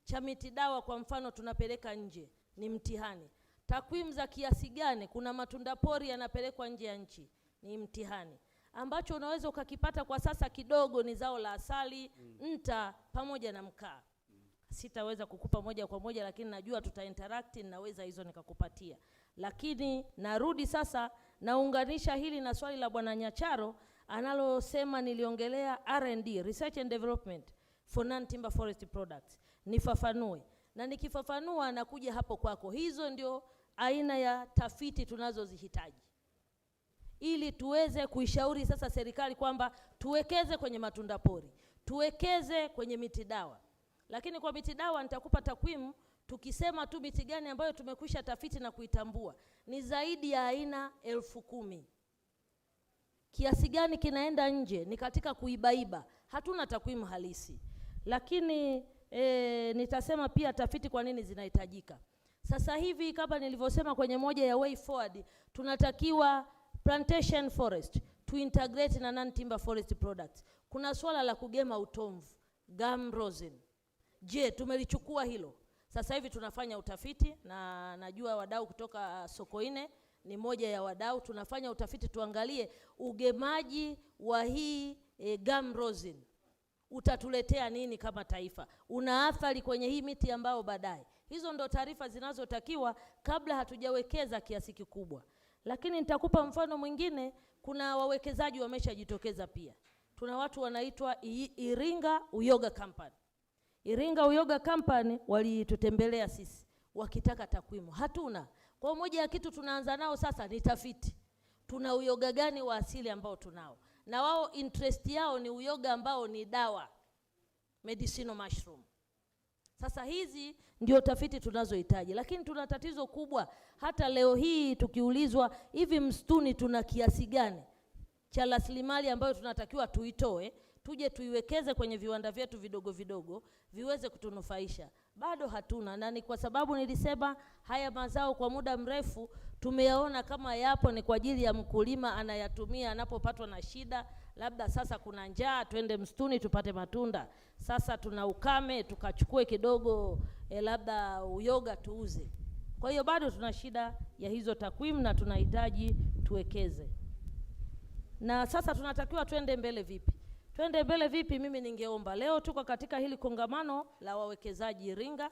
cha miti dawa kwa mfano tunapeleka nje ni mtihani. Takwimu za kiasi gani kuna matunda pori yanapelekwa nje ya nchi ni mtihani. Ambacho unaweza ukakipata kwa sasa kidogo ni zao la asali, nta pamoja na mkaa. Sitaweza kukupa moja kwa moja, lakini najua tutainteract, naweza hizo nikakupatia. Lakini narudi sasa, naunganisha hili na swali la Bwana Nyacharo analosema niliongelea R&D, Research and Development for Non-Timber Forest Products. Nifafanue. Na nikifafanua nakuja hapo kwako. Hizo ndio aina ya tafiti tunazozihitaji, ili tuweze kuishauri sasa serikali kwamba tuwekeze kwenye matunda pori, tuwekeze kwenye miti dawa. Lakini kwa miti dawa nitakupa takwimu. Tukisema tu miti gani ambayo tumekwisha tafiti na kuitambua ni zaidi ya aina 10,000. Kiasi gani kinaenda nje ni katika kuibaiba, hatuna takwimu halisi. Lakini nitasema pia tafiti kwa nini zinahitajika. Sasa hivi kama nilivyosema kwenye moja ya way forward, tunatakiwa plantation forest to integrate na non-timber forest products. Kuna swala la kugema utomvu, gum rosin. Je, tumelichukua hilo? Sasa hivi tunafanya utafiti, na najua wadau kutoka Sokoine ni moja ya wadau. Tunafanya utafiti tuangalie ugemaji wa hii gum rosin utatuletea nini kama taifa, una athari kwenye hii miti ambao baadaye. Hizo ndo taarifa zinazotakiwa kabla hatujawekeza kiasi kikubwa. Lakini nitakupa mfano mwingine. Kuna wawekezaji wameshajitokeza pia. Tuna watu wanaitwa Iringa Uyoga Company. Iringa Uyoga Company walitutembelea sisi wakitaka takwimu. Hatuna. Kwa moja ya kitu tunaanza nao sasa ni tafiti. Tuna uyoga gani wa asili ambao tunao? Na wao interest yao ni uyoga ambao ni dawa. medicinal mushroom. Sasa hizi ndio tafiti tunazohitaji, lakini tuna tatizo kubwa. Hata leo hii tukiulizwa hivi msituni tuna kiasi gani cha rasilimali ambayo tunatakiwa tuitoe, tuje tuiwekeze kwenye viwanda vyetu vidogo vidogo viweze kutunufaisha, bado hatuna. Na ni kwa sababu nilisema haya mazao kwa muda mrefu tumeyaona kama yapo ni kwa ajili ya mkulima anayatumia anapopatwa na shida, labda sasa kuna njaa twende msituni tupate matunda, sasa tuna ukame tukachukue kidogo labda uyoga tuuze. Kwa hiyo bado tuna shida ya hizo takwimu na tunahitaji tuwekeze. Na sasa tunatakiwa twende mbele vipi? Twende mbele vipi? Mimi ningeomba leo tuko katika hili kongamano la wawekezaji Iringa.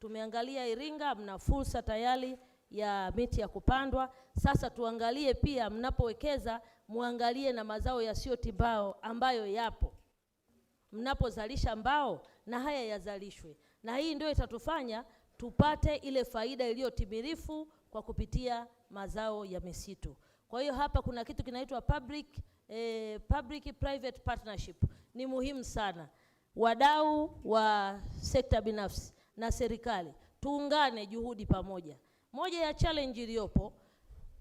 Tumeangalia Iringa mna fursa tayari ya miti ya kupandwa. Sasa tuangalie pia mnapowekeza muangalie na mazao yasiyoti mbao ambayo yapo. Mnapozalisha mbao na haya yazalishwe. Na hii ndio itatufanya tupate ile faida iliyotimilifu kwa kupitia mazao ya misitu. Kwa hiyo hapa kuna kitu kinaitwa public private partnership. Ni muhimu sana. Wadau wa sekta binafsi na serikali tuungane juhudi pamoja. Moja ya challenge iliyopo,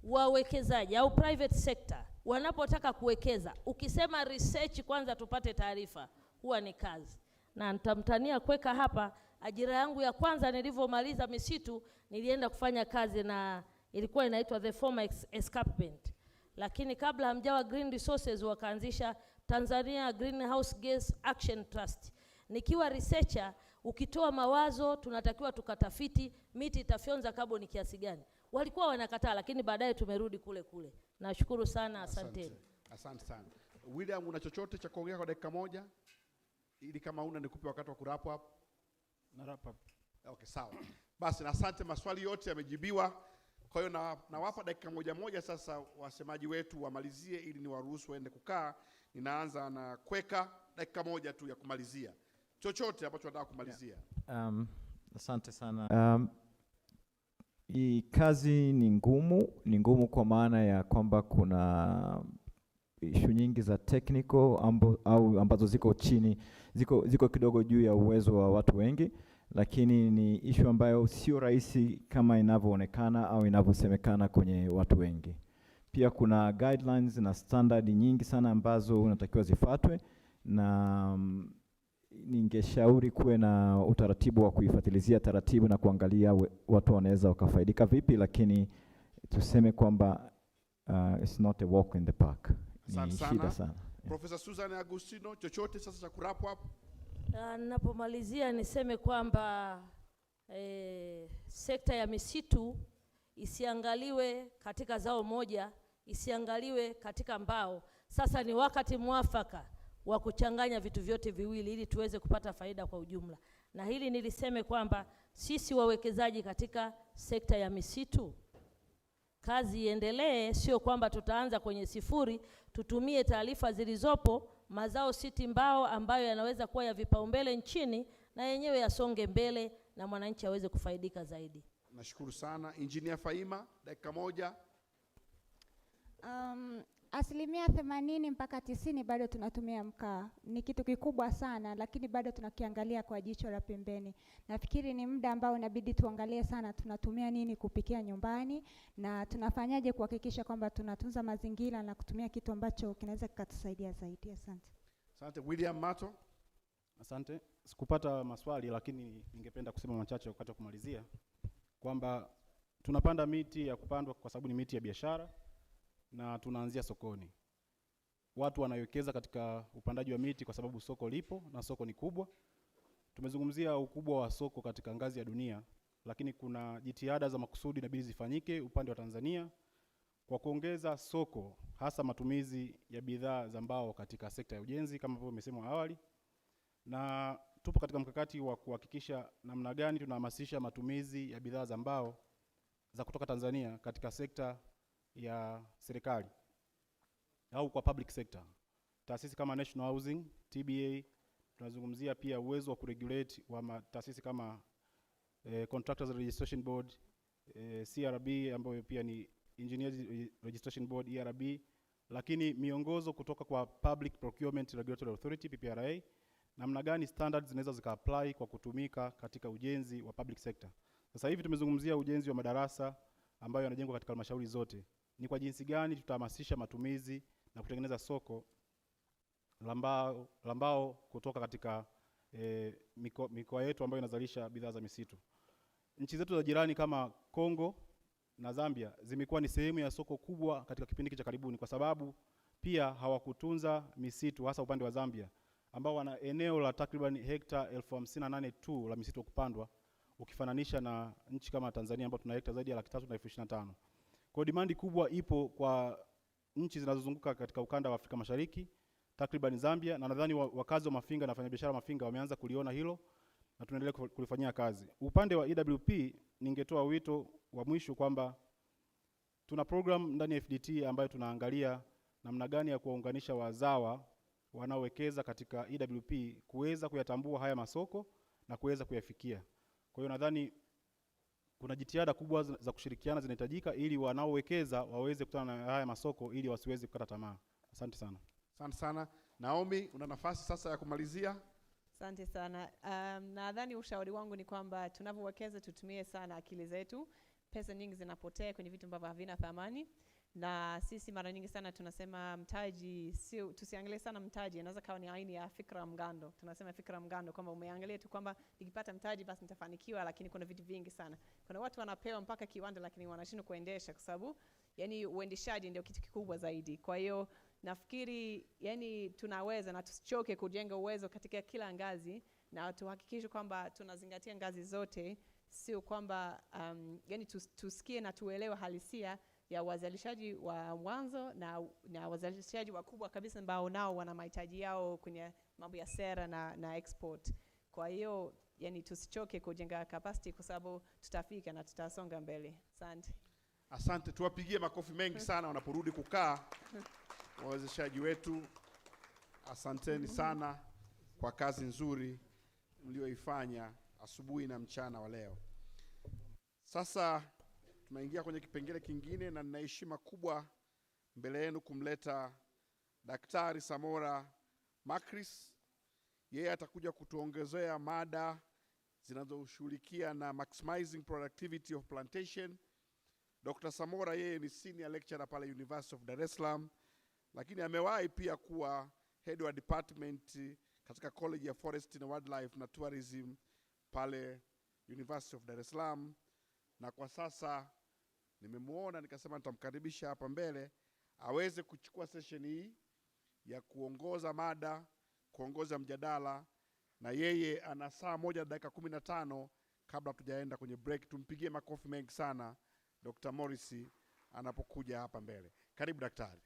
wawekezaji au private sector wanapotaka kuwekeza, ukisema research kwanza tupate taarifa, huwa ni kazi. Na nitamtania kuweka hapa, ajira yangu ya kwanza nilivyomaliza misitu nilienda kufanya kazi na ilikuwa inaitwa the former escarpment. Lakini kabla hamjawa Green Resources wakaanzisha Tanzania Greenhouse Gas Action Trust. Nikiwa researcher, ukitoa mawazo tunatakiwa tukatafiti miti itafyonza kaboni kiasi gani. Walikuwa wanakataa, lakini baadaye tumerudi kule kule. Nashukuru sana, asanteni. Asante sana. William, una chochote cha kuongea kwa dakika moja? Ili kama una nikupe wakati wa kurap up. Na wrap up. Okay, sawa. Basi na asante, maswali yote yamejibiwa. Kwa hiyo nawapa dakika moja sasa wasemaji wetu wamalizie ili niwaruhusu waende kukaa. Ninaanza na Kweka, dakika moja tu ya kumalizia. Chochote ambacho nataka kumalizia. Asante sana. Hii kazi ni ngumu kwa maana ya kwamba kuna issue nyingi za technical ambazo ziko chini, ziko kidogo juu ya uwezo wa watu wengi, lakini ni issue ambayo sio rahisi kama inavyoonekana au inavyosemekana kwenye watu wengi. Pia kuna guidelines na standard nyingi sana ambazo unatakiwa zifuatwe, na ningeshauri kuwe na utaratibu wa kuifuatilizia taratibu na kuangalia watu wanaweza wakafaidika vipi, lakini tuseme kwamba it's not a walk in the park. Ni shida sana. Professor Susan Agustino, chochote sasa cha kurap up? Ninapomalizia niseme kwamba sekta ya misitu isiangaliwe katika zao moja, isiangaliwe katika mbao. Sasa ni wakati mwafaka wa kuchanganya vitu vyote viwili ili tuweze kupata faida kwa ujumla. Na hili niliseme kwamba sisi wawekezaji katika sekta ya misitu, kazi iendelee, sio kwamba tutaanza kwenye sifuri. Tutumie taarifa zilizopo, mazao siti mbao ambayo yanaweza kuwa ya vipaumbele nchini, na yenyewe yasonge mbele na mwananchi aweze kufaidika zaidi. Nashukuru sana. Engineer Faima, dakika moja. 80% mpaka 90% bado tunatumia mkaa. Ni kitu kikubwa sana, lakini bado tunakiangalia kwa jicho la pembeni. Nafikiri ni muda ambao inabidi tuangalie sana tunatumia nini kupikia nyumbani, na tunafanyaje kuhakikisha kwamba tunatunza mazingira na kutumia kitu ambacho kinaweza kikatusaidia zaidi. Asante. Asante. William Mato. Asante. Sikupata maswali, lakini ningependa kusema machache wakati wa kumalizia kwamba tunapanda miti ya kupandwa kwa sababu ni miti ya biashara na tunaanzia sokoni. Watu wanawekeza katika upandaji wa miti kwa sababu soko lipo na soko ni kubwa. Tumezungumzia ukubwa wa soko katika ngazi ya dunia, lakini kuna jitihada za makusudi inabidi zifanyike upande wa Tanzania kwa kuongeza soko, hasa matumizi ya bidhaa za mbao katika sekta ya ujenzi kama ambavyo nimesema awali. Na tupo katika mkakati wa kuhakikisha namna gani tunahamasisha matumizi ya bidhaa za mbao za kutoka Tanzania katika sekta ya serikali au kwa public sector. Taasisi kama National Housing, TBA, tunazungumzia pia uwezo wa kuregulate wa taasisi kama Contractors Registration Board, CRB ambayo pia ni Engineers Registration Board, ERB, lakini miongozo kutoka kwa Public Procurement Regulatory Authority, PPRA, namna gani standards zinaweza zika-apply kwa kutumika katika ujenzi wa public sector. Sasa hivi tumezungumzia ujenzi wa madarasa ambayo yanajengwa katika halmashauri zote. Ni kwa jinsi gani tutahamasisha matumizi na kutengeneza soko la mbao kutoka katika mikoa yetu ambayo inazalisha bidhaa za misitu. Nchi zetu za jirani kama Kongo na Zambia zimekuwa ni sehemu ya soko kubwa katika kipindi cha karibuni, kwa sababu pia hawakutunza misitu, hasa upande wa Zambia ambao wana eneo la takriban hekta 58,000 tu la misitu kupandwa, ukifananisha na nchi kama Tanzania ambapo tuna hekta zaidi ya 325,000. Kwa demand kubwa ipo kwa nchi zinazozunguka katika ukanda wa Afrika Mashariki, takriban Zambia, na nadhani wakazi wa Mafinga na wafanyabiashara Mafinga wameanza kuliona hilo na tunaendelea kulifanyia kazi. Upande wa EWP ningetoa wito wa mwisho kwamba tuna program ndani ya FDT ambayo tunaangalia namna gani ya kuwaunganisha wazawa wanaowekeza katika EWP kuweza kuyatambua haya masoko na kuweza kuyafikia. Kwa hiyo nadhani kuna jitihada kubwa za kushirikiana zinahitajika ili wanaowekeza waweze kukutana na haya masoko ili wasiweze kukata tamaa. Asante sana. Asante sana. Naomi, una nafasi sasa ya kumalizia. Asante sana. Nadhani ushauri wangu ni kwamba tunavyowekeza tutumie sana akili zetu. Pesa nyingi zinapotea kwenye vitu ambavyo havina thamani, na sisi mara nyingi sana tunasema mtaji, tusiangalie sana mtaji, inaweza kawa ni aina ya fikra mgando. Tunasema fikra mgando kwamba umeangalia tu kwamba nikipata mtaji basi nitafanikiwa, lakini kuna vitu vingi sana. Kuna watu wanapewa mpaka kiwanda lakini wanashindwa kuendesha kwa sababu yani uendeshaji ndio kitu kikubwa zaidi. Kwa hiyo nafikiri yani tunaweza na tusichoke kujenga uwezo katika kila ngazi, na tuhakikishe kwamba tunazingatia ngazi zote, sio kwamba yani tusikie na tuelewe halisia ya wazalishaji wa mwanzo na wazalishaji wakubwa kabisa ambao nao wana mahitaji yao kwenye mambo ya sera na export. Kwa hiyo yani tusichoke kujenga capacity kwa sababu tutafika na tutasonga mbele. Asante. Asante, tuwapigie makofi mengi sana wanaporudi kukaa wawezeshaji wetu. Asanteni sana kwa kazi nzuri mlioifanya asubuhi na mchana wa leo. Sasa tunaingia kwenye kipengele kingine, na nina heshima kubwa mbele yenu kumleta Daktari Samora Makris. Yeye atakuja kutuongezea mada zinazoshughulikia na maximizing productivity of plantation. Dr. Samora yeye ni senior lecturer pale University of Dar es Salaam, lakini amewahi pia kuwa head wa department katika College ya Forestry and Wildlife na Tourism pale University of Dar es Salaam, na kwa sasa nimemuona nikasema nitamkaribisha hapa mbele aweze kuchukua session hii ya kuongoza mada, kuongoza mjadala, na yeye ana saa 1:15 kabla tujaenda kwenye break. Tumpigie makofi mengi sana Dr. Morris anapokuja hapa mbele. Karibu daktari.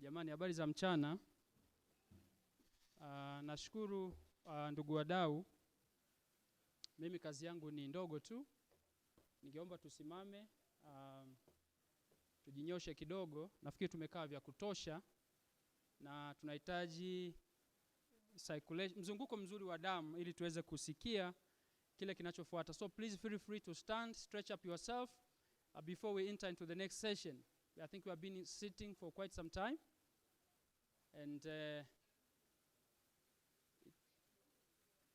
Jamani, habari za mchana. Nashukuru ndugu wadau. Mimi kazi yangu ni ndogo tu. Ningeomba tusimame, tujinyoshe kidogo. Nafikiri tumekaa vya kutosha na tunahitaji mzunguko mzuri wa damu ili tuweze kusikia kile kinachofuata. So please feel free to stand, stretch up yourself before we enter into the next session. I think we have been sitting for quite some time, and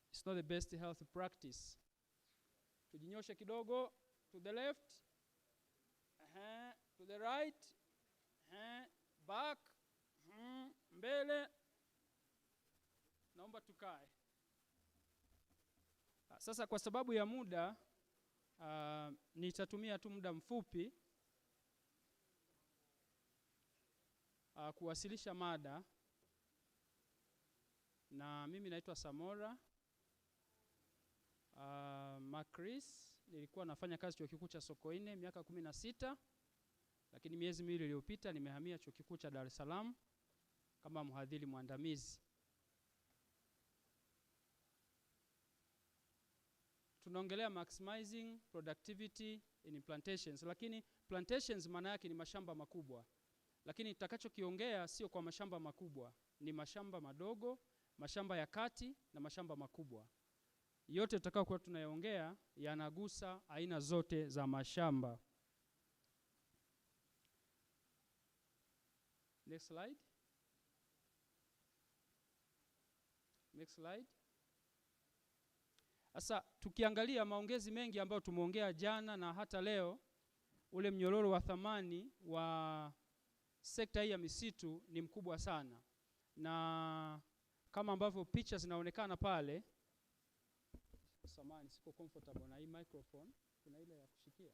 it's not the best health practice. Tujinyoshe kidogo, to the left, to the right, back, mbele. Naomba tukae. Sasa kwa sababu ya muda, nitatumia tu muda mfupi kuwasilisha mada. Na mimi naitwa Samora Makris. Nilikuwa nafanya kazi chuo kikuu cha Sokoine miaka 16, lakini miezi miwili iliyopita nimehamia chuo kikuu cha Dar es Salaam kama mhadhiri mwandamizi. Tunaongelea maximizing productivity in plantations, lakini plantations maana yake ni mashamba makubwa. Lakini nitakachokiongea sio kwa mashamba makubwa, ni mashamba madogo, mashamba ya kati na mashamba makubwa. Yote tutakayokuwa tunayaongea yanagusa aina zote za mashamba. Next slide. Next slide. Sasa tukiangalia maongezi mengi ambayo tumeongea jana na hata leo, ule mnyororo wa thamani wa sekta hii ya misitu ni mkubwa sana, na kama ambavyo picha zinaonekana pale, samahani siko comfortable na hii microphone, kuna ile ya kushikia.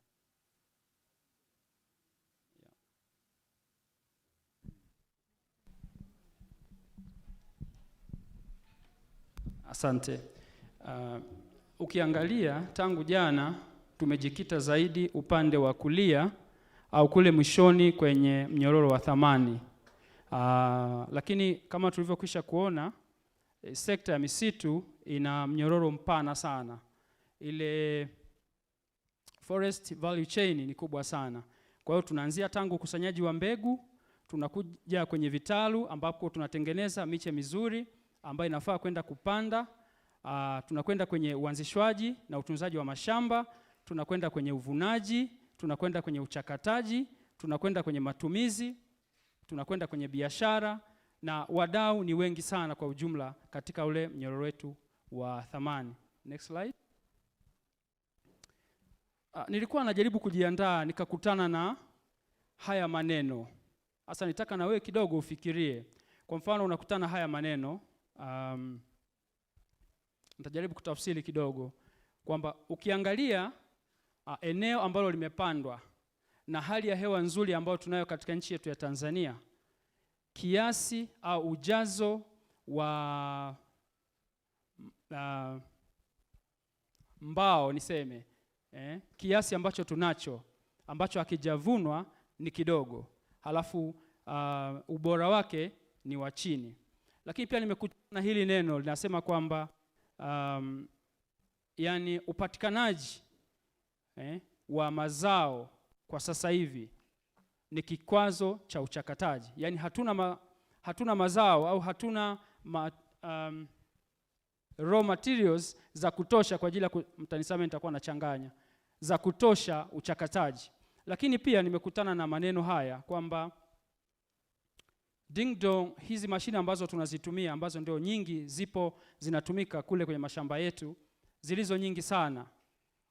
Yeah. Asante. Ukiangalia tangu jana tumejikita zaidi upande wa kulia au kule mwishoni kwenye mnyororo wa thamani. Lakini kama tulivyokwisha kuona, sekta ya misitu ina mnyororo mpana sana. Ile forest value chain ni kubwa sana. Kwa hiyo tunaanzia tangu ukusanyaji wa mbegu, tunakuja kwenye vitalu ambapo tunatengeneza miche mizuri ambayo inafaa kwenda kupanda. Tunakwenda kwenye uanzishwaji na utunzaji wa mashamba, tunakwenda kwenye uvunaji, tunakwenda kwenye uchakataji, tunakwenda kwenye matumizi, tunakwenda kwenye biashara, na wadau ni wengi sana kwa ujumla katika ule mnyororo wetu wa thamani. Next slide. Nilikuwa najaribu kujiandaa nikakutana na haya maneno. Sasa nitaka na wewe kidogo ufikirie. Kwa mfano unakutana haya maneno, nitajaribu kutafsiri kidogo kwamba ukiangalia eneo ambalo limepandwa na hali ya hewa nzuri ambayo tunayo katika nchi yetu ya Tanzania, kiasi au ujazo wa mbao niseme, kiasi ambacho tunacho ambacho hakijavunwa ni kidogo, halafu ubora wake ni wa chini. Lakini pia nimekutana hili neno linasema kwamba yani upatikanaji wa mazao kwa sasa hivi ni kikwazo cha uchakataji. Yani hatuna mazao au hatuna raw materials za kutosha kwa ajili ya mtanisame nitakuwa nachanganya, za kutosha uchakataji. Lakini pia nimekutana na maneno haya kwamba ding dong, hizi mashine ambazo tunazitumia ambazo ndio nyingi zipo zinatumika kule kwenye mashamba yetu, zilizo nyingi sana.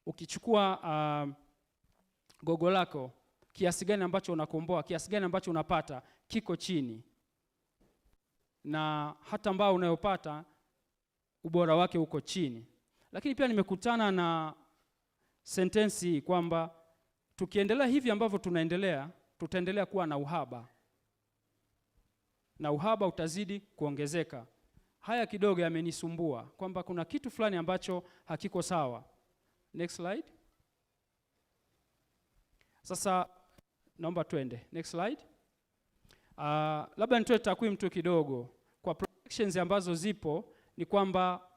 Ukichukua gogo lako, kiasi gani ambacho unakomboa, kiasi gani ambacho unapata kiko chini, na hata mbao unayopata ubora wake uko chini. Lakini pia nimekutana na sentensi hii kwamba tukiendelea hivi ambavyo tunaendelea, tutaendelea kuwa na uhaba, na uhaba utazidi kuongezeka. Haya kidogo yamenisumbua kwamba kuna kitu fulani ambacho hakiko sawa. Next slide. Sasa naomba twende next slide. Labda nitoe takwimu tu kidogo. Kwa projections ambazo zipo ni kwamba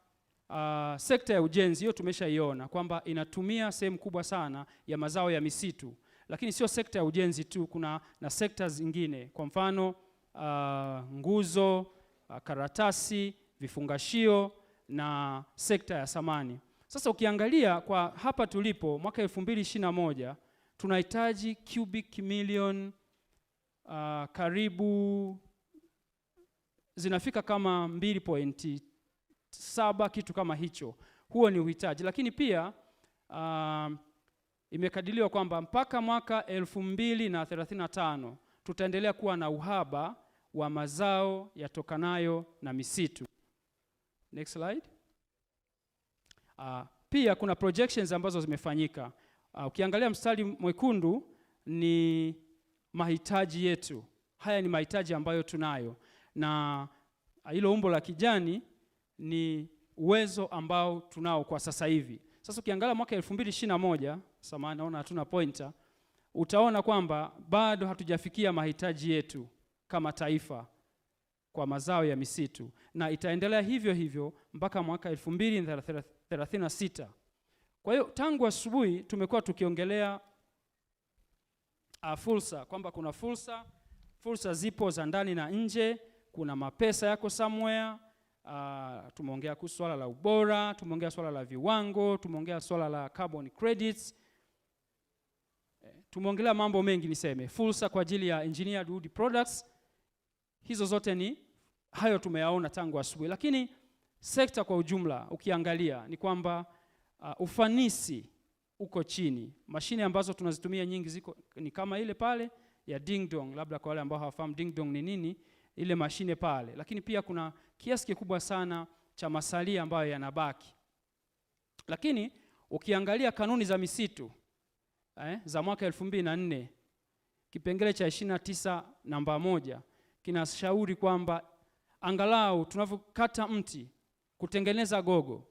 sekta ya ujenzi hiyo tumeshaiona kwamba inatumia sehemu kubwa sana ya mazao ya misitu. Lakini sio sekta ya ujenzi tu, kuna na sekta zingine. Kwa mfano nguzo, karatasi, vifungashio na sekta ya samani. Sasa ukiangalia kwa hapa tulipo mwaka 2021 tunahitaji cubic million karibu zinafika kama 2.7 kitu kama hicho. Huo ni uhitaji. Lakini pia imekadiriwa kwamba mpaka mwaka 2035 tutaendelea kuwa na uhaba wa mazao yatokanayo na misitu. Next slide. Pia kuna projections ambazo zimefanyika. Ukiangalia mstari mwekundu ni mahitaji yetu. Haya ni mahitaji ambayo tunayo, na hilo umbo la kijani ni uwezo ambao tunao kwa sasa hivi. Sasa ukiangalia mwaka 2021, samahani naona hatuna pointer, utaona kwamba bado hatujafikia mahitaji yetu kama taifa kwa mazao ya misitu, na itaendelea hivyo hivyo mpaka mwaka 2036. Kwa hiyo tangu asubuhi tumekuwa tukiongelea fursa, kwamba kuna fursa zipo za ndani na nje, kuna mapesa yako somewhere. Tumeongea kuhusu swala la ubora, tumeongea swala la viwango, tumeongea swala la carbon credits. Tumeongelea mambo mengi niseme. Fursa kwa ajili ya engineered wood products Hizo zote ni hayo tumeyaona tangu asubuhi, lakini sekta kwa ujumla ukiangalia ni kwamba ufanisi uko chini. Mashine ambazo tunazitumia nyingi ziko ni kama ile pale ya ding dong, labda kwa wale ambao hawafahamu ding dong ni nini, ile mashine pale. Lakini pia kuna kiasi kikubwa sana cha masalia ambayo yanabaki. Lakini ukiangalia kanuni za misitu za mwaka 2004 kipengele cha 29 namba 1 kinashauri kwamba angalau tunavyokata mti kutengeneza gogo,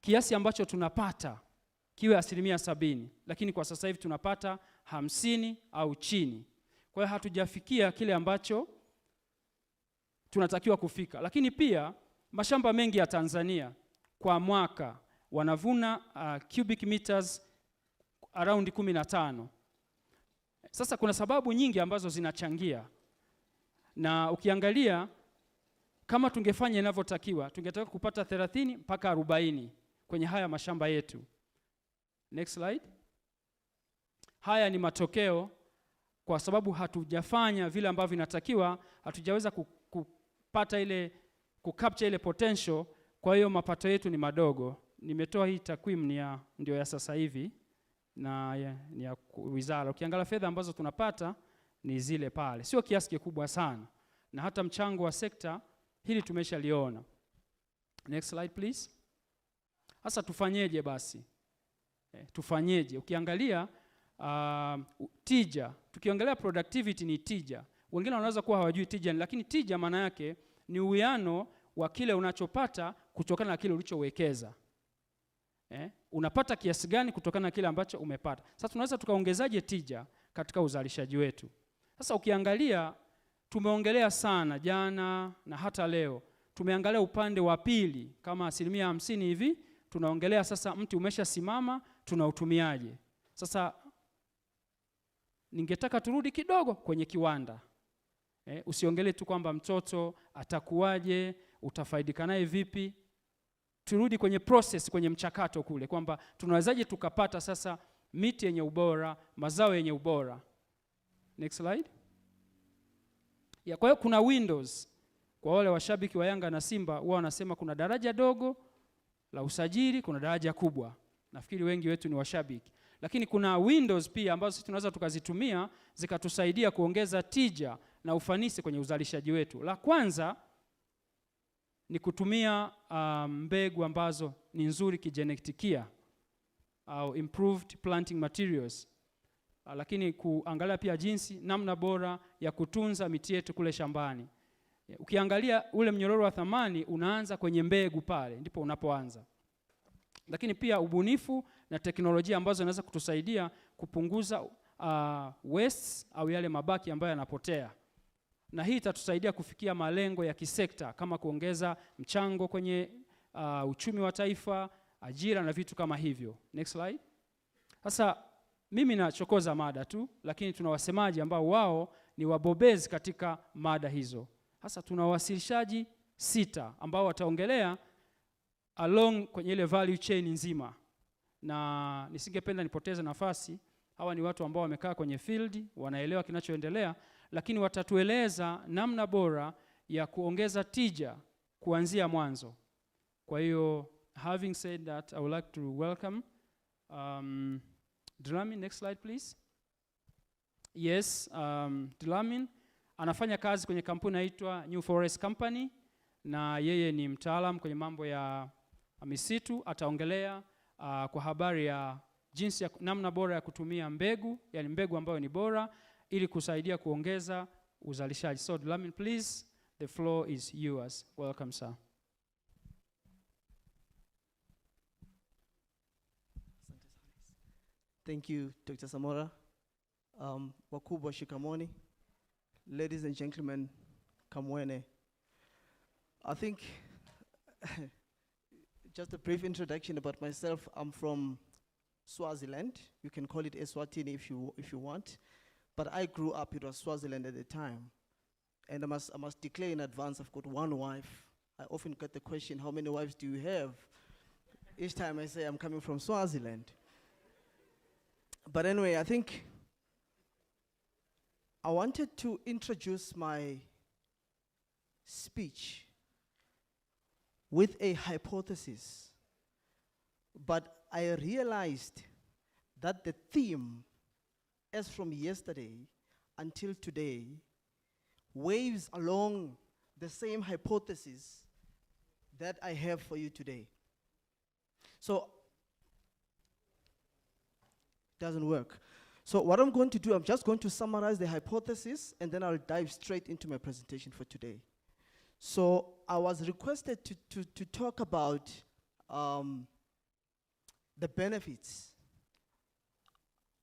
kiasi ambacho tunapata kiwe 70%, lakini kwa sasa hivi tunapata 50 au chini. Kwa hiyo hatujafikia kile ambacho tunatakiwa kufika. Lakini pia mashamba mengi ya Tanzania kwa mwaka wanavuna cubic meters around 15. Sasa kuna sababu nyingi ambazo zinachangia, na ukiangalia kama tungefanya inavyotakiwa tungetaka kupata 30 mpaka 40 kwenye haya mashamba yetu. Next slide. Haya ni matokeo kwa sababu hatujafanya vile ambavyo vinatakiwa, hatujaweza kupata ile kucapture ile potential, kwa hiyo mapato yetu ni madogo. Nimetoa hii takwimu ndio ya sasa hivi na ni ya wizara. Ukiangalia fedha ambazo tunapata ni zile pale, sio kiasi kikubwa sana, na hata mchango wa sekta hili tumeshaliona. Next slide please. Sasa tufanyeje basi? Tufanyeje? Ukiangalia tija, tukiongelea productivity ni tija. Wengine wanaweza kuwa hawajui tija, lakini tija maana yake ni uwiano wa kile unachopata kutokana na kile ulichowekeza. Unapata kiasi gani kutokana na kile ambacho umepata. Sasa tunaweza tukaongezaje tija katika uzalishaji wetu? Sasa ukiangalia tumeongelea sana jana na hata leo, tumeangalia upande wa pili kama 50% hivi, tunaongelea sasa mti umeshasimama tunautumiaje. Sasa ningetaka turudi kidogo kwenye kiwanda. Usiongelee tu kwamba mtoto atakuwaje, utafaidika naye vipi. Turudi kwenye process, kwenye mchakato kule, kwamba tunawezaje tukapata sasa miti yenye ubora, mazao yenye ubora. Next slide. Kwa hiyo kuna windows. Kwa wale washabiki wa Yanga na Simba wao wanasema kuna daraja dogo la usajili, kuna daraja kubwa. Nafikiri wengi wetu ni washabiki. Lakini kuna windows pia ambazo sisi tunaweza tukazitumia zikatusaidia kuongeza tija na ufanisi kwenye uzalishaji wetu. La kwanza ni kutumia mbegu ambazo ni nzuri kijenetikia au improved planting materials. Lakini kuangalia pia jinsi namna bora ya kutunza miti yetu kule shambani. Ukiangalia ule mnyororo wa thamani unaanza kwenye mbegu pale, ndipo unapoanza. Lakini pia ubunifu na teknolojia ambazo zinaweza kutusaidia kupunguza waste au yale mabaki ambayo yanapotea. Na hii itatusaidia kufikia malengo ya kisekta kama kuongeza mchango kwenye uchumi wa taifa, ajira na vitu kama hivyo. Next slide. Sasa mimi nachokoza mada tu, lakini tuna wasemaji ambao wao ni wabobezi katika mada hizo. Sasa tuna wawasilishaji 6 ambao wataongelea along kwenye ile value chain nzima. Na nisingependa nipoteze nafasi. Hawa ni watu ambao wamekaa kwenye field, wanaelewa kinachoendelea, lakini watatueleza namna bora ya kuongeza tija kuanzia mwanzo. Kwa hiyo having said that, I would like to welcome Dlamin. Next slide please. Yes, Dlamin anafanya kazi kwenye kampuni inaitwa New Forest Company, na yeye ni mtaalam kwenye mambo ya misitu. Ataongelea kwa habari ya jinsi ya namna bora ya kutumia mbegu, yani mbegu ambayo ni bora ili kusaidia kuongeza uzalishaji. So Dlamin, please, the floor is yours. Welcome sir. Thank you, Dr. Samora. Wakubwa shikamoni. Ladies and gentlemen, kamwene. I think just a brief introduction about myself. I'm from Swaziland. You can call it Eswatini if you want. But I grew up, it was Swaziland at the time. And I must declare in advance, I've got one wife. I often get the question, how many wives do you have? Each time I say I'm coming from Swaziland. But anyway, I think I wanted to introduce my speech with a hypothesis, but I realized that the theme, as from yesterday until today, waves along the same hypothesis that I have for you today. So, it doesn't work. So what I'm going to do, I'm just going to summarize the hypothesis, and then I'll dive straight into my presentation for today. So I was requested to talk about the benefits.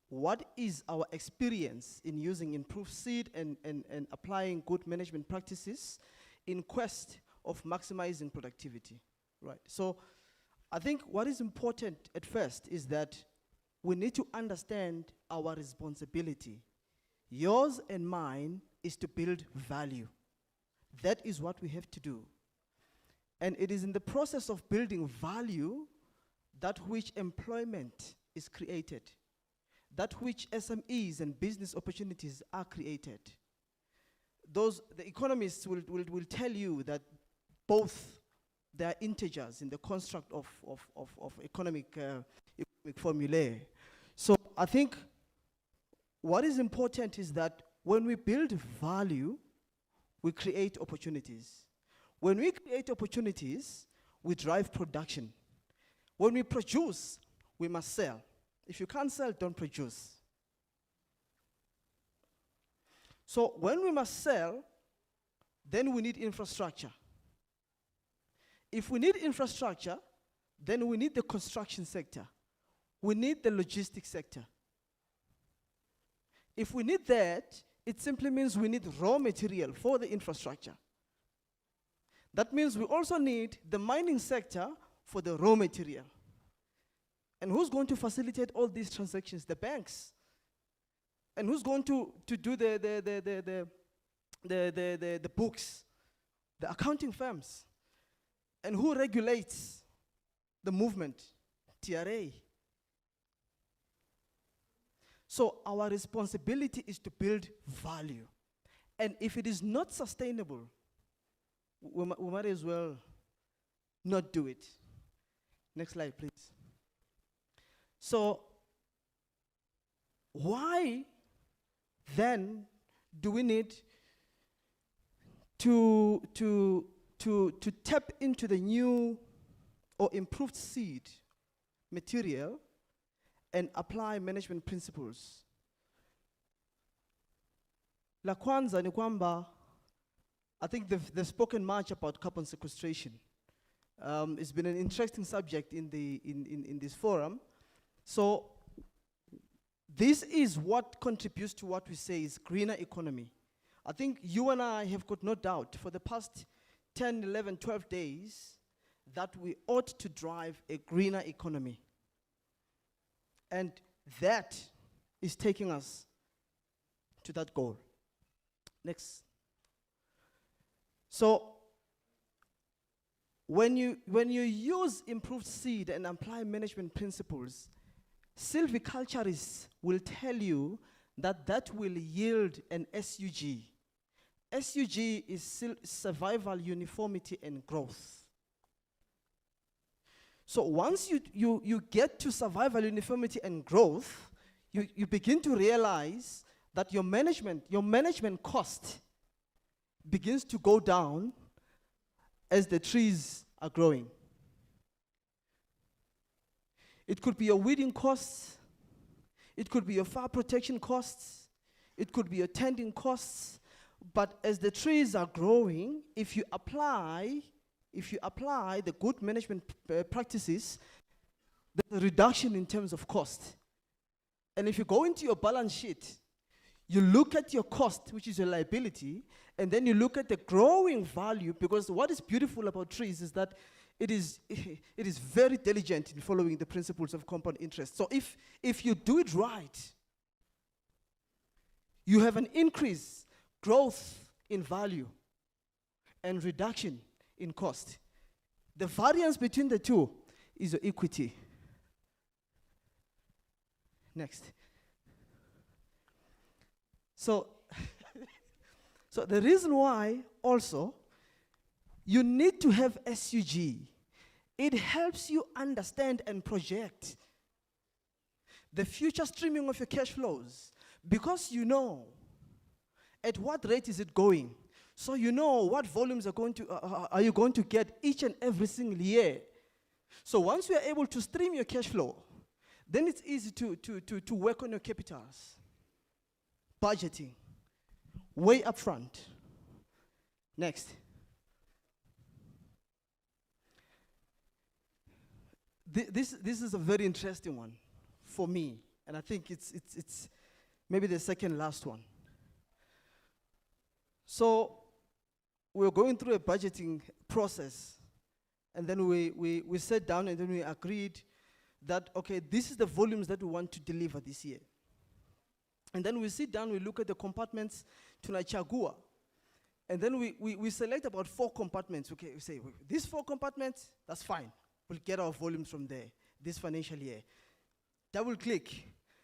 What is our experience in using improved seed and applying good management practices in quest of maximizing productivity, right? So I think what is important at first is that we need to understand our responsibility. Yours and mine is to build value. That is what we have to do. And it is in the process of building value that which employment is created, that which SMEs and business opportunities are created. The economists will tell you that both they are integers in the construct of economic formulae. So I think what is important is that when we build value, we create opportunities. When we create opportunities, we drive production. When we produce, we must sell. If you can't sell, don't produce. So when we must sell, then we need infrastructure. If we need infrastructure, then we need the construction sector. We need the logistics sector. If we need that, it simply means we need raw material for the infrastructure. That means we also need the mining sector for the raw material. And who's going to facilitate all these transactions? The banks. And who's going to do the books? The accounting firms. And who regulates the movement? TRA. So our responsibility is to build value. And if it is not sustainable, we might as well not do it. Next slide, please. So why then do we need to tap into the new or improved seed material and apply management principles? La kwanza ni kwamba, I think they've spoken much about carbon sequestration. It's been an interesting subject in this forum. So this is what contributes to what we say is greener economy. I think you and I have got no doubt for the past 10, 11, 12 days that we ought to drive a greener economy. And that is taking us to that goal. Next. So when you use improved seed and apply management principles, silviculturists will tell you that will yield an SUG. SUG is survival, uniformity, and growth. So once you get to survival, uniformity, and growth, you begin to realize that your management cost begins to go down as the trees are growing. It could be your weeding costs, it could be your fire protection costs, it could be your tending costs, but as the trees are growing, if you apply the good management practices, there's a reduction in terms of cost. And if you go into your balance sheet, you look at your cost, which is your liability, and then you look at the growing value, because what is beautiful about trees is that it is very diligent in following the principles of compound interest. So if you do it right, you have an increase, growth in value, and reduction in cost. The variance between the two is your equity. Next. So the reason why also You need to have SUG. It helps you understand and project the future streaming of your cash flows, because you know at what rate is it going. So you know what volumes are you going to get each and every single year. So once you are able to stream your cash flow, then it's easy to work on your capitals. Budgeting, way up front. Next. This is a very interesting one for me, and I think it's maybe the second last one. So we're going through a budgeting process, and then we sat down and then we agreed that, okay, this is the volumes that we want to deliver this year. And then we sit down, we look at the compartments to Chagua, and then we select about 4 compartments. Okay, we say, these 4 compartments, that's fine. We'll get our volumes from there this financial year. Double click,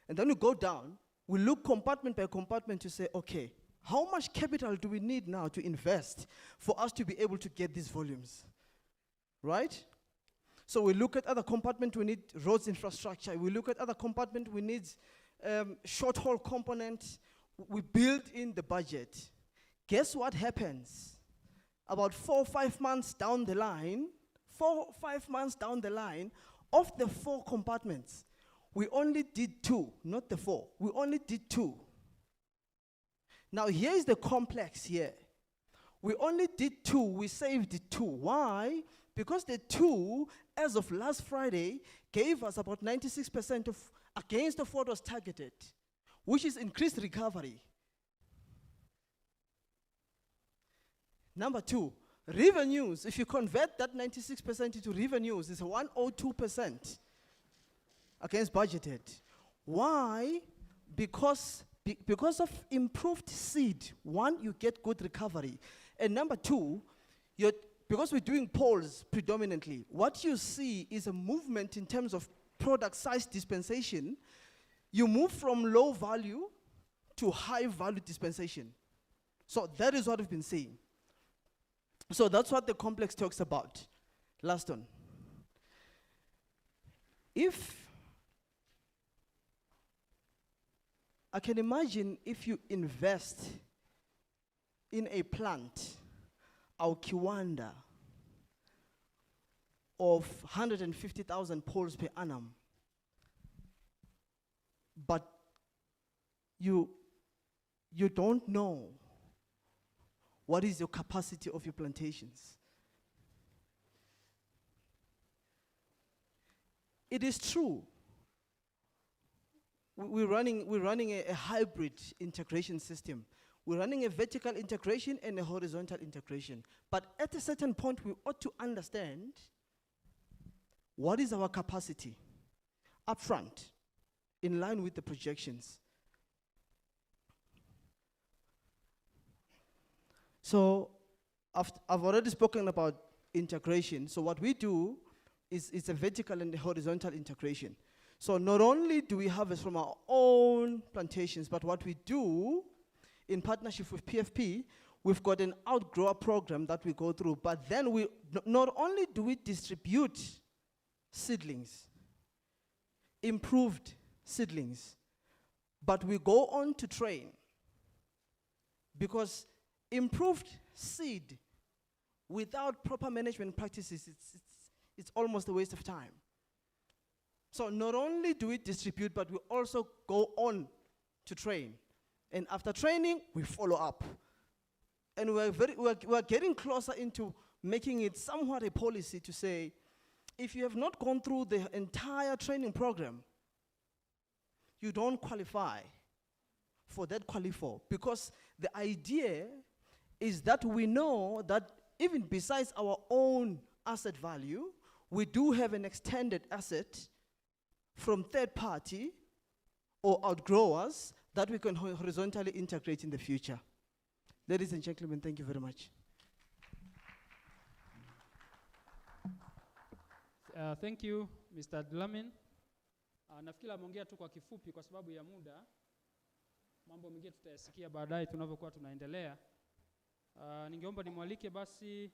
and then we go down, we look compartment by compartment to say, okay, how much capital do we need now to invest for us to be able to get these volumes, right? So we look at other compartment, we need roads infrastructure. We look at other compartment, we need short haul component. We build in the budget. Guess what happens? About 4 or 5 months down the line, of the 4 compartments, we only did 2, not the 4. We only did 2. Now here is the complex here. We only did 2, we saved 2. Why? Because the 2, as of last Friday, gave us about 96% of against of what was targeted, which is increased recovery. Number 2, revenues. If you convert that 96% into revenues, it's 102% against budgeted. Why? Because of improved seed. 1, you get good recovery. And number 2, because we're doing polls predominantly, what you see is a movement in terms of product size dispensation. You move from low value to high value dispensation. So that is what we've been seeing. So that's what the complex talks about. Last one. If I can imagine if you invest in a plant, our Kiwanda, of 150,000 poles per annum, but you don't know what is your capacity of your plantations. It is true. We're running a hybrid integration system. We're running a vertical integration and a horizontal integration. But at a certain point, we ought to understand what is our capacity upfront, in line with the projections. So I've already spoken about integration. So what we do is a vertical and a horizontal integration. So not only do we harvest from our own plantations, but what we do in partnership with PFP, we've got an outgrower program that we go through, but then we not only do we distribute seedlings, improved seedlings, but we go on to train, because improved seed without proper management practices, it's almost a waste of time. So not only do we distribute, but we also go on to train. And after training, we follow up. And we're getting closer into making it somewhat a policy to say, if you have not gone through the entire training program, you don't qualify for that qualify. Because the idea is that we know that even besides our own asset value, we do have an extended asset from third party or outgrowers that we can horizontally integrate in the future. Ladies and gentlemen, thank you very much. Thank you, Mr. Dlamini. Nafikiri ameongea tu kwa kifupi kwa sababu ya muda. Mambo mengine tutayasikia baadaye tunavyokuwa tunaendelea. Ningeomba nimwalike basi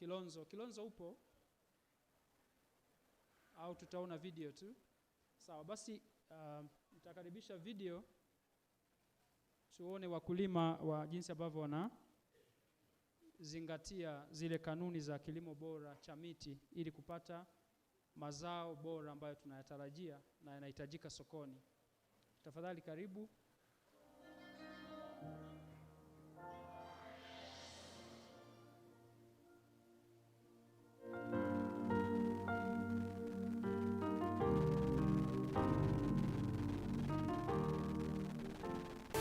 Kilonzo upo au tutaona video tu? Sawa, basi nitakaribisha video tuone wakulima wa jinsi ambavyo wanazingatia zile kanuni za kilimo bora cha miti ili kupata mazao bora ambayo tunayatarajia na yanahitajika sokoni. Tafadhali karibu.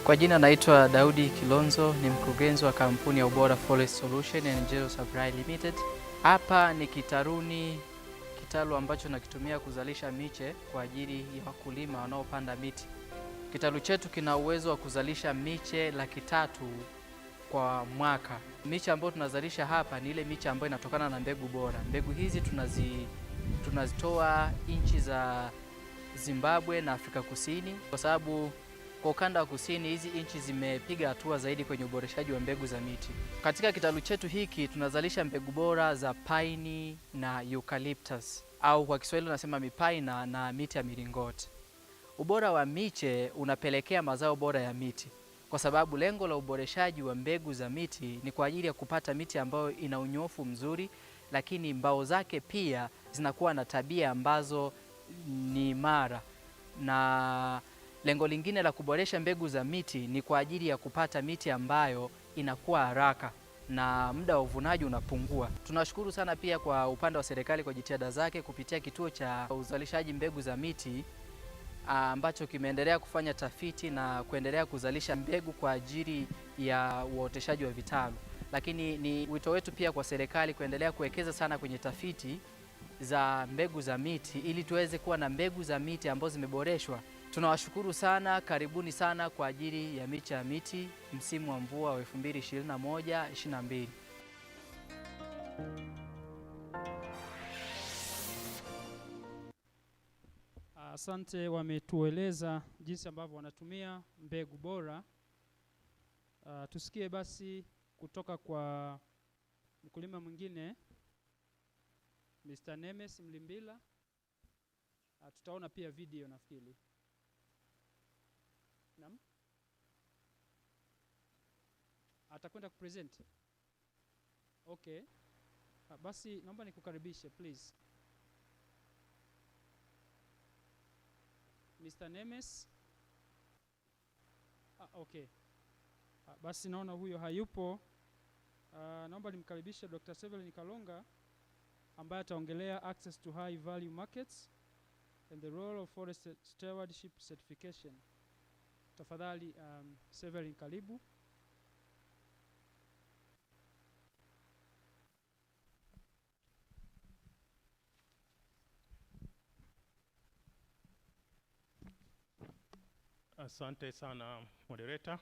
Kwa jina naitwa Daudi Kilonzo, ni mkurugenzi wa kampuni ya Ubora Forest Solution and General Supply Limited. Hapa ni kitaruni, kitalu ambacho nakitumia kuzalisha miche kwa ajili ya wakulima wanaopanda miti. Kitalu chetu kina uwezo wa kuzalisha miche 300,000 kwa mwaka. Miche ambayo tunazalisha hapa ni ile miche ambayo inatokana na mbegu bora. Mbegu hizi tunazitoa nchi za Zimbabwe na Afrika Kusini kwa sababu kwa ukanda wa kusini hizi nchi zimepiga hatua zaidi kwenye uboreshaji wa mbegu za miti. Katika kitalu chetu hiki tunazalisha mbegu bora za pine na eucalyptus au kwa Kiswahili tunasema mipaina na miti ya milingoti. Ubora wa miche unapelekea mazao bora ya miti kwa sababu lengo la uboreshaji wa mbegu za miti ni kwa ajili ya kupata miti ambayo ina unyofu mzuri, lakini mbao zake pia zinakuwa na tabia ambazo ni imara. Na lengo lingine la kuboresha mbegu za miti ni kwa ajili ya kupata miti ambayo inakuwa haraka na muda wa uvunaji unapungua. Tunashukuru sana pia kwa upande wa serikali kwa jitihada zake kupitia kituo cha uzalishaji mbegu za miti ambacho kimeendelea kufanya tafiti na kuendelea kuzalisha mbegu kwa ajili ya uoteshaji wa vitalu. Lakini ni wito wetu pia kwa serikali kuendelea kuwekeza sana kwenye tafiti za mbegu za miti ili tuweze kuwa na mbegu za miti ambazo zimeboreshwa. Tunawashukuru sana, karibuni sana kwa ajili ya miche ya miti msimu wa mvua wa 2021-22. Asante, wametueleza jinsi ambavyo wanatumia mbegu bora. Tusikie basi kutoka kwa mkulima mwingine, Mr. Nemes Mlimbila. Tutaona pia video nafikiri. Naam. Atakwenda kupresent. Okay. Basi naomba nikukaribishe please. Mr. Nemes. Okay. Basi naona huyo hayupo. Naomba nimkaribishe Dr. Severin Kalonga ambaye ataongelea access to high value markets and the role of forest stewardship certification. Tafadhali Severin, karibu. Asante sana moderator.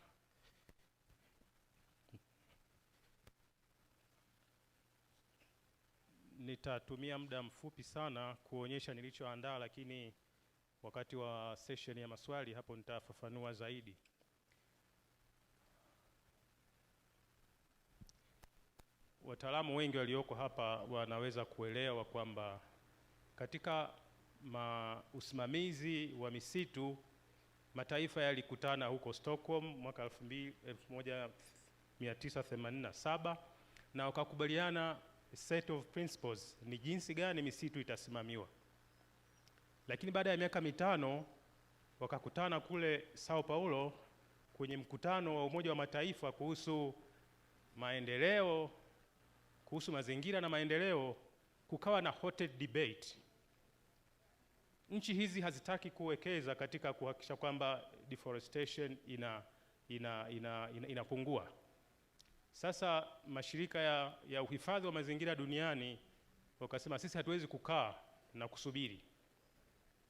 Nitatumia muda mfupi sana kuonyesha nilichoandaa, lakini wakati wa session ya maswali hapo nitafafanua zaidi. Wataalamu wengi walioko hapa wanaweza kuelewa kwamba katika usimamizi wa misitu mataifa yalikutana huko Stockholm mwaka 1987 na wakakubaliana set of principles ni jinsi gani misitu itasimamiwa. Lakini baada ya miaka 5 wakakutana kule Sao Paulo kwenye mkutano wa Umoja wa Mataifa kuhusu maendeleo, kuhusu mazingira na maendeleo, kukawa na heated debate. Nchi hizi hazitaki kuwekeza katika kuhakikisha kwamba deforestation inapungua. Sasa mashirika ya uhifadhi wa mazingira duniani wakasema sisi hatuwezi kukaa na kusubiri.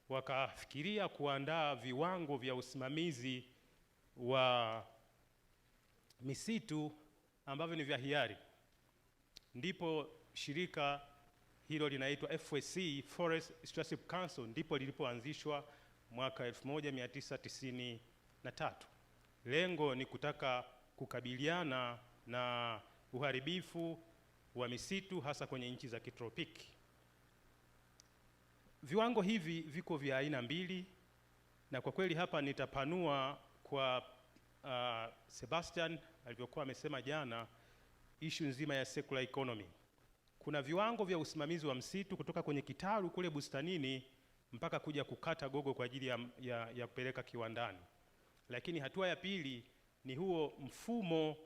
Wakafikiria kuandaa viwango vya usimamizi wa misitu ambavyo ni vya hiari. Ndipo shirika hilo linaitwa FSC, Forest Stewardship Council, ndipo lilipoanzishwa mwaka 1993. Lengo ni kutaka kukabiliana na uharibifu wa misitu hasa kwenye nchi za kitropiki. Viwango hivi viko vya aina mbili, na kwa kweli hapa nitapanua kwa Sebastian alivyokuwa amesema jana, issue nzima ya circular economy. Kuna viwango vya usimamizi wa msitu kutoka kwenye kitalu kule bustanini mpaka kuja kukata gogo kwa ajili ya kupeleka kiwandani. Lakini hatua ya pili ni huo mfumo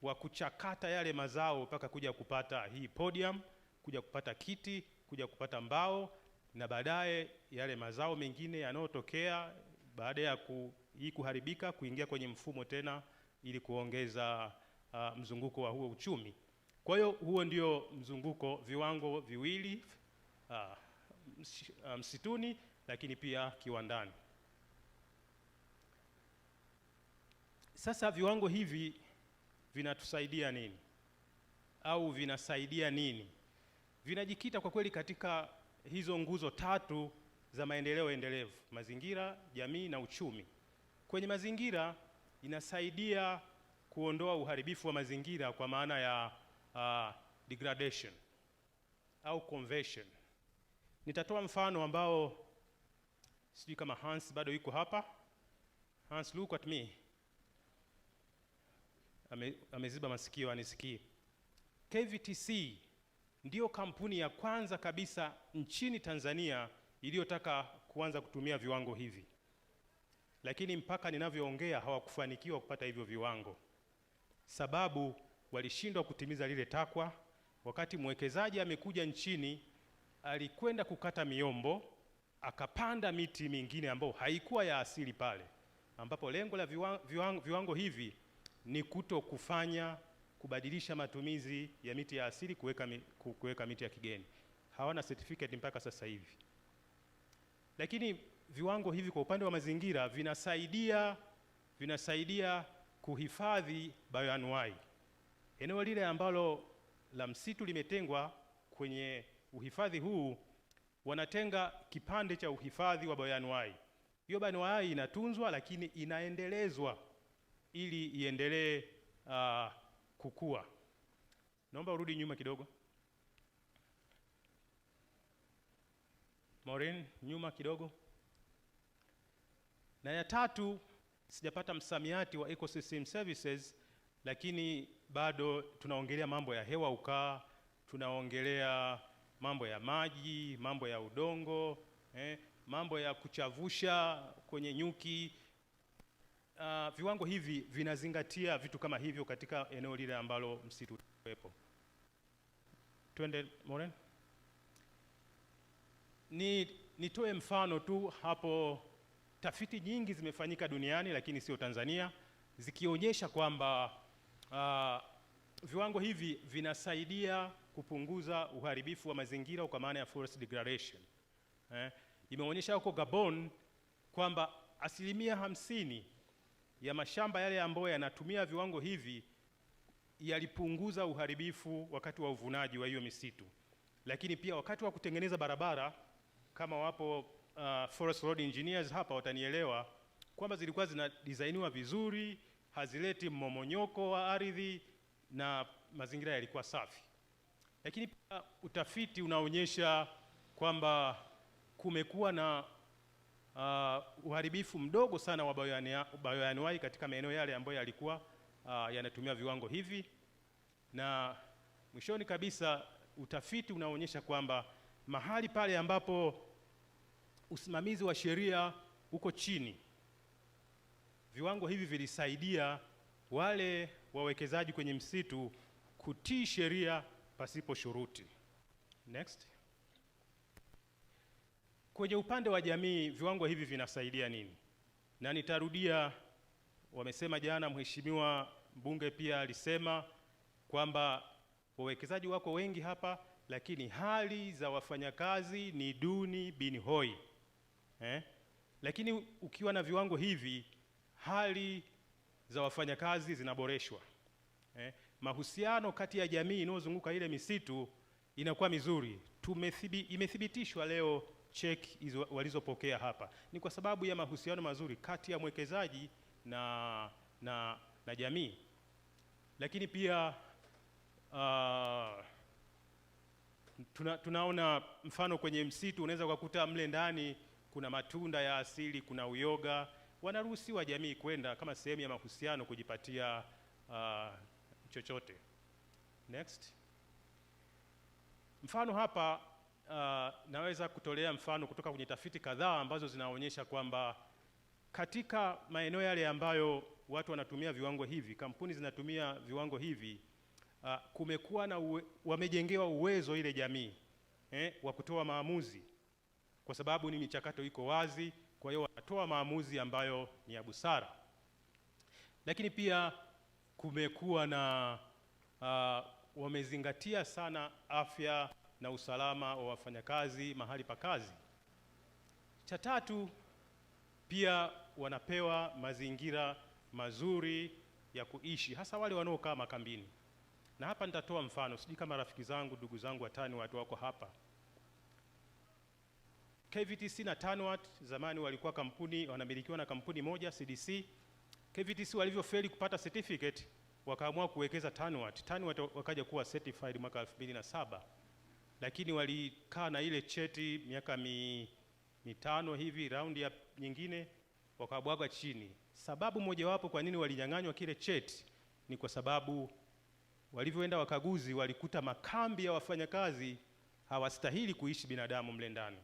wa kuchakata yale mazao mpaka kuja kupata hii podium, kuja kupata kiti, kuja kupata mbao, na baadaye yale mazao mengine yanayotokea baada ya hii kuharibika kuingia kwenye mfumo tena ili kuongeza mzunguko wa huo uchumi. Kwa hiyo huo ndio mzunguko, viwango viwili, msituni lakini pia kiwandani. Sasa viwango hivi vinatusaidia nini? Au vinasaidia nini? Vinajikita kwa kweli katika hizo nguzo tatu za maendeleo endelevu: mazingira, jamii na uchumi. Kwenye mazingira inasaidia kuondoa uharibifu wa mazingira kwa maana ya degradation au conversion. Nitatoa mfano ambao sijui kama Hans bado yuko hapa. Hans, look at me. Ameziba masikio anisikii. KVTC ndio kampuni ya kwanza kabisa nchini Tanzania iliyotaka kuanza kutumia viwango hivi, lakini mpaka ninavyoongea hawakufanikiwa kupata hivyo viwango, sababu walishindwa kutimiza lile takwa. Wakati mwekezaji amekuja nchini, alikwenda kukata miombo, akapanda miti mingine ambayo haikuwa ya asili pale, ambapo lengo la viwango hivi ni kubadilisha matumizi ya miti ya asili kuweka miti ya kigeni. Hawana certificate mpaka sasa hivi. Lakini viwango hivi kwa upande wa mazingira vinasaidia kuhifadhi bioanuwai. Eneo lile ambalo la msitu limetengwa kwenye uhifadhi huu, wanatenga kipande cha uhifadhi wa bioanuwai. Hiyo bioanuwai inatunzwa lakini inaendelezwa ili iendelee kukua. Naomba urudi nyuma kidogo. Maureen, nyuma kidogo. Na ya tatu, sijapata msamiati wa ecosystem services, lakini bado tunaongelea mambo ya hewa ukaa, tunaongelea mambo ya maji, mambo ya udongo, mambo ya kuchavusha kwenye nyuki. Viwango hivi vinazingatia vitu kama hivyo katika eneo lile ambalo msitu uwepo. Twende Maureen. Nitoe mfano tu hapo. Tafiti nyingi zimefanyika duniani lakini sio Tanzania, zikionyesha kwamba viwango hivi vinasaidia kupunguza uharibifu wa mazingira kwa maana ya forest degradation. Imeonyesha huko Gabon kwamba 50% ya mashamba yale ambayo yanatumia viwango hivi yalipunguza uharibifu wakati wa uvunaji wa hiyo misitu. Lakini pia wakati wa kutengeneza barabara, kama wapo forest road engineers hapa watanielewa kwamba zilikuwa zinadizainiwa vizuri, hazileti mmomonyoko wa ardhi na mazingira yalikuwa safi. Lakini pia utafiti unaonyesha kwamba kumekuwa na uharibifu mdogo sana wa bioanuwai katika maeneo yale ambayo yalikuwa yanatumia viwango hivi. Na mwishoni kabisa, utafiti unaonyesha kwamba mahali pale ambapo usimamizi wa sheria uko chini, viwango hivi vilisaidia wale wawekezaji kwenye msitu kutii sheria pasipo shuruti. Next. Kwenye upande wa jamii, viwango hivi vinasaidia nini? Na nitarudia, wamesema jana, mheshimiwa mbunge pia alisema kwamba wawekezaji wako wengi hapa, lakini hali za wafanyakazi ni duni bin hoi. Lakini ukiwa na viwango hivi, hali za wafanyakazi zinaboreshwa. Mahusiano kati ya jamii inayozunguka ile misitu inakuwa mizuri. Imethibitishwa leo check walizopokea hapa ni kwa sababu ya mahusiano mazuri kati ya mwekezaji na jamii. Lakini pia tunaona mfano kwenye msitu unaweza kukuta mle ndani kuna matunda ya asili, kuna uyoga. Wanaruhusiwa jamii kwenda kama sehemu ya mahusiano kujipatia chochote. Next. Mfano hapa naweza kutolea mfano kutoka kwenye tafiti kadhaa ambazo zinaonyesha kwamba katika maeneo yale ambayo watu wanatumia viwango hivi, kampuni zinatumia viwango hivi, kumekuwa na wamejengewa uwezo ile jamii wa kutoa maamuzi, kwa sababu ni michakato iko wazi, kwa hiyo wanatoa maamuzi ambayo ni ya busara. Lakini pia kumekuwa na wamezingatia sana afya na usalama wa wafanyakazi mahali pa kazi. Cha tatu, pia wanapewa mazingira mazuri ya kuishi, hasa wale wanaokaa makambini. Na hapa nitatoa mfano, sijui kama rafiki zangu, ndugu zangu watani watu wako hapa. KVTC na TANWAT zamani walikuwa kampuni, wanamilikiwa na kampuni moja, CDC. KVTC walivyofeli kupata certificate, wakaamua kuwekeza TANWAT. TANWAT wakaja kuwa certified mwaka 2007. Lakini walikaa na ile cheti miaka mitano hivi, raundi ya nyingine wakabwaga chini. Sababu mojawapo kwa nini walinyang'anywa kile cheti ni kwa sababu walivyoenda wakaguzi walikuta makambi ya wafanyakazi hawastahili kuishi binadamu mle ndani.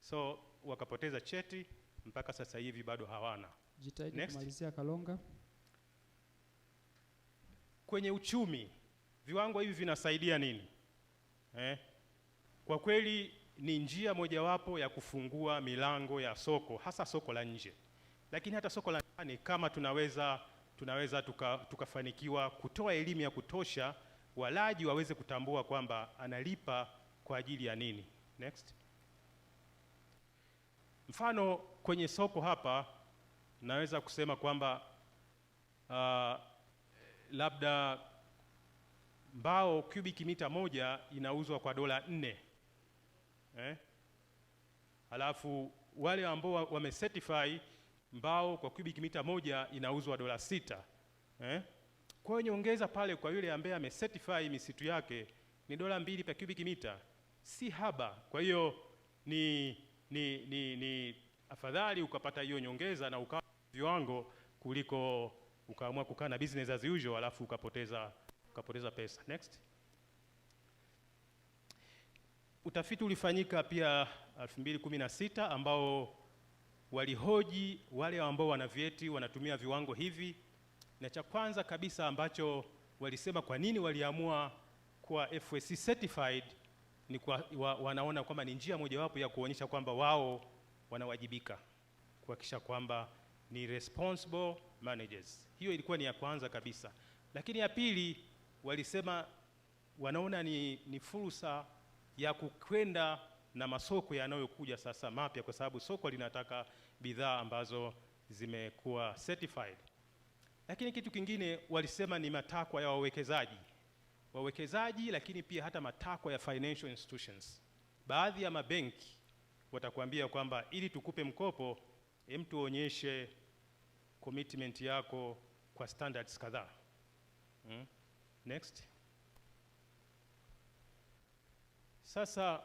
So wakapoteza cheti, mpaka sasa hivi bado hawana. Jitahidi kumalizia Kalonga. Kwenye uchumi, viwango hivi vinasaidia nini? Kwa kweli ni njia mojawapo ya kufungua milango ya soko, hasa soko la nje. Lakini hata soko la ndani, kama tunaweza tukafanikiwa kutoa elimu ya kutosha, walaji waweze kutambua kwamba analipa kwa ajili ya nini. Next. Mfano kwenye soko hapa naweza kusema kwamba labda mbao cubic mita moja inauzwa kwa $4. Alafu wale ambao wamecertify mbao kwa cubic mita moja inauzwa $6. Kwa hiyo nyongeza pale kwa yule ambaye amecertify misitu yake ni $2 per cubic mita, si haba. Kwa hiyo ni afadhali ukapata hiyo nyongeza na ukawa viwango kuliko ukaamua kukaa na business as usual alafu ukapoteza pesa. Next. Utafiti ulifanyika pia 2016 ambao walihoji wale ambao wana vyeti wanatumia viwango hivi, na cha kwanza kabisa ambacho walisema kwa nini waliamua kuwa FSC certified ni wanaona kwamba ni njia mojawapo ya kuonyesha kwamba wao wanawajibika kuhakikisha kwamba ni responsible managers. Hiyo ilikuwa ni ya kwanza kabisa. Lakini ya pili walisema wanaona ni fursa ya kukwenda na masoko yanayokuja sasa mapya, kwa sababu soko linataka bidhaa ambazo zimekuwa certified. Lakini kitu kingine walisema ni matakwa ya wawekezaji, lakini pia hata matakwa ya financial institutions. Baadhi ya mabenki watakwambia kwamba ili tukupe mkopo, tuonyeshe commitment yako kwa standards kadhaa. Next. Sasa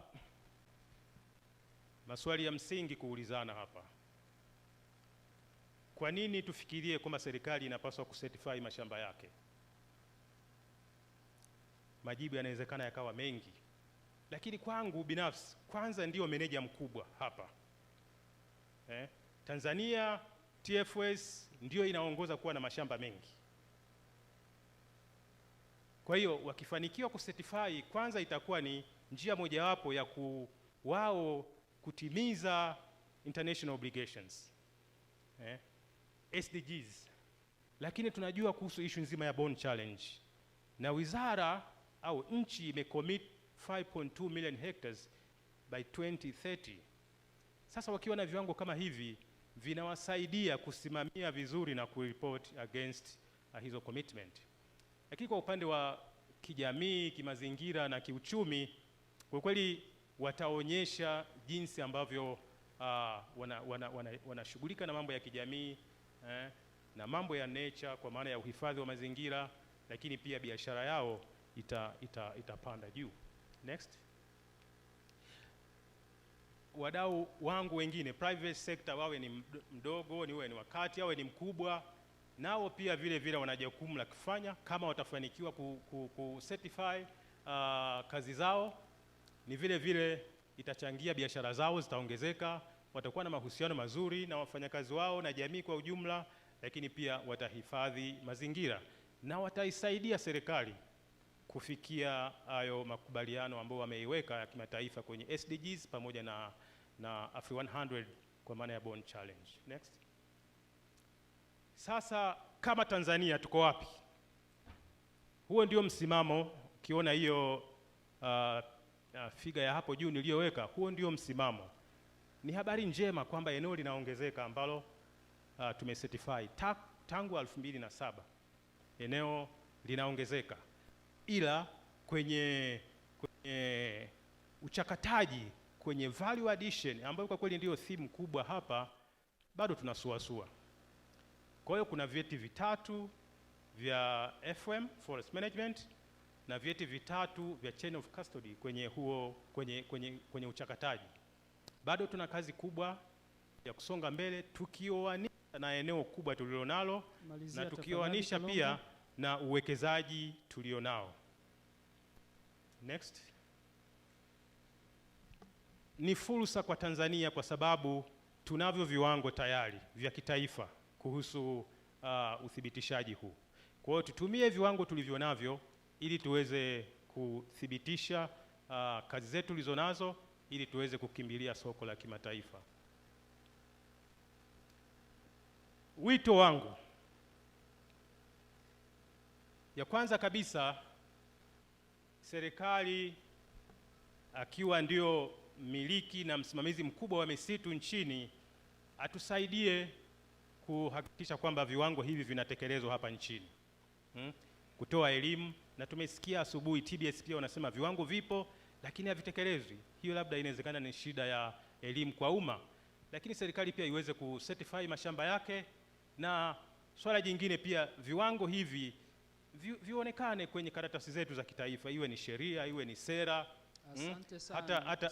maswali ya msingi kuulizana hapa. Kwa nini tufikirie kwamba serikali inapaswa kucertify mashamba yake? Majibu yanawezekana yakawa mengi. Lakini kwangu binafsi, kwanza ndio meneja mkubwa hapa. Tanzania TFS ndio inaongoza kuwa na mashamba mengi. Kwa hiyo wakifanikiwa kucertify, kwanza itakuwa ni njia mojawapo ya wao kutimiza international obligations, SDGs. Lakini tunajua kuhusu issue nzima ya bond challenge, na wizara au nchi imecommit 5.2 million hectares by 2030. Sasa wakiwa na viwango kama hivi vinawasaidia kusimamia vizuri na kureport against hizo commitment. Lakini kwa upande wa kijamii, kimazingira na kiuchumi, kwa kweli wataonyesha jinsi ambavyo wanashughulika na mambo ya kijamii na mambo ya nature kwa maana ya uhifadhi wa mazingira, lakini pia biashara yao itapanda juu. Next. wadau wangu wengine private sector, wawe ni mdogo, niwe ni wakati, awe ni mkubwa, nao pia vile vile wana jukumu la kufanya. Kama watafanikiwa ku certify kazi zao, ni vile vile itachangia biashara zao zitaongezeka, watakuwa na mahusiano mazuri na wafanyakazi wao na jamii kwa ujumla, lakini pia watahifadhi mazingira na wataisaidia serikali kufikia hayo makubaliano ambayo wameiweka ya kimataifa kwenye SDGs pamoja na Afri 100 kwa maana ya Bond Challenge. Next. Sasa kama Tanzania tuko wapi? Huo ndio msimamo. Ukiona hiyo figa ya hapo juu niliyoweka, huo ndio msimamo. Ni habari njema kwamba eneo linaongezeka ambalo tumecertify tangu 2007. Eneo linaongezeka, ila kwenye uchakataji, kwenye value addition ambayo kwa kweli ndio theme kubwa hapa, bado tunasuasua. Kwa hiyo kuna vyeti vitatu vya FM Forest Management na vyeti vitatu vya Chain of Custody kwenye uchakataji. Bado tuna kazi kubwa ya kusonga mbele, tukioanisha na eneo kubwa tulilonalo na tukioanisha pia na uwekezaji tulionao. Next. Ni fursa kwa Tanzania kwa sababu tunavyo viwango tayari vya kitaifa kuhusu uthibitishaji huu. Kwa hiyo tutumie viwango tulivyonavyo ili tuweze kuthibitisha kazi zetu tulizonazo ili tuweze kukimbilia soko la kimataifa. Wito wangu, ya kwanza kabisa, serikali akiwa ndio miliki na msimamizi mkubwa wa misitu nchini, atusaidie kuhakikisha kwamba viwango hivi vinatekelezwa hapa nchini. Kutoa elimu, na tumesikia asubuhi TBS pia wanasema viwango vipo lakini havitekelezwi. Hiyo labda inawezekana ni shida ya elimu kwa umma, lakini serikali pia iweze kucertify mashamba yake, na swala jingine pia viwango hivi vionekane kwenye karatasi zetu za kitaifa, iwe ni sheria, iwe ni sera.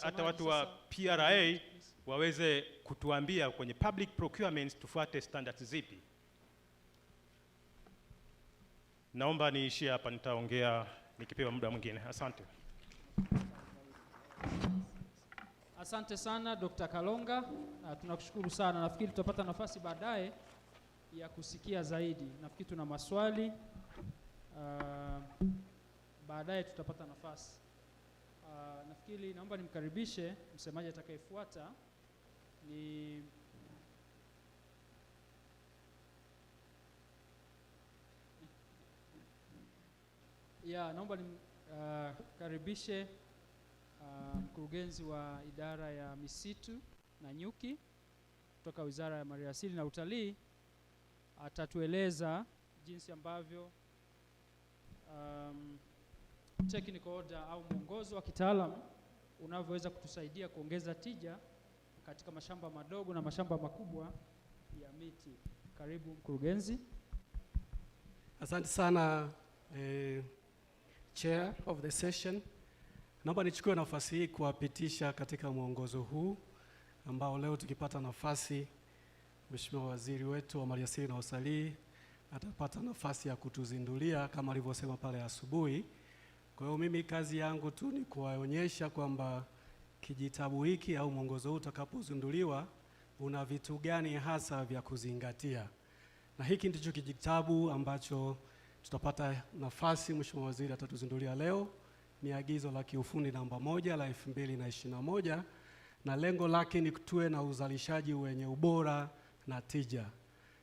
Hata watu wa PRA waweze kutuambia kwenye public procurement tufuate standards zipi. Naomba niishie hapa, nitaongea nikipewa muda mwingine. Asante. Asante sana Dr. Kalonga, tunakushukuru sana. Nafikiri tutapata nafasi baadaye ya kusikia zaidi. Nafikiri tuna maswali, baadaye tutapata nafasi. Nafikiri naomba nimkaribishe msemaji atakayefuata ni naomba nimkaribishe mkurugenzi wa idara ya misitu na nyuki kutoka Wizara ya Maliasili na Utalii. Atatueleza jinsi ambavyo technical order au mwongozo wa kitaalamu unavyoweza kutusaidia kuongeza tija katika mashamba madogo na mashamba makubwa ya miti. Karibu mkurugenzi. Asante sana chair of the session. Naomba nichukue nafasi hii kuwapitisha katika mwongozo huu ambao leo tukipata nafasi Mheshimiwa Waziri wetu wa Maliasili na Utalii atapata nafasi ya kutuzindulia kama alivyosema pale asubuhi. Kwa hiyo mimi kazi yangu tu ni kuwaonyesha kwamba kijitabu hiki au mwongozo huu utakapozinduliwa una vitu gani hasa vya kuzingatia. Na hiki ndicho kijitabu ambacho tutapata nafasi Mheshimiwa Waziri atatuzindulia leo. Ni agizo la kiufundi namba 1 la 2021 na lengo lake ni tuwe na uzalishaji wenye ubora na tija.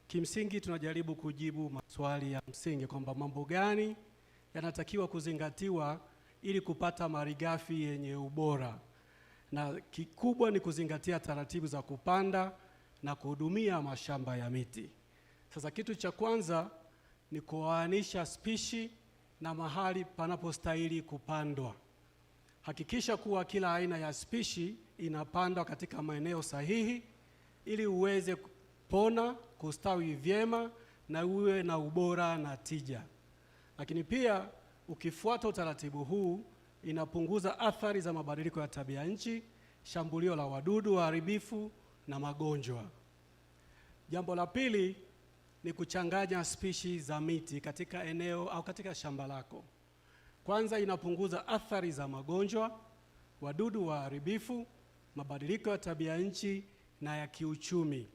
Kimsingi tunajaribu kujibu maswali ya msingi kwamba mambo gani yanatakiwa kuzingatiwa ili kupata malighafi yenye ubora. Na kikubwa ni kuzingatia taratibu za kupanda na kuhudumia mashamba ya miti. Sasa kitu cha kwanza ni kuoanisha spishi na mahali panapostahili kupandwa. Hakikisha kuwa kila aina ya spishi inapandwa katika maeneo sahihi ili uweze kupona, kustawi vyema na uwe na ubora na tija. Lakini pia ukifuata utaratibu huu inapunguza athari za mabadiliko ya tabia nchi shambulio la wadudu waharibifu na magonjwa. Jambo la pili ni kuchanganya spishi za miti katika eneo au katika shamba lako. Kwanza, inapunguza athari za magonjwa, wadudu waharibifu, mabadiliko ya tabia nchi na ya kiuchumi.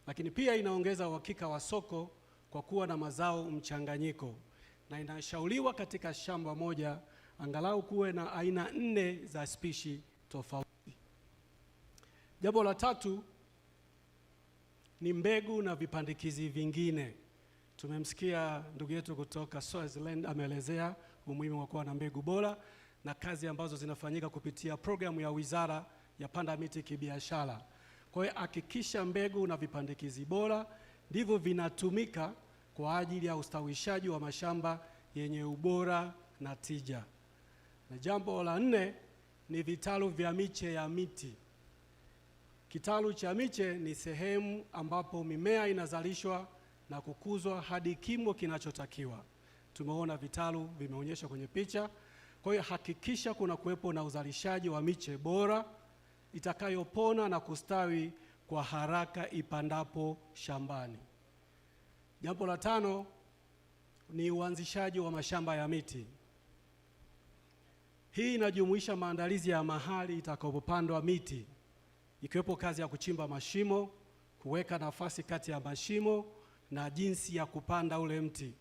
Lakini pia inaongeza uhakika wa soko kwa kuwa na mazao mchanganyiko, na inashauriwa katika shamba moja angalau kuwe na aina 4 za spishi tofauti. Jambo la tatu ni mbegu na vipandikizi vingine. Tumemsikia ndugu yetu kutoka Swaziland ameelezea umuhimu wa kuwa na mbegu bora na kazi ambazo zinafanyika kupitia programu ya Wizara ya Panda Miti Kibiashara. Kwa hiyo hakikisha mbegu na vipandikizi bora ndivyo vinatumika kwa ajili ya ustawishaji wa mashamba yenye ubora na tija. Na jambo la 4 ni vitalu vya miche ya miti. Kitalu cha miche ni sehemu ambapo mimea inazalishwa na kukuzwa hadi kimo kinachotakiwa. Tumeona vitalu vimeonyeshwa kwenye picha. Kwa hiyo hakikisha kuna kuwepo na uzalishaji wa miche bora itakayopona na kustawi kwa haraka ipandapo shambani. Jambo la 5 ni uanzishaji wa mashamba ya miti. Hii inajumuisha maandalizi ya mahali itakapopandwa miti, ikiwepo kazi ya kuchimba mashimo, kuweka nafasi kati ya mashimo na jinsi ya kupanda ule mti.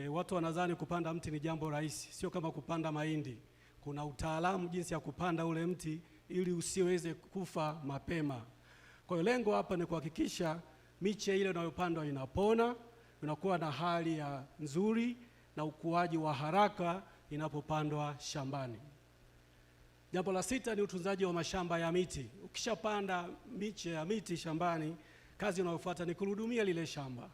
Watu wanadhani kupanda mti ni jambo rahisi, sio kama kupanda mahindi. Kuna utaalamu jinsi ya kupanda ule mti ili usiweze kufa mapema. Kwa hiyo lengo hapa ni kuhakikisha miche ile inayopandwa inapona, inakuwa na hali ya nzuri na ukuaji wa haraka inapopandwa shambani. Jambo la 6 ni utunzaji wa mashamba ya miti. Ukishapanda miche ya miti shambani, kazi inayofuata ni kuhudumia lile shamba.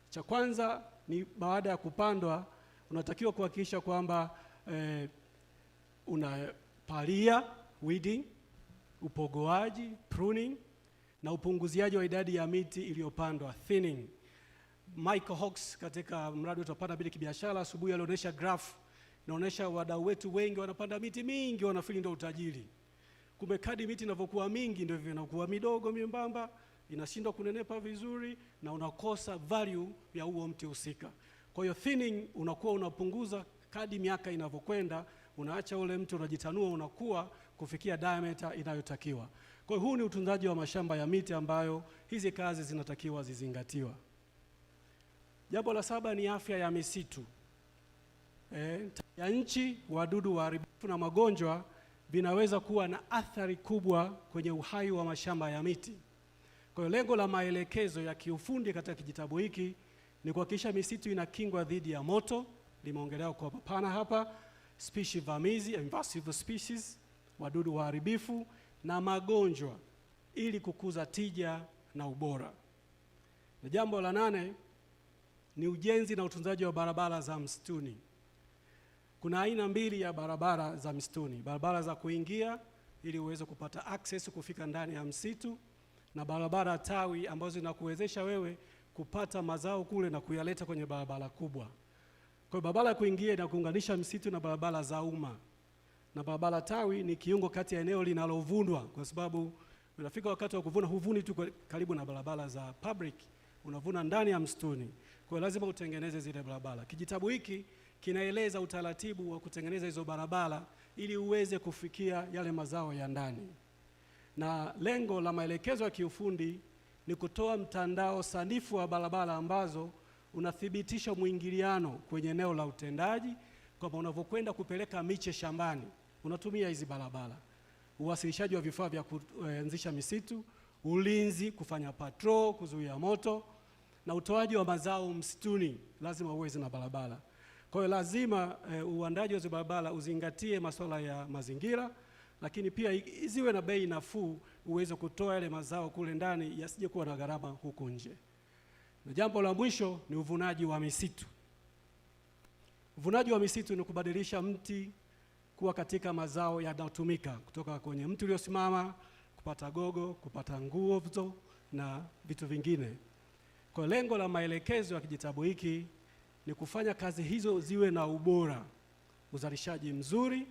Cha kwanza ni baada ya kupandwa unatakiwa kuhakikisha kwamba unapalia, weeding, upogoaji, pruning, na upunguziaji wa idadi ya miti iliyopandwa, thinning. Michael Hawks katika mradi wetu wa Panda Miti Kibiashara asubuhi alionyesha graph inaonyesha wadau wetu wengi wanapanda miti mingi, wanafikiri ndio utajiri. Kumbe kadi miti inavyokuwa mingi ndio inakuwa midogo miembamba, inashindwa kunenepa vizuri na unakosa value ya huo mti husika. Kwa hiyo thinning unakuwa unapunguza kadi miaka inavyokwenda, unaacha ule mti unajitanua, unakuwa kufikia diameter inayotakiwa. Kwa hiyo huu ni utunzaji wa mashamba ya miti ambayo hizi kazi zinatakiwa zizingatiwa. Jambo la 7 ni afya ya misitu. Ya nchi, wadudu waharibifu na magonjwa vinaweza kuwa na athari kubwa kwenye uhai wa mashamba ya miti. Kwa hiyo lengo la maelekezo ya kiufundi katika kijitabu hiki ni kuhakikisha misitu inakingwa dhidi ya moto, limeongelewa kwa mapana hapa, species vamizi, invasive species, wadudu waharibifu na magonjwa, ili kukuza tija na ubora. Na jambo la 8 ni ujenzi na utunzaji wa barabara za msituni. Kuna aina 2 ya barabara za msituni: barabara za kuingia ili uweze kupata access kufika ndani ya msitu, na barabara tawi ambazo zinakuwezesha wewe kupata mazao kule na kuyaleta kwenye barabara kubwa. Kwa hiyo barabara ya kuingia inakuunganisha msitu na barabara za umma, na barabara tawi ni kiungo kati ya eneo linalovunwa, kwa sababu unafika wakati wa kuvuna huvuni tu karibu na barabara za public, unavuna ndani ya msituni. Kwa hiyo lazima utengeneze zile barabara. Kijitabu hiki kinaeleza utaratibu wa kutengeneza hizo barabara ili uweze kufikia yale mazao ya ndani. Na lengo la maelekezo ya kiufundi ni kutoa mtandao sanifu wa barabara ambazo unathibitisha mwingiliano kwenye eneo la utendaji, kwamba unavyokwenda kupeleka miche shambani unatumia hizi barabara. Uwasilishaji wa vifaa vya kuanzisha misitu, ulinzi, kufanya patrol, kuzuia moto, na utoaji wa mazao msituni lazima uwe na barabara. Kwa hiyo lazima uandaji wa hizo barabara uzingatie masuala ya mazingira, lakini pia ziwe na bei nafuu uweze kutoa yale mazao kule ndani yasije kuwa na gharama huko nje. Na jambo la mwisho ni uvunaji wa misitu. Uvunaji wa misitu ni kubadilisha mti kuwa katika mazao yanayotumika, kutoka kwenye mti uliosimama kupata gogo, kupata nguzo na vitu vingine. Kwa lengo la maelekezo ya kijitabu hiki ni kufanya kazi hizo ziwe na ubora, uzalishaji mzuri,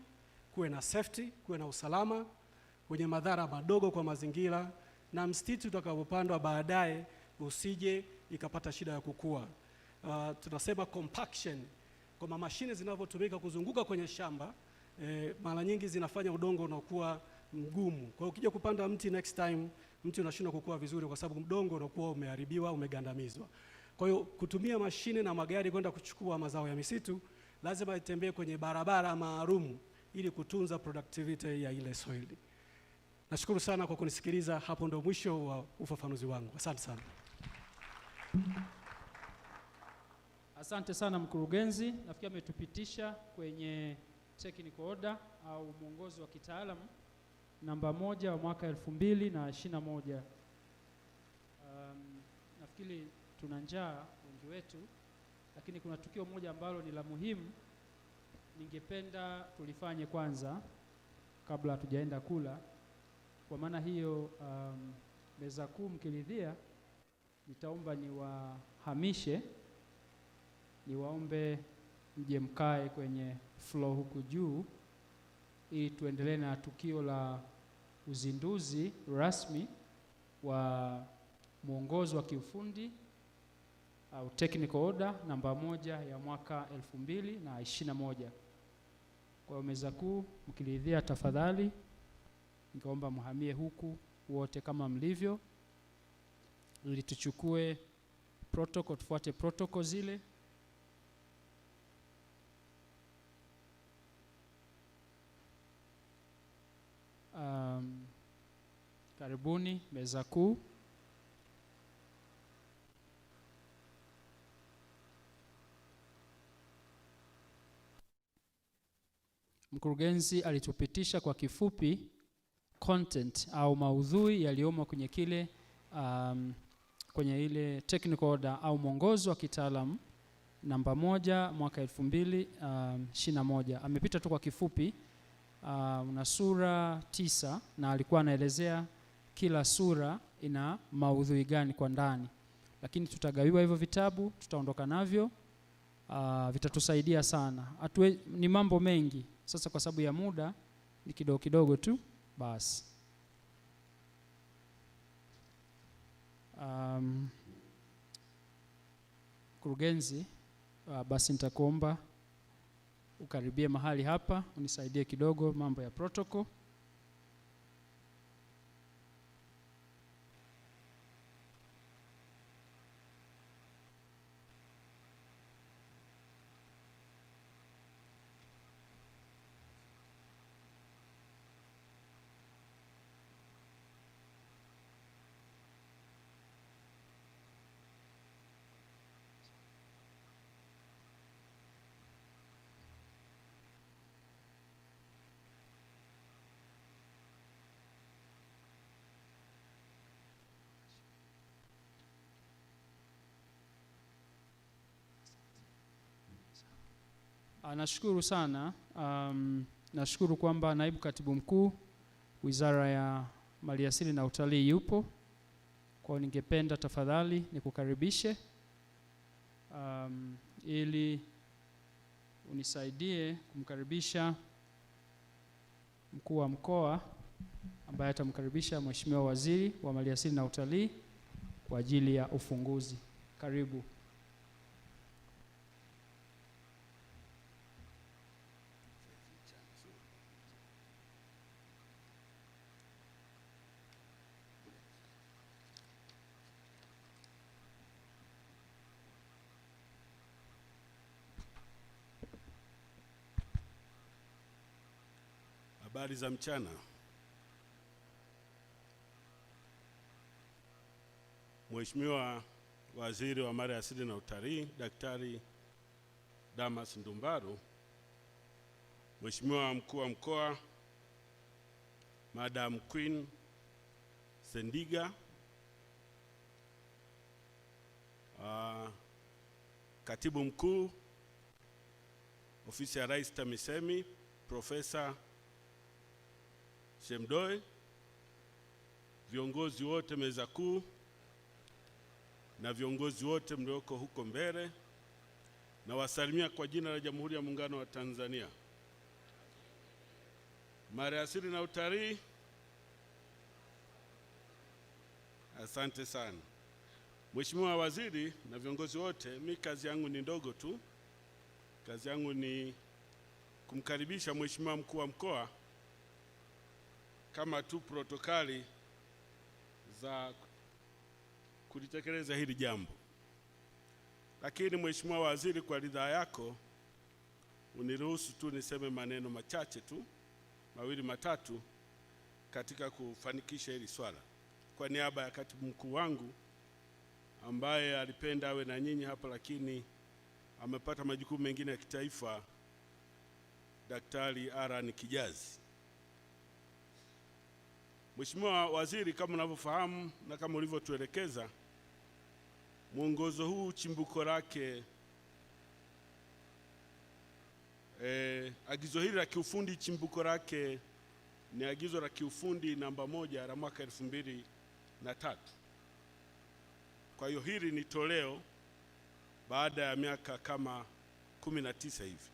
kuwe na safety, kuwe na usalama, wenye madhara madogo kwa mazingira, na msitu utakapopandwa baadaye usije ikapata shida ya kukua. Tunasema compaction, kwa mashine zinavyotumika kuzunguka kwenye shamba mara nyingi zinafanya udongo unakuwa mgumu. Kwa hiyo ukija kupanda mti next time, mti unashindwa kukua vizuri kwa sababu udongo unakuwa umeharibiwa, umegandamizwa. Kwa hiyo kutumia mashine na magari kwenda kuchukua mazao ya misitu, lazima itembee kwenye barabara maalum ili kutunza productivity ya ile soil. Nashukuru sana kwa kunisikiliza. Hapo ndo mwisho wa ufafanuzi wangu. Asante sana. Asante sana mkurugenzi. Nafikiri ametupitisha kwenye technical order au mwongozo wa kitaalamu namba 1 wa mwaka 2021. Nafikiri tuna njaa wengi wetu, lakini kuna tukio moja ambalo ni la muhimu ningependa tulifanye kwanza kabla hatujaenda kula. Kwa maana hiyo meza kuu mkiridhia, nitaomba niwahamishe, niwaombe mje mkae kwenye floor huku juu ili tuendelee na tukio la uzinduzi rasmi wa mwongozo wa kiufundi au technical order namba 1 ya mwaka 2021. Kwa hiyo meza kuu mkiridhia, tafadhali nikaomba mhamie huku wote kama mlivyo, ili tuchukue protocol, tufuate protocol zile. Karibuni meza kuu. Mkurugenzi alitupitisha kwa kifupi content au maudhui yaliyomo kwenye kile kwenye ile technical order au mwongozo wa kitaalamu namba 1 mwaka 2021. Amepita tu kwa kifupi. Una sura 9 na alikuwa anaelezea kila sura ina maudhui gani kwa ndani, lakini tutagawiwa hivyo vitabu, tutaondoka navyo. Vitatusaidia sana. Ni mambo mengi. Sasa kwa sababu ya muda ni kidogo kidogo tu basi. Mkurugenzi, basi nitakuomba ukaribie mahali hapa unisaidie kidogo mambo ya protocol. Nashukuru sana. Nashukuru kwamba naibu katibu mkuu Wizara ya Maliasili na Utalii yupo. Kwa ningependa tafadhali nikukaribishe ili unisaidie kumkaribisha mkuu wa mkoa ambaye atamkaribisha Mheshimiwa Waziri wa Maliasili na Utalii kwa ajili ya ufunguzi. Karibu. Habari za mchana. Mheshimiwa Waziri wa Maliasili na Utalii Daktari Damas Ndumbaro, Mheshimiwa Mkuu wa Mkoa Madam Queen Sendiga, Katibu Mkuu Ofisi ya Rais TAMISEMI Profesa Shemdoe, viongozi wote meza kuu na viongozi wote mlioko huko mbele, na wasalimia kwa jina la Jamhuri ya Muungano wa Tanzania. Maliasili na Utalii Asante sana. Mheshimiwa Waziri na viongozi wote, mi kazi yangu ni ndogo tu. Kazi yangu ni kumkaribisha Mheshimiwa Mkuu wa Mkoa kama tu protokali za kulitekeleza hili jambo. Lakini Mheshimiwa Waziri, kwa ridhaa yako uniruhusu tu niseme maneno machache tu, mawili matatu, katika kufanikisha hili swala. Kwa niaba ya katibu mkuu wangu ambaye alipenda awe na nyinyi hapa lakini amepata majukumu mengine ya kitaifa, Daktari Aran Kijazi. Mheshimiwa Waziri, kama unavyofahamu na kama ulivyotuelekeza, mwongozo huu chimbuko lake, agizo hili la kiufundi chimbuko lake ni agizo la kiufundi namba 1 la mwaka 2003. Kwa hiyo hili ni toleo baada ya miaka kama 19 hivi.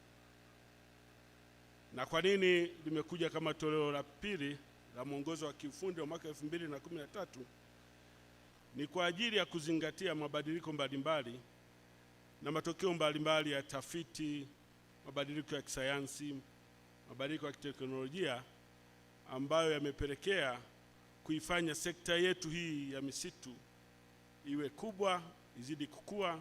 Na kwa nini limekuja kama toleo la pili la mwongozo wa kiufundi wa mwaka 2013? Ni kwa ajili ya kuzingatia mabadiliko mbalimbali na matokeo mbalimbali ya tafiti, mabadiliko ya kisayansi, mabadiliko ya teknolojia ambayo yamepelekea kuifanya sekta yetu hii ya misitu iwe kubwa, izidi kukua,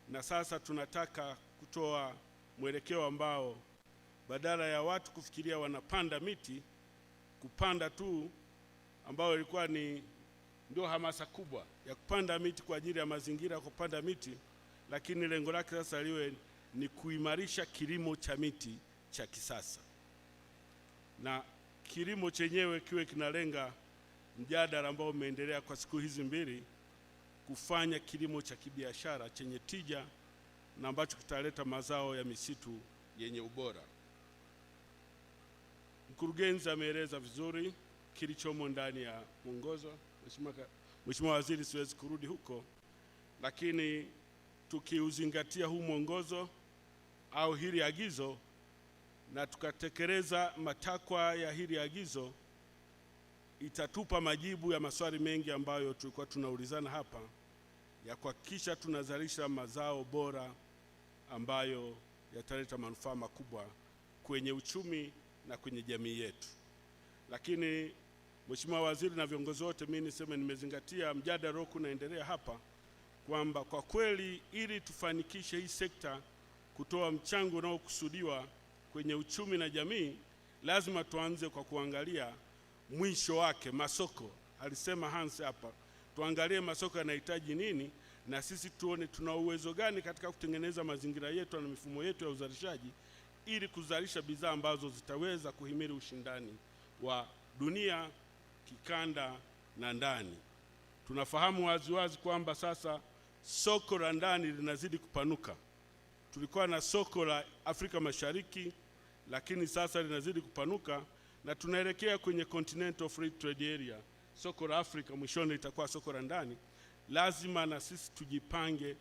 na sasa tunataka kutoa mwelekeo ambao badala ya watu kufikiria wanapanda miti, kupanda tu, ambao ilikuwa ndio hamasa kubwa ya kupanda miti kwa ajili ya mazingira, kupanda miti, lakini lengo lake sasa liwe ni kuimarisha kilimo cha miti cha kisasa, na kilimo chenyewe kiwe kinalenga mjadala ambao umeendelea kwa siku hizi mbili, kufanya kilimo cha kibiashara chenye tija na ambacho kitaleta mazao ya misitu yenye ubora. Mkurugenzi ameeleza vizuri kilichomo ndani ya mwongozo. Mheshimiwa Waziri, siwezi kurudi huko, lakini tukiuzingatia huu mwongozo au hili agizo na tukatekeleza matakwa ya hili agizo, itatupa majibu ya maswali mengi ambayo tulikuwa tunaulizana hapa, ya kuhakikisha tunazalisha mazao bora ambayo yataleta manufaa makubwa kwenye uchumi na kwenye jamii yetu. Lakini Mheshimiwa Waziri na viongozi wote, mimi niseme nimezingatia mjadala unaendelea hapa kwamba kwa kweli ili tufanikishe hii sekta kutoa mchango unaokusudiwa kwenye uchumi na jamii, lazima tuanze kwa kuangalia mwisho wake, masoko. Alisema Hans hapa, tuangalie masoko yanahitaji nini na sisi tuone tuna uwezo gani katika kutengeneza mazingira yetu na mifumo yetu ya uzalishaji ili kuzalisha bidhaa ambazo zitaweza kuhimili ushindani wa dunia, kikanda na ndani. Tunafahamu waziwazi kwamba sasa soko la ndani linazidi kupanuka. Tulikuwa na soko la Afrika Mashariki, lakini sasa linazidi kupanuka na tunaelekea kwenye Continental Free Trade Area. Soko la Afrika mwishoni litakuwa soko la ndani. Lazima na sisi tujipange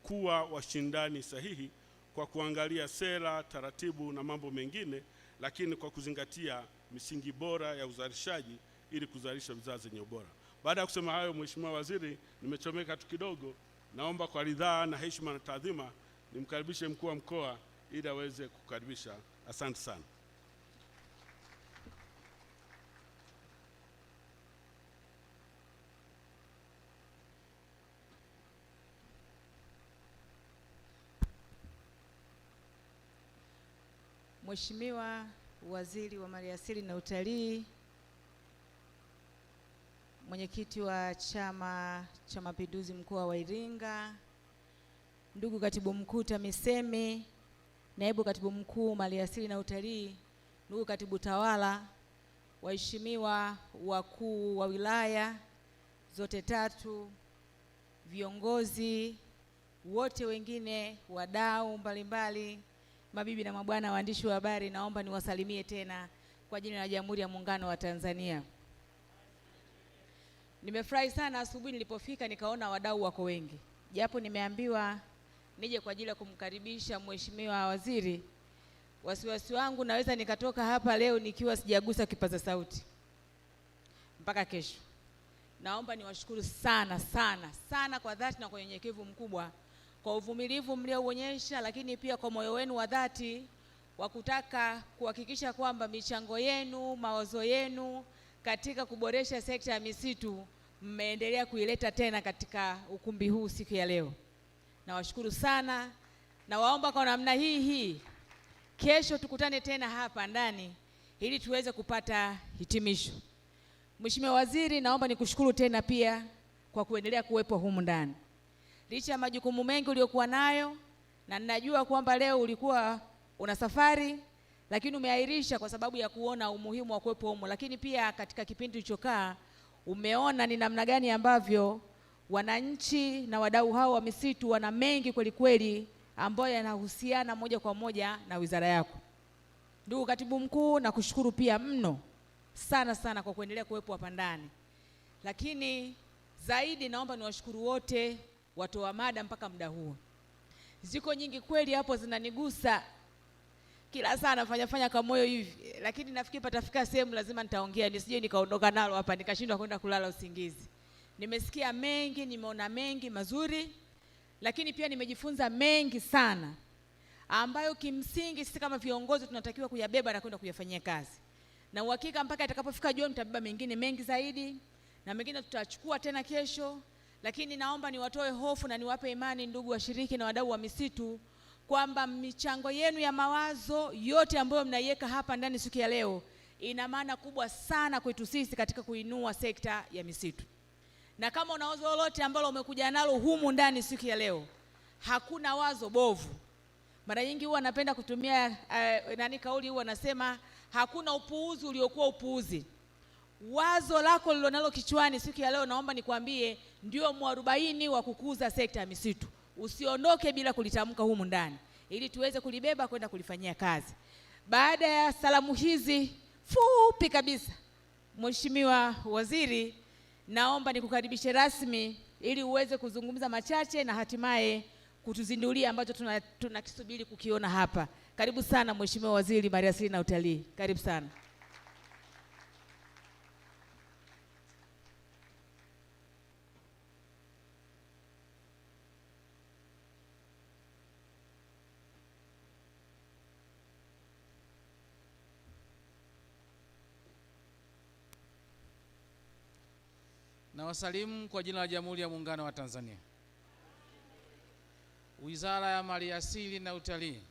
kuwa washindani sahihi kwa kuangalia sera, taratibu na mambo mengine, lakini kwa kuzingatia misingi bora ya uzalishaji ili kuzalisha bidhaa zenye ubora. Baada ya kusema hayo, Mheshimiwa Waziri, nimechomeka tu kidogo, naomba kwa ridhaa na heshima na taadhima nimkaribishe mkuu wa mkoa ili aweze kukaribisha. Asante sana. Mheshimiwa Waziri wa Maliasili na Utalii, Mwenyekiti wa Chama cha Mapinduzi mkoa wa Iringa, ndugu Katibu Mkuu TAMISEMI, Naibu Katibu Mkuu Maliasili na Utalii, ndugu Katibu Tawala, waheshimiwa wakuu wa wilaya zote tatu, viongozi wote wengine, wadau mbalimbali, mabibi na mabwana, waandishi wa habari, naomba niwasalimie tena kwa jina la Jamhuri ya Muungano wa Tanzania. Nimefurahi sana asubuhi nilipofika nikaona wadau wako wengi. Japo nimeambiwa nije kwa ajili ya kumkaribisha Mheshimiwa Waziri, wasiwasi wangu naweza nikatoka hapa leo nikiwa sijagusa kipaza sauti mpaka kesho. naomba niwashukuru sana sana sana kwa dhati na kwa unyenyekevu mkubwa kwa uvumilivu mliouonyesha, lakini pia kwa moyo wenu wa dhati wa kutaka kuhakikisha kwamba michango yenu, mawazo yenu katika kuboresha sekta ya misitu mmeendelea kuileta tena katika ukumbi huu siku ya leo. Nawashukuru sana, na waomba kwa namna hii kesho tukutane tena hapa ndani ili tuweze kupata hitimisho. Mheshimiwa Waziri, naomba nikushukuru tena pia kwa kuendelea kuwepo humu ndani. Licha ya majukumu mengi uliokuwa nayo, na ninajua kwamba leo ulikuwa una safari, lakini umeahirisha kwa sababu ya kuona umuhimu wa kuwepo humu, lakini pia katika kipindi ulichokaa umeona ni namna gani ambavyo wananchi na wadau hao wa misitu wana mengi kweli kweli ambayo yanahusiana moja kwa moja na wizara yako. Ndugu Katibu Mkuu, nakushukuru pia mno sana sana kwa kuendelea kuwepo hapa ndani. Lakini zaidi naomba niwashukuru wote watoa mada mpaka muda huu. Ziko nyingi kweli hapo zinanigusa. Kila saa nafanya kama moyo hivi, lakini nafikiri patafika sehemu lazima nitaongea, nisije nikaondoka nalo hapa nikashindwa kwenda kulala usingizi. Nimesikia mengi, nimeona mengi mazuri, lakini pia nimejifunza mengi sana ambayo kimsingi sisi kama viongozi tunatakiwa kuyabeba na kwenda kuyafanyia kazi. Na uhakika mpaka itakapofika jioni tutabeba mengine mengi zaidi, na mengine tutachukua tena kesho. Lakini naomba niwatoe hofu na niwape imani ndugu washiriki na wadau wa misitu kwamba michango yenu ya mawazo yote ambayo mnaiweka hapa ndani siku ya leo ina maana kubwa sana kwetu sisi katika kuinua sekta ya misitu. Na kama una wazo lolote ambalo umekuja nalo humu ndani siku ya leo, hakuna wazo bovu. Mara nyingi huwa napenda kutumia kauli huwa nasema hakuna upuuzi uliokuwa upuuzi. Wazo lako lilonalo kichwani siku ya leo, naomba nikwambie ndio mwarobaini wa kukuza sekta ya misitu. Usiondoke bila kulitamka humu ndani ili tuweze kulibeba kwenda kulifanyia kazi. Baada ya salamu hizi fupi kabisa, Mheshimiwa Waziri, naomba nikukaribishe rasmi ili uweze kuzungumza machache na hatimaye kutuzindulia ambacho tunakisubiri kukiona hapa. Karibu sana Mheshimiwa Waziri Maliasili na Utalii. Karibu sana. Na wasalimu kwa jina la Jamhuri ya Muungano wa Tanzania. Wizara ya Maliasili na Utalii.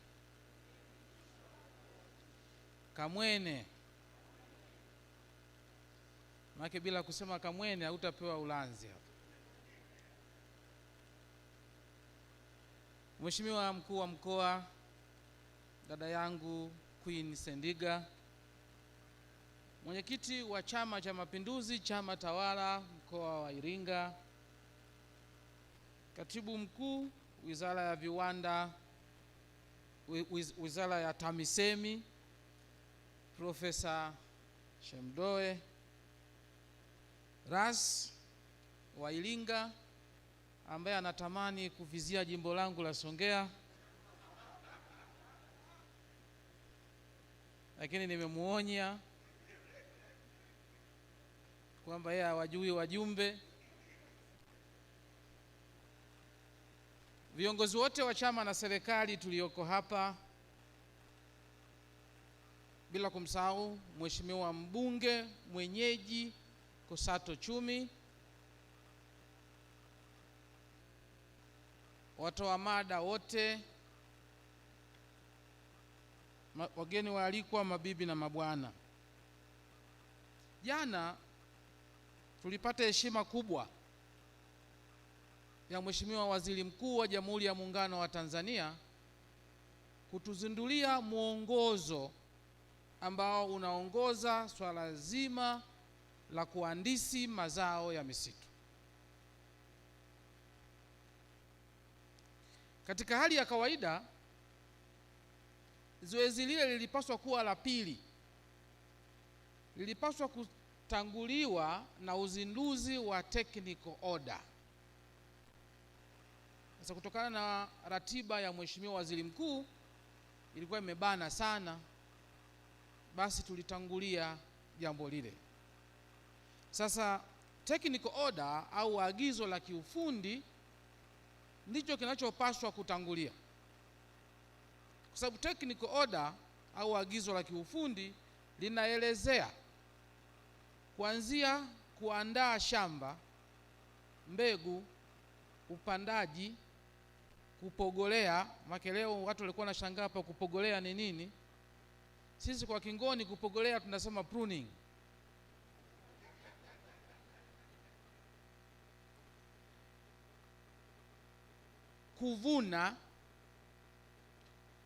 Kamwene. Maana bila kusema kamwene hautapewa ulanzi hapa. Mheshimiwa Mkuu wa Mkoa, dada yangu Queen Sendiga, Mwenyekiti wa Chama cha Mapinduzi, chama tawala mkoa wa Iringa, Katibu Mkuu Wizara ya Viwanda, Wizara ya TAMISEMI, Profesa Shemdoe, Ras wa Iringa ambaye anatamani kuvizia jimbo langu la Songea, lakini nimemuonya kwamba yeye hawajui wajumbe. Viongozi wote wa chama na serikali tulioko hapa, bila kumsahau Mheshimiwa mbunge mwenyeji Kosato Chumi, watoa mada wote, wageni waalikwa, mabibi na mabwana. Jana tulipata heshima kubwa ya Mheshimiwa Waziri Mkuu wa Jamhuri ya Muungano wa Tanzania kutuzindulia mwongozo ambao unaongoza swala zima la kuandisi mazao ya misitu. Katika hali ya kawaida, zoezi lile lilipaswa kuwa la pili. Lilipaswa kutanguliwa na uzinduzi wa technical order. Sasa kutokana na ratiba ya Mheshimiwa Waziri Mkuu ilikuwa imebana sana, basi tulitangulia jambo lile. Sasa technical order au agizo la kiufundi ndicho kinachopaswa kutangulia, kwa sababu technical order au agizo la kiufundi linaelezea kuanzia kuandaa shamba, mbegu, upandaji, kupogolea. Makeleo watu walikuwa wanashangaa hapa kupogolea ni nini. Sisi kwa Kingoni kupogolea tunasema pruning. Kuvuna,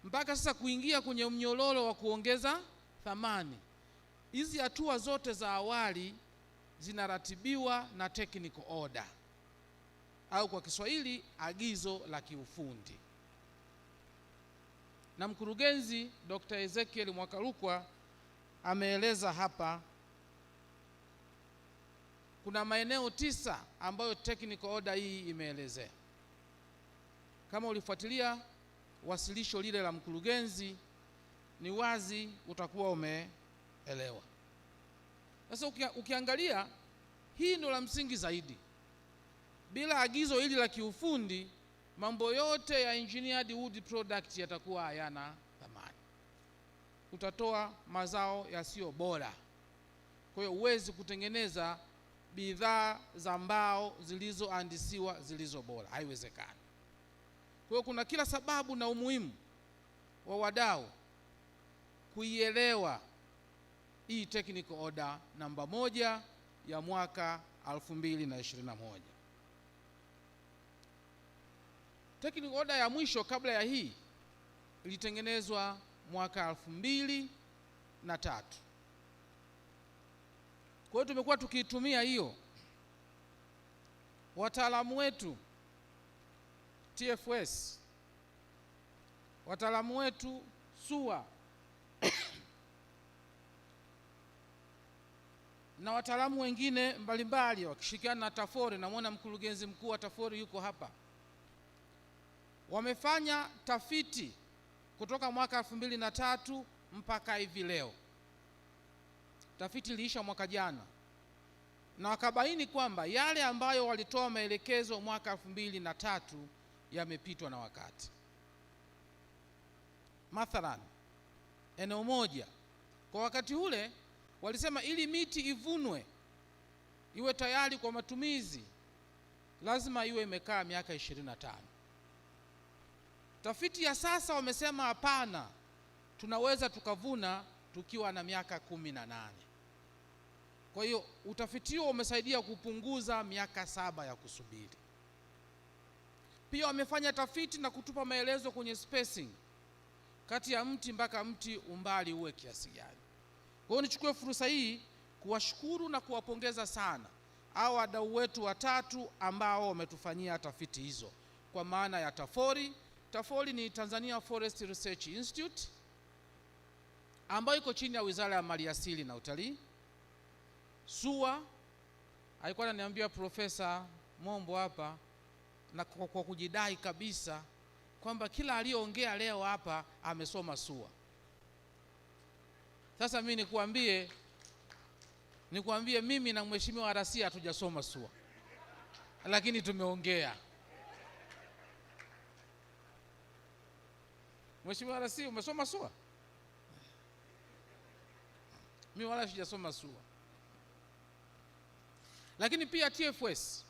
mpaka sasa kuingia kwenye mnyororo wa kuongeza thamani. Hizi hatua zote za awali zinaratibiwa na technical order au kwa Kiswahili agizo la kiufundi. Na mkurugenzi Dr. Ezekiel Mwakalukwa ameeleza hapa kuna maeneo 9 ambayo technical order hii imeelezea. Kama ulifuatilia wasilisho lile la mkurugenzi, ni wazi utakuwa umeelewa. Sasa ukiangalia hii ndio la msingi zaidi. Bila agizo hili la kiufundi, mambo yote ya engineered wood product yatakuwa hayana thamani. Utatoa mazao yasiyo bora. Kwa hiyo huwezi kutengeneza bidhaa za mbao zilizoandisiwa zilizo bora, haiwezekani. Kwa hiyo kuna kila sababu na umuhimu wa wadau kuielewa hii technical order namba 1 ya mwaka 2021. Technical order ya mwisho kabla ya hii ilitengenezwa mwaka 2003. Kwa hiyo tumekuwa tukiitumia hiyo. Wataalamu wetu TFS, wataalamu wetu SUA na wataalamu wengine mbalimbali wakishirikiana na TAFORI, namwona mkurugenzi mkuu wa TAFORI yuko hapa, wamefanya tafiti kutoka mwaka 2003 mpaka hivi leo. Tafiti iliisha mwaka jana, na wakabaini kwamba yale ambayo walitoa maelekezo mwaka 2003 yamepitwa na wakati. Mathalan, eneo moja kwa wakati ule walisema ili miti ivunwe iwe tayari kwa matumizi lazima iwe imekaa miaka 25. Tafiti ya sasa wamesema hapana, tunaweza tukavuna tukiwa na miaka 18. Kwa hiyo utafiti huo umesaidia kupunguza miaka 7 ya kusubiri. Pia wamefanya tafiti na kutupa maelezo kwenye spacing kati ya mti mpaka mti, umbali uwe kiasi gani. Kwa hiyo nichukue fursa hii kuwashukuru na kuwapongeza sana hao wadau wetu watatu ambao wametufanyia tafiti hizo, kwa maana ya TAFORI. TAFORI ni Tanzania Forestry Research Institute ambayo iko chini ya Wizara ya Maliasili na Utalii. SUA alikuwa ananiambia Profesa Mombo hapa, na kwa kujidai kabisa kwamba kila aliyeongea leo hapa amesoma SUA. Sasa mimi nikuambie mimi na Mheshimiwa Rasia hatujasoma SUA, lakini tumeongea. Mheshimiwa Rasia, umesoma SUA? Mimi wala sijasoma SUA. Lakini pia TFS,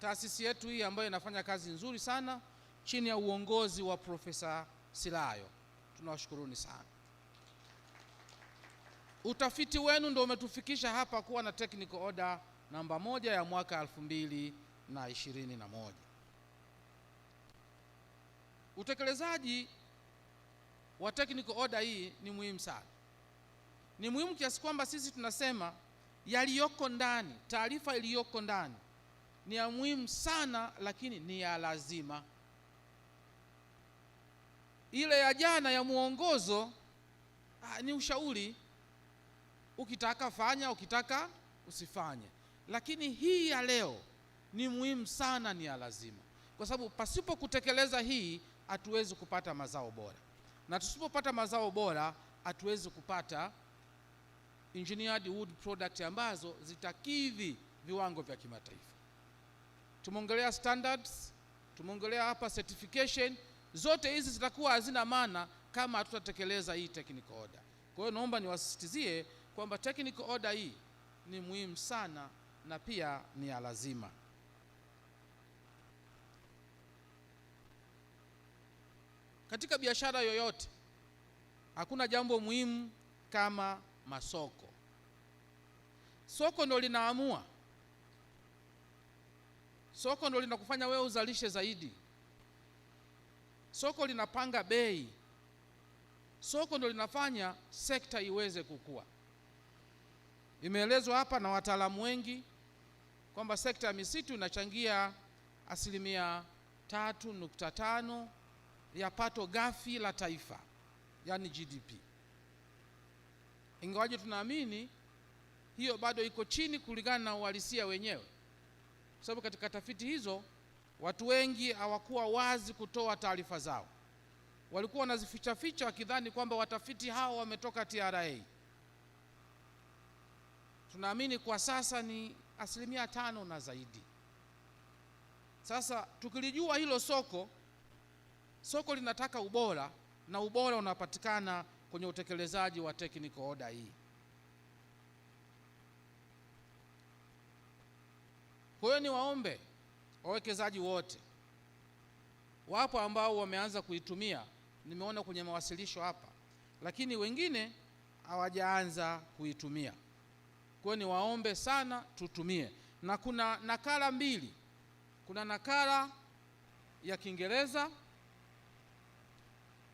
taasisi yetu hii ambayo inafanya kazi nzuri sana chini ya uongozi wa Profesa Silayo, tunawashukuruni sana. Utafiti wenu ndio umetufikisha hapa kuwa na technical order namba 1 ya mwaka 2021. Utekelezaji wa technical order hii ni muhimu sana. Ni muhimu kiasi kwamba sisi tunasema yaliyoko ndani, taarifa iliyoko ndani ni ya muhimu sana, lakini ni ya lazima. Ile ya jana ya muongozo ni ushauri, ukitaka fanya, ukitaka usifanye. Lakini hii ya leo ni muhimu sana, ni ya lazima, kwa sababu pasipo kutekeleza hii hatuwezi kupata mazao bora, na tusipopata mazao bora hatuwezi kupata engineered wood product ambazo zitakidhi viwango vya kimataifa. Tumeongelea standards, tumeongelea hapa certification, zote hizi zitakuwa hazina maana kama hatutatekeleza hii technical order. Kwa hiyo naomba niwasisitizie kwamba technical order hii ni muhimu sana na pia ni ya lazima. Katika biashara yoyote hakuna jambo muhimu kama masoko. Soko ndo linaamua. Soko ndo linakufanya wewe uzalishe zaidi. Soko linapanga bei. Soko ndo linafanya sekta iweze kukua. Imeelezwa hapa na wataalamu wengi kwamba sekta ya misitu inachangia 3.5% ya pato ghafi la taifa, yani GDP. Ingawaje tunaamini hiyo bado iko chini kulingana na uhalisia wenyewe. Sababu katika tafiti hizo watu wengi hawakuwa wazi kutoa taarifa zao. Walikuwa wanazificha wakidhani kwamba watafiti hao wametoka TRA. Tunaamini kwa sasa ni 5% na zaidi. Sasa tukilijua hilo soko linataka ubora, na ubora unapatikana kwenye utekelezaji wa technical order hii. Kwa hiyo ni waombe wawekezaji wote, wapo ambao wameanza kuitumia, nimeona kwenye mawasilisho hapa, lakini wengine hawajaanza kuitumia. Kwa hiyo ni waombe sana tutumie, na kuna nakala mbili. Kuna nakala ya Kiingereza,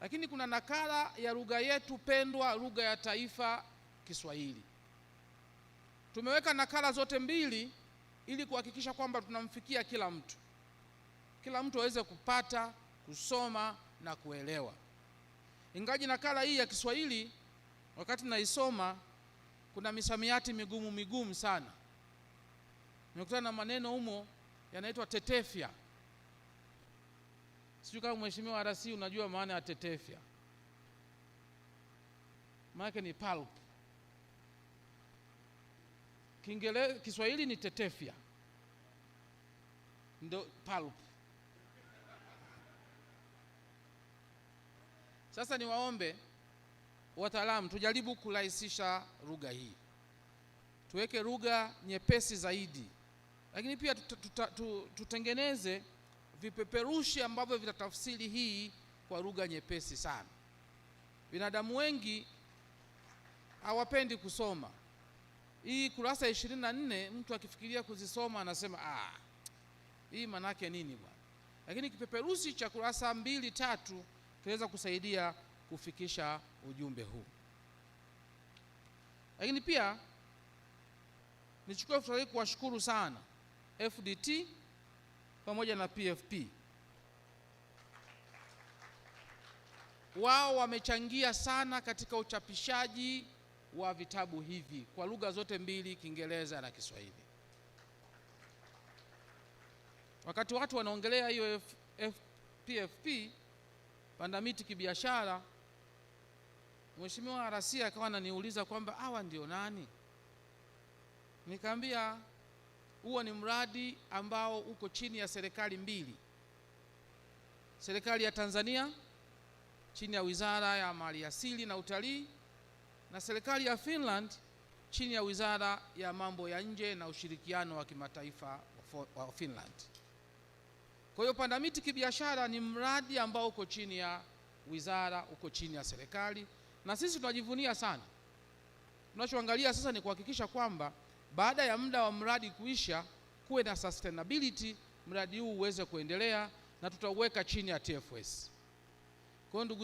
lakini kuna nakala ya lugha yetu pendwa, lugha ya taifa, Kiswahili. Tumeweka nakala zote mbili ili kuhakikisha kwamba tunamfikia kila mtu. Kila mtu aweze kupata, kusoma na kuelewa. Ingaji nakala hii ya Kiswahili wakati naisoma kuna misamiati migumu sana. Nimekutana na maneno humo yanaitwa tetefia. Sijui kama mheshimiwa RC unajua maana ya tetefia. Maana ni pulp. Kiswahili ni tetefia, ndo pulp. Sasa ni waombe wataalamu tujaribu kurahisisha lugha hii, tuweke lugha nyepesi zaidi, lakini pia tutengeneze vipeperushi ambavyo vitatafsiri hii kwa lugha nyepesi sana. Binadamu wengi hawapendi kusoma. Hii kurasa 24 mtu akifikiria kuzisoma anasema hii manake nini bwana? Lakini kipeperushi cha kurasa 2-3 kinaweza kusaidia kufikisha ujumbe huu. Lakini pia nichukue fursa hii kuwashukuru sana FDT pamoja na PFP. Wao wamechangia sana katika uchapishaji wa vitabu hivi kwa lugha zote mbili, Kiingereza na Kiswahili. Wakati watu wanaongelea hiyo PFP, panda miti kibiashara, Mheshimiwa RC akawa ananiuliza kwamba hawa ndio nani? Nikamwambia huo ni mradi ambao uko chini ya serikali mbili. Serikali ya Tanzania chini ya Wizara ya Maliasili na Utalii, na serikali ya Finland chini ya Wizara ya Mambo ya Nje na Ushirikiano wa Kimataifa wa Finland. Kwa hiyo panda miti kibiashara ni mradi ambao uko chini ya wizara, uko chini ya serikali, na sisi tunajivunia sana. Tunachoangalia sasa ni kuhakikisha kwamba baada ya muda wa mradi kuisha kuwe na sustainability, mradi huu uweze kuendelea, na tutauweka chini ya TFS. Kwa hiyo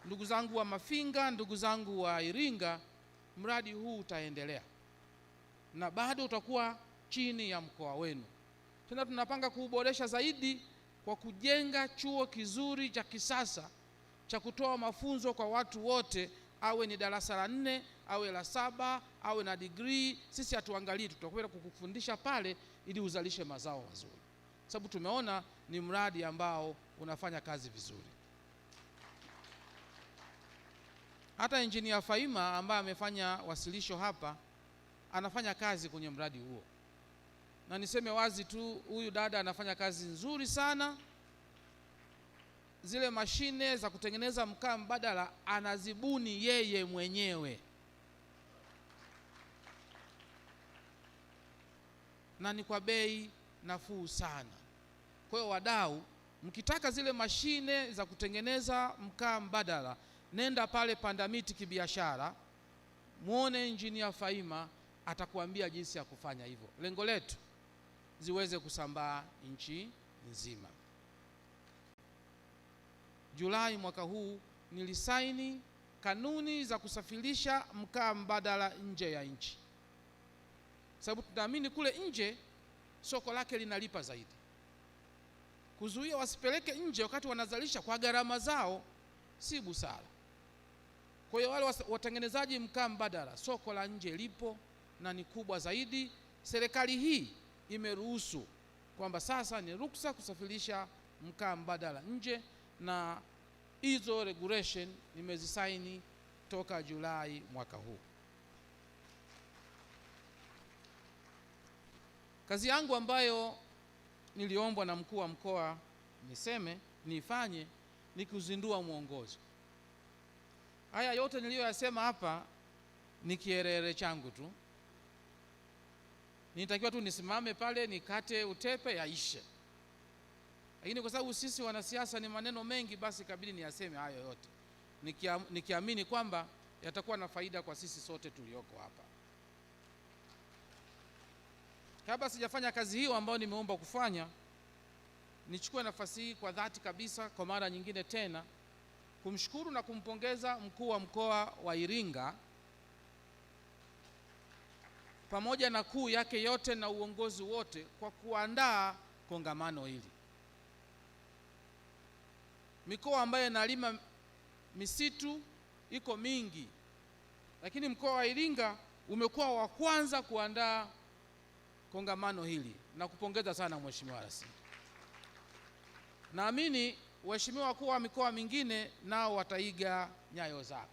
ndugu zangu wa Mafinga, ndugu zangu wa Iringa, mradi huu utaendelea na bado utakuwa chini ya mkoa wenu. Tena tunapanga kuuboresha zaidi kwa kujenga chuo kizuri cha kisasa cha kutoa mafunzo kwa watu wote, awe ni darasa la 4, awe la 7, awe na degree. Sisi hatuangalii, tutakwenda kukufundisha pale ili uzalishe mazao mazuri, sababu tumeona ni mradi ambao unafanya kazi vizuri. Hata engineer Faima ambaye amefanya wasilisho hapa anafanya kazi kwenye mradi huo, na niseme wazi tu, huyu dada anafanya kazi nzuri sana. Zile mashine za kutengeneza mkaa mbadala anazibuni yeye mwenyewe, na ni kwa bei nafuu sana. Kwa hiyo wadau, mkitaka zile mashine za kutengeneza mkaa mbadala, nenda pale Pandamiti kibiashara, muone engineer Faima, atakuambia jinsi ya kufanya hivyo. Lengo letu ziweze kusambaa nchi nzima. Julai mwaka huu nilisaini kanuni za kusafirisha mkaa mbadala nje ya nchi, sababu tunaamini kule nje soko lake linalipa zaidi. Kuzuia wasipeleke nje wakati wanazalisha kwa gharama zao si busara. Kwa hiyo wale watengenezaji mkaa mbadala, soko la nje lipo na ni kubwa zaidi. Serikali hii imeruhusu kwamba sasa ni ruksa kusafirisha mkaa mbadala nje, na hizo regulation nimezisaini toka Julai mwaka huu. Kazi yangu ambayo niliombwa na mkuu wa mkoa nifanye ni kuzindua mwongozo. Haya yote niliyoyasema hapa ni kiherehere changu tu. Nitakiwa tu nisimame pale nikate utepe yaishe. Lakini kwa sababu sisi wanasiasa ni maneno mengi, basi kabidi niyaseme hayo yote, nikiamini kwamba yatakuwa na faida kwa sisi sote tulioko hapa. Kabla sijafanya kazi hiyo ambayo nimeomba kufanya, nichukue nafasi hii kwa dhati kabisa kwa mara nyingine tena kumshukuru na kumpongeza mkuu wa mkoa wa Iringa pamoja na kuu yake yote na uongozi wote kwa kuandaa kongamano hili. Mikoa ambayo inalima misitu iko mingi, lakini mkoa wa Iringa umekuwa wa kwanza kuandaa kongamano hili, na kupongeza sana Mheshimiwa Rais. Naamini waheshimiwa wakuu wa mikoa mingine nao wataiga nyayo zako,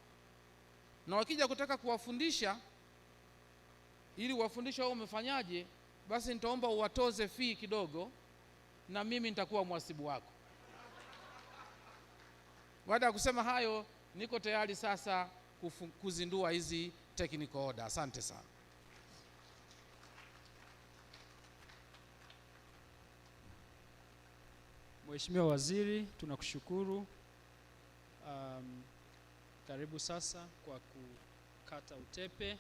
na wakija kutaka kuwafundisha ili wafundisha wao umefanyaje, basi nitaomba uwatoze fee kidogo, na mimi nitakuwa mhasibu wako. Baada ya kusema hayo, niko tayari sasa kuzindua hizi technical order. Asante sana. Mheshimiwa Waziri, tunakushukuru. Karibu sasa kwa kukata utepe.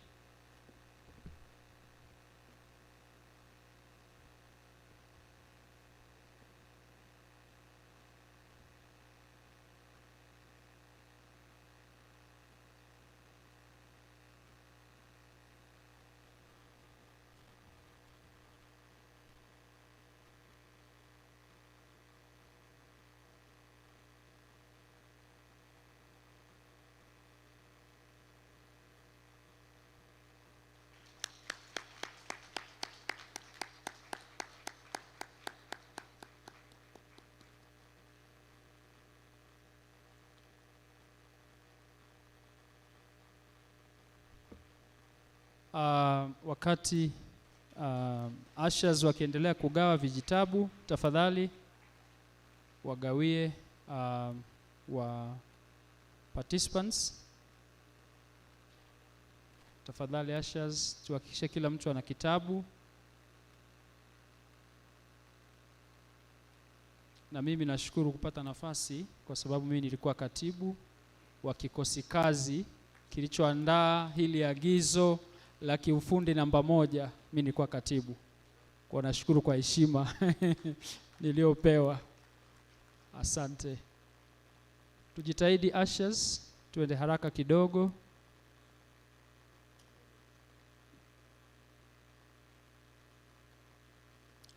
Wakati ushers wakiendelea kugawa vijitabu, tafadhali wagawie wa participants. Tafadhali ushers, tuhakikishe kila mtu ana kitabu. Na mimi nashukuru kupata nafasi kwa sababu mimi nilikuwa katibu wa kikosi kazi kilichoandaa hili agizo la kiufundi namba 1. Mimi nilikuwa katibu. Kwa nashukuru kwa heshima niliopewa. Asante. Tujitahidi ushers, tuende haraka kidogo.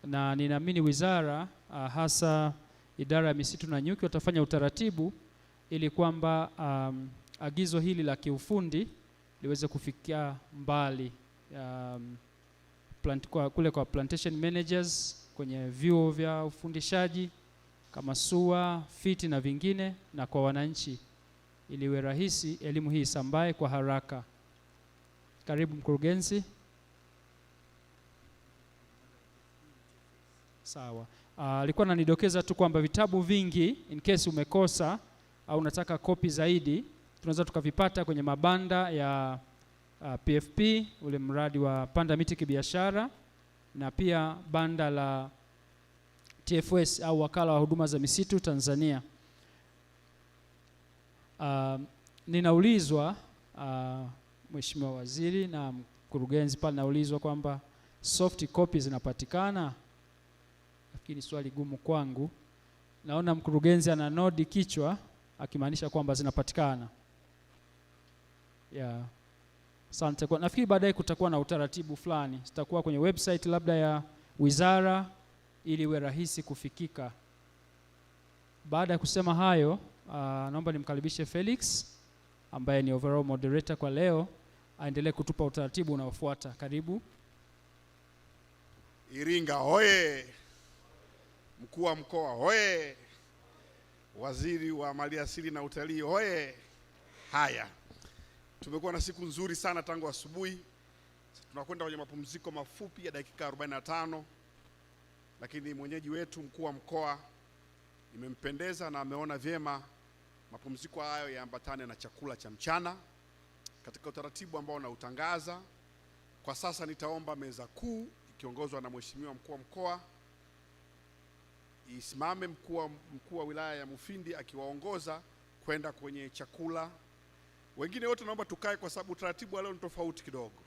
Na ninaamini wizara hasa idara ya misitu na nyuki watafanya utaratibu ili kwamba agizo hili la kiufundi liweze kufikia mbali kule kwa plantation managers, kwenye vyuo vya ufundishaji kama SUA, FIT na vingine, na kwa wananchi ili iwe rahisi elimu hii isambae kwa haraka. Karibu mkurugenzi. Sawa. Alikuwa ananidokeza tu kwamba vitabu vingi in case umekosa au unataka kopi zaidi, tunaweza tukavipata kwenye mabanda ya PFP, ule mradi wa Panda Miti Kibiashara, na pia banda la TFS au Wakala wa Huduma za Misitu Tanzania. Ninaulizwa Mheshimiwa Waziri na mkurugenzi pale, naulizwa kwamba soft copy zinapatikana. Lakini swali gumu kwangu. Naona mkurugenzi ana nodi kichwa akimaanisha kwamba zinapatikana. Yeah. Asante. Nafikiri baadaye kutakuwa na utaratibu fulani. Zitakuwa kwenye website labda ya wizara ili iwe rahisi kufikika. Baada ya kusema hayo, naomba nimkaribishe Felix ambaye ni overall moderator kwa leo, aendelee kutupa utaratibu unaofuata. Karibu. Iringa hoye! Mkuu wa mkoa hoye! Waziri wa Maliasili na Utalii hoye! Haya, tumekuwa na siku nzuri sana tangu asubuhi. Tunakwenda kwenye mapumziko mafupi ya dakika 45, lakini mwenyeji wetu mkuu wa mkoa imempendeza na ameona vyema mapumziko hayo yaambatane na chakula cha mchana katika utaratibu ambao nautangaza. Kwa sasa nitaomba meza kuu ikiongozwa na Mheshimiwa mkuu wa mkoa isimame, mkuu wa wilaya ya Mufindi akiwaongoza kwenda kwenye chakula. Wengine wote naomba tukae kwa sababu utaratibu leo ni tofauti kidogo.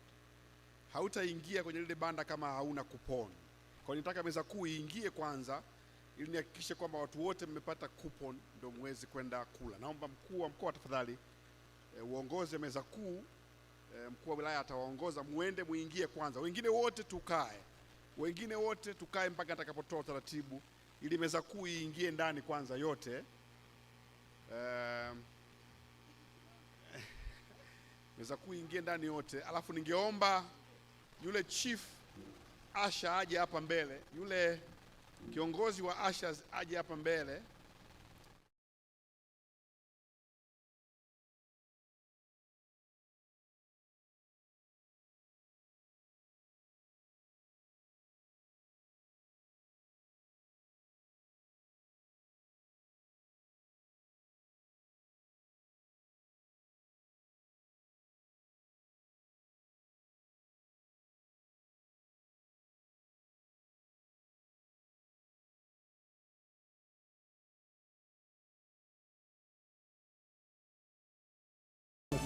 Hautaingia kwenye lile banda kama hauna kuponi. Kwa nitaka meza kuu iingie kwanza ili nihakikishe kwamba watu wote mmepata coupon ndio muweze kwenda kula. Naomba mkuu wa mkoa tafadhali uongoze meza kuu. Mkuu wa wilaya atawaongoza, muende muingie kwanza. Wengine wote tukae mpaka atakapotoa utaratibu ili meza kuu iingie ndani kwanza yote. Meza kuu iingie ndani yote. Alafu ningeomba yule chief Asha aje hapa mbele, yule kiongozi wa Asha aje hapa mbele.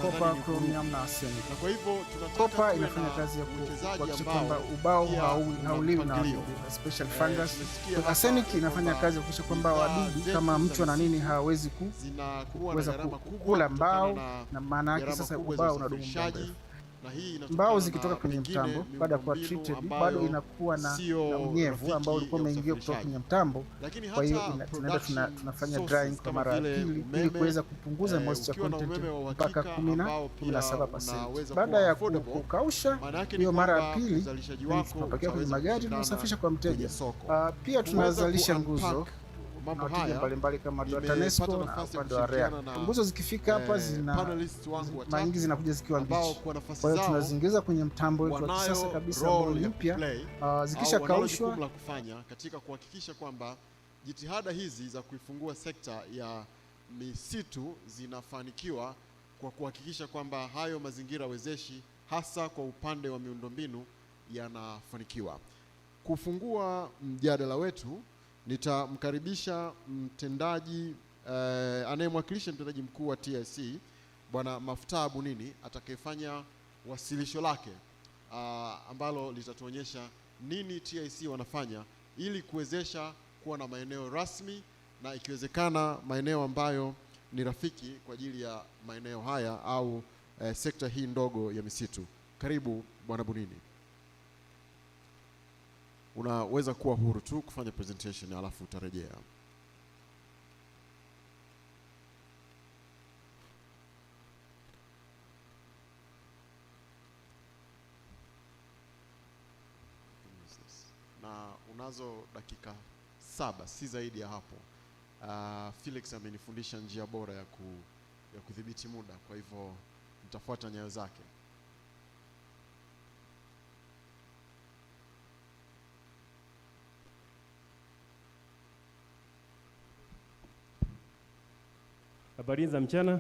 Kopa, chromium na arsenic. Na kwa hivyo kopa inafanya kazi ya kuhakikisha kwamba ubao hauliwi na wadudu, especially fungus. Arsenic inafanya kazi ya kuhakikisha kwamba wadudu kama mchwa na nini hawezi kuweza kula mbao, na maana yake sasa ubao unadumu muda mrefu. Mbao zikitoka kwenye mtambo baada ya kuwa treated bado inakuwa na unyevu ambao ulikuwa umeingia kutoka kwenye mtambo. Kwa hiyo tunafanya drying kwa mara ya pili ili kuweza kupunguza moisture content mpaka 17%. Baada ya kukausha hiyo mara ya pili tunapakia kwenye magari na kusafisha kwa mteja. Pia tunazalisha nguzo mbalimbali kama TANESCO na upande wa REA. Nguzo zikifika hapa mara nyingi zinakuja zikiwa mbichi. Kwa hiyo tunaziingiza kwenye mtambo wetu wa kisasa kabisa ambao ni mpya. Zikisha kaushwa la kufanya katika kuhakikisha kwamba jitihada hizi za kuifungua sekta ya misitu zinafanikiwa kwa kuhakikisha kwamba hayo mazingira wezeshi hasa kwa upande wa miundombinu yanafanikiwa. Kufungua mjadala wetu nitamkaribisha mtendaji anayemwakilisha mtendaji mkuu wa TIC Bwana Maftaa Bunini atakayefanya wasilisho lake ambalo litatuonyesha nini TIC wanafanya ili kuwezesha kuwa na maeneo rasmi na ikiwezekana maeneo ambayo ni rafiki kwa ajili ya maeneo haya au sekta hii ndogo ya misitu. Karibu Bwana Bunini. Unaweza kuwa huru tu kufanya presentation alafu utarejea. Na unazo dakika 7, si zaidi ya hapo. Felix amenifundisha njia bora ya kudhibiti muda, kwa hivyo nitafuata nyayo zake. Habari za mchana.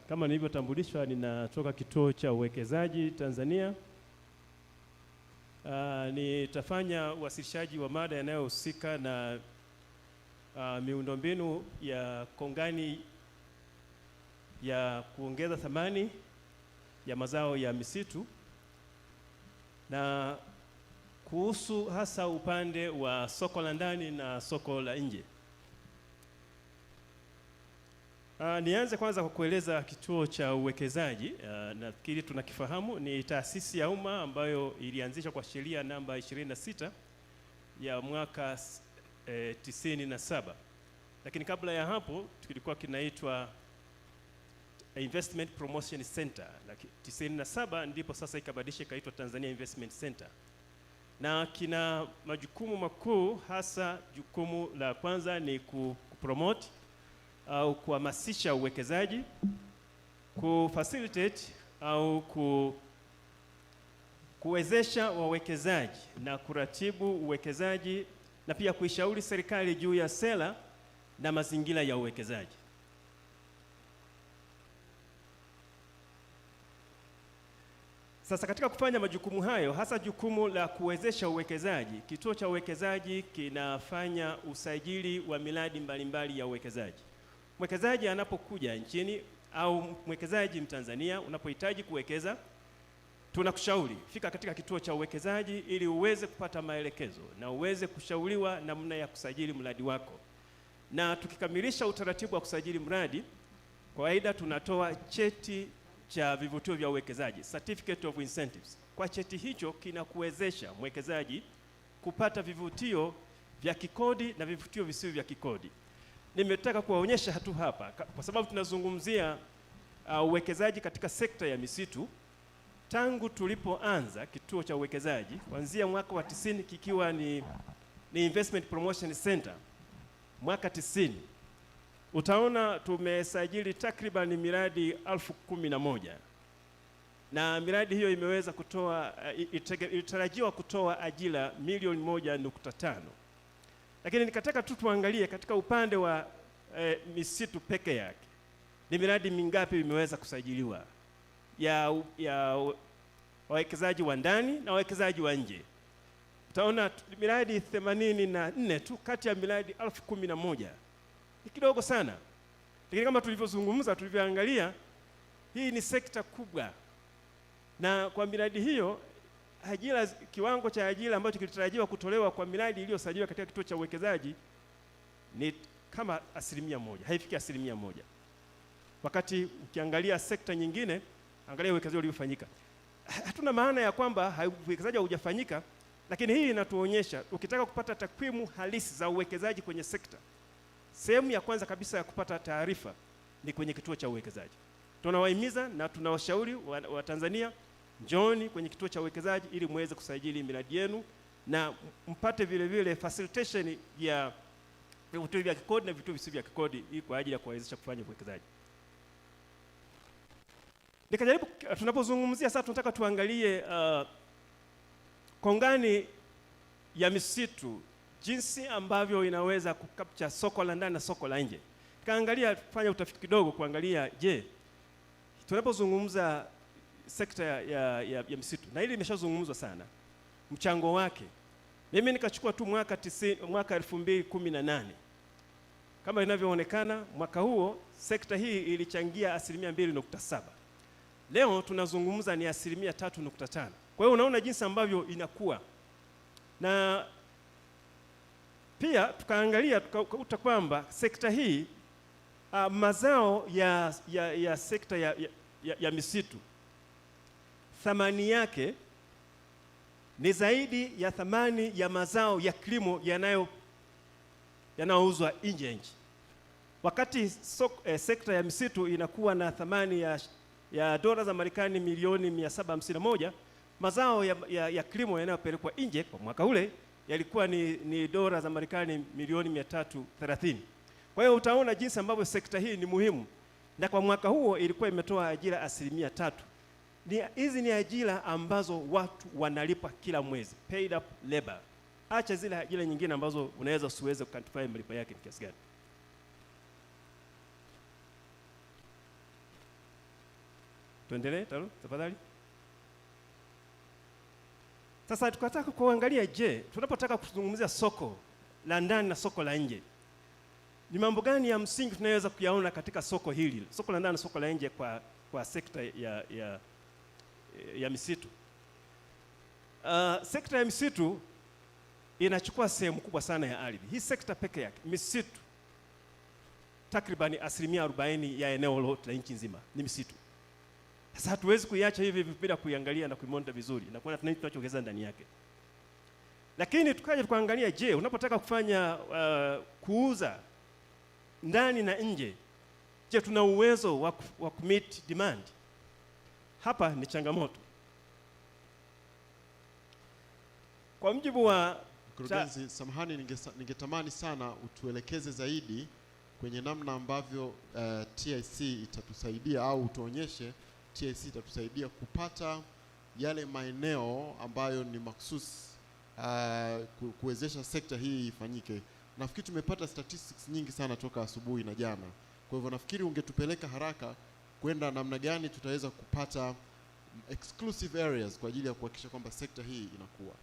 Kama nilivyotambulishwa, ninatoka Kituo cha Uwekezaji Tanzania. Nitafanya uwasilishaji wa mada yanayohusika na miundombinu ya kongani ya kuongeza thamani ya mazao ya misitu, na kuhusu hasa upande wa soko la ndani na soko la nje. Nianze kwanza kwa kueleza Kituo cha Uwekezaji. Nafikiri tunakifahamu, ni taasisi ya umma ambayo ilianzishwa kwa sheria namba 26 ya mwaka 97. Lakini kabla ya hapo kilikuwa kinaitwa Investment Promotion Center. 97 ndipo sasa ikabadilisha ikaitwa Tanzania Investment Center. Na kina majukumu makuu, hasa jukumu la kwanza ni kupromote au kuhamasisha uwekezaji, kufacilitate au kuwezesha wawekezaji na kuratibu uwekezaji, na pia kuishauri serikali juu ya sera na mazingira ya uwekezaji. Sasa katika kufanya majukumu hayo, hasa jukumu la kuwezesha uwekezaji, Kituo cha Uwekezaji kinafanya usajili wa miradi mbalimbali ya uwekezaji. Mwekezaji anapokuja nchini au mwekezaji Mtanzania unapohitaji kuwekeza, tunakushauri fika katika Kituo cha Uwekezaji ili uweze kupata maelekezo na uweze kushauriwa namna ya kusajili mradi wako. Na tukikamilisha utaratibu wa kusajili mradi, kawaida tunatoa cheti cha vivutio vya uwekezaji, Certificate of Incentives. Kwa cheti hicho kinakuwezesha mwekezaji kupata vivutio vya kikodi na vivutio visivyo vya kikodi. Nimetaka kuwaonyesha tu hapa kwa sababu tunazungumzia uwekezaji katika sekta ya misitu. Tangu tulipoanza Kituo cha Uwekezaji kuanzia mwaka wa 90 kikiwa ni Investment Promotion Center mwaka 90, utaona tumesajili takriban miradi 11,000, na miradi hiyo imeweza kutoa, ilitarajiwa kutoa ajira 1.5 milioni. Lakini nikataka tu tuangalie katika upande wa misitu peke yake, ni miradi mingapi imeweza kusajiliwa ya wawekezaji wa ndani na wawekezaji wa nje. Utaona miradi 84 tu kati ya miradi 11,000. Ni kidogo sana. Lakini kama tulivyozungumza, tulivyoangalia, hii ni sekta kubwa. Na kwa miradi hiyo, ajira, kiwango cha ajira ambacho kilitarajiwa kutolewa kwa miradi iliyosajiliwa katika Kituo cha Uwekezaji ni kama 1%, haifiki 1%. Wakati ukiangalia sekta nyingine, angalia uwekezaji uliofanyika. Hatuna maana ya kwamba uwekezaji haujafanyika, lakini hii inatuonyesha ukitaka kupata takwimu halisi za uwekezaji kwenye sekta, sehemu ya kwanza kabisa ya kupata taarifa ni kwenye Kituo cha Uwekezaji. Tunawahimiza na tunawashauri wa Tanzania, njooni kwenye Kituo cha Uwekezaji ili muweze kusajili miradi yenu na mpate vile vile facilitation ya vivutio vya kikodi na vivutio visivyo vya kikodi ili kwa ajili ya kuwawezesha kufanya uwekezaji. Nikajaribu, tunapozungumzia sasa tunataka tuangalie kongani ya misitu, jinsi ambavyo inaweza kukapcha soko la ndani na soko la nje. Kaangalia, fanya utafiti kidogo kuangalia, je, tunapozungumza sekta ya misitu, na hili limeshazungumzwa sana, mchango wake. Mimi nikachukua tu mwaka 2018. Kama inavyoonekana, mwaka huo sekta hii ilichangia 2.7%. Leo tunazungumza ni 3.5%. Kwa hiyo unaona jinsi ambavyo inakuwa. Na pia tukaangalia tukakuta kwamba sekta hii mazao ya sekta ya misitu, thamani yake ni zaidi ya thamani ya mazao ya kilimo yanayouzwa nje ya nchi. Wakati sekta ya misitu inakuwa na thamani ya dola za Marekani milioni 751, mazao ya kilimo yanayopelekwa nje kwa mwaka ule yalikuwa ni dola za Marekani milioni 330. Kwa hiyo utaona jinsi ambavyo sekta hii ni muhimu, na kwa mwaka huo ilikuwa imetoa ajira 3%. Hizi ni ajira ambazo watu wanalipwa kila mwezi, paid up labor. Acha zile ajira nyingine ambazo unaweza usiweze kuquantify malipo yake ni kiasi gani. Tuendelee tafadhali. Sasa tukataka kuangalia, je, tunapotaka kuzungumzia soko la ndani na soko la nje, ni mambo gani ya msingi tunaweza kuyaona katika soko hili, soko la ndani na soko la nje kwa sekta ya misitu? Sekta ya misitu inachukua sehemu kubwa sana ya ardhi. Hii sekta peke yake, misitu, takribani 40% ya eneo lote la nchi nzima ni misitu. Sasa hatuwezi kuiacha hivi bila kuiangalia na kuimonita vizuri na kuona tunachowekeza ndani yake. Lakini tukaje kuangalia, je, unapotaka kufanya kuuza ndani na nje, je, tuna uwezo wa kumeet demand? Hapa ni changamoto. Kwa mjibu wa Mkurugenzi, samahani, ningetamani sana utuelekeze zaidi kwenye namna ambavyo TIC itatusaidia, au utuonyeshe TIC itatusaidia kupata yale maeneo ambayo ni maksusi kuwezesha sekta hii ifanyike. Nafikiri tumepata statistics nyingi sana toka asubuhi na jana. Kwa hivyo nafikiri ungetupeleka haraka kwenda namna gani tutaweza kupata exclusive areas kwa ajili ya kuhakikisha kwamba sekta hii inakuwa.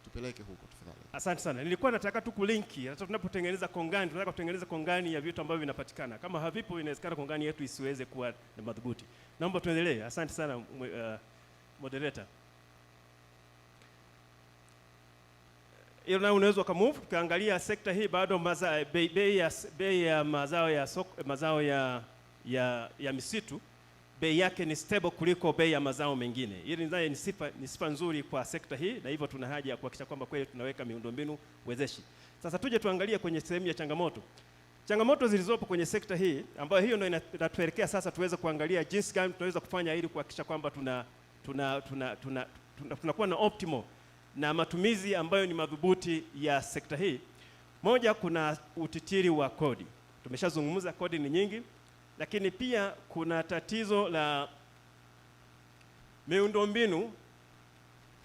Tupeleke huko tafadhali. Asante sana. Nilikuwa nataka tu kulinki, hata tunapotengeneza kongani, tunataka kutengeneza kongani ya vitu ambavyo vinapatikana. Kama havipo, inawezekana kongani yetu isiweze kuwa na madhubuti. Naomba tuendelee. Asante sana moderator. Hiyo na unaweza kumove kaangalia sekta hii bado bei ya mazao ya misitu, bei yake ni stable kuliko bei ya mazao mengine. Hili ni sifa nzuri kwa sekta hii, na hivyo tuna haja ya kuhakikisha kwamba kweli tunaweka miundombinu wezeshi. Sasa tuje tuangalie kwenye sehemu ya changamoto. Changamoto zilizopo kwenye sekta hii, ambayo hiyo ndio inatuelekea sasa tuweze kuangalia jinsi gani tunaweza kufanya ili kuhakikisha kwamba tunakuwa na optimal na matumizi ambayo ni madhubuti ya sekta hii. Moja, kuna utitiri wa kodi. Tumeshazungumza kodi ni nyingi, lakini pia kuna tatizo la miundombinu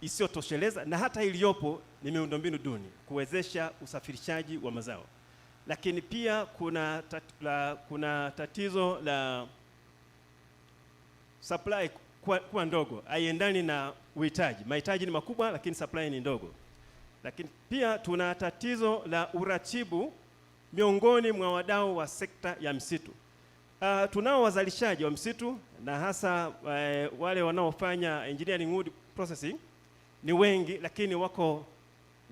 isiyotosheleza, na hata iliyopo ni miundombinu duni kuwezesha usafirishaji wa mazao. Lakini pia kuna tatizo la supply kuwa ndogo, haiendani na uhitaji. Mahitaji ni makubwa lakini supply ni ndogo. Lakini pia tuna tatizo la uratibu miongoni mwa wadau wa sekta ya msitu. Tunao wazalishaji wa msitu na hasa wale wanaofanya engineering wood processing ni wengi, lakini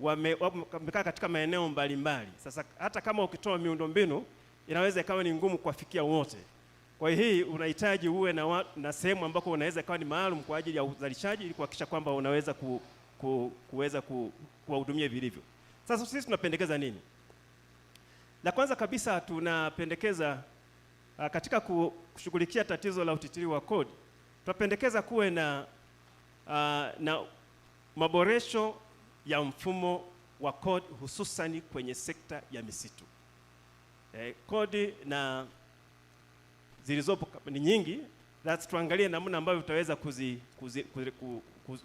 wamekaa katika maeneo mbalimbali. Sasa hata kama ukitoa miundombinu inaweza ikawa ni ngumu kuwafikia wote. Kwa hiyo hii unahitaji uwe na sehemu ambako unaweza ikawa ni maalum kwa ajili ya uzalishaji ili kuhakikisha kwamba unaweza kuweza kuwahudumia vilivyo. Sasa sisi tunapendekeza nini? La kwanza kabisa tunapendekeza katika kushughulikia tatizo la utitiri wa kodi, tunapendekeza kuwe na maboresho ya mfumo wa kodi hususani kwenye sekta ya misitu. Kodi na zilizopo ni nyingi, tuangalie namna ambavyo tutaweza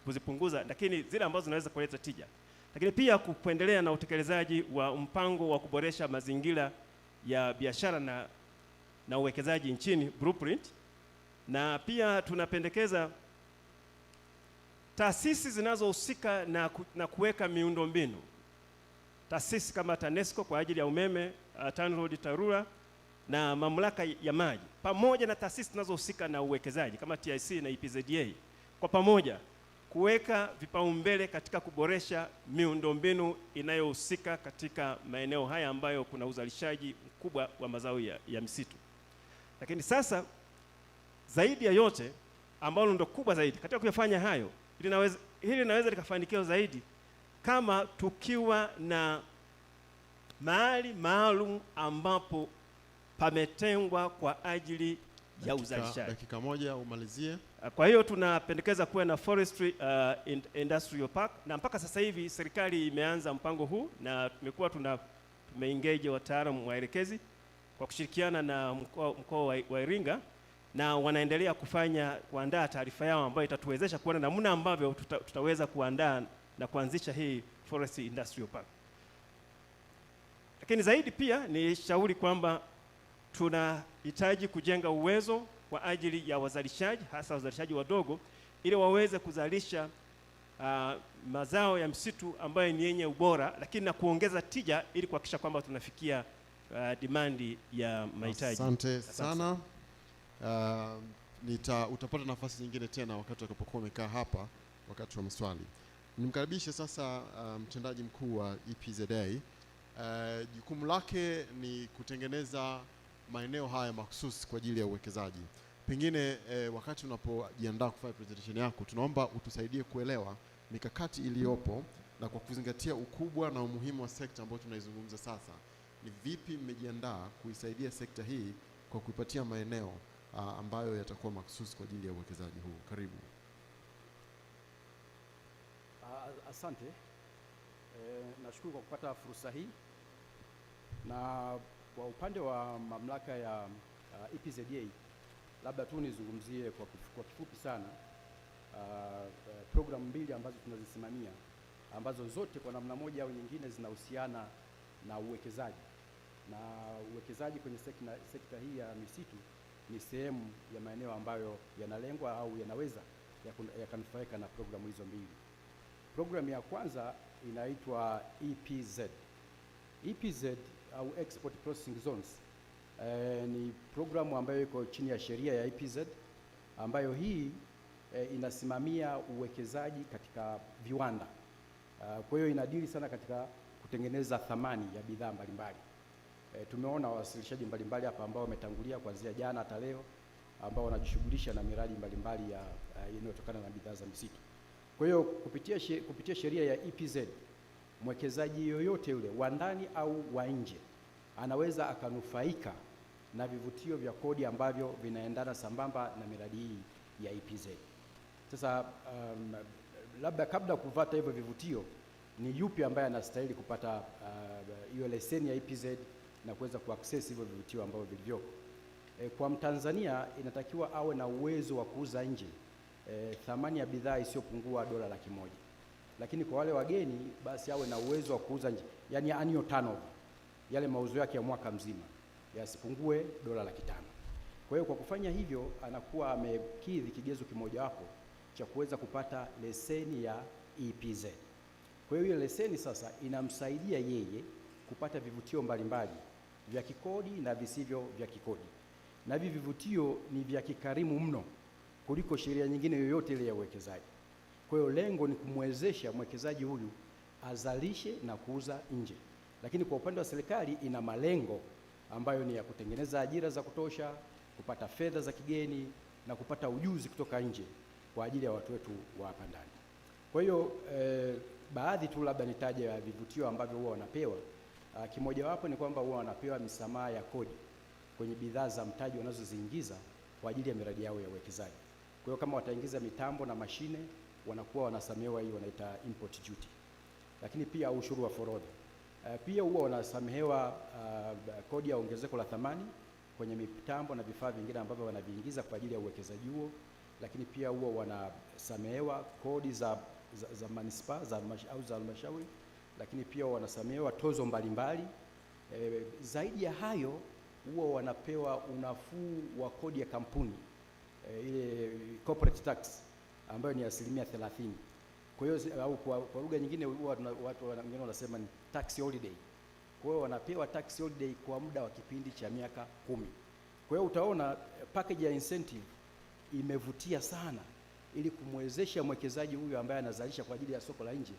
kuzipunguza, lakini zile ambazo zinaweza kuleta tija. Lakini pia kuendelea na utekelezaji wa mpango wa kuboresha mazingira ya biashara na uwekezaji nchini blueprint. Na pia tunapendekeza taasisi zinazohusika na kuweka miundombinu, taasisi kama TANESCO kwa ajili ya umeme, TANROADS, TARURA na mamlaka ya maji, pamoja na taasisi zinazohusika na uwekezaji kama TIC na EPZA, kwa pamoja kuweka vipaumbele katika kuboresha miundombinu inayohusika katika maeneo haya ambayo kuna uzalishaji mkubwa wa mazao ya misitu. Lakini sasa zaidi ya yote, ambalo ndo kubwa zaidi katika kuyafanya hayo, hili linaweza likafanikiwa zaidi kama tukiwa na mahali maalum ambapo pametengwa kwa ajili ya uzalishaji. Dakika moja umalizie. Kwa hiyo tunapendekeza kuwa na Forestry Industrial Park, na mpaka sasa hivi serikali imeanza mpango huu na tumekuwa tumeengage wataalamu waelekezi kwa kushirikiana na mkoa wa Iringa, na wanaendelea kuandaa taarifa yao ambayo itatuwezesha kuona namna ambavyo tutaweza kuandaa na kuanzisha hii Forestry Industrial Park. Lakini zaidi pia ni shauri kwamba tunahitaji kujenga uwezo kwa ajili ya wazalishaji, hasa wazalishaji wadogo, ili waweze kuzalisha mazao ya msitu ambayo ni yenye ubora, lakini na kuongeza tija ili kuhakikisha kwamba tunafikia demandi ya mahitaji. Asante sana. Utapata nafasi nyingine tena wakati utakapokuwa umekaa hapa wakati wa maswali. Nimkaribishe sasa mtendaji mkuu wa EPZA. Jukumu lake ni kutengeneza maeneo haya mahususi kwa ajili ya uwekezaji. Pengine wakati unapojiandaa kufanya presentation yako, tunaomba utusaidie kuelewa mikakati iliyopo, na kwa kuzingatia ukubwa na umuhimu wa sekta ambayo tunaizungumza sasa, ni vipi mmejiandaa kuisaidia sekta hii kwa kuipatia maeneo ambayo yatakuwa mahususi kwa ajili ya uwekezaji huu. Karibu. Asante. Nashukuru kwa kupata fursa hii, na kwa upande wa mamlaka ya EPZA, labda tu nizungumzie kwa kifupi sana programu mbili ambazo tunazisimamia, ambazo zote kwa namna moja au nyingine zinahusiana na uwekezaji, na uwekezaji kwenye sekta hii ya misitu ni sehemu ya maeneo ambayo yanalengwa au yanaweza yakanufaika na programu hizo mbili. Programu ya kwanza inaitwa EPZ. EPZ au Export Processing Zones ni programu ambayo iko chini ya sheria ya EPZ, ambayo hii inasimamia uwekezaji katika viwanda. Kwa hiyo inadili sana katika kutengeneza thamani ya bidhaa mbalimbali. Tumeona wawasilishaji mbalimbali hapa ambao wametangulia kuanzia jana hata leo, ambao wanajishughulisha na miradi mbalimbali inayotokana na bidhaa za misitu. Kwa hiyo kupitia sheria ya EPZ, mwekezaji yoyote yule wa ndani au wa nje anaweza akanufaika na vivutio vya kodi ambavyo vinaendana sambamba na miradi hii ya EPZ. Sasa labda kabla kuvata hivyo vivutio, ni yupi ambaye anastahili kupata hiyo leseni ya EPZ na kuweza kuaccess hivyo vivutio ambavyo vilivyoko? Kwa Mtanzania inatakiwa awe na uwezo wa kuuza nje thamani ya bidhaa isiyopungua $100,000. Lakini kwa wale wageni basi awe na uwezo wa kuuza nje, yani annual turnover, yale mauzo yake ya mwaka mzima yasipungue $500,000. Kwa hiyo kwa kufanya hivyo anakuwa amekidhi kigezo kimojawapo cha kuweza kupata leseni ya EPZ. Kwa hiyo ile leseni sasa inamsaidia yeye kupata vivutio mbalimbali vya kikodi na visivyo vya kikodi, na hivi vivutio ni vya kikarimu mno kuliko sheria nyingine yoyote ile ya uwekezaji. Kwa hiyo lengo ni kumwezesha mwekezaji huyu azalishe na kuuza nje. Lakini kwa upande wa serikali ina malengo ambayo ni ya kutengeneza ajira za kutosha, kupata fedha za kigeni na kupata ujuzi kutoka nje kwa ajili ya watu wetu wa hapa ndani. Kwa hiyo baadhi tu labda nitaje ya vivutio ambavyo huwa wanapewa. Kimojawapo ni kwamba huwa wanapewa misamaha ya kodi kwenye bidhaa za mtaji wanazoziingiza kwa ajili ya miradi yao ya uwekezaji. Kwa hiyo kama wataingiza mitambo na mashine, wanakuwa wanasamehewa, hii wanaita import duty. Lakini pia ushuru wa forodha. Pia huwa wanasamehewa kodi ya ongezeko la thamani kwenye mitambo na vifaa vingine ambavyo wanaviingiza kwa ajili ya uwekezaji huo. Lakini pia huwa wanasamehewa kodi za manispaa au za halmashauri. Lakini pia wanasamehewa tozo mbalimbali. Zaidi ya hayo huwa wanapewa unafuu wa kodi ya kampuni, ile corporate tax ambayo ni 30%. Kwa hiyo au kwa lugha nyingine huwa watu wengine wanasema ni tax holiday. Kwa hiyo wanapewa tax holiday kwa muda wa kipindi cha miaka 10. Kwa hiyo utaona package ya incentive imevutia sana ili kumwezesha mwekezaji huyu ambaye anazalisha kwa ajili ya soko la nje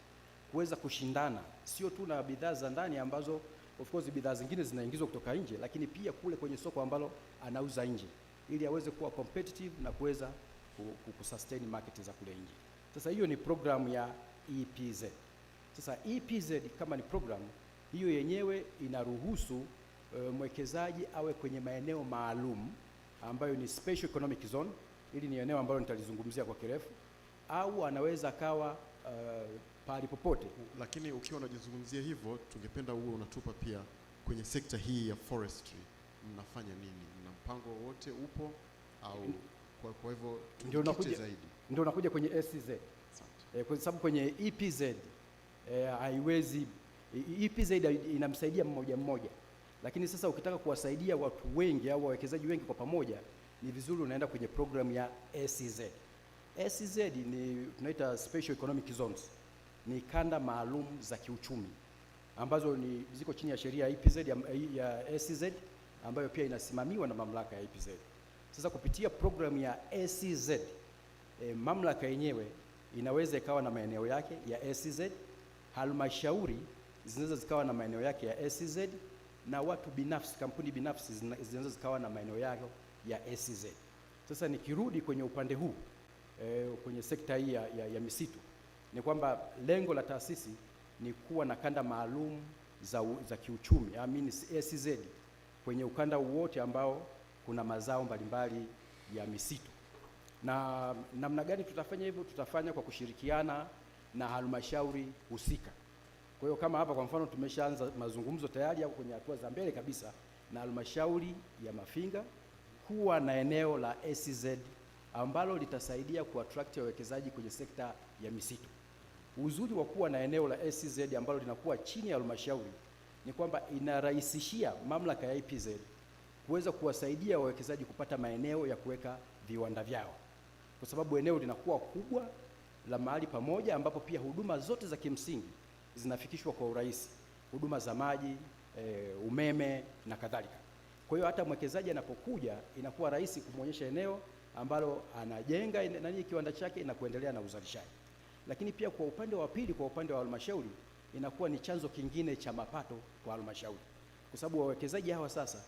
kuweza kushindana sio tu na bidhaa za ndani ambazo of course bidhaa zingine zinaingizwa kutoka nje, lakini pia kule kwenye soko ambalo anauza nje, ili aweze kuwa competitive na kuweza kusustain market za kule nje. Sasa hiyo ni programu ya EPZ. Sasa EPZ kama ni programu hiyo yenyewe inaruhusu mwekezaji awe kwenye maeneo maalum ambayo ni special economic zone, ili ni eneo ambalo nitalizungumzia kwa kirefu, au anaweza akawa pahali popote. Lakini ukiwa unajizungumzia hivyo, tungependa uwe unatupa pia kwenye sekta hii ya forestry mnafanya nini? Mna mpango wote upo au kwa hivyo ndio unakuja kwenye SEZ. Kwa sababu kwenye EPZ haiwezi, EPZ inamsaidia mmoja mmoja, lakini sasa ukitaka kuwasaidia watu wengi au wawekezaji wengi kwa pamoja, ni vizuri unaenda kwenye program ya SEZ. SEZ ni tunaita special economic zones, ni kanda maalum za kiuchumi ambazo ni ziko chini ya sheria ya EPZ ya SEZ ambayo pia inasimamiwa na mamlaka ya EPZ. Sasa kupitia program ya SEZ, mamlaka yenyewe inaweza ikawa na maeneo yake ya SEZ, halmashauri zinaweza zikawa na maeneo yake ya SEZ, na watu binafsi, kampuni binafsi zinaweza zikawa na maeneo yao ya SEZ. Sasa nikirudi kwenye upande huu kwenye sekta hii ya misitu, ni kwamba lengo la taasisi ni kuwa na kanda maalum za kiuchumi, I mean SEZ, kwenye ukanda wote ambao kuna mazao mbalimbali ya misitu. Na namna gani tutafanya hivyo? Tutafanya kwa kushirikiana na halmashauri husika. Kwa hiyo kama hapa kwa mfano tumeshaanza mazungumzo tayari au kwenye hatua za mbele kabisa na halmashauri ya Mafinga kuwa na eneo la SEZ ambalo litasaidia kuattract wawekezaji kwenye sekta ya misitu. Uzuri wa kuwa na eneo la SEZ ambalo linakuwa chini ya halmashauri ni kwamba inarahisishia mamlaka ya EPZ kuweza kuwasaidia wawekezaji kupata maeneo ya kuweka viwanda vyao, kwa sababu eneo linakuwa kubwa la mahali pamoja, ambapo pia huduma zote za kimsingi zinafikishwa kwa urahisi, huduma za maji, umeme na kadhalika. Kwa hiyo hata mwekezaji anapokuja inakuwa rahisi kumwonyesha eneo ambalo anajenga kiwanda chake na kuendelea na uzalishaji. Lakini pia kwa upande wa pili, kwa upande wa halmashauri, inakuwa ni chanzo kingine cha mapato kwa halmashauri, kwa sababu wawekezaji hawa sasa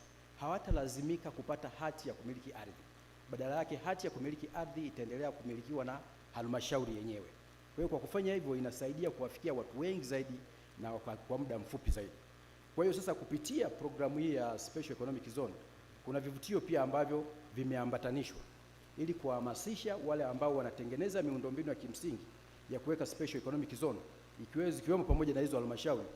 hawatalazimika kupata hati ya kumiliki ardhi. Badala yake hati ya kumiliki ardhi itaendelea kumilikiwa na halmashauri yenyewe. Kwa hiyo kwa kufanya hivyo inasaidia kuwafikia watu wengi zaidi na kwa muda mfupi zaidi. Kwa hiyo sasa kupitia programu hii ya Special Economic Zone kuna vivutio pia ambavyo vimeambatanishwa ili kuhamasisha wale ambao wanatengeneza miundombinu ya kimsingi ya kuweka Special Economic Zone, ikiwemo pamoja na hizo halmashauri,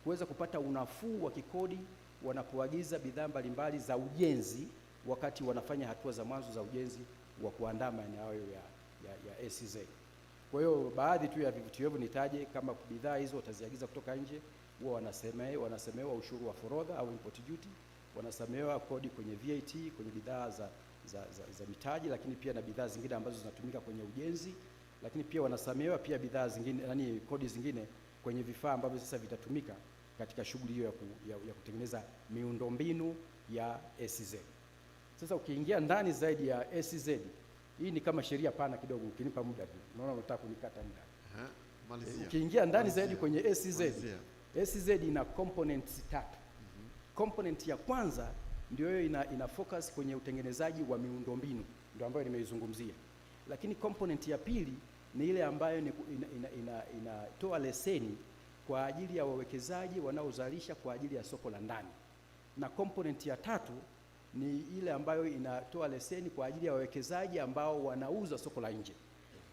kuweza kupata unafuu wa kikodi wanapoagiza bidhaa mbalimbali za ujenzi wakati wanafanya hatua za mwanzo za ujenzi wa kuandaa maeneo hayo ya SEZ. Kwa hiyo baadhi tu ya vivutio hivyo nitaje, kama bidhaa hizo wataziagiza kutoka nje, huwa wanasemewa ushuru wa forodha au import duty, wanasemewa kodi kwenye VAT kwenye bidhaa za mitaji, lakini pia na bidhaa zingine ambazo zinatumika kwenye ujenzi, lakini pia wanasemewa pia bidhaa zingine, kodi zingine kwenye vifaa ambavyo sasa vitatumika katika shughuli hiyo ya kutengeneza miundombinu ya SEZ. Sasa ukiingia ndani zaidi ya SEZ, hii ni kama sheria pana kidogo, ukinipa muda tu. Unaona unataka kunikata muda. Malizia. Ukiingia ndani zaidi kwenye SEZ, SEZ ina components tatu. Component ya kwanza ndio hiyo ina focus kwenye utengenezaji wa miundombinu, ndio ambayo nimeizungumzia. Lakini component ya pili ni ile ambayo inatoa leseni kwa ajili ya wawekezaji wanaozalisha kwa ajili ya soko la ndani. Na component ya tatu ni ile ambayo inatoa leseni kwa ajili ya wawekezaji ambao wanauza soko la nje.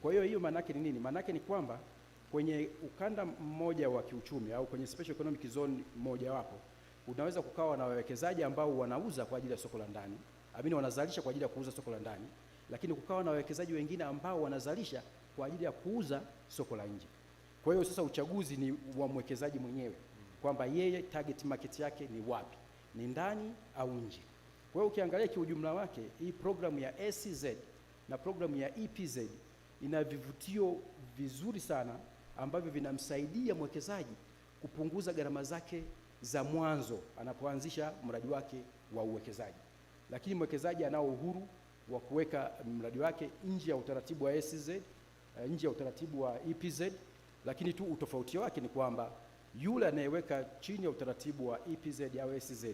Kwa hiyo maana yake ni nini? Maana yake ni kwamba kwenye ukanda mmoja wa kiuchumi au kwenye special economic zone moja wapo, unaweza kukawa na wawekezaji ambao wanauza kwa ajili ya soko la ndani, wanazalisha kwa ajili ya kuuza soko la ndani, lakini kukawa na wawekezaji wengine ambao wanazalisha kwa ajili ya kuuza soko la nje. Kwa hiyo sasa uchaguzi ni wa mwekezaji mwenyewe kwamba yeye target market yake ni wapi, ni ndani au nje. Kwa hiyo ukiangalia kiujumla wake, hii programu ya SEZ na programu ya EPZ ina vivutio vizuri sana ambavyo vinamsaidia mwekezaji kupunguza gharama zake za mwanzo anapoanzisha mradi wake wa uwekezaji. Lakini mwekezaji anao uhuru wa kuweka mradi wake nje ya utaratibu wa SEZ, nje ya utaratibu wa EPZ, lakini tu utofauti wake ni kwamba yule anayeweka chini ya utaratibu wa EPZ au SEZ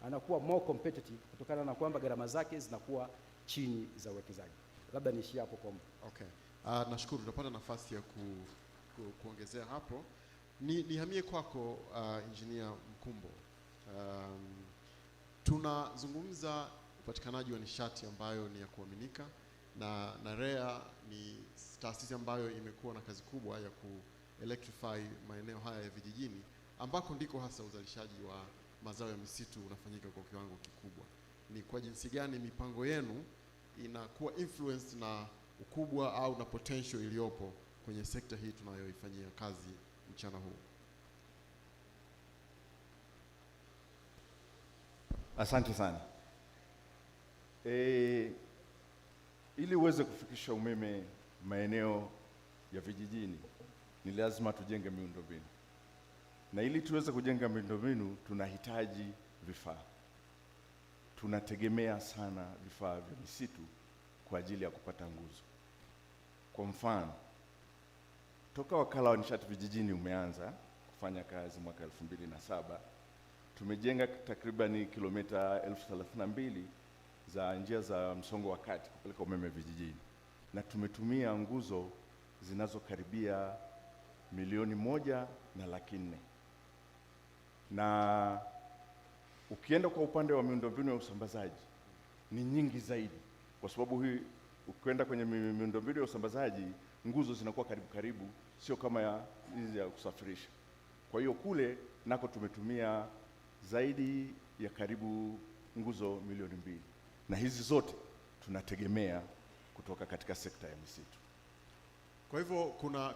anakuwa more competitive kutokana na kwamba gharama zake zinakuwa chini za uwekezaji. Labda niishie hapo kwa muda. Okay. Nashukuru, tutapata nafasi ya kuongezea hapo. Nihamie kwako Engineer Mkumbo. Tunazungumza upatikanaji wa nishati ambayo ni ya kuaminika, na REA ni taasisi ambayo imekuwa na kazi kubwa ya ku-electrify maeneo haya ya vijijini, ambako ndiko hasa uzalishaji wa mazao ya misitu unafanyika kwa kiwango kikubwa. Ni kwa jinsi gani mipango yenu inakuwa influenced na ukubwa au na potential iliyopo kwenye sekta hii tunayoifanyia kazi mchana huu? Asante sana. Ili uweze kufikisha umeme maeneo ya vijijini ni lazima tujenge miundombinu, na ili tuweze kujenga miundombinu tunahitaji vifaa. Tunategemea sana vifaa vya misitu kwa ajili ya kupata nguzo. Kwa mfano, toka wakala wa nishati vijijini umeanza kufanya kazi mwaka 2007, tumejenga takriban kilomita 1032 za njia za msongo wa kati kupeleka umeme vijijini, na tumetumia nguzo zinazokaribia 1,100,400,000. Na ukienda kwa upande wa miundombinu ya usambazaji ni nyingi zaidi, kwa sababu hii ukienda kwenye miundombinu ya usambazaji nguzo zinakuwa karibu, sio kama hizi ya kusafirisha. Kwa hiyo kule nako tumetumia zaidi ya karibu nguzo 2,000,000, na hizi zote tunategemea kutoka katika sekta ya misitu. Kwa hivyo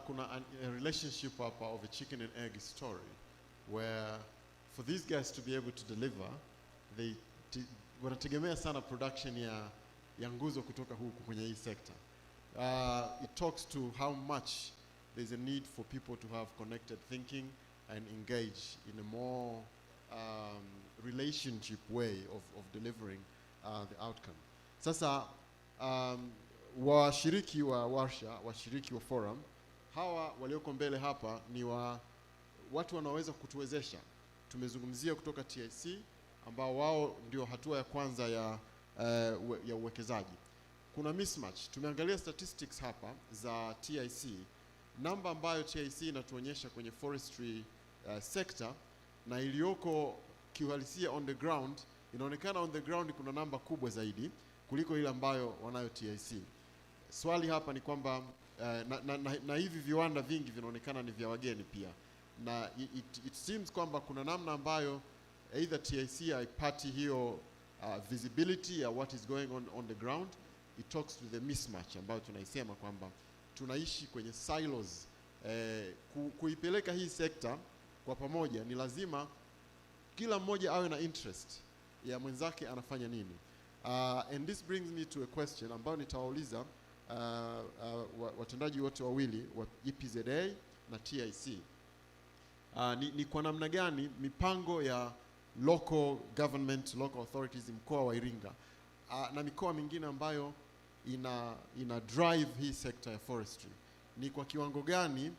kuna a relationship hapa of a chicken and egg story, where for these guys to be able to deliver, wanategemea sana production ya nguzo kutoka huku kwenye hii sekta. It talks to how much there's a need for people to have connected thinking and engage in a more relationship way of delivering the outcome. Sasa washiriki wa warsha, washiriki wa forum, hawa walioko mbele hapa ni watu wanaoweza kutuwezesha. Tumezungumzia kutoka TIC ambao wao ndio hatua ya kwanza ya uwekezaji. Kuna mismatch. Tumeangalia statistics hapa za TIC. Namba ambayo TIC inatuonyesha kwenye forestry sector na iliyoko kiuhalisia on the ground, inaonekana on the ground kuna namba kubwa zaidi kuliko ile ambayo wanayo TIC. Swali hapa ni kwamba na hivi viwanda vingi vinaonekana ni vya wageni pia, na it seems kwamba kuna namna ambayo either TIC haipati hiyo visibility ya what is going on the ground. It talks to the mismatch ambayo tunaisema kwamba tunaishi kwenye silos. Kuipeleka hii sekta kwa pamoja ni lazima kila mmoja awe na interest ya mwenzake anafanya nini. And this brings me to a question ambayo nitawauliza watendaji wote wawili wa EPZA na TIC. Ni kwa namna gani mipango ya local government, local authorities mkoa wa Iringa na mikoa mingine ambayo ina drive hii sector ya forestry, ni kwa kiwango gani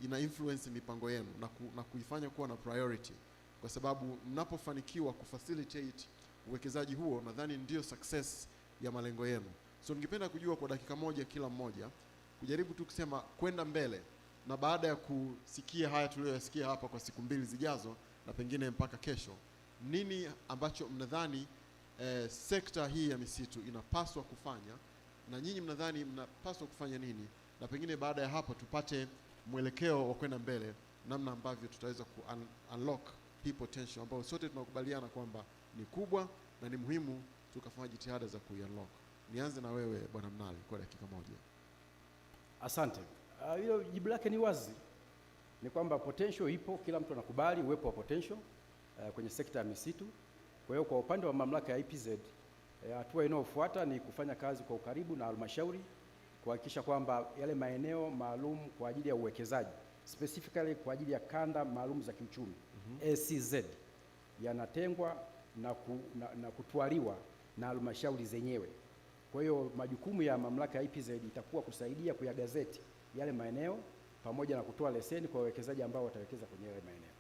ina influence mipango yenu na kuifanya kuwa na priority, kwa sababu mnapofanikiwa kufacilitate uwekezaji huo, nadhani ndio success ya malengo yenu. So ningependa kujua kwa dakika moja kila mmoja kujaribu tu kusema kwenda mbele, na baada ya kusikia haya tuliyoyasikia hapa kwa siku 2 zijazo na pengine mpaka kesho, nini ambacho mnadhani sekta hii ya misitu inapaswa kufanya, na nyinyi mnadhani mnapaswa kufanya nini, na pengine baada ya hapo tupate mwelekeo wa kwenda mbele, namna ambavyo tutaweza unlock hii potential ambayo sote tunakubaliana kwamba ni kubwa na ni muhimu tukafanya jitihada za kuiunlock. Nianze na wewe Bwana Mnali kwa dakika moja. Asante. Hilo jibu lake ni wazi, ni kwamba potential ipo, kila mtu anakubali uwepo wa potential kwenye sekta ya misitu. Kwa hiyo kwa upande wa mamlaka ya EPZ, hatua inayofuata ni kufanya kazi kwa ukaribu na halmashauri kuhakikisha kwamba yale maeneo maalum kwa ajili ya uwekezaji, specifically kwa ajili ya kanda maalum za kiuchumi SEZ, yanatengwa na kutwaliwa na halmashauri zenyewe. Kwa hiyo majukumu ya mamlaka ya EPZ itakuwa kusaidia kuyagazeti yale maeneo pamoja na kutoa leseni kwa wawekezaji ambao watawekeza kwenye yale maeneo.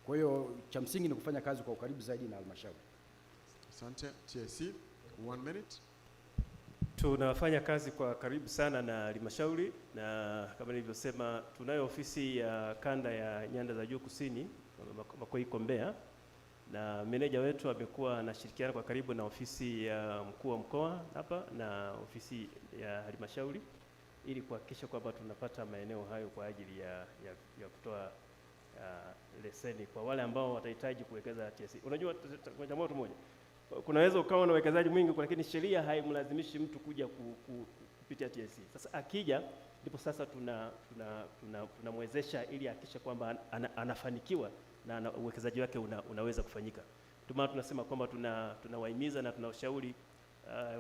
Kwa hiyo cha msingi ni kufanya kazi kwa ukaribu zaidi na halmashauri. Asante. TIC, 1 minute. Tunafanya kazi kwa karibu sana na halmashauri, na kama nilivyosema tunayo ofisi ya kanda ya nyanda za juu kusini, MKOA iko Mbeya, na meneja wetu amekuwa anashirikiana kwa karibu na ofisi ya mkuu wa mkoa hapa na ofisi ya halmashauri ili kuhakikisha kwamba tunapata maeneo hayo kwa ajili ya kutoa leseni kwa wale ambao watahitaji kuwekeza TSC. Unajua kwa changamoto moja, kunaweza ukawa na uwekezaji mwingi lakini sheria haimlazimishi mtu kuja kupitia TSC. Sasa akija ndipo sasa tunamwezesha ili ahakikishe kwamba anafanikiwa na uwekezaji wake unaweza kufanyika. Ndio maana tunasema kwamba tunawahimiza na tunawashauri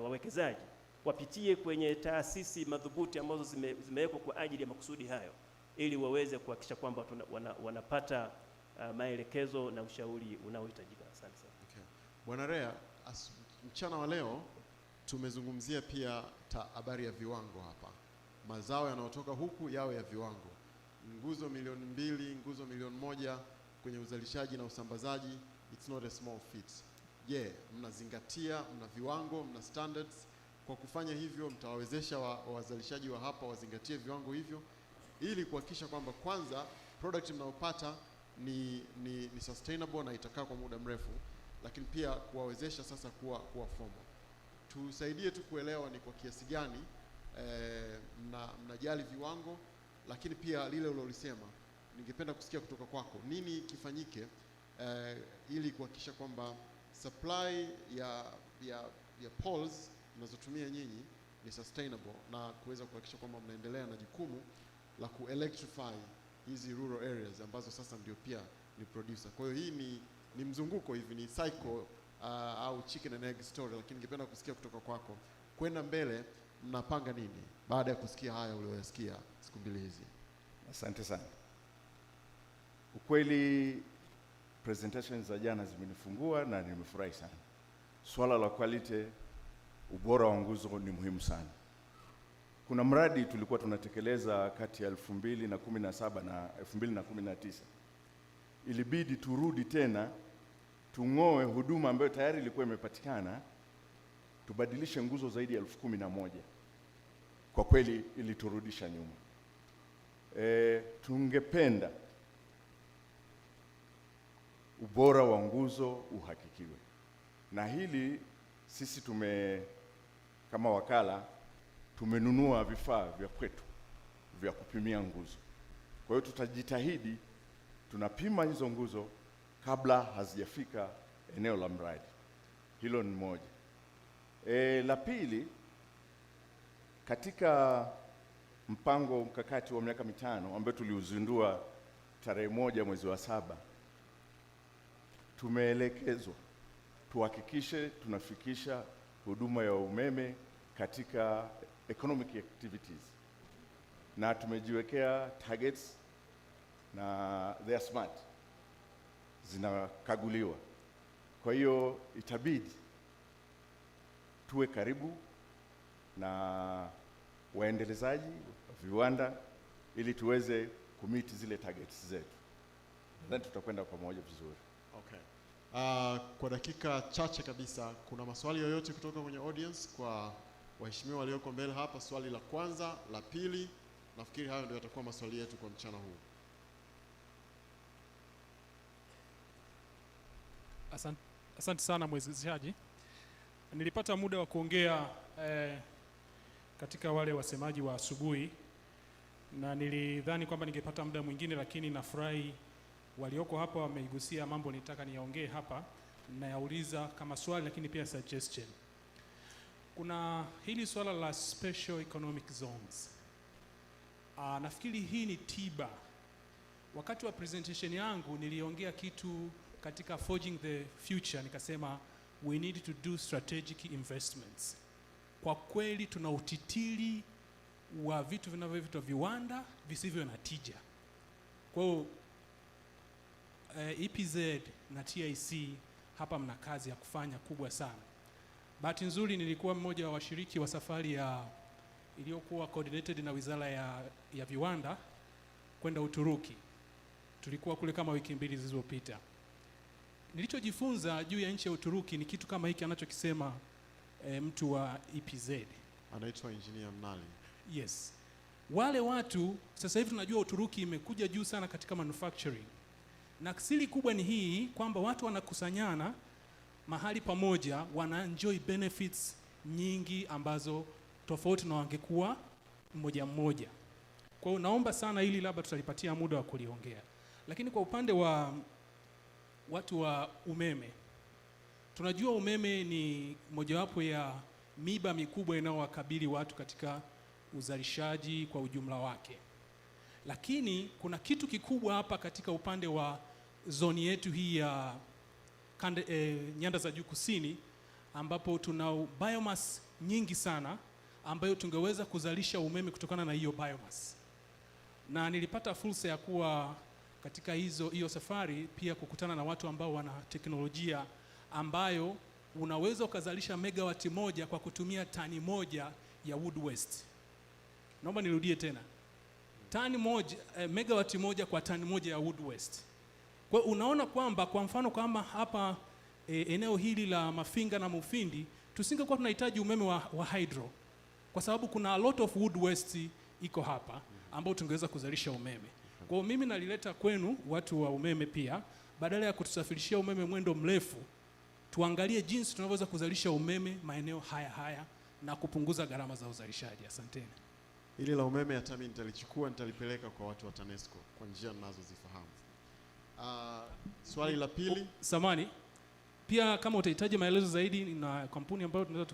wawekezaji wapitie kwenye taasisi madhubuti ambazo zimewekwa kwa ajili ya makusudi hayo ili waweze kuhakikisha kwamba wanapata maelekezo na ushauri unaohitajika. Asante sana. Okay. Bwana Rea, mchana wa leo tumezungumzia pia habari ya viwango hapa. Mazao yanayotoka huku yawe ya viwango. Nguzo 2 milioni, nguzo 1 milioni kwenye uzalishaji na usambazaji, it's not a small feat. Je, mnazingatia, mna viwango, mna standards? Kwa kufanya hivyo mtawawezesha wazalishaji wa hapa wazingatie viwango hivyo ili kuhakikisha kwamba kwanza product mnaopata ni sustainable na itakaa kwa muda mrefu, lakini pia kuwawezesha sasa kuwa formal. Tusaidie tu kuelewa ni kwa kiasi gani mnajali viwango, lakini pia lile ulolisema ningependa kusikia kutoka kwako, nini kifanyike ili kuhakikisha kwamba supply ya poles mnazotumia nyinyi ni sustainable na kuweza kuhakikisha kwamba mnaendelea na jukumu la kuelectrify hizi rural areas ambazo sasa ndio pia ni producer. Kwa hiyo hii ni mzunguko hivi, ni cycle au chicken and egg story, lakini ningependa kusikia kutoka kwako kwenda mbele mnapanga nini baada ya kusikia haya uliyosikia siku mbili hizi. Asante sana. Ukweli presentations za jana zimenifungua na nimefurahi sana. Swala la quality, ubora wa nguzo ni muhimu sana. Kuna mradi tulikuwa tunatekeleza kati ya 2017 na 2019. Ilibidi turudi tena tung'oe huduma ambayo tayari ilikuwa imepatikana, tubadilishe nguzo zaidi ya 11,000. Kwa kweli iliturudisha nyuma. Tungependa ubora wa nguzo uhakikiwe. Na hili sisi kama wakala tumenunua vifaa vya kwetu vya kupimia nguzo. Kwa hiyo tutajitahidi tunapima hizo nguzo kabla hazijafika eneo la mradi. Hilo ni moja. La pili, katika mpango mkakati wa miaka 5 ambao tuliuzindua tarehe 1 mwezi wa 7, tumeelekezwa tuhakikishe tunafikisha huduma ya umeme katika economic activities, na tumejiwekea targets na they are smart, zinakaguliwa. Kwa hiyo itabidi tuwe karibu na waendelezaji wa viwanda ili tuweze kumiti zile targets zetu. Then tutakwenda pamoja vizuri. Okay. Kwa dakika chache kabisa, kuna maswali yoyote kutoka kwenye audience kwa waheshimiwa walioko mbele hapa? Swali la kwanza, la pili, nafikiri hayo ndio yatakuwa maswali yetu kwa mchana huu. Asante sana mwezeshaji. Nilipata muda wa kuongea katika wale wasemaji wa asubuhi na nilidhani kwamba ningepata muda mwingine, lakini nafurahi walioko hapa wameigusia mambo nitaka niyaongee hapa na yauliza kama swali lakini pia suggestion. Kuna hili swala la special economic zones. Nafikiri hii ni tiba. Wakati wa presentation yangu niliongea kitu katika Forging the Future, nikasema we need to do strategic investments. Kwa kweli tuna utitiri wa vitu vinavyoitwa viwanda visivyo na tija. Kwa hiyo EPZ na TIC hapa mna kazi ya kufanya kubwa sana. Bahati nzuri nilikuwa mmoja wa washiriki wa safari iliyokuwa coordinated na Wizara ya Viwanda kwenda Uturuki. Tulikuwa kule kama wiki 2 zilizopita. Nilichojifunza juu ya nchi ya Uturuki ni kitu kama hiki anachokisema mtu wa EPZ. Anaitwa Engineer Mnali. Yes. Wale watu sasa hivi tunajua Uturuki imekuja juu sana katika manufacturing. Na siri kubwa ni hii kwamba watu wanakusanyana mahali pamoja, wana enjoy benefits nyingi ambazo tofauti na wangekuwa mmoja mmoja. Kwa hiyo naomba sana hili labda tutalipatia muda wa kuliongea. Lakini kwa upande wa watu wa umeme, tunajua umeme ni mojawapo ya miba mikubwa inayowakabili watu katika uzalishaji kwa ujumla wake. Lakini kuna kitu kikubwa hapa katika upande wa zoni yetu hii ya nyanda za juu kusini, ambapo tuna biomass nyingi sana ambayo tungeweza kuzalisha umeme kutokana na hiyo biomass. Na nilipata fursa ya kuwa katika hiyo safari pia kukutana na watu ambao wana teknolojia ambayo unaweza ukazalisha megawati moja kwa kutumia tani moja ya wood waste. Naomba nirudie tena. Tani moja, megawati moja kwa tani moja ya wood waste. Kwa unaona kwamba kwa mfano kama hapa eneo hili la Mafinga na Mufindi tusingekuwa tunahitaji umeme wa hydro, kwa sababu kuna a lot of wood waste iko hapa ambao tungeweza kuzalisha umeme. Kwa hiyo mimi nalileta kwenu watu wa umeme pia, badala ya kutusafirishia umeme mwendo mrefu, tuangalie jinsi tunavyoweza kuzalisha umeme maeneo haya na kupunguza gharama za uzalishaji. Asanteni. Hili la umeme hata mimi nitalichukua, nitalipeleka kwa watu wa TANESCO kwa njia ninazozifahamu. Swali la pili. Samani, pia kama utahitaji maelezo zaidi na kampuni ambayo tunaweza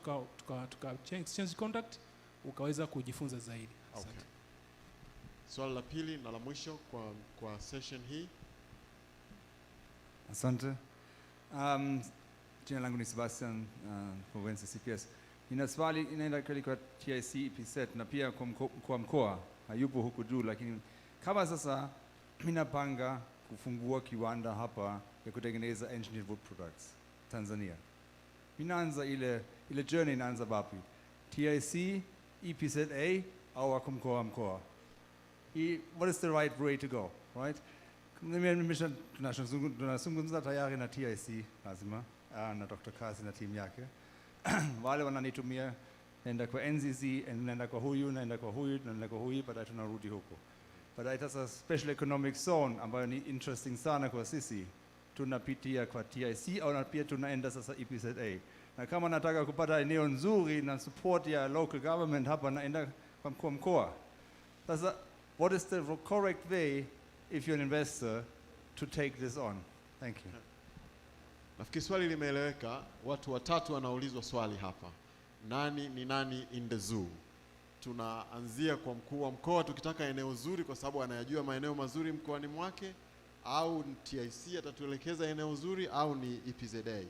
tuka exchange contact ukaweza kujifunza zaidi. Asante. Okay. Swali la pili na la mwisho kwa session hii. Asante. Jina langu ni Sebastian kwa CPS. Nina swali inaenda kwa TIC EPZ na pia kwa mkoa. Hayupo huku juu, lakini kama sasa minapanga kufungua kiwanda hapa ya kutengeneza engineered wood products Tanzania. Minaanza ile journey inaanza wapi? TIC, EPZA au kwa mkoa? What is the right way to go, right? Tunazungumza tayari na TIC lazima na Dr. Kasi na timu yake. Wale wananitumia naenda kwa NCC, naenda kwa huyu, naenda kwa huyu, baadaye tunarudi huko. Baadaye sasa special economic zone ambayo ni interesting sana kwa sisi, tunapitia kwa TIC au na pia tunaenda sasa EPZA. Na kama nataka kupata eneo nzuri na support ya local government hapa, naenda kwa mkoa. Sasa what is the correct way if you're an investor to take this on? Thank you. Nafikiri swali limeeleweka. Watu watatu wanaulizwa swali hapa. Nani ni nani in the zoo? Tunaanzia kwa mkuu wa mkoa tukitaka eneo zuri kwa sababu anayajua maeneo mazuri mkoani mwake, au TIC atatuelekeza eneo zuri, au ni EPZA?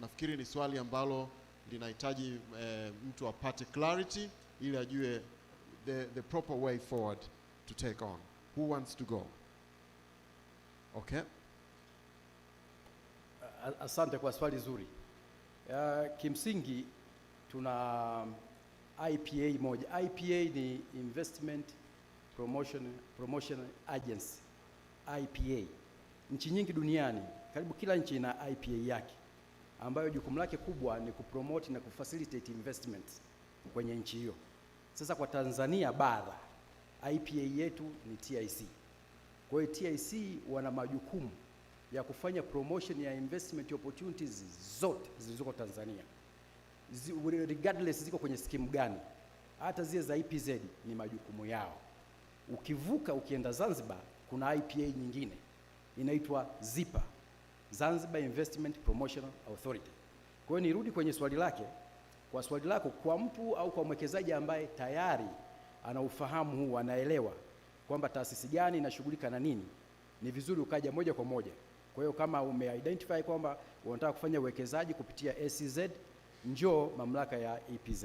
Nafikiri ni swali ambalo linahitaji mtu apate clarity ili ajue the proper way forward to take on. Who wants to go? Okay. Asante kwa swali zuri. Kimsingi tuna IPA moja. IPA ni Investment Promotion Agency. IPA. Nchi nyingi duniani, karibu kila nchi ina IPA yake, ambayo jukumu lake kubwa ni kupromote na kufacilitate investments kwenye nchi hiyo. Sasa kwa Tanzania bara, IPA yetu ni TIC. Kwa hiyo TIC wana majukumu ya kufanya promotion ya investment opportunities zote zilizoko Tanzania. Regardless ziko kwenye scheme gani. Hata zile za EPZ ni majukumu yao. Ukivuka ukienda Zanzibar, kuna IPA nyingine inaitwa ZIPA, Zanzibar Investment Promotion Authority. Kwa hiyo nirudi kwenye swali lake. Kwa swali lako, kwa mtu au kwa mwekezaji ambaye tayari ana ufahamu huu, anaelewa kwamba taasisi gani inashughulika na nini, ni vizuri ukaja moja kwa moja. Kwa hiyo kama umeidentify kwamba unataka kufanya uwekezaji kupitia SEZ, njoo mamlaka ya EPZ.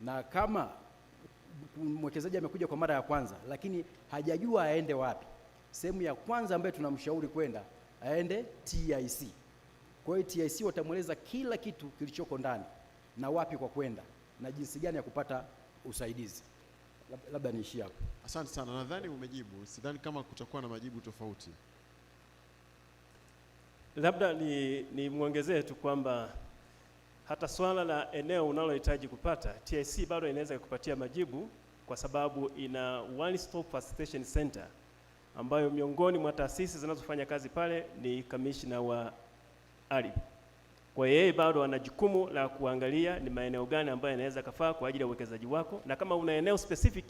Na kama mwekezaji amekuja kwa mara ya kwanza lakini hajajua aende wapi, sehemu ya kwanza ambayo tunamshauri kwenda aende TIC. Kwa hiyo TIC watamweleza kila kitu kilichoko ndani na wapi kwa kwenda na jinsi gani ya kupata usaidizi. Labda niishie hapo. Asante sana. Nadhani umejibu. Sidhani kama kutakuwa na majibu tofauti. Labda ni muongezee tu kwamba hata swala la eneo unalohitaji kupata, TIC bado inaweza kukupatia majibu kwa sababu ina one stop facilitation center ambayo miongoni mwa taasisi zinazofanya kazi pale ni kamishna wa ardhi. Kwa yeye bado ana jukumu la kuangalia ni maeneo gani ambayo yanaweza kafaa kwa ajili ya uwekezaji wako, na kama una eneo specific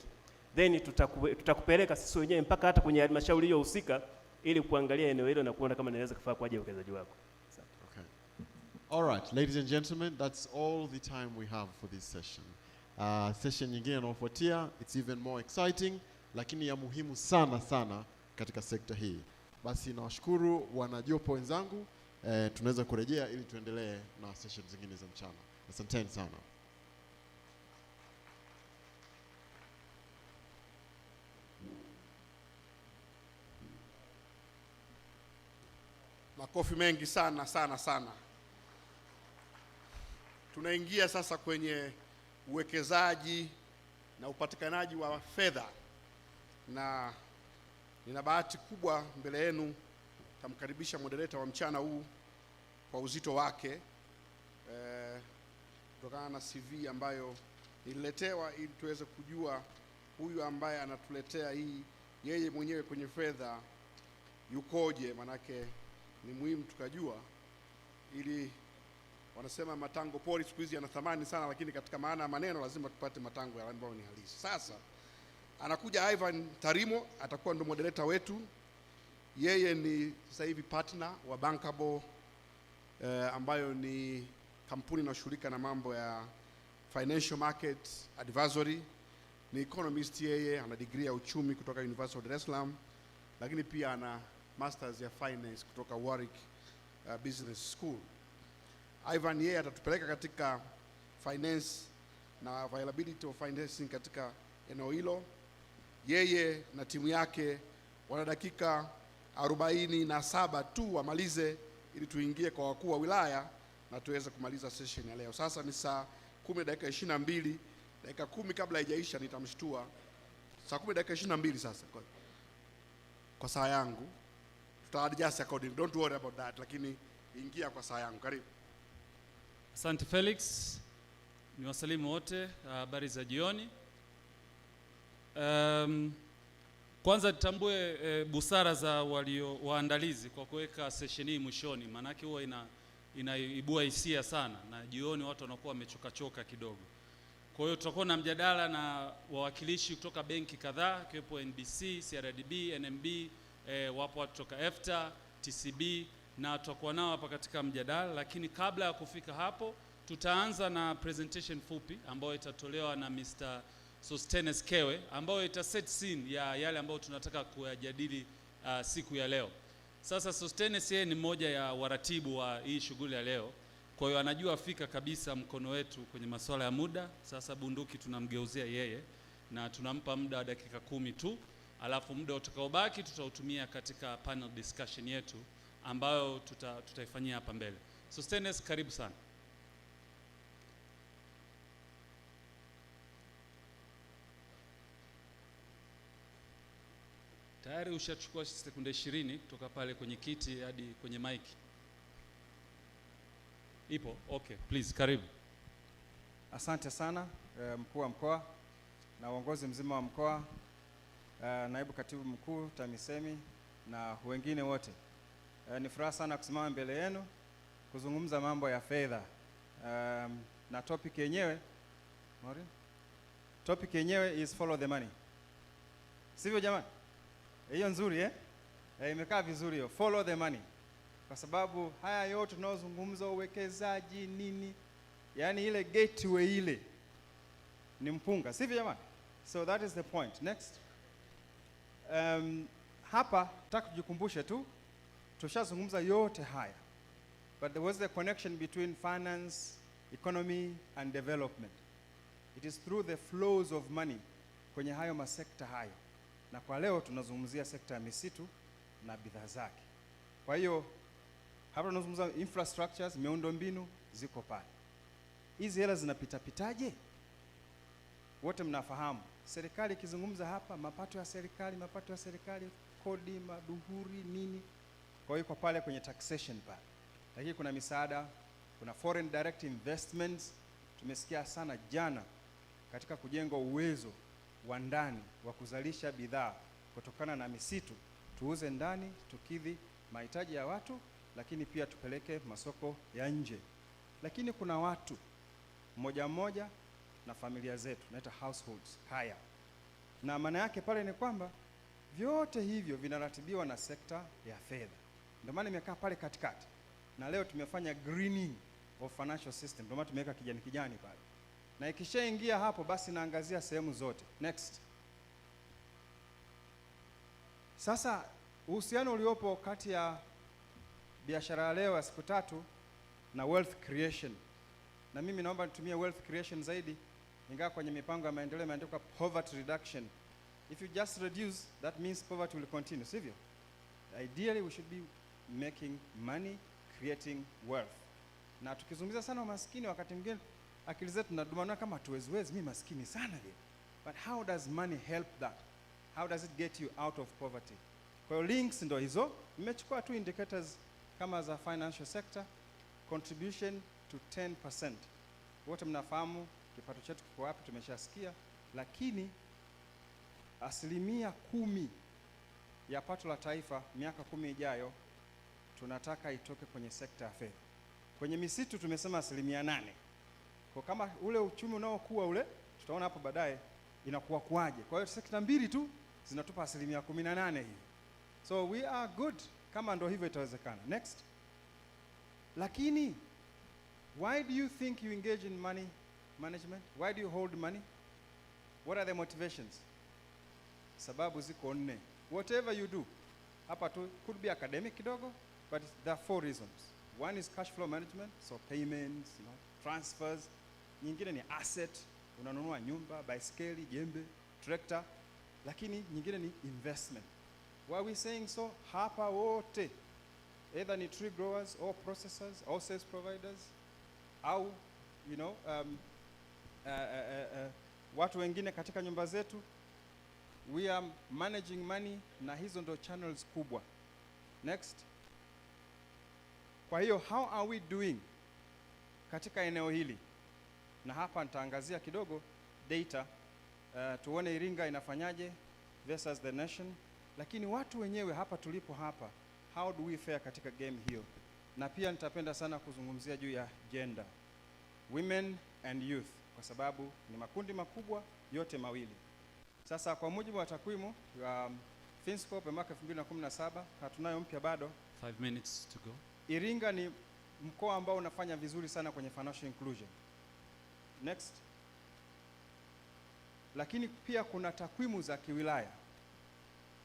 then tutakupeleka sisi wenyewe mpaka hata kwenye halmashauri hiyo husika ili kuangalia eneo hilo na kuona kama linaweza kufaa kwa ajili ya uwekezaji wako. Okay. All right, ladies and gentlemen, that's all the time we have for this session. Session nyingine inayofuatia, it's even more exciting, lakini ya muhimu sana sana katika sekta hii. Basi nawashukuru wanajopo wenzangu, tunaweza kurejea ili tuendelee na session zingine za mchana. Asanteni sana. Makofi mengi sana sana sana. Tunaingia sasa kwenye uwekezaji na upatikanaji wa fedha, na nina bahati kubwa mbele yenu tamkaribisha moderator wa mchana huu kwa uzito wake, kutokana na CV ambayo nililetewa ili tuweze kujua huyu ambaye anatuletea hii yeye mwenyewe kwenye fedha yukoje. Manake ni muhimu tukajua, ili wanasema matango pori siku hizi yana thamani sana, lakini katika maana ya maneno lazima tupate matango ambayo ni halisi. Sasa anakuja Ivan Tarimo, atakuwa ndo moderator wetu. Yeye ni sasa hivi partner wa Bankable, ambayo ni kampuni inayoshughulika na mambo ya financial market advisory. Ni economist yeye, ana degree ya uchumi kutoka University of Dar es Salaam, lakini pia ana masters ya finance kutoka Warwick Business School. Ivan yeye atatupeleka katika finance na availability of financing katika eneo hilo. Yeye na timu yake wana dakika 47 tu wamalize, ili tuingie kwa wakuu wa wilaya na tuweze kumaliza session ya leo. Sasa ni saa 10 dakika 22, dakika 10 kabla haijaisha nitamshtua. Saa 10 dakika 22 sasa kwa saa yangu. Tuta-adjust according, don't worry about that, lakini ingia kwa saa yangu. Karibu. Asante Felix. Ni wasalimu wote, habari za jioni. Kwanza tutambue busara za waandalizi kwa kuweka session hii mwishoni, maanake huwa inaibua hisia sana na jioni watu wanakuwa wamechoka kidogo. Kwa hiyo tutakuwa na mjadala na wawakilishi kutoka benki kadhaa, kiwepo NBC, CRDB, NMB, wapo watu kutoka EFTA, TCB, na tutakuwa nao hapa katika mjadala. Lakini kabla ya kufika hapo, tutaanza na presentation fupi ambayo itatolewa na Mr. Sostenes Kewe, ambayo ita set scene ya yale ambayo tunataka kuyajadili siku ya leo. Sasa Sostenes yeye ni mmoja ya waratibu wa hii shughuli ya leo, kwa hiyo anajua fika kabisa mkono wetu kwenye masuala ya muda. Sasa bunduki tunamgeuzia yeye na tunampa muda wa dakika 10 tu, alafu muda utakaobaki tutautumia katika panel discussion yetu ambayo tutaifanyia hapa mbele. Sostenes, karibu sana. Tayari ushachukua sekunde 20 kutoka pale kwenye kiti hadi kwenye mic. Ipo? Okay, please, karibu. Asante sana mkuu wa mkoa na uongozi mzima wa mkoa, naibu katibu mkuu TAMISEMI na wengine wote. Ni furaha sana kusimama mbele yenu kuzungumza mambo ya fedha. Na topic yenyewe is follow the money. Sivyo jamani? Hiyo nzuri imekaa vizuri hiyo, follow the money. Kwa sababu haya yote tunayozungumza, uwekezaji nini, yani ile gateway ile ni mpunga, sivyo jamani? So that is the point. Next. Hapa nataka kujikumbushe tu, tushazungumza yote haya, but there was the connection between finance, economy and development. It is through the flows of money kwenye hayo masekta hayo, na kwa leo tunazungumzia sekta ya misitu na bidhaa zake. Kwa hiyo hapa tunazungumza infrastructures, miundombinu ziko pale. Hizi hela zinapita-pitaje? Wote mnafahamu. Serikali ikizungumza hapa, mapato ya serikali, kodi, maduhuri, nini. Kwa hiyo kwa pale kwenye taxation pale. Lakini kuna misaada, kuna foreign direct investments. Tumesikia sana jana katika kujenga uwezo wa ndani wa kuzalisha bidhaa kutokana na misitu tuuze ndani, tukidhi mahitaji ya watu, lakini pia tupeleke masoko ya nje. Lakini kuna watu mmoja mmoja na familia zetu, naita households, kaya. Na maana yake pale ni kwamba vyote hivyo vinaratibiwa na sekta ya fedha. Ndio maana nimekaa pale katikati. Na leo tumefanya greening of financial system. Ndio maana tumeweka kijani kijani pale. Na ikishaingia hapo basi naangazia sehemu zote. Next. Sasa uhusiano uliopo kati ya biashara ya leo ya siku 3 na wealth creation. Na mimi naomba nitumie wealth creation zaidi, ingawa kwenye mipango ya maendeleo imeandikwa poverty reduction. If you just reduce, that means poverty will continue, sivyo? Ideally we should be making money, creating wealth. Na tukizungumzia sana umaskini, wakati mwingine akili zetu tunadumana kama tuweziwezi, mimi maskini sana vile. But how does money help that? How does it get you out of poverty? Kwa hiyo links ndo hizo. Nimechukua tu indicators kama za financial sector, contribution to 10%. Wote mnafahamu kipato chetu kiko wapi, tumeshasikia, lakini 10% ya pato la taifa miaka 10 ijayo tunataka itoke kwenye sekta ya fedha. Kwenye misitu tumesema 8%. Kwa kama ule uchumi unaokuwa ule, tutaona hapo baadaye inakuwa kuaje. Kwa hiyo sekta mbili tu zinatupa 18% hivi. So we are good kama ndo hivyo itawezekana. Next. Lakini why do you think you engage in money management? Why do you hold money? What are the motivations? Sababu ziko 4. Whatever you do, hapa tu could be academic kidogo, but there are 4 reasons. One is cash flow management, so payments, transfers. Nyingine ni asset, unanunua nyumba, baiskeli, jembe, tractor. Lakini nyingine ni investment. Why are we saying so? Hapa wote, either ni tree growers or processors or sales providers, au watu wengine katika nyumba zetu, we are managing money, na hizo ndo channels kubwa. Next. Kwa hiyo how are we doing katika eneo hili? Na hapa nitaangazia kidogo data, tuone Iringa inafanyaje versus the nation. Lakini watu wenyewe hapa tulipo hapa, how do we fare katika game hiyo? Na pia nitapenda sana kuzungumzia juu ya gender, women and youth, kwa sababu ni makundi makubwa yote mawili. Sasa kwa mujibu wa takwimu ya FinScope ya mwaka 2017, hatunayo mpya bado. 5 minutes to go. Iringa ni mkoa ambao unafanya vizuri sana kwenye financial inclusion. Next. Lakini pia kuna takwimu za kiwilaya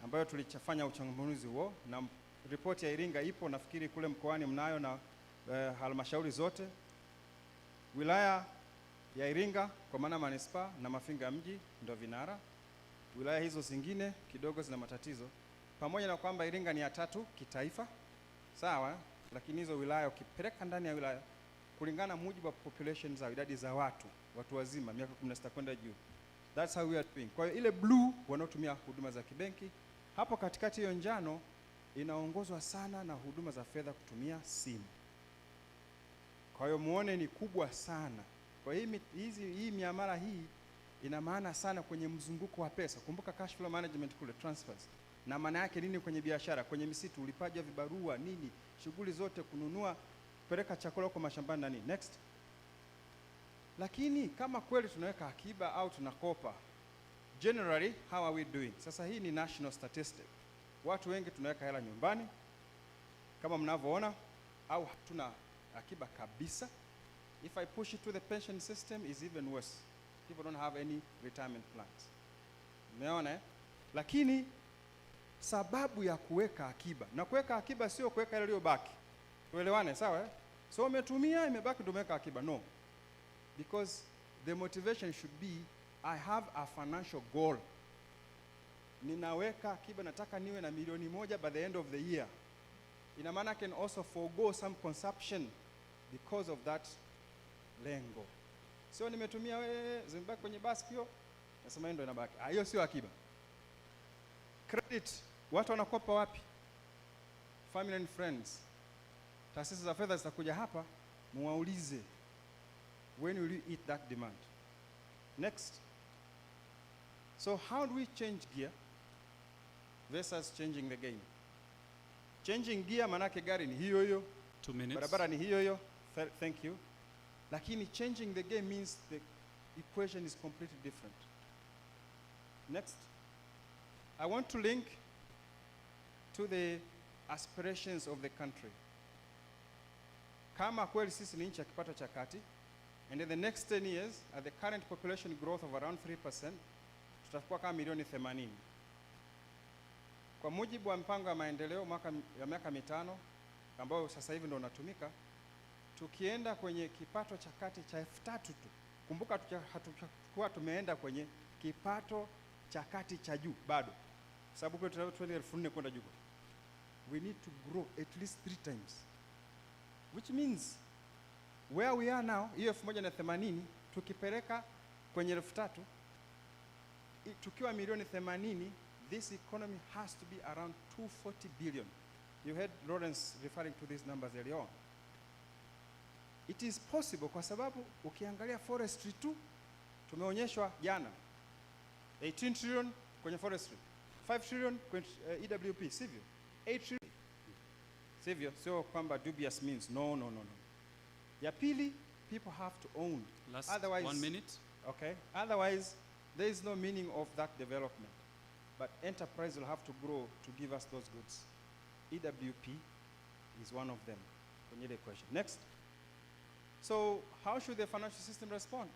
ambayo tulichafanya uchambuzi huo, na ripoti ya Iringa ipo, nafikiri kule mkoani mnayo, na halmashauri zote. Wilaya ya Iringa kwa maana manispaa na Mafinga mji ndio vinara. Wilaya hizo zingine kidogo zina matatizo, pamoja na kwamba Iringa ni ya 3 kitaifa, sawa, lakini hizo wilaya ukipeleka ndani ya wilaya kulingana mujibu wa population za idadi za watu wazima miaka 16 kwenda juu. That's how we are doing. Kwa hiyo ile blue wanaotumia huduma za kibenki, hapo katikati hiyo njano inaongozwa sana na huduma za fedha kutumia simu. Kwa hiyo muone ni kubwa sana. Kwa hiyo hii miamala hii ina maana sana kwenye mzunguko wa pesa. Kumbuka cash flow management kule, transfers. Na maana yake nini kwenye biashara, kwenye misitu, ulipaji wa vibarua, nini, shughuli zote, kununua, kupeleka chakula kwa mashambani na nini. Next. Lakini kama kweli tunaweka akiba au tunakopa, generally how are we doing? Sasa hii ni national statistic. Watu wengi tunaweka hela nyumbani kama mnavyoona, au hatuna akiba kabisa. If I push it to the pension system, is even worse. People don't have any retirement plans. Umeona? Lakini sababu ya kuweka akiba, na kuweka akiba sio kuweka ile iliyobaki. Tuelewane, sawa? So umetumia imebaki ndio umeweka akiba. No. Because the motivation should be, I have a financial goal. Ninaweka akiba, nataka niwe na milioni 1 by the end of the year. Ina maana I can also forego some consumption because of that lengo. Sio nimetumia zimebaki kwenye basket hiyo, nasema ndio inabaki. Hiyo sio akiba. Credit, watu wanakopa wapi? Family and friends. Taasisi za fedha zitakuja hapa, muwaulize, when will you eat that demand? Next. So how do we change gear? versus changing the game. Changing gear manake gari ni hiyo hiyo, 2 minutes. barabara ni hiyo hiyo, thank you. Lakini changing the game means the equation is completely different. Next. I want to link to the aspirations of the country. Kama kweli sisi ni nchi ya kipato cha kati, and in the next 10 years, at the current population growth of around 3%, tutakuwa kama milioni 80. Kwa mujibu wa mpango wa maendeleo ya miaka 5 ambao sasa hivi ndio unatumika, tukienda kwenye kipato cha kati cha 3,000 tu. Kumbuka hatukuwa tumeenda kwenye kipato cha kati cha juu bado. Sababu kwa 20,000 kwenda juu. We need to grow at least 3 times. Which means where we are now, hiyo 1,080 tukipeleka kwenye 3,000 tukiwa milioni 80, this economy has to be around 240 billion. You heard Lawrence referring to these numbers earlier on. It is possible kwa sababu ukiangalia forestry tu tumeonyeshwa jana 18 trillion kwenye forestry, 5 trillion kwenye EWP, sivyo? 8 trillion. Sivyo? Sio kwamba dubious means. No. Ya pili, people have to own. Last Otherwise, 1 minute. Okay. Otherwise, there is no meaning of that development. But enterprise will have to grow to give us those goods. EWP is one of them. Kwenye the question. Next. So, how should the financial system respond?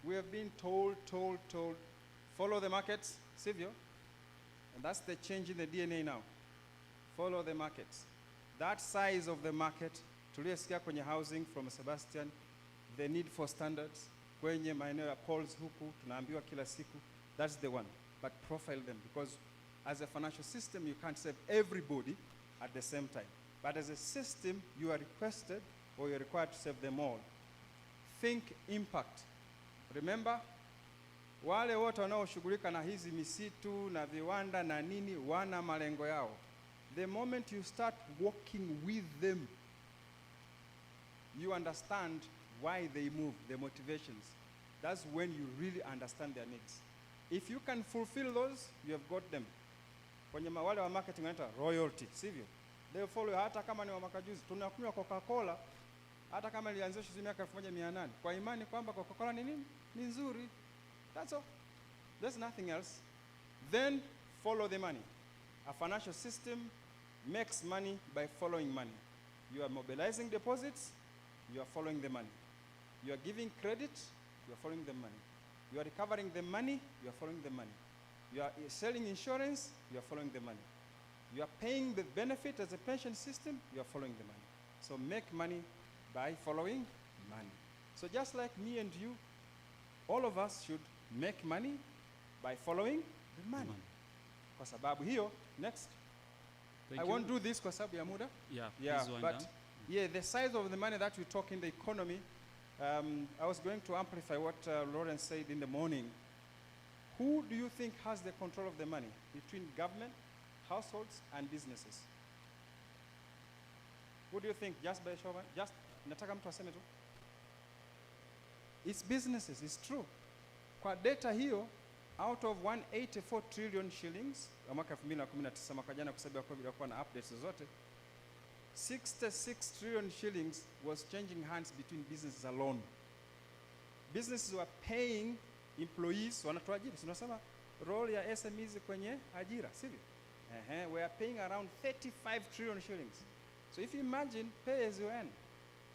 We have been told, follow the markets, sivyo? And that's the change in the DNA now. Follow the markets. That size of the market, tuliyosikia kwenye housing from Sebastian, the need for standards, kwenye maeneo ya polls huku, tunaambiwa kila siku, that's the one. But profile them, because as a financial system, you can't save everybody at the same time. But as a system, you are requested or you're required to save them all. Think impact. Remember, wale wote wanaoshughulika na hizi misitu na viwanda na nini wana malengo yao. The moment you start working with them, you understand why they move, the motivations. That's when you really understand their needs. If you can fulfill those, you have got them. Kwenye wale wa marketing wanaita royalty, sivyo? They follow hata kama ni wa mwaka juzi. Tunakunywa Coca-Cola hata kama ilianzishwa miaka 1800 kwa imani kwamba Coca-Cola ni nini? Ni nzuri. That's all. There's nothing else. Then follow the money. A financial system makes money by following money. You are mobilizing deposits, you are following the money. You are giving credit, you are following the money. You are recovering the money, you are following the money. You are selling insurance, you are following the money. You are paying the benefit as a pension system, you are following the money. So make money by following money. So just like me and you, all of us should make money by following the money. Kwa sababu hiyo, next. I won't do this kwa sababu ya muda. Yeah, but the size of the money that we talk in the economy, I was going to amplify what Lawrence said in the morning. Who do you think has the control of the money between government, households, and businesses? Who do you think? Just by show of hands? Just nataka mtu aseme tu. It's businesses, it's true. Kwa data hiyo, out of 184 trillion shillings, mwaka 2019 mwaka jana kwa sababu ya COVID hakuwa na updates zote, 66 trillion shillings was changing hands between businesses alone. Businesses were paying employees, wanatuajiri. Tunasema role ya SMEs kwenye ajira, sivyo? We are paying around 35 trillion shillings. So if you imagine, pay as you earn.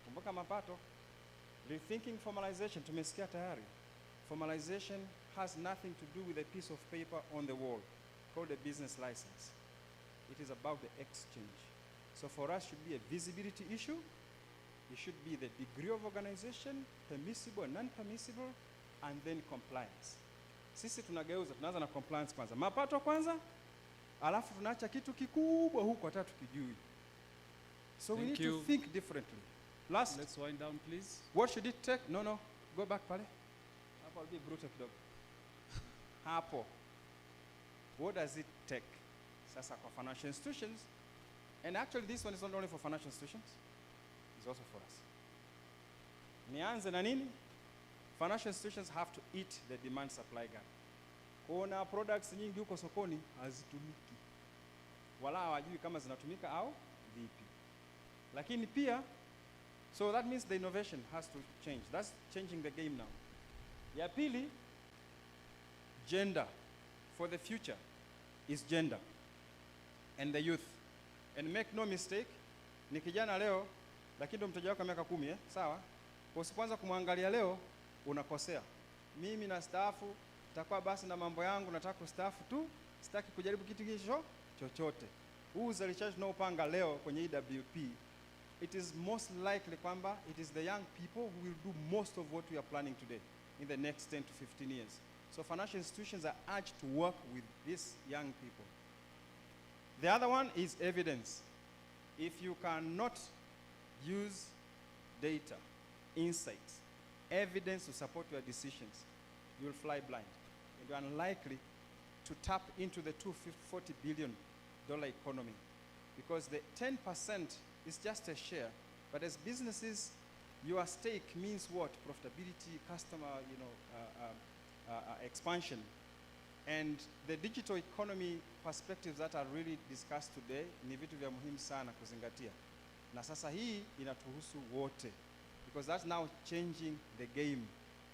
Kumbuka mapato. Rethinking formalization, tumesikia tayari. Formalization has nothing to do with a piece of paper on the wall called a business license. It is about the exchange. So for us, should be a visibility issue. It should be the degree of organization, permissible and non-permissible, and then compliance. Sisi tunageuza, tunaanza na compliance kwanza. Mapato kwanza, alafu tunaacha kitu kikubwa huko hata tukijui. So we need to think differently. Last. Let's wind down, please. What should it take? No, go back pale. Hapo will be brutal kidogo. Hapo. What does it take? Sasa kwa financial institutions, and actually this one is not only for financial institutions, it's also for us. Nianze na nini? Financial institutions have to eat the demand supply gap. Kuna products nyingi huko sokoni hazitumiki, wala hawajui kama zinatumika au vipi. Lakini pia, so that means the innovation has to change. That's changing the game now. Ya pili, gender for the future is gender and the youth. And make no mistake, ni kijana leo lakini ndo mteja wako miaka 10, sawa? Kwa usipoanza kumwangalia leo unakosea. Mimi na staafu nitakuwa basi na mambo yangu, nataka kustaafu tu, sitaki kujaribu kitu hicho chochote. Huu uzalishaji tunaopanga leo kwenye EWP, it is most likely kwamba it is the young people who will do most of what we are planning today in the next 10 to 15 years. So financial institutions are urged to work with these young people. The other one is evidence. If you cannot use data, insights, evidence to support your decisions, you'll fly blind. And you're unlikely to tap into the $240 billion economy, because the 10% is just a share. But as businesses, your stake means what? Profitability, customer, expansion. And the digital economy perspectives that are really discussed today ni vitu vya muhimu sana kuzingatia. Na sasa hii inatuhusu wote, because that's now changing the game.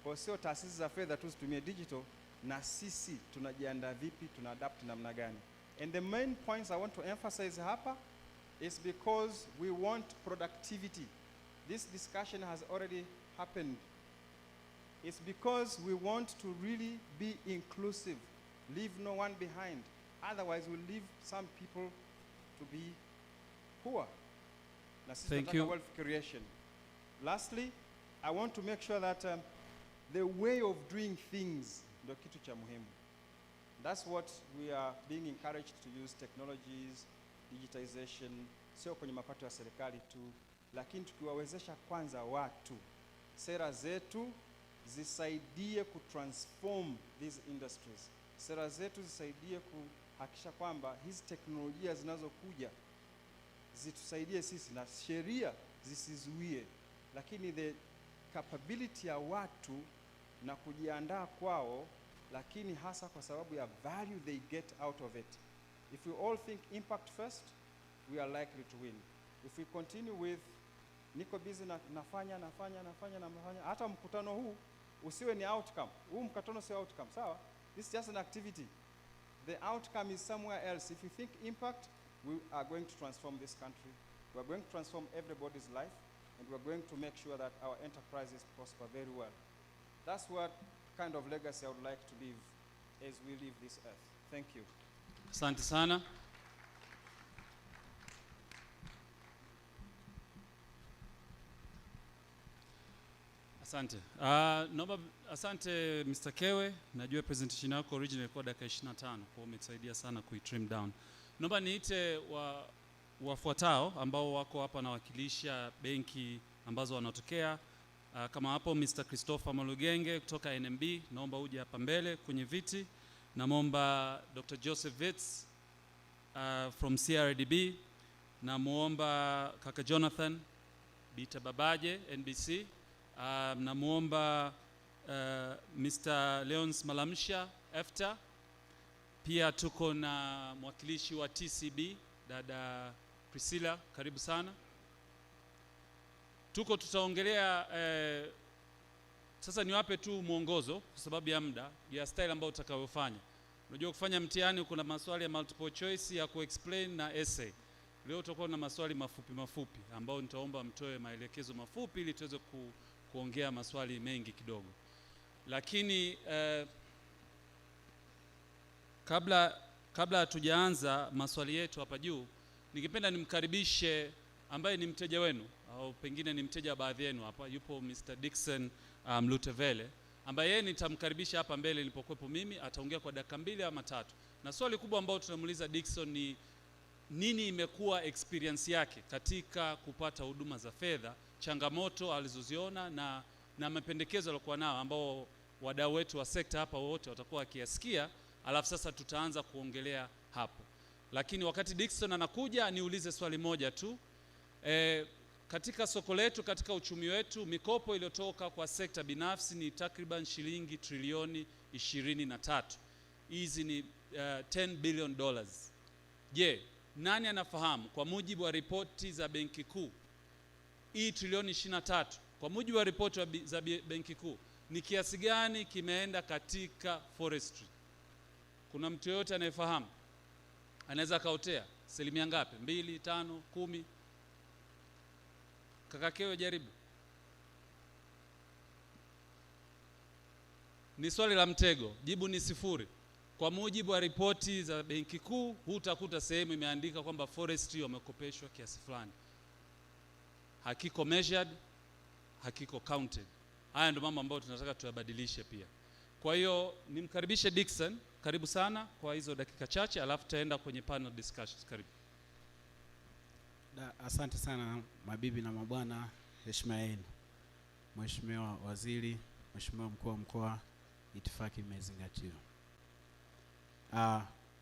Kwa sio taasisi za fedha tu zitumie digital, na sisi tunajiandaa vipi, tunaadapt namna gani. And the main points I want to emphasize hapa is because we want productivity. This discussion has already happened. It's because we want to really be inclusive, leave no one behind. Otherwise, we'll leave some people to be poor. Thank you. Wealth creation. Lastly, I want to make sure that the way of doing things ndio kitu cha muhimu. That's what we are being encouraged to use technologies, digitization, sio kwenye mapato ya serikali tu, lakini tukiwawezesha kwanza watu, sera zetu zisaidie kutransform these industries. Sera zetu zisaidie kuhakikisha kwamba hizi teknolojia zinazokuja zitusaidie sisi, na sheria zisizuie, lakini the capability ya watu na kujiandaa kwao, lakini hasa kwa sababu ya value they get out of it. If we all think impact first, we are likely to win. If we continue with niko busy nafanya, hata mkutano huu usiwe ni outcome. Huu mkutano sio outcome, sawa? This is just an activity. The outcome is somewhere else. If you think impact, we are going to transform this country. We are going to transform everybody's life, and we are going to make sure that our enterprises prosper very well. That's what kind of legacy I would like to leave as we leave this earth. Thank you. Asante sana. Asante. Naomba asante Mr. Kewe. Najua presentation yako original ilikuwa dakika 25, kwa hiyo umetusaidia sana kuitrim down. Naomba niite wafuatao ambao wako hapa na wakilisha benki ambazo wanatokea. Kama hapo Mr. Christopher Malugenge kutoka NMB, naomba uje hapa mbele kwenye viti. Naomba Dr. Joseph Witz from CRDB. Namuomba kaka Jonathan Bita Babaje NBC. Namuomba Mr. Leons Malamsha EFTA. Pia tuko na mwakilishi wa TCB dada Priscilla, karibu sana. Tutaongelea sasa niwape tu mwongozo kwa sababu ya muda ya style ambayo utakayofanya. Unajua kufanya mtihani kuna maswali ya multiple choice ya kuexplain na essay. Leo tutakuwa na maswali mafupi ambao nitaomba mtoe maelekezo mafupi ili tuweze kuongea maswali mengi kidogo. Lakini kabla hatujaanza maswali yetu hapa juu, ningependa nimkaribishe ambaye ni mteja wenu au pengine ni mteja baadhi yenu hapa. Yupo Mr. Dickson Mlutevele ambaye yeye nitamkaribisha hapa mbele nilipokuepo mimi, ataongea kwa dakika 2 ama 3. Na swali kubwa ambalo tunamuuliza Dickson ni nini imekuwa experience yake katika kupata huduma za fedha, changamoto alizoziona na mapendekezo aliyokuwa nao ambao wadau wetu wa sekta hapa wote watakuwa wakiasikia, alafu sasa tutaanza kuongelea hapo. Lakini wakati Dickson anakuja niulize swali moja tu. Katika soko letu, katika uchumi wetu, mikopo iliyotoka kwa sekta binafsi ni takriban shilingi trilioni 23. hizi ni $10 billion. Je, nani anafahamu kwa mujibu wa ripoti za Benki Kuu hii trilioni 23 kwa mujibu wa ripoti za Benki Kuu ni kiasi gani kimeenda katika forestry? Kuna mtu yote anayefahamu? Anaweza kaotea asilimia ngapi? 2, 5, 10? Kakakeo jaribu. Ni swali la mtego. Jibu ni 0. Kwa mujibu wa ripoti za Benki Kuu, hutakuta sehemu imeandika kwamba forestry wamekopeshwa kiasi fulani. Hakiko measured, hakiko counted. Haya ndio mambo ambayo tunataka tuyabadilishe pia. Kwa hiyo nimkaribishe Dickson, karibu sana kwa hizo dakika chache, alafu tutaenda kwenye panel discussions. Karibu. Asante sana mabibi na mabwana, heshima yenu. Mheshimiwa Waziri, Mheshimiwa Mkuu wa Mkoa, itifaki imezingatiwa.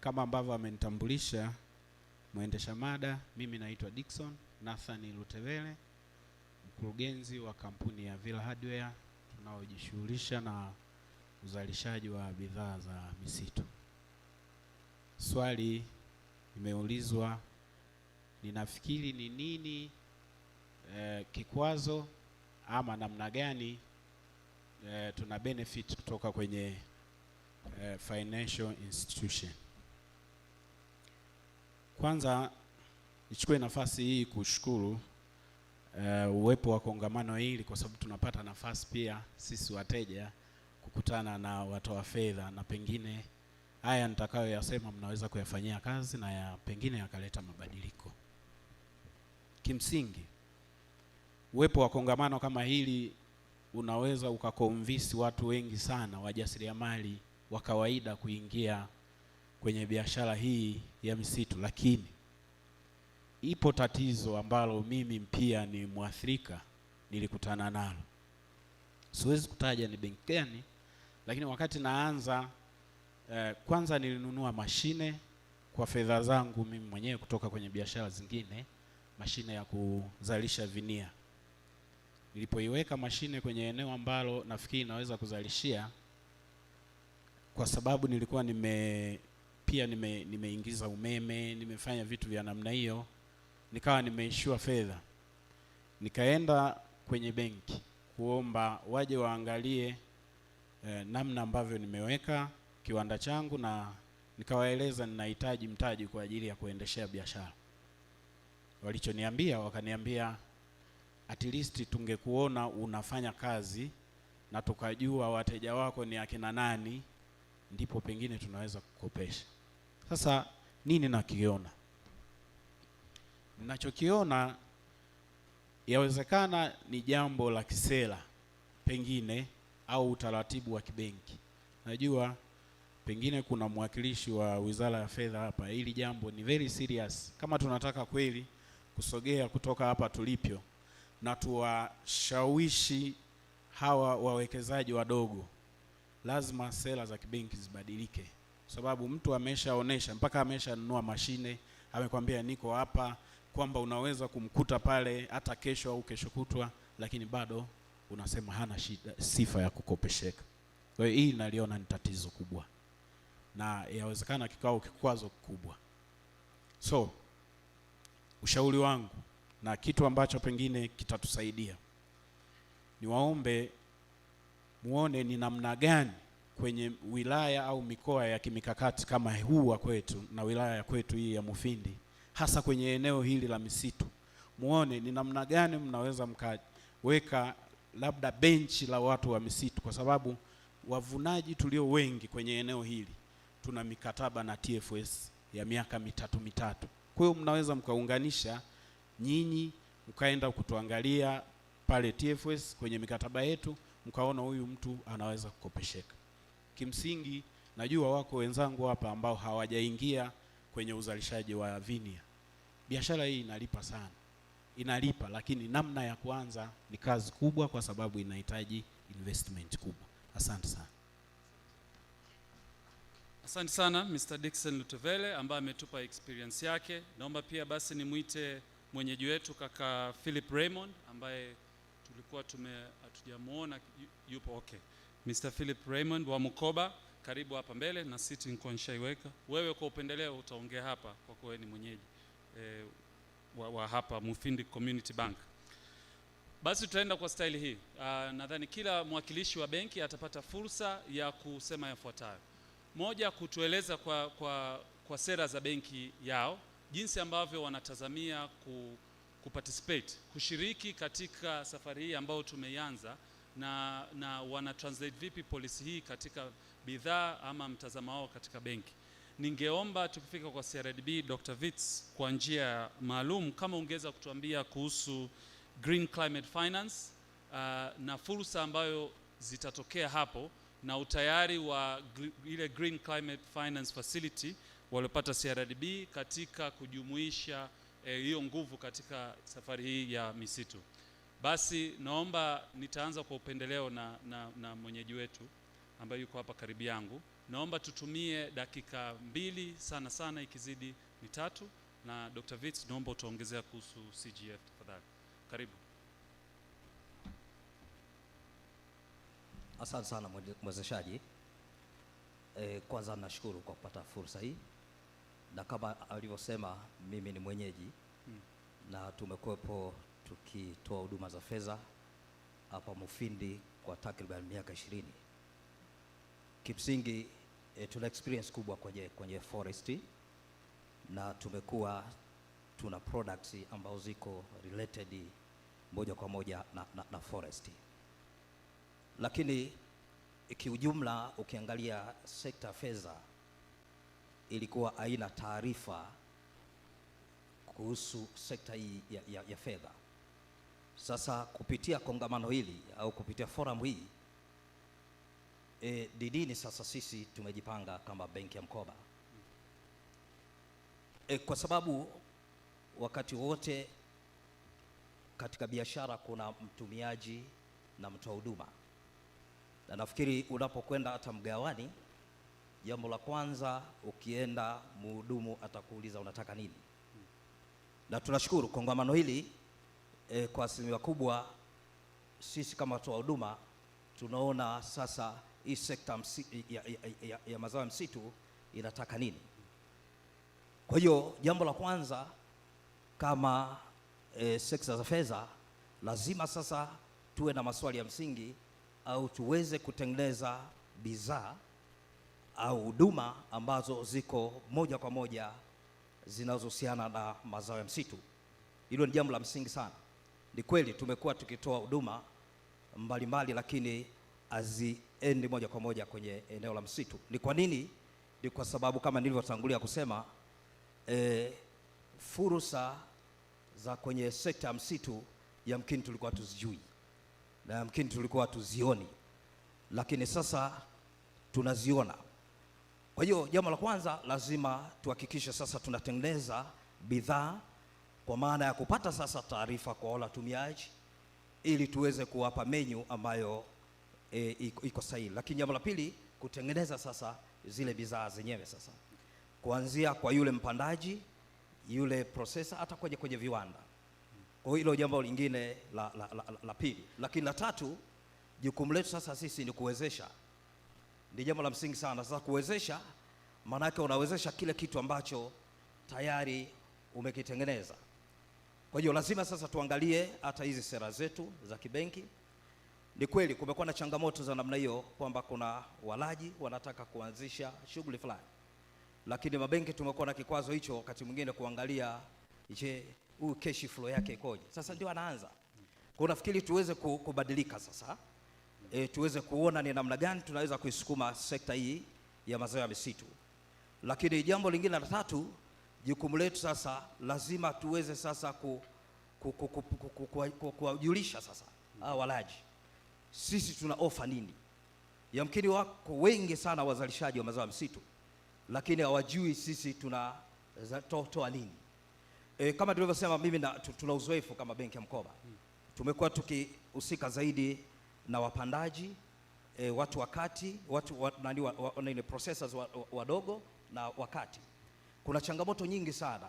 Kama ambavyo amenitambulisha mwendesha mada, mimi naitwa Dickson Nathan Lutevele, mkurugenzi wa kampuni ya Villa Hardware tunaojishughulisha na uzalishaji wa bidhaa za misitu. Swali imeulizwa, ninafikiri ni nini kikwazo ama namna gani tuna benefit kutoka kwenye financial institution. Kwanza nichukue nafasi hii kushukuru uwepo wa kongamano hili, kwa sababu tunapata nafasi pia sisi wateja kukutana na watoa fedha, na pengine haya nitakayoyasema mnaweza kuyafanyia kazi na pengine yakaleta mabadiliko. Kimsingi uwepo wa kongamano kama hili unaweza ukakonvince watu wengi sana, wajasiriamali wa kawaida, kuingia kwenye biashara hii ya misitu. Lakini ipo tatizo ambalo mimi pia ni mwathirika nilikutana nalo. Siwezi kutaja ni benki gani, lakini wakati naanza kwanza nilinunua mashine kwa fedha zangu mimi mwenyewe kutoka kwenye biashara zingine, mashine ya kuzalisha vinia. Nilipoiweka mashine kwenye eneo ambalo nafikiri naweza kuzalishia, kwa sababu nilikuwa nimeingiza umeme, nimefanya vitu vya namna hiyo, nikawa nimeishiwa fedha. Nikaenda kwenye benki kuomba waje waangalie namna ambavyo nimeweka kiwanda changu, na nikawaeleza ninahitaji mtaji kwa ajili ya kuendeshea biashara. Walichoniambia, wakaniambia at least tungekuona unafanya kazi na tukajua wateja wako ni akina nani, ndipo pengine tunaweza kukopesha. Sasa nini nakiona? Ninachokiona yawezekana ni jambo la kisera pengine, au utaratibu wa kibenki. Najua pengine kuna mwakilishi wa Wizara ya Fedha hapa. Hili jambo ni very serious. Kama tunataka kweli kusogea kutoka hapa tulipyo na tuwashawishi hawa wawekezaji wadogo, lazima sera za kibenki zibadilike. Sababu mtu ameshaonesha mpaka ameshanunua mashine, amekwambia niko hapa, kwamba unaweza kumkuta pale hata kesho au kesho kutwa, lakini bado unasema hana sifa ya kukopesheka. Kwa hiyo hii naliona ni tatizo kubwa, na yawezekana kikao kikwazo kikubwa. So ushauri wangu na kitu ambacho pengine kitatusaidia, niwaombe muone ni namna gani kwenye wilaya au mikoa ya kimikakati kama huu wa kwetu na wilaya ya kwetu hii ya Mufindi, hasa kwenye eneo hili la misitu, muone ni namna gani mnaweza mkaweka labda benchi la watu wa misitu, kwa sababu wavunaji tulio wengi kwenye eneo hili tuna mikataba na TFS ya miaka mitatu. Kwa hiyo mnaweza mkaunganisha nyinyi, mkaenda kutuangalia pale TFS kwenye mikataba yetu, mkaona huyu mtu anaweza kukopesheka. Kimsingi najua wako wenzangu hapa ambao hawajaingia kwenye uzalishaji wa vinia. Biashara hii inalipa sana, inalipa, lakini namna ya kuanza ni kazi kubwa, kwa sababu inahitaji investment kubwa. Asante sana. Asante sana Mr. Dickson Lutevele ambaye ametupa experience yake. Naomba pia basi nimuite mwenyeji wetu kaka Philip Raymond ambaye tulikuwa hatujamuona yupo. Okay. Mr. Philip Raymond wa Mukoba, karibu hapa mbele na siti niko nishaiweka. Wewe kwa upendeleo utaongea hapa kwa kuwa ni mwenyeji wa hapa Mufindi Community Bank. Basi tutaenda kwa staili hii. Nadhani kila mwakilishi wa benki atapata fursa ya kusema yafuatayo. Moja, kutueleza kwa sera za benki yao, jinsi ambavyo wanatazamia kuparticipate, kushiriki katika safari hii ambayo tumeianza, na wana translate vipi policy hii katika bidhaa ama mtazamo wao katika benki. Ningeomba tukifika kwa CRDB, Dr. Wits, kwa njia maalum kama ungeweza kutuambia kuhusu Green Climate Finance na fursa ambayo zitatokea hapo, na utayari wa ile Green Climate Finance Facility waliopata CRDB katika kujumuisha hiyo nguvu katika safari hii ya misitu. Basi naomba nitaanza kwa upendeleo na mwenyeji wetu ambaye yuko hapa karibu yangu. Naomba tutumie dakika 2 sana ikizidi 3, na Dr. Wits naomba utaongezea kuhusu CGF tafadhali. Karibu. Asante sana mwezeshaji. Kwanza nashukuru kwa kupata fursa hii, na kama alivyosema mimi ni mwenyeji na tumekuwepo tukitoa huduma za fedha hapa Mufindi kwa takriban miaka 20. Kimsingi tuna experience kubwa kwenye forestry, na tumekuwa tuna products ambazo ziko related moja kwa moja na forestry. Lakini kiujumla ukiangalia sekta fedha ilikuwa haina taarifa kuhusu sekta hii ya fedha. Sasa kupitia kongamano hili au kupitia forum hii didini, sasa sisi tumejipanga kama benki ya mkoba kwa sababu wakati wote katika biashara kuna mtumiaji na mtoa huduma, na nafikiri unapokwenda hata mgawani, jambo la kwanza ukienda mhudumu atakuuliza unataka nini. Na tunashukuru kongamano hili kwa asilimia kubwa sisi kama watoa huduma tunaona sasa hii sekta ya mazao ya msitu inataka nini. Kwa hiyo jambo la kwanza kama sekta za fedha lazima sasa tuwe na maswali ya msingi au tuweze kutengeneza bidhaa au huduma ambazo ziko moja kwa moja zinazohusiana na mazao ya msitu. Hilo ni jambo la msingi sana. Ni kweli tumekuwa tukitoa huduma mbalimbali lakini haziendi moja kwa moja kwenye eneo la msitu. Ni kwa nini? Ni kwa sababu kama nilivyotangulia kusema fursa za kwenye sekta ya msitu yamkini tulikuwa tuzijui na yamkini tulikuwa tuzioni, lakini sasa tunaziona. Kwa hiyo jambo la kwanza lazima tuhakikishe sasa tunatengeneza bidhaa kwa maana ya kupata sasa taarifa kwa wale watumiaji ili tuweze kuwapa menu ambayo iko sahihi. Lakini jambo la pili, kutengeneza sasa zile bidhaa zenyewe sasa, kuanzia kwa yule mpandaji, yule processor, hata kwenye viwanda. Kwa hilo jambo lingine la pili. Lakini la tatu, jukumu letu sasa sisi ni kuwezesha. Ni jambo la msingi sana. Sasa kuwezesha maana yake unawezesha kile kitu ambacho tayari umekitengeneza. Kwa hiyo lazima sasa tuangalie hata hizi sera zetu za kibenki. Ni kweli kumekuwa na changamoto za namna hiyo kwamba kuna walaji wanataka kuanzisha shughuli fulani, lakini mabenki tumekuwa na kikwazo hicho wakati mwingine kuangalia je, huu cash flow yake ikoje. Sasa ndio anaanza. Kwa nafikiri tuweze kubadilika sasa, tuweze kuona ni namna gani tunaweza kuisukuma sekta hii ya mazao ya misitu. Lakini jambo lingine la tatu, jukumu letu sasa lazima tuweze sasa kuwajulisha sasa walaji sisi tuna offer nini. Yamkini wako wengi sana wazalishaji wa mazao ya misitu lakini hawajui sisi tunatoa nini. Kama tulivyosema, mimi tuna uzoefu kama benki ya mkoba. Tumekuwa tukihusika zaidi na wapandaji, watu wakati, nani processors wadogo na wakati. Kuna changamoto nyingi sana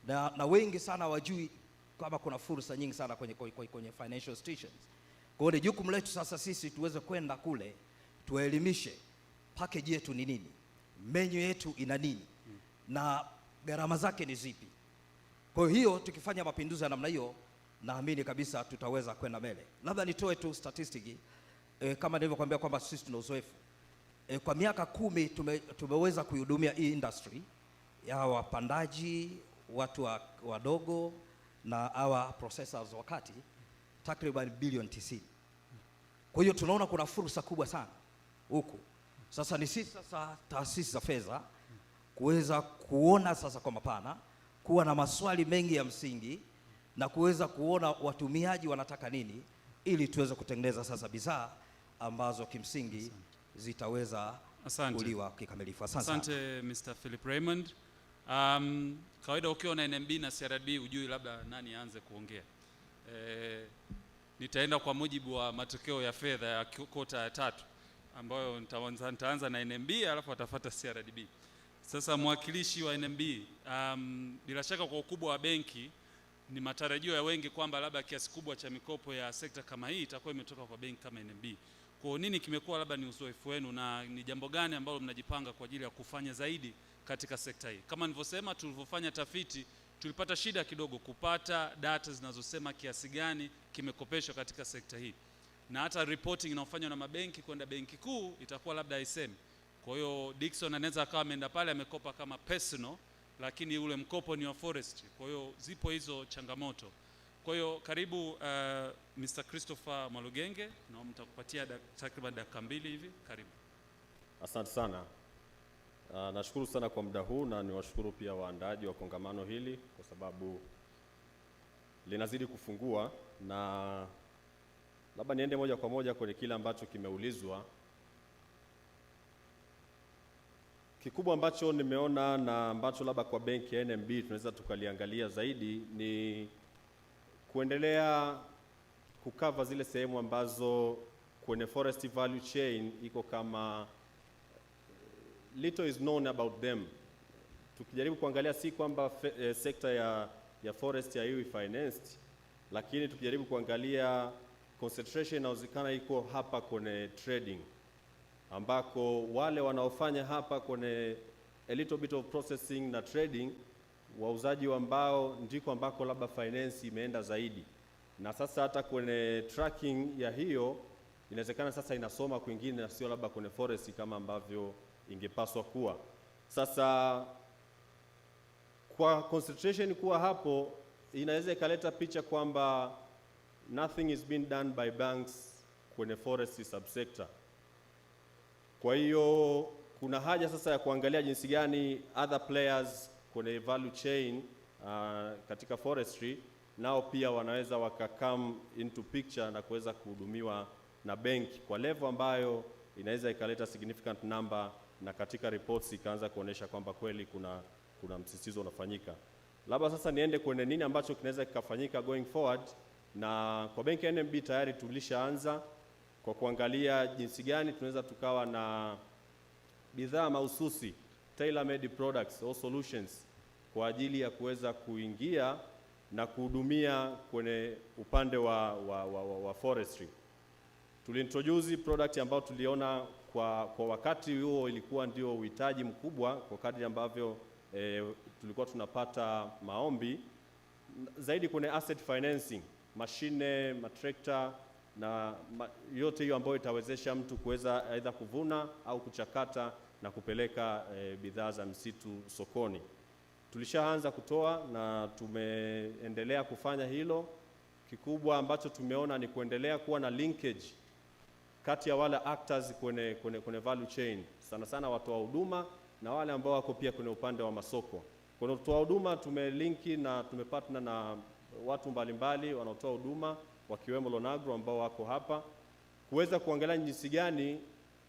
na wengi sana hawajui kama kuna fursa nyingi sana kwenye financial institutions. Kwa hiyo jukumu letu sasa sisi tuweze kwenda kule tuwaelimishe package yetu ni nini, menu yetu ina nini, na gharama zake ni zipi. Kwa hiyo tukifanya mapinduzi ya namna hiyo, naamini kabisa tutaweza kwenda mbele. Labda nitoe tu statistic kama nilivyokuambia kwamba sisi tuna uzoefu. Kwa miaka 10 tumeweza kuihudumia hii industry ya wapandaji, watu wadogo na hawa processors wakati takriban bilioni 90. Kwa hiyo tunaona kuna fursa kubwa sana huku. Sasa ni sisi sasa taasisi za fedha kuweza kuona sasa kwa mapana, kuwa na maswali mengi ya msingi na kuweza kuona watumiaji wanataka nini, ili tuweze kutengeneza sasa bidhaa ambazo kimsingi zitaweza kuliwa kikamilifu. Asante Mr. Philip Raymond. Kawaida ukiwa na NMB na CRDB ujui labda nani aanze kuongea. Nitaenda kwa mujibu wa matokeo ya fedha ya kota ya 3 ambayo nitaanza na NMB alafu atafuata CRDB. Sasa mwakilishi wa NMB, bila shaka kwa ukubwa wa benki ni matarajio ya wengi kwamba labda kiasi kubwa cha mikopo ya sekta kama hii itakuwa imetoka kwa benki kama NMB. Kwa nini kimekuwa labda ni uzoefu wenu na ni jambo gani ambalo mnajipanga kwa ajili ya kufanya zaidi katika sekta hii? Kama nilivyosema, tulivyofanya tafiti tulipata shida kidogo kupata data zinazosema kiasi gani kimekopeshwa katika sekta hii, na hata reporting inayofanywa na mabenki kwenda benki kuu itakuwa labda haisemi. Kwa hiyo Dickson anaweza akawa ameenda pale amekopa kama personal, lakini ule mkopo ni wa Forestry. Kwa hiyo zipo hizo changamoto. Kwa hiyo karibu Mr. Christopher Mwalugenge, na mtakupatia takriban dakika 2 hivi. Karibu. Asante sana. Nashukuru sana kwa muda huu na niwashukuru pia waandaaji wa kongamano hili kwa sababu linazidi kufungua, na labda niende moja kwa moja kwenye kile ambacho kimeulizwa. Kikubwa ambacho nimeona na ambacho labda kwa benki ya NMB tunaweza tukaliangalia zaidi ni kuendelea kukava zile sehemu ambazo kwenye forest value chain iko kama little is known about them. Tukijaribu kuangalia si kwamba sekta ya forest ya hiyo financed, lakini tukijaribu kuangalia concentration inawezekana iko hapa kwenye trading, ambako wale wanaofanya hapa kwenye a little bit of processing na trading, wauzaji ambao ndiko ambako labda finance imeenda zaidi. Na sasa hata kwenye tracking ya hiyo inawezekana sasa inasoma kwingine na sio labda kwenye forest kama ambavyo ingepaswa kuwa. Sasa kwa concentration kuwa hapo inaweza ikaleta picha kwamba nothing is being done by banks kwenye forest subsector. Kwa hiyo kuna haja sasa ya kuangalia jinsi gani other players kwenye value chain katika forestry nao pia wanaweza wakakam into picture na kuweza kuhudumiwa na benki kwa level ambayo inaweza ikaleta significant number, na katika reports ikaanza kuonesha kwamba kweli kuna msisitizo unafanyika. Labda sasa niende kwenye nini ambacho kinaweza kikafanyika going forward, na kwa benki ya NMB tayari tulishaanza kwa kuangalia jinsi gani tunaweza tukawa na bidhaa mahususi, tailor-made products or solutions kwa ajili ya kuweza kuingia na kuhudumia kwenye upande wa forestry. Tuliintroduce product ambayo tuliona kwa wakati huo ilikuwa ndio uhitaji mkubwa kwa kadri ambavyo tulikuwa tunapata maombi zaidi kwenye asset financing, mashine, matrekta na yote hiyo ambayo itawezesha mtu kuweza aidha kuvuna au kuchakata na kupeleka bidhaa za msitu sokoni. Tulishaanza kutoa na tumeendelea kufanya hilo. Kikubwa ambacho tumeona ni kuendelea kuwa na linkage kati ya wale actors kwenye value chain, sana sana watoa huduma na wale ambao wako pia kwenye upande wa masoko. Kwa watoa huduma tumelinki na tumepartner na watu mbalimbali wanaotoa huduma wakiwemo Lonagro ambao wako hapa, kuweza kuangalia jinsi gani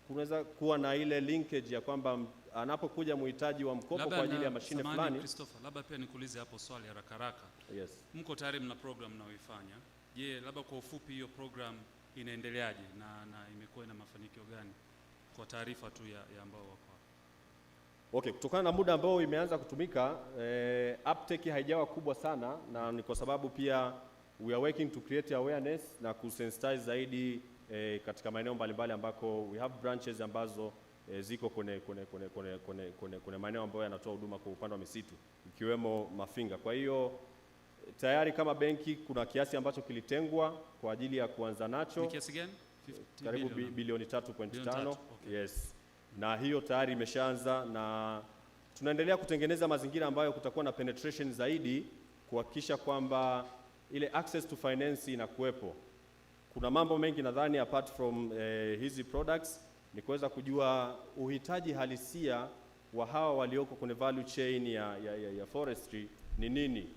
kunaweza kuwa na ile linkage ya kwamba anapokuja mhitaji wa mkopo kwa ajili ya mashine fulani. Christopher, labda pia nikuulize hapo swali haraka haraka. Yes. Mko tayari mna program mnaoifanya. Je, labda kwa ufupi hiyo program inaendeleaje na imekuwa ina mafanikio gani kwa taarifa tu ya ambao wako hapa? Okay, kutokana na muda ambao imeanza kutumika, uptake haijawa kubwa sana, na ni kwa sababu pia we are working to create awareness na kusensitize zaidi katika maeneo mbalimbali ambako we have branches ambazo ziko kwenye maeneo ambayo yanatoa huduma kwa upande wa misitu ikiwemo Mafinga. Kwa hiyo tayari kama benki kuna kiasi ambacho kilitengwa kwa ajili ya kuanza nacho. Ni kiasi gani? Karibu bilioni 3.5. Okay. Yes. Na hiyo tayari imeshaanza na tunaendelea kutengeneza mazingira ambayo kutakuwa na penetration zaidi kuhakikisha kwamba ile access to finance inakuwepo. Kuna mambo mengi nadhani apart from hizi products ni kuweza kujua uhitaji halisia wa hawa walioko kwenye value chain ya forestry ni nini.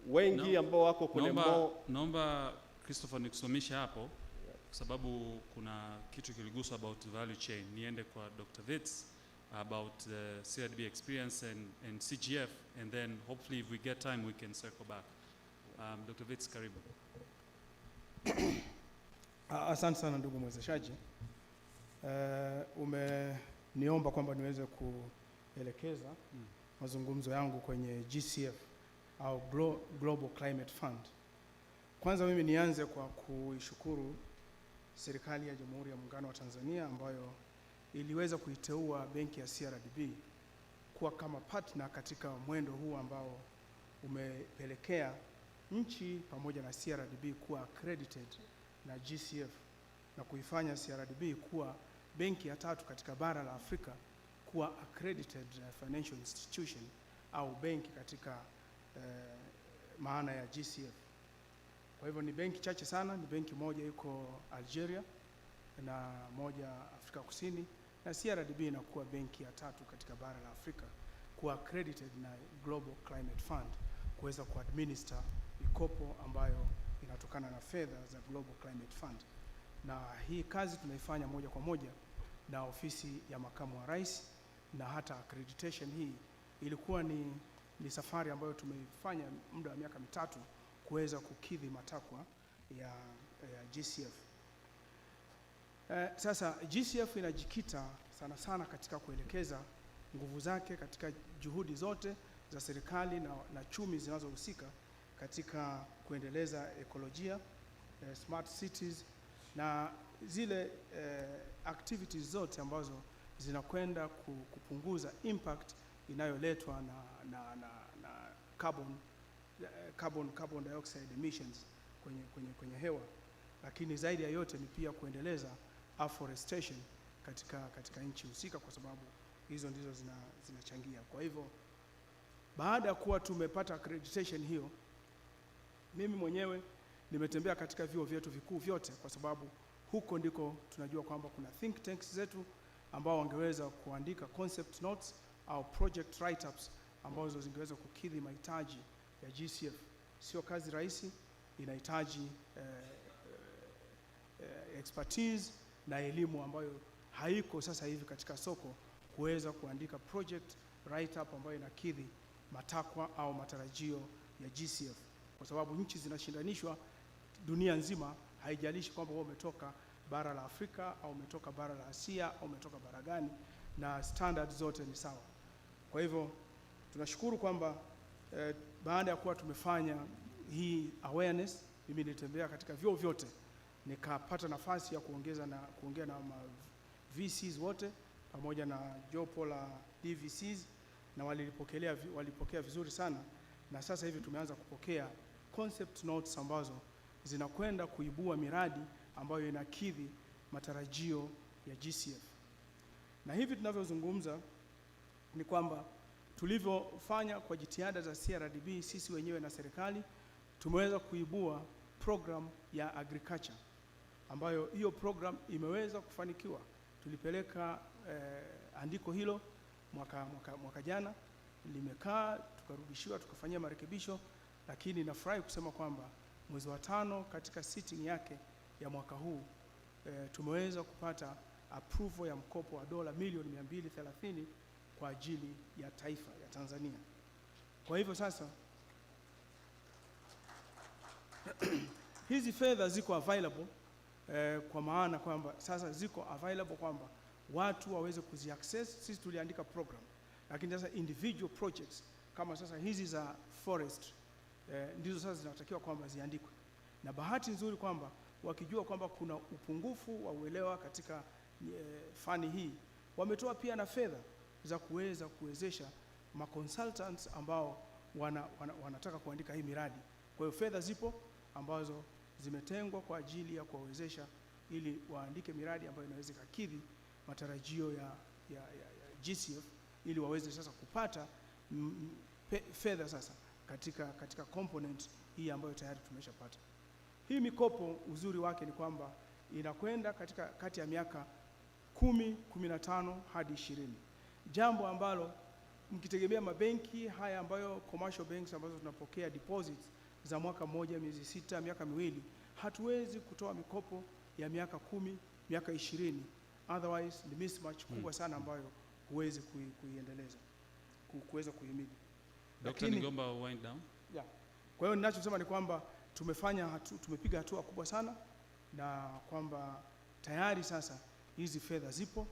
Wengi ambao wako kwenye naomba Christopher nikusomishe hapo kwa sababu kuna kitu kiliguswa about value chain. Niende kwa Dr. Vitz about the CRDB experience and CGF, and then hopefully if we get time we can circle back. Dr. Vitz, karibu. Asante sana ndugu mwezeshaji. Umeniomba kwamba niweze kuelekeza mazungumzo yangu kwenye GCF au Global Climate Fund. Kwanza mimi nianze kwa kuishukuru serikali ya Jamhuri ya Muungano wa Tanzania ambayo iliweza kuiteua benki ya CRDB kuwa kama partner katika mwendo huu ambao umepelekea nchi pamoja na CRDB kuwa accredited na GCF na kuifanya CRDB kuwa benki ya tatu katika bara la Afrika kuwa accredited financial institution au benki katika maana ya GCF. Kwa hivyo ni benki chache sana, ni benki moja iko Algeria na moja Afrika Kusini, na CRDB inakuwa benki ya tatu katika bara la Afrika kuwa accredited na Global Climate Fund kuweza kuadminister mikopo ambayo inatokana na fedha za Global Climate Fund. Na hii kazi tunaifanya moja kwa moja na ofisi ya makamu wa rais, na hata accreditation hii ilikuwa ni safari ambayo tumeifanya muda wa miaka mitatu kuweza kukidhi matakwa ya GCF. Sasa GCF inajikita sana sana katika kuelekeza nguvu zake katika juhudi zote za serikali na chumi zinazohusika katika kuendeleza ekolojia, smart cities na zile activities zote ambazo zinakwenda kupunguza impact inayoletwa na carbon dioxide emissions kwenye hewa, lakini zaidi ya yote ni pia kuendeleza afforestation katika nchi husika, kwa sababu hizo ndizo zinachangia. Kwa hivyo baada ya kuwa tumepata accreditation hiyo, mimi mwenyewe nimetembea katika vyuo vyetu vikuu vyote, kwa sababu huko ndiko tunajua kwamba kuna think tanks zetu ambao wangeweza kuandika concept notes au project write-ups ambazo zingeweza kukidhi mahitaji ya GCF. Sio kazi rahisi, inahitaji expertise na elimu ambayo haiko sasa hivi katika soko kuweza kuandika project write-up ambayo inakidhi matakwa au matarajio ya GCF, kwa sababu nchi zinashindanishwa dunia nzima, haijalishi kwamba wewe umetoka bara la Afrika au umetoka bara la Asia au umetoka bara gani, na standard zote ni sawa. Kwa hivyo tunashukuru kwamba baada ya kuwa tumefanya hii awareness, mimi nilitembea katika vyuo vyote nikapata nafasi ya kuongea na VCs wote pamoja na jopo la DVCs, na walipokea vizuri sana, na sasa hivi tumeanza kupokea concept notes ambazo zinakwenda kuibua miradi ambayo inakidhi matarajio ya GCF. Na hivi tunavyozungumza ni kwamba tulivyofanya kwa jitihada za CRDB sisi wenyewe na serikali, tumeweza kuibua program ya agriculture ambayo hiyo program imeweza kufanikiwa. Tulipeleka andiko hilo mwaka jana, limekaa tukarudishiwa, tukafanyia marekebisho, lakini nafurahi kusema kwamba mwezi wa 5 katika sitting yake ya mwaka huu tumeweza kupata approval ya mkopo wa dola milioni 230 kwa ajili ya taifa ya Tanzania. Kwa hivyo sasa hizi fedha ziko available kwa maana kwamba sasa ziko available kwamba watu waweze kuziaccess. Sisi tuliandika program, lakini sasa individual projects kama sasa hizi za forestry ndizo sasa zinatakiwa kwamba ziandikwe. Na bahati nzuri kwamba wakijua kwamba kuna upungufu wa uelewa katika fani hii wametoa pia na fedha za kuweza kuwezesha consultants ambao wanataka kuandika hii miradi. Kwa hiyo fedha zipo ambazo zimetengwa kwa ajili ya kuwawezesha ili waandike miradi ambayo inaweza kukidhi matarajio ya GCF ili waweze sasa kupata fedha sasa katika component hii ambayo tayari tumeshapata. Hii mikopo uzuri wake ni kwamba inakwenda katika kati ya miaka 10, 15 hadi 20. Jambo ambalo mkitegemea mabenki haya ambayo commercial banks ambazo tunapokea deposits za mwaka mmoja, miezi 6, miaka miwili, hatuwezi kutoa mikopo ya miaka 10, miaka 20. Otherwise ni mismatch kubwa sana ambayo huwezi kuiendeleza, kuweza kuhimili. Dr. Nigomba, wind down. Yeah. Kwa hiyo ninachosema ni kwamba tumepiga hatua kubwa sana na kwamba tayari sasa hizi fedha zipo.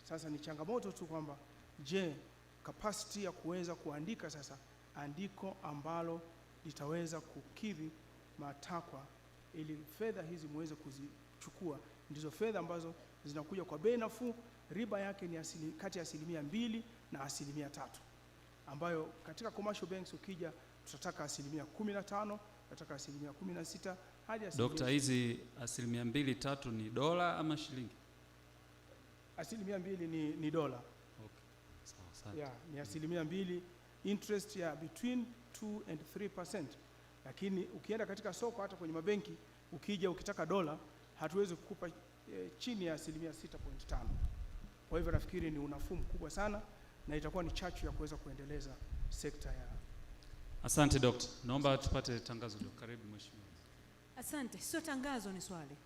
Sasa ni changamoto tu kwamba je, capacity ya kuweza kuandika sasa andiko ambalo litaweza kukidhi matakwa ili fedha hizi muweze kuzichukua. Ndizo fedha ambazo zinakuja kwa bei nafuu, riba yake ni kati ya 2% na 3%, ambayo katika commercial banks ukija tutataka 15%, tutataka 16% hadi 20%. Dr. hizi 2-3 ni dola ama shilingi? 2% ni dola. Okay. Sawa. Yeah, ni 2%, interest ya between 2 and 3%. Lakini ukienda katika soko hata kwenye mabenki ukija ukitaka dola hatuwezi kukupa chini ya 6.5. Kwa hivyo nafikiri ni unafuu mkubwa sana na itakuwa ni chachu ya kuweza kuendeleza sekta ya. Asante Dr. Naomba tupate tangazo Dr. Karibu mheshimiwa. Asante. Sio tangazo, ni swali.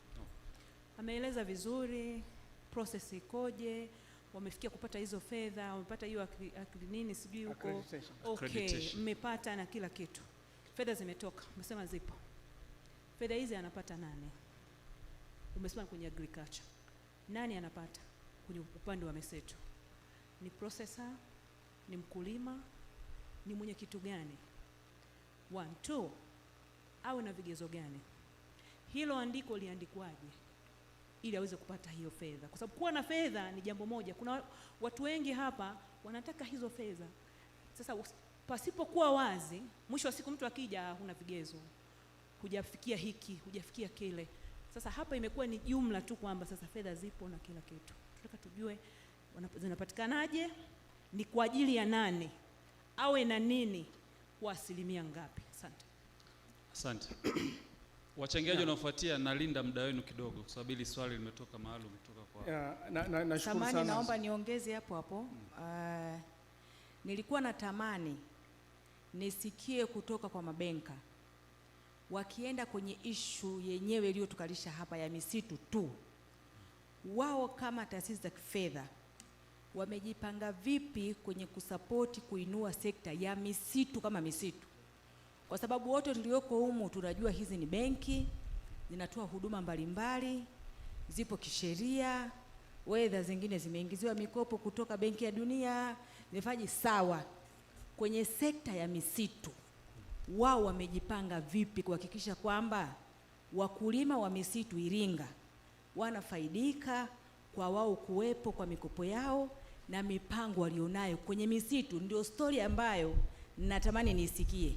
Ameeleza vizuri process ikoje, wamefikia kupata hizo fedha, wamepata hiyo nini sijui huko. Okay, mmepata na kila kitu. Fedha zimetoka, umesema zipo. Fedha hizi anapata nani? Umesema kwenye agriculture. Nani anapata kwenye upande wa MISITU? Ni processor, ni mkulima, ni mwenye kitu gani? 1, 2, awe na vigezo gani? Hilo andiko liandikwaje ili aweze kupata hiyo fedha? Kwa sababu kuwa na fedha ni jambo moja. Kuna watu wengi hapa wanataka hizo fedha. Sasa pasipokuwa wazi, mwisho wa siku mtu akija huna vigezo, hujafikia hiki, hujafikia kile. Sasa hapa imekuwa ni jumla tu kwamba sasa fedha zipo na kila kitu. Tunataka tujue zinapatikanaje, ni kwa ajili ya nani, awe na nini, kwa asilimia ngapi? Asante. Asante. Wachangiaji wanaofuatia, nalinda muda wenu kidogo kwa sababu hili swali limetoka maalum kutoka kwa. Nashukuru sana. Naomba niongeze hapo. Nilikuwa natamani nisikie kutoka kwa mabenka wakienda kwenye ishu yenyewe iliyotukalisha hapa ya MISITU tu, wao kama taasisi za kifedha wamejipanga vipi kwenye kusapoti kuinua sekta ya MISITU kama MISITU, kwa sababu wote tulioko humu tunajua hizi ni benki, zinatoa huduma mbalimbali, zipo kisheria, wedha zingine zimeingiziwa mikopo kutoka Benki ya Dunia, zimefaji sawa. Kwenye sekta ya MISITU wao wamejipanga vipi kuhakikisha kwamba wakulima wa MISITU Iringa wanafaidika kwa wao kuwepo kwa mikopo yao na mipango walionayo kwenye MISITU? Ndio story ambayo natamani nisikie.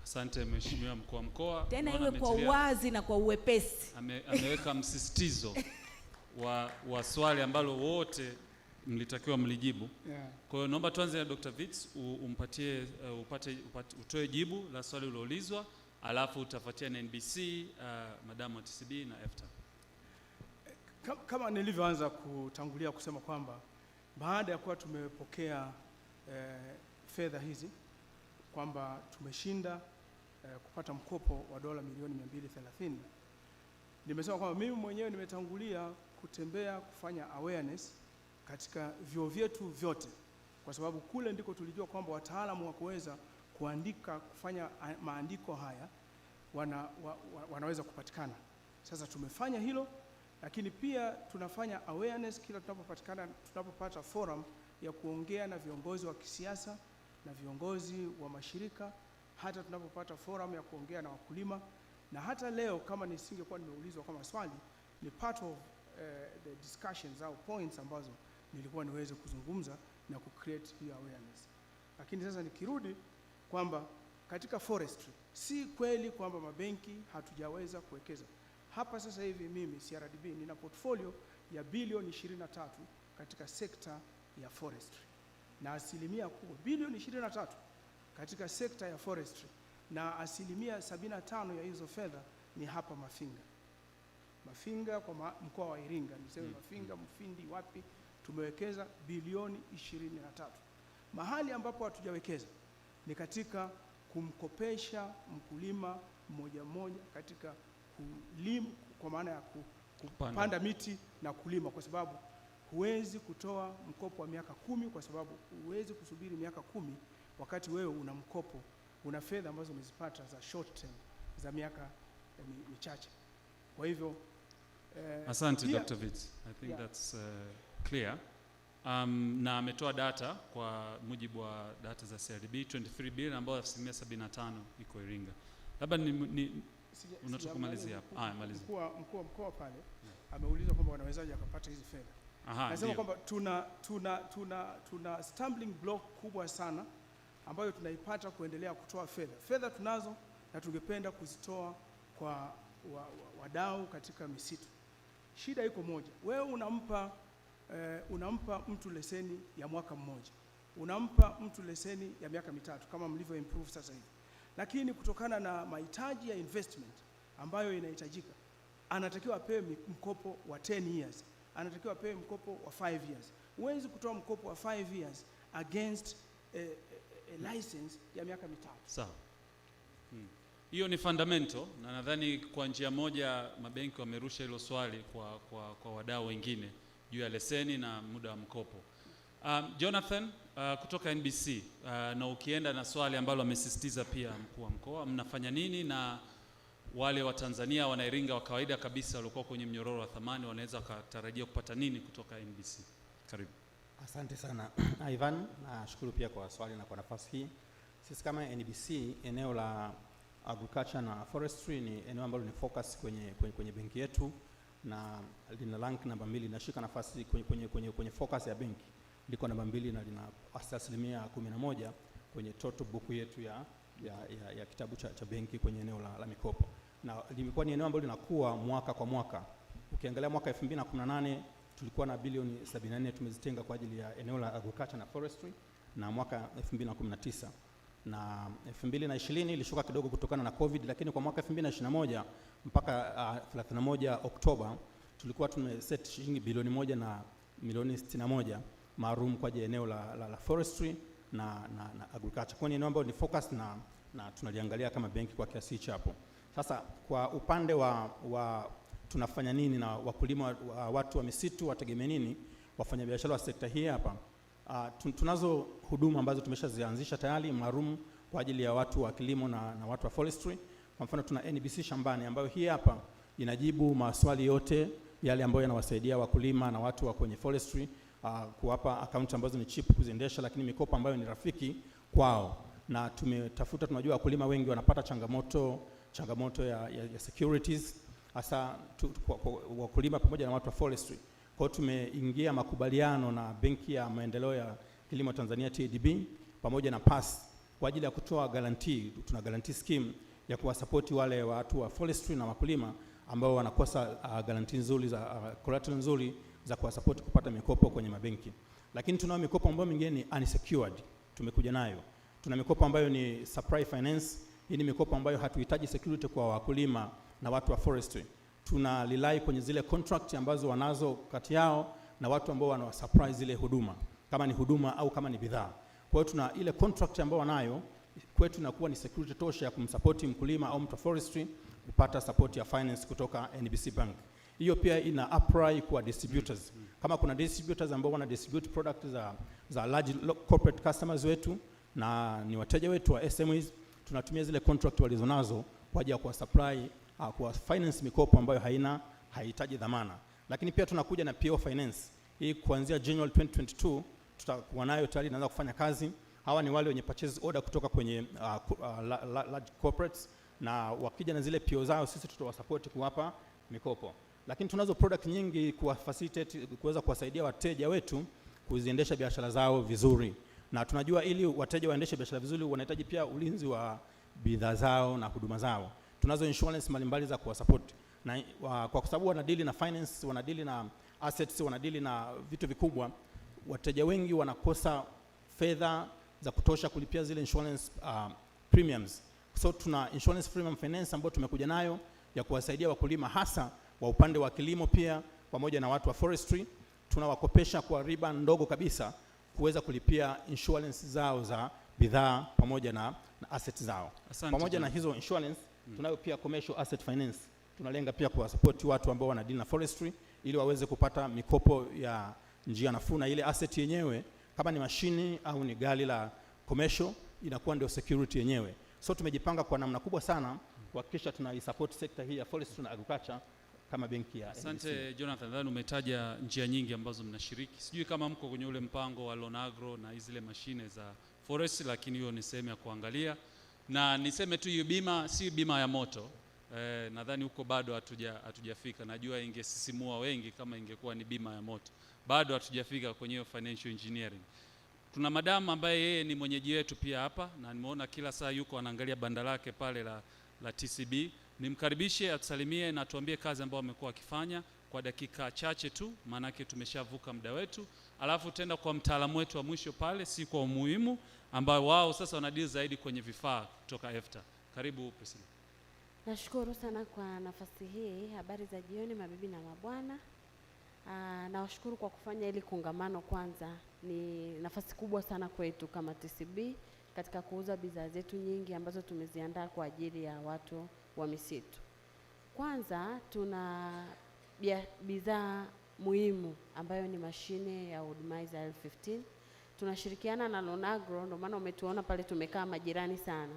Asante Mheshimiwa Mkuu wa Mkoa. Tena iwe kwa uwazi na kwa uwepesi. Ameweka msisitizo wa swali ambalo wote mlitakiwa mlijibu. Yeah. Kwa hiyo naomba tuanze na Dr. Vitz, umpatie utoe jibu la swali uliloulizwa, alafu utafuatia na NBC, Madam wa TCB na EFTA. Kama nilivyoanza kutangulia kusema kwamba baada ya kuwa tumepokea fedha hizi kwamba tumeshinda kupata mkopo wa dola milioni 230, nimesema kwamba mimi mwenyewe nimetangulia kutembea kufanya awareness katika vyuo vyetu vyote, kwa sababu kule ndiko tulijua kwamba wataalamu wa kuweza kuandika, kufanya maandiko haya wanaweza kupatikana. Sasa tumefanya hilo, lakini pia tunafanya awareness kila tunapopata forum ya kuongea na viongozi wa kisiasa na viongozi wa mashirika, hata tunapopata forum ya kuongea na wakulima. Na hata leo kama nisingekuwa nimeulizwa kama swali, ni part of the discussions au points ambazo nilikuwa niweze kuzungumza na create hiyo awareness. Lakini sasa nikirudi kwamba katika forestry si kweli kwamba mabenki hatujaweza kuwekeza. Hapa sasa hivi mimi CRDB nina portfolio ya bilioni 23 katika sekta ya forestry, na asilimia kubwa bilioni 23 katika sekta ya forestry, na asilimia 75 ya hizo fedha ni hapa Mafinga kwa mkoa wa Iringa, niseme Mafinga, Mufindi, wapi, tumewekeza bilioni 23. Mahali ambapo hatujawekeza ni katika kumkopesha mkulima mmoja mmoja katika kulima, kwa maana ya kupanda miti na kulima, kwa sababu huwezi kutoa mkopo wa miaka 10, kwa sababu huwezi kusubiri miaka 10 wakati wewe una mkopo, una fedha ambazo umezipata za short term za miaka michache. Kwa hivyo asante Dr. Vitz. I think that's clear. Na ametoa data kwa mujibu wa data za CRDB 23 billion ambayo asilimia 75 iko Iringa. Labda unataka kumalizia hapo. Malizia. Mkuu wa mkoa pale ameuliza kwamba wanawezaje akapata hizi fedha. Nasema kwamba tuna stumbling block kubwa sana ambayo tunaipata kuendelea kutoa fedha. Fedha tunazo na tungependa kuzitoa kwa wadau katika misitu. Shida iko moja. Wewe unampa mtu leseni ya mwaka mmoja. Unampa mtu leseni ya miaka 3 kama mlivyo improve sasa hivi. Lakini kutokana na mahitaji ya investment ambayo inahitajika, anatakiwa apewe mkopo wa 10 years. Anatakiwa apewe mkopo wa 5 years. Huwezi kutoa mkopo wa 5 years against a license ya miaka 3. Sawa. Hiyo ni fundamental, na nadhani kwa njia moja mabenki wamerusha hilo swali kwa wadau wengine juu ya leseni na muda wa mkopo. Jonathan kutoka NBC, na ukienda na swali ambalo amesisitiza pia mkuu wa mkoa, mnafanya nini na wale wa Tanzania wana Iringa wa kawaida kabisa walikuwa kwenye mnyororo wa thamani wanaweza kutarajia kupata nini kutoka NBC? Karibu. Asante sana Ivan, nashukuru pia kwa swali na kwa nafasi hii. Sisi kama NBC, eneo la agriculture na forestry ni eneo ambalo ni focus kwenye benki yetu, na lina rank namba 2, linashika nafasi kwenye focus ya benki, liko namba 2 na lina asilimia 11 kwenye total book yetu ya kitabu cha benki kwenye eneo la mikopo, na limekuwa ni eneo ambalo linakuwa mwaka kwa mwaka. Ukiangalia mwaka 2018 tulikuwa na bilioni 74 tumezitenga kwa ajili ya eneo la agriculture na forestry, na mwaka 2019 na 2020 ilishuka kidogo kutokana na COVID, lakini kwa mwaka 2021 mpaka 31 Oktoba tulikuwa tumeset shilingi bilioni 1 na milioni 61 maalum kwa ajili ya eneo la forestry na agriculture. Kwa ni eneo ambalo ni focus na tunaliangalia kama benki kwa kiasi chapo. Sasa kwa upande wa tunafanya nini na wakulima watu wa misitu wategemea nini, wafanyabiashara wa sekta hii hapa, tunazo huduma ambazo tumeshazianzisha tayari maalum kwa ajili ya watu wa kilimo na watu wa forestry. Kwa mfano tuna NBC Shambani ambayo hii hapa inajibu maswali yote yale ambayo yanawasaidia wakulima na watu wa kwenye forestry, kuwapa account ambazo ni cheap kuziendesha, lakini mikopo ambayo ni rafiki kwao. Na tumetafuta, tunajua wakulima wengi wanapata changamoto ya securities, hasa wakulima pamoja na watu wa forestry. Kwa hiyo tumeingia makubaliano na Benki ya Maendeleo ya Kilimo Tanzania TADB pamoja na PAS kwa ajili ya kutoa guarantee. Tuna guarantee scheme ya kuwasapoti wale watu wa forestry na wakulima ambao wanakosa guarantee nzuri za collateral nzuri za kuwasapoti kupata mikopo kwenye mabenki. Lakini tunao mikopo ambayo mingine ni unsecured, tumekuja nayo. Tuna mikopo ambayo ni supply finance. Hii ni mikopo ambayo hatuhitaji security kwa wakulima na watu wa forestry. Tuna rely kwenye zile contract ambazo wanazo kati yao na watu ambao wana supply zile huduma, kama ni huduma au kama ni bidhaa. Kwa hiyo tuna ile contract ambayo wanayo, kwetu inakuwa ni security tosha ya kumsupport mkulima au mtu wa forestry kupata support ya finance kutoka NBC Bank. Hiyo pia ina apply kwa distributors. Kama kuna distributors ambao wana distribute product za large corporate customers wetu na ni wateja wetu wa SMEs, tunatumia zile contract walizonazo kwa ajili ya kuwa supply kwa finance mikopo ambayo haihitaji dhamana. Lakini pia tunakuja na PO finance. Hii kuanzia January 2022 tutakuwa nayo tayari inaanza kufanya kazi. Hawa ni wale wenye purchase order kutoka kwenye large corporates, na wakija na zile PO zao sisi tutawasupport kuwapa mikopo. lakini tunazo product nyingi kuwa facilitate, kuweza kuwasaidia wateja wetu kuziendesha biashara zao vizuri, na tunajua ili wateja waendeshe biashara vizuri wanahitaji pia ulinzi wa bidhaa zao na huduma zao. Tunazo insurance mbalimbali za kuwasupport, na kwa sababu wanadili na finance, wanadili na assets, wanadili na vitu vikubwa, wateja wengi wanakosa fedha za kutosha kulipia zile insurance premiums. So tuna insurance premium finance ambayo tumekuja nayo ya kuwasaidia wakulima hasa wa upande wa kilimo pia pamoja na watu wa forestry. Tunawakopesha kwa riba ndogo kabisa kuweza kulipia insurance zao za bidhaa pamoja na assets zao. Asante pamoja jana. na hizo insurance tunayo pia commercial asset finance. Tunalenga pia kuwasupport watu ambao wanadili na forestry ili waweze kupata mikopo ya njia nafuu, na ile asset yenyewe kama ni mashini au ni gari la commercial inakuwa ndio security yenyewe. So tumejipanga kwa namna kubwa sana kuhakikisha tunaisupport sekta hii ya forestry na agriculture kama benki ya Asante Jonathan, nadhani umetaja njia nyingi ambazo mnashiriki. Sijui kama mko kwenye ule mpango wa loan agro na zile mashine za forest, lakini hiyo ni sehemu ya kuangalia. Na niseme tu hiyo bima si bima ya moto. Nadhani huko bado hatujafika. Najua ingesisimua wengi kama ingekuwa ni bima ya moto. Bado hatujafika kwenye hiyo financial engineering. Tuna madamu ambaye yeye ni mwenyeji wetu pia hapa, na nimeona kila saa yuko anaangalia banda lake pale la TCB. Nimkaribishe atusalimie na tuambie kazi ambayo amekuwa akifanya kwa dakika chache tu, maanake tumeshavuka muda wetu. Alafu tenda kwa mtaalamu wetu wa mwisho pale, si kwa umuhimu, ambao wao sasa wanadili zaidi kwenye vifaa kutoka EFTA. Karibu Priscilla. Nashukuru sana kwa nafasi hii. Habari za jioni mabibi na mabwana. Nawashukuru kwa kufanya hili kongamano. Kwanza ni nafasi kubwa sana kwetu kama TCB katika kuuza bidhaa zetu nyingi ambazo tumeziandaa kwa ajili ya watu wa misitu. Kwanza tuna bidhaa muhimu ambayo ni mashine ya Woodmizer L15. Tunashirikiana na Lonagro, ndio maana umetuona pale tumekaa majirani sana.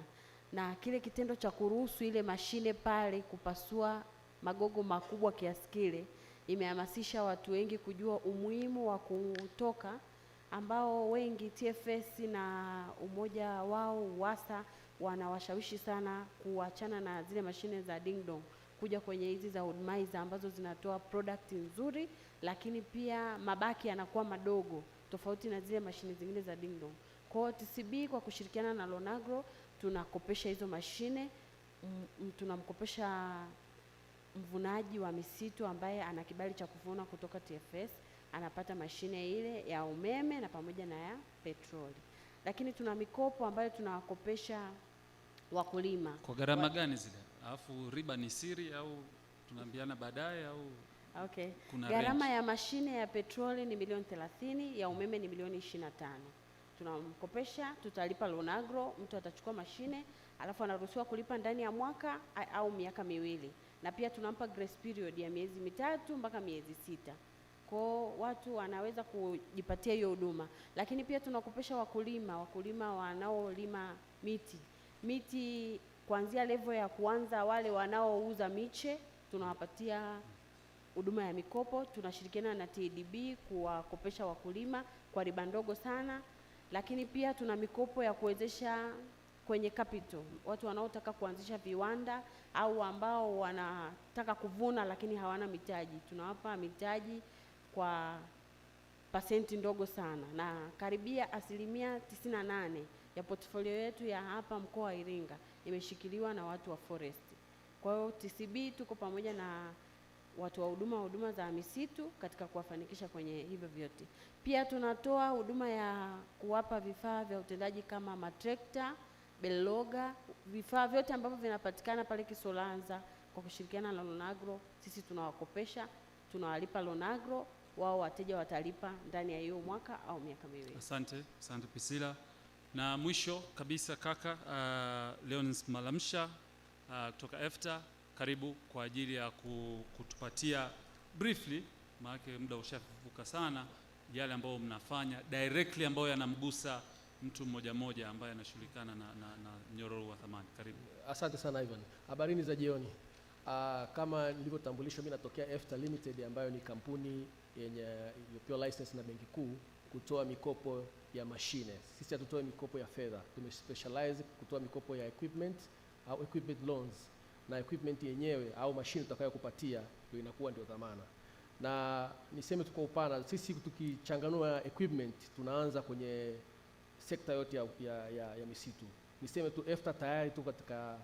Na kile kitendo cha kuruhusu ile mashine pale kupasua magogo makubwa kiasi kile imehamasisha watu wengi kujua umuhimu wa kutoka, ambao wengi TFS na umoja wao UWASA wanawashawishi sana kuachana na zile mashine za ding dong kuja kwenye hizi za Woodmizer ambazo zinatoa product nzuri, lakini pia mabaki yanakuwa madogo tofauti na zile mashine zingine za ding dong. Kwa TCB kwa kushirikiana na Lonagro tunakopesha hizo mashine. Tunamkopesha mvunaji wa misitu ambaye ana kibali cha kuvuna kutoka TFS, anapata mashine ile ya umeme na pamoja na ya petroli. Lakini tuna mikopo ambayo tunawakopesha wakulima. Kwa gharama gani zile? Alafu riba ni siri au tunaambiana baadaye au? Okay. Gharama ya mashine ya petroli ni milioni 30, ya umeme ni milioni 25. Tunamkopesha, tutalipa Lonagro, mtu atachukua mashine, alafu anaruhusiwa kulipa ndani ya mwaka au miaka miwili. Na pia tunampa grace period ya miezi 3 mpaka miezi 6. Kwa watu wanaweza kujipatia hiyo huduma. Lakini pia tunakopesha wakulima wanaolima miti kuanzia level ya kuanza, wale wanaouza miche tunawapatia huduma ya mikopo. Tunashirikiana na TDB kuwakopesha wakulima kwa riba ndogo sana. Lakini pia tuna mikopo ya kuwezesha kwenye capital, watu wanaotaka kuanzisha viwanda au ambao wanataka kuvuna lakini hawana mitaji. Tunawapa mitaji kwa pasenti ndogo sana, na karibia 98% ya portfolio yetu ya hapa mkoa wa Iringa imeshikiliwa na watu wa forest. Kwa hiyo TCB tuko pamoja na watu wa huduma za misitu katika kuwafanikisha kwenye hivyo vyote. Pia tunatoa huduma ya kuwapa vifaa vya utendaji kama matrekta, beloga, vifaa vyote ambavyo vinapatikana pale Kisolanza kwa kushirikiana na Lonagro. Sisi tunawakopesha, tunawalipa Lonagro, wao wateja watalipa ndani ya hiyo mwaka au miaka miwili. Asante Priscilla. Na mwisho kabisa kaka Leonis Malamsha kutoka EFTA, karibu kwa ajili ya kutupatia briefly, maana muda ushafuka sana, yale ambayo mnafanya directly ambayo yanamgusa mtu mmoja mmoja ambaye anashughulikana na mnyororo wa thamani. Karibu. Asante sana Ivan. Habarini za jioni. Kama nilivyotambulishwa, mimi natokea EFTA Limited ambayo ni kampuni yenye iliyopewa license na Benki Kuu kutoa mikopo ya mashine. Sisi hatutoi mikopo ya fedha. Tumespecialize kutoa mikopo ya equipment au equipment loans na equipment yenyewe au mashine tutakayokupatia ndio inakuwa ndio dhamana. Na niseme tu kwa upana, sisi tukichanganua equipment tunaanza kwenye sekta yote ya misitu. Niseme tu EFTA tayari tu katika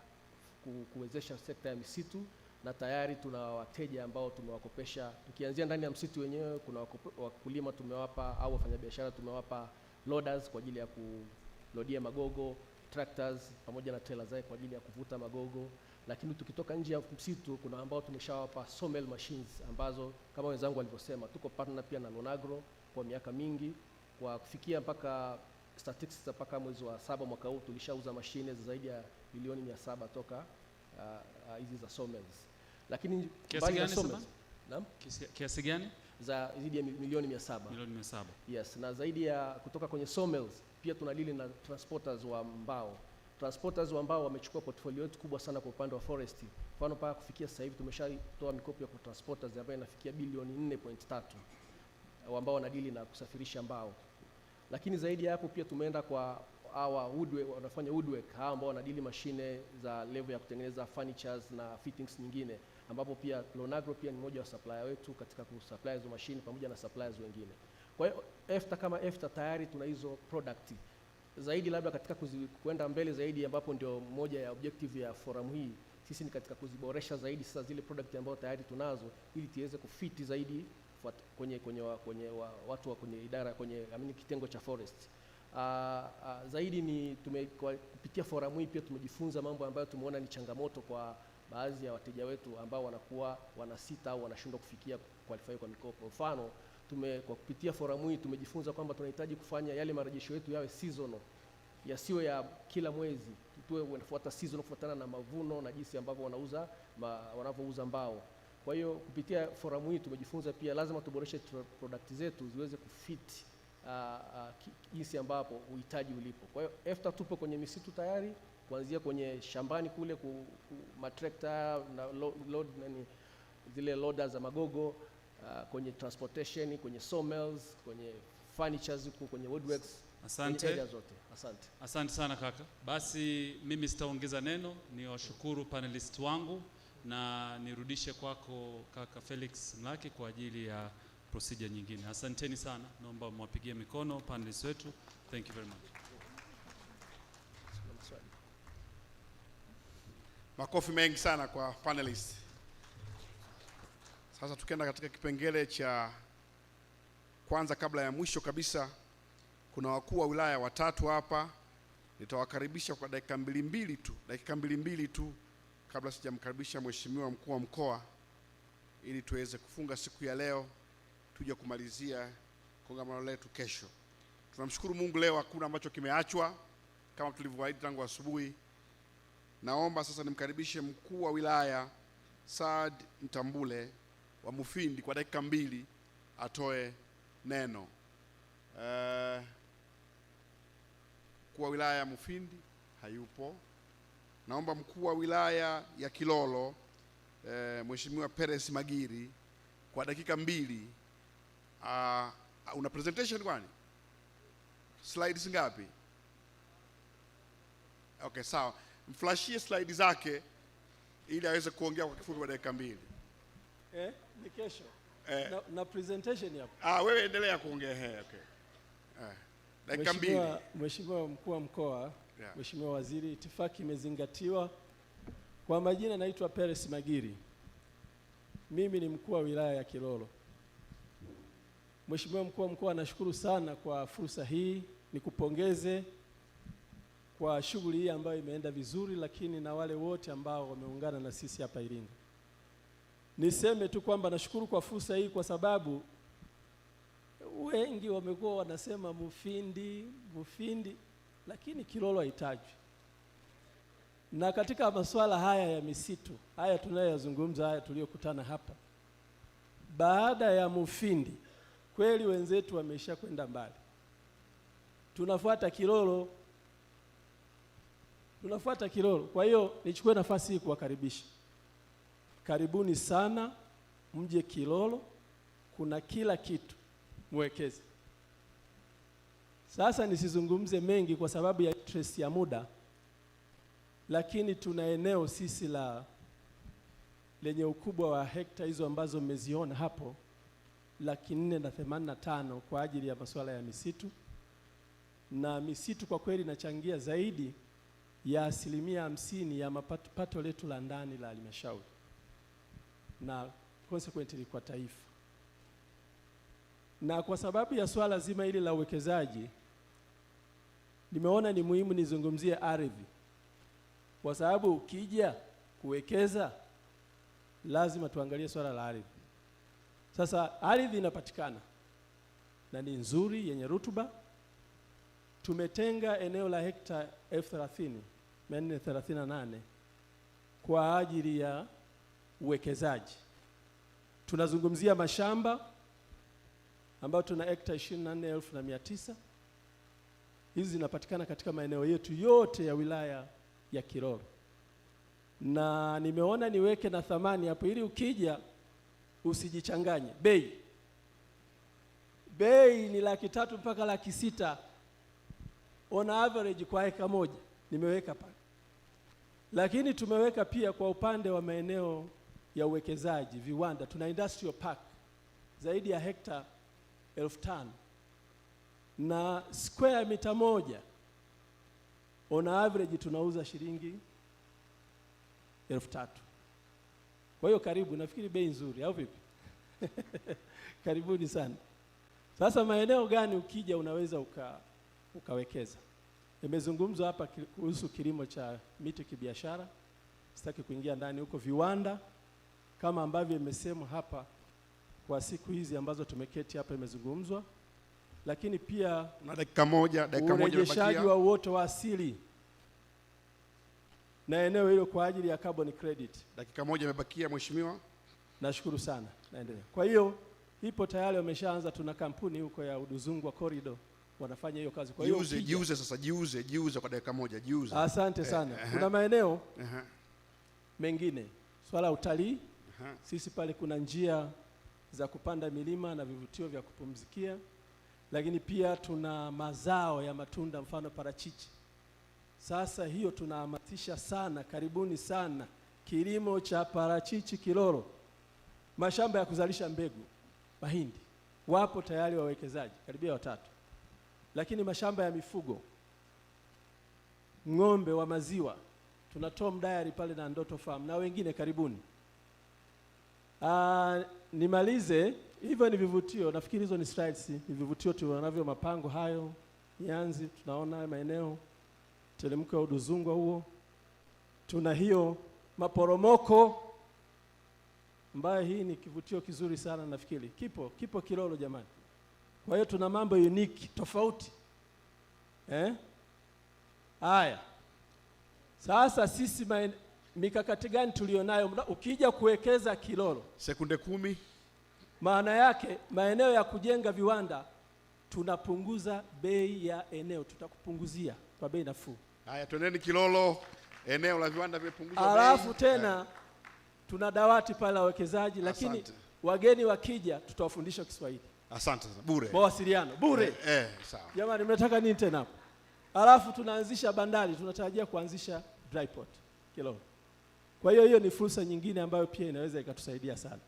kuwezesha sekta ya misitu, na tayari tuna wateja ambao tumewakopesha. Tukianzia ndani ya msitu wenyewe, kuna wakulima tumewapa au wafanyabiashara tumewapa loaders kwa ajili ya kulodia magogo, tractors pamoja na trailer zake kwa ajili ya kuvuta magogo. Lakini tukitoka nje ya msitu, kuna ambao tumeshawapa sawmill machines ambazo kama wenzangu walivyosema, tuko partner pia na Lonagro kwa miaka mingi. Kwa kufikia mpaka statistics mpaka mwezi wa 7 mwaka huu tulishauza mashine zaidi ya milioni 700 toka hizi za sawmills. Lakini kiasi gani sasa? Naam? Kiasi gani? Za zaidi ya milioni 700. Milioni 700. Yes, na zaidi ya kutoka kwenye sawmills pia tunadili na transporters wa mbao. Transporters wa mbao wamechukua portfolio yetu kubwa sana kwa upande wa forestry. Mfano mpaka kufikia sasa hivi tumeshatoa mikopo ya transporters ambayo inafikia bilioni 4.3 ambao wanadili na kusafirisha mbao. Lakini zaidi ya hapo pia tumeenda kwa hawa wanafanya woodwork, hawa ambao wanadili mashine za level ya kutengeneza furnitures na fittings nyingine, ambapo pia Lonagro pia ni mmoja wa supplier wetu katika kusupply hizo mashine pamoja na suppliers wengine. Kwa hiyo EFTA kama EFTA tayari tuna hizo product. Zaidi labda katika kwenda mbele zaidi, ambapo ndio moja ya objective ya forum hii, sisi ni katika kuziboresha zaidi sasa zile product ambazo tayari tunazo, ili tiweze kufiti zaidi kwenye watu wa kwenye idara kwenye kitengo cha forest. Zaidi ni kupitia forum hii pia tumejifunza mambo ambayo tumeona ni changamoto kwa baadhi ya wateja wetu ambao wanakuwa wanasita au wanashindwa kufikia qualify kwa mikopo. Mfano, kwa kupitia forum hii tumejifunza kwamba tunahitaji kufanya yale marejesho yetu yawe seasonal, yasiwe ya kila mwezi, tuwe wanafuata season kufuatana na mavuno na jinsi ambavyo wanavyouza mbao. Kwa hiyo kupitia forum hii tumejifunza pia lazima tuboreshe product zetu ziweze kufit jinsi ambapo uhitaji ulipo. Kwa hiyo EFTA tupo kwenye misitu tayari, kuanzia kwenye shambani kule matrekta na zile loaders za magogo, kwenye transportation, kwenye sawmills, kwenye furnitures, kwenye woodworks. Asante. Zote. Asante. Asante sana kaka. Basi mimi sitaongeza neno, ni washukuru panelist wangu na nirudishe kwako kaka Felix Mlaki kwa ajili ya procedure nyingine. Asanteni sana. Naomba mwapigie mikono panelists wetu. Thank you very much. Makofi mengi sana kwa panelists. Sasa tukienda katika kipengele cha kwanza kabla ya mwisho kabisa, kuna wakuu wa wilaya watatu hapa. Nitawakaribisha kwa dakika mbili tu kabla sijamkaribisha mheshimiwa mkuu wa mkoa, ili tuweze kufunga siku ya leo, tuje kumalizia kongamano letu kesho. Tunamshukuru Mungu leo hakuna ambacho kimeachwa kama tulivyoahidi tangu asubuhi. Naomba sasa nimkaribishe mkuu wa wilaya Saad Mtambule wa Mufindi kwa dakika 2 atoe neno. Mkuu wa wilaya ya Mufindi hayupo. Naomba mkuu wa wilaya ya Kilolo Mheshimiwa Peres Magiri kwa dakika 2. Una presentation kwani? Slides ngapi? Okay, sawa. Mflashie slide zake ili aweze kuongea kwa kifupi kwa dakika 2. Ni kesho. Na presentation hapo. Wewe endelea kuongea. Okay. Dakika 2. Mheshimiwa mkuu wa mkoa, Mheshimiwa waziri, itifaki imezingatiwa. Kwa majina naitwa Peres Magiri. Mimi ni mkuu wa wilaya ya Kilolo. Mheshimiwa mkuu wa mkoa, nashukuru sana kwa fursa hii. Nikupongeze kwa shughuli hii ambayo imeenda vizuri, lakini na wale wote ambao wameungana na sisi hapa Iringa. Niseme tu kwamba nashukuru kwa fursa hii kwa sababu wengi wamekuwa wanasema Mufindi, lakini Kilolo haitajwi. Na katika masuala haya ya misitu, haya tunayoyazungumza, haya tuliyokutana hapa, baada ya Mufindi, kweli wenzetu wamesha kwenda mbali. Tunafuata Kilolo. Kwa hiyo nichukue nafasi hii kuwakaribisha. Karibuni sana, mje Kilolo, kuna kila kitu, mwekeze. Sasa nisizungumze mengi kwa sababu ya interest ya muda, lakini tuna eneo sisi la lenye ukubwa wa hekta hizo ambazo mmeziona hapo 485 kwa ajili ya masuala ya misitu, na misitu kwa kweli inachangia zaidi ya 50% ya pato letu la ndani la halmashauri na consequently kwa taifa. Na kwa sababu ya swala zima hili la uwekezaji, nimeona ni muhimu nizungumzie ardhi, kwa sababu ukija kuwekeza lazima tuangalie swala la ardhi. Sasa ardhi inapatikana na ni nzuri, yenye rutuba. Tumetenga eneo la hekta 30,438 kwa ajili ya uwekezaji. Tunazungumzia mashamba ambayo tuna hekta 24,900. Hizi zinapatikana katika maeneo yetu yote ya wilaya ya Kilolo. Na nimeona niweke na thamani hapo ili ukija usijichanganye. Bei ni 300,000 mpaka 600,000 on average kwa eka moja, nimeweka pale. Lakini tumeweka pia kwa upande wa maeneo ya uwekezaji, viwanda, tuna industrial park zaidi ya hekta 5,000 na square mita moja on average tunauza shilingi 3,000. Kwa hiyo karibu, nafikiri bei nzuri au vipi? Karibuni sana. Sasa maeneo gani ukija unaweza ukawekeza? Imezungumzwa hapa kuhusu kilimo cha miti kibiashara, sitaki kuingia ndani huko. Viwanda kama ambavyo imesemwa hapa kwa siku hizi ambazo tumeketi hapa imezungumzwa, lakini pia na dakika moja urejeshaji wa uoto wa asili na eneo hilo kwa ajili ya carbon credit. Dakika moja imebakia mheshimiwa. Nashukuru sana, naendelea. Kwa hiyo ipo tayari, wameshaanza, tuna kampuni huko ya Uduzungwa Corridor wanafanya hiyo kazi. Kwa hiyo jiuze kwa dakika moja, jiuze. Asante sana. Kuna maeneo mengine, swala utalii. Sisi pale kuna njia za kupanda milima na vivutio vya kupumzikia, lakini pia tuna mazao ya matunda, mfano parachichi. Sasa hiyo tunahamasisha sana, karibuni sana kilimo cha parachichi Kilolo. Mashamba ya kuzalisha mbegu, mahindi, wapo tayari wawekezaji karibia 3. Lakini mashamba ya mifugo, ng'ombe wa maziwa, tuna Tom Dairy pale na Ndoto Farm na wengine, karibuni. Nimalize, hivyo ni vivutio, nafikiri hizo ni slides, ni vivutio tunavyo, mapango hayo, Nyanzi, tunaona maeneo, teremko ya Uduzungwa huo. Tuna hiyo maporomoko ambayo hii ni kivutio kizuri sana, nafikiri kipo Kilolo jamani. Kwa hiyo tuna mambo unique tofauti. Haya. Sasa sisi mikakati gani tulionayo ukija kuwekeza Kilolo? Sekunde 10. Maana yake maeneo ya kujenga viwanda tunapunguza bei ya eneo, tutakupunguzia kwa bei nafuu. Haya, twendeni Kilolo, eneo la viwanda vimepunguzwa bei. Alafu tena tuna dawati pale la wawekezaji, lakini wageni wakija tutawafundisha Kiswahili. Asante sana. Bure. Mawasiliano bure. Sawa. Jamani, mnataka nini tena hapo? Alafu tunaanzisha bandari, tunatarajia kuanzisha dry port Kilolo. Kwa hiyo ni fursa nyingine ambayo pia inaweza ikatusaidia sana.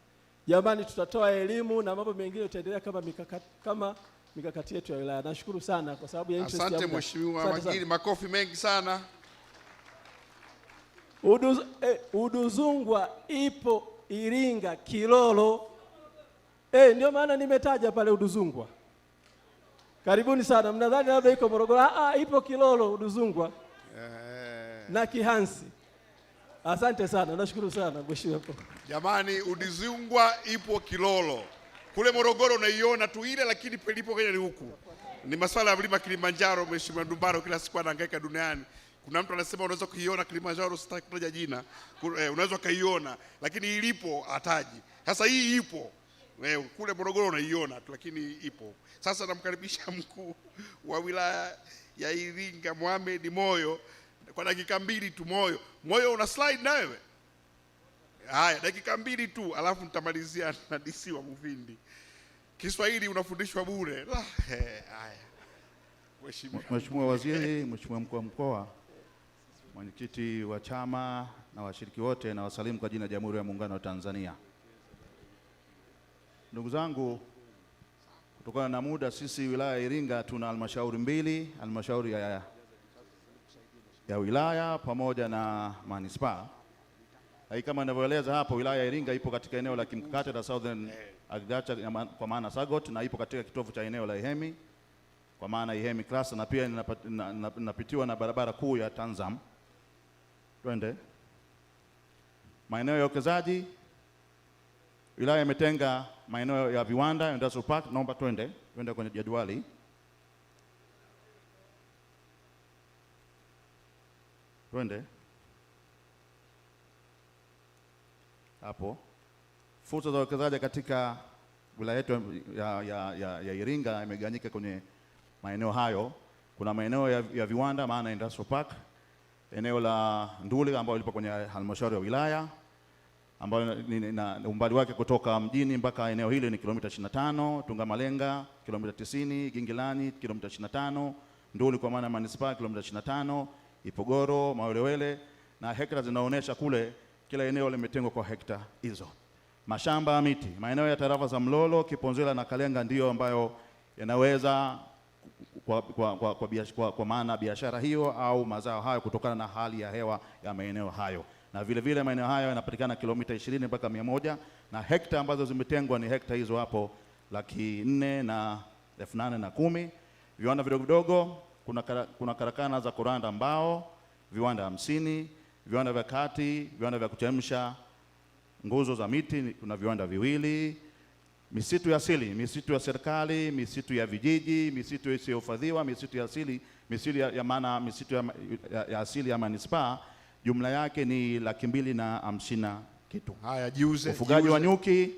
Jamani, tutatoa elimu na mambo mengine tutaendelea kama mikakati yetu ya wilaya. Nashukuru sana kwa sababu ya interest. Asante mheshimiwa Magiri, makofi mengi sana. Uduzungwa ipo Iringa, Kilolo. Ndio maana nimetaja pale Uduzungwa. Karibuni sana. Mnadhani labda iko Morogoro? Ipo Kilolo, Uduzungwa na Kihansi. Asante sana, nashukuru sana mheshimiwa. Jamani, Uduzungwa ipo Kilolo. Kule Morogoro unaiona tu ile, lakini pelipo Kenya ni huku. Ni masuala ya mlima Kilimanjaro, mheshimiwa Ndumbaro kila siku anahangaika duniani. Kuna mtu anasema unaweza kuiona Kilimanjaro, sitaki kutaja jina. Unaweza kaiona, lakini ilipo hataji. Sasa hii ipo. Kule Morogoro unaiona tu, lakini ipo. Sasa namkaribisha mkuu wa wilaya ya Iringa Mohamed Moyo kwa dakika 2 tu. Moyo una slide na wewe? Haya, dakika 2 tu, alafu nitamalizia na DC wa Mufindi. Kiswahili unafundishwa bure. Haya. Mheshimiwa Waziri, Mheshimiwa Mkuu wa Mkoa, mwenyekiti wa chama na washiriki wote, na wasalimu kwa jina la Jamhuri ya Muungano wa Tanzania. Ndugu zangu, kutokana na muda, sisi wilaya ya Iringa tuna halmashauri mbili, halmashauri ya wilaya pamoja na manispaa. Kama ninavyoeleza hapo, wilaya ya Iringa ipo katika eneo la kimkakati la Southern Agriculture kwa maana SAGOT, na ipo katika kitovu cha eneo la Ihemi kwa maana Ihemi Cluster, na pia inapitiwa na barabara kuu ya Tanzam. Twende maeneo ya uwekezaji. Wilaya imetenga maeneo ya viwanda, industrial park. Naomba twende kwenye jadwali. Twende hapo. Fursa za uwekezaji katika wilaya yetu ya Iringa imegawanyika kwenye maeneo hayo. Kuna maeneo ya viwanda maana industrial park, eneo la Nduli ambalo lipo kwenye halmashauri ya wilaya, ambayo na umbali wake kutoka mjini mpaka eneo hili ni kilomita 25, Tungamalenga kilomita 90, Gingilani kilomita 25, Nduli kwa maana manispaa kilomita 25, Ipogoro, Mawelewele, na hekta zinaonesha kule kila eneo limetengwa kwa hekta hizo. Mashamba ya miti, maeneo ya tarafa za Mlolo, Kiponzela na Kalenga ndiyo ambayo yanaweza kwa maana biashara hiyo au mazao hayo kutokana na hali ya hewa ya maeneo hayo. Na vile vile maeneo hayo yanapatikana kilomita 20 mpaka 100, na hekta ambazo zimetengwa ni hekta hizo hapo 408,810. Viwanda vidogo vidogo, kuna karakana za kuranda mbao, viwanda 50, viwanda vya kati, viwanda vya kuchemsha nguzo za miti kuna viwanda 2, misitu ya asili, misitu ya serikali, misitu ya vijiji, misitu isiyohifadhiwa, misitu ya asili, misitu ya asili ya manispaa, jumla yake ni 250 kitu. Haya, jiuze. Ufugaji wa nyuki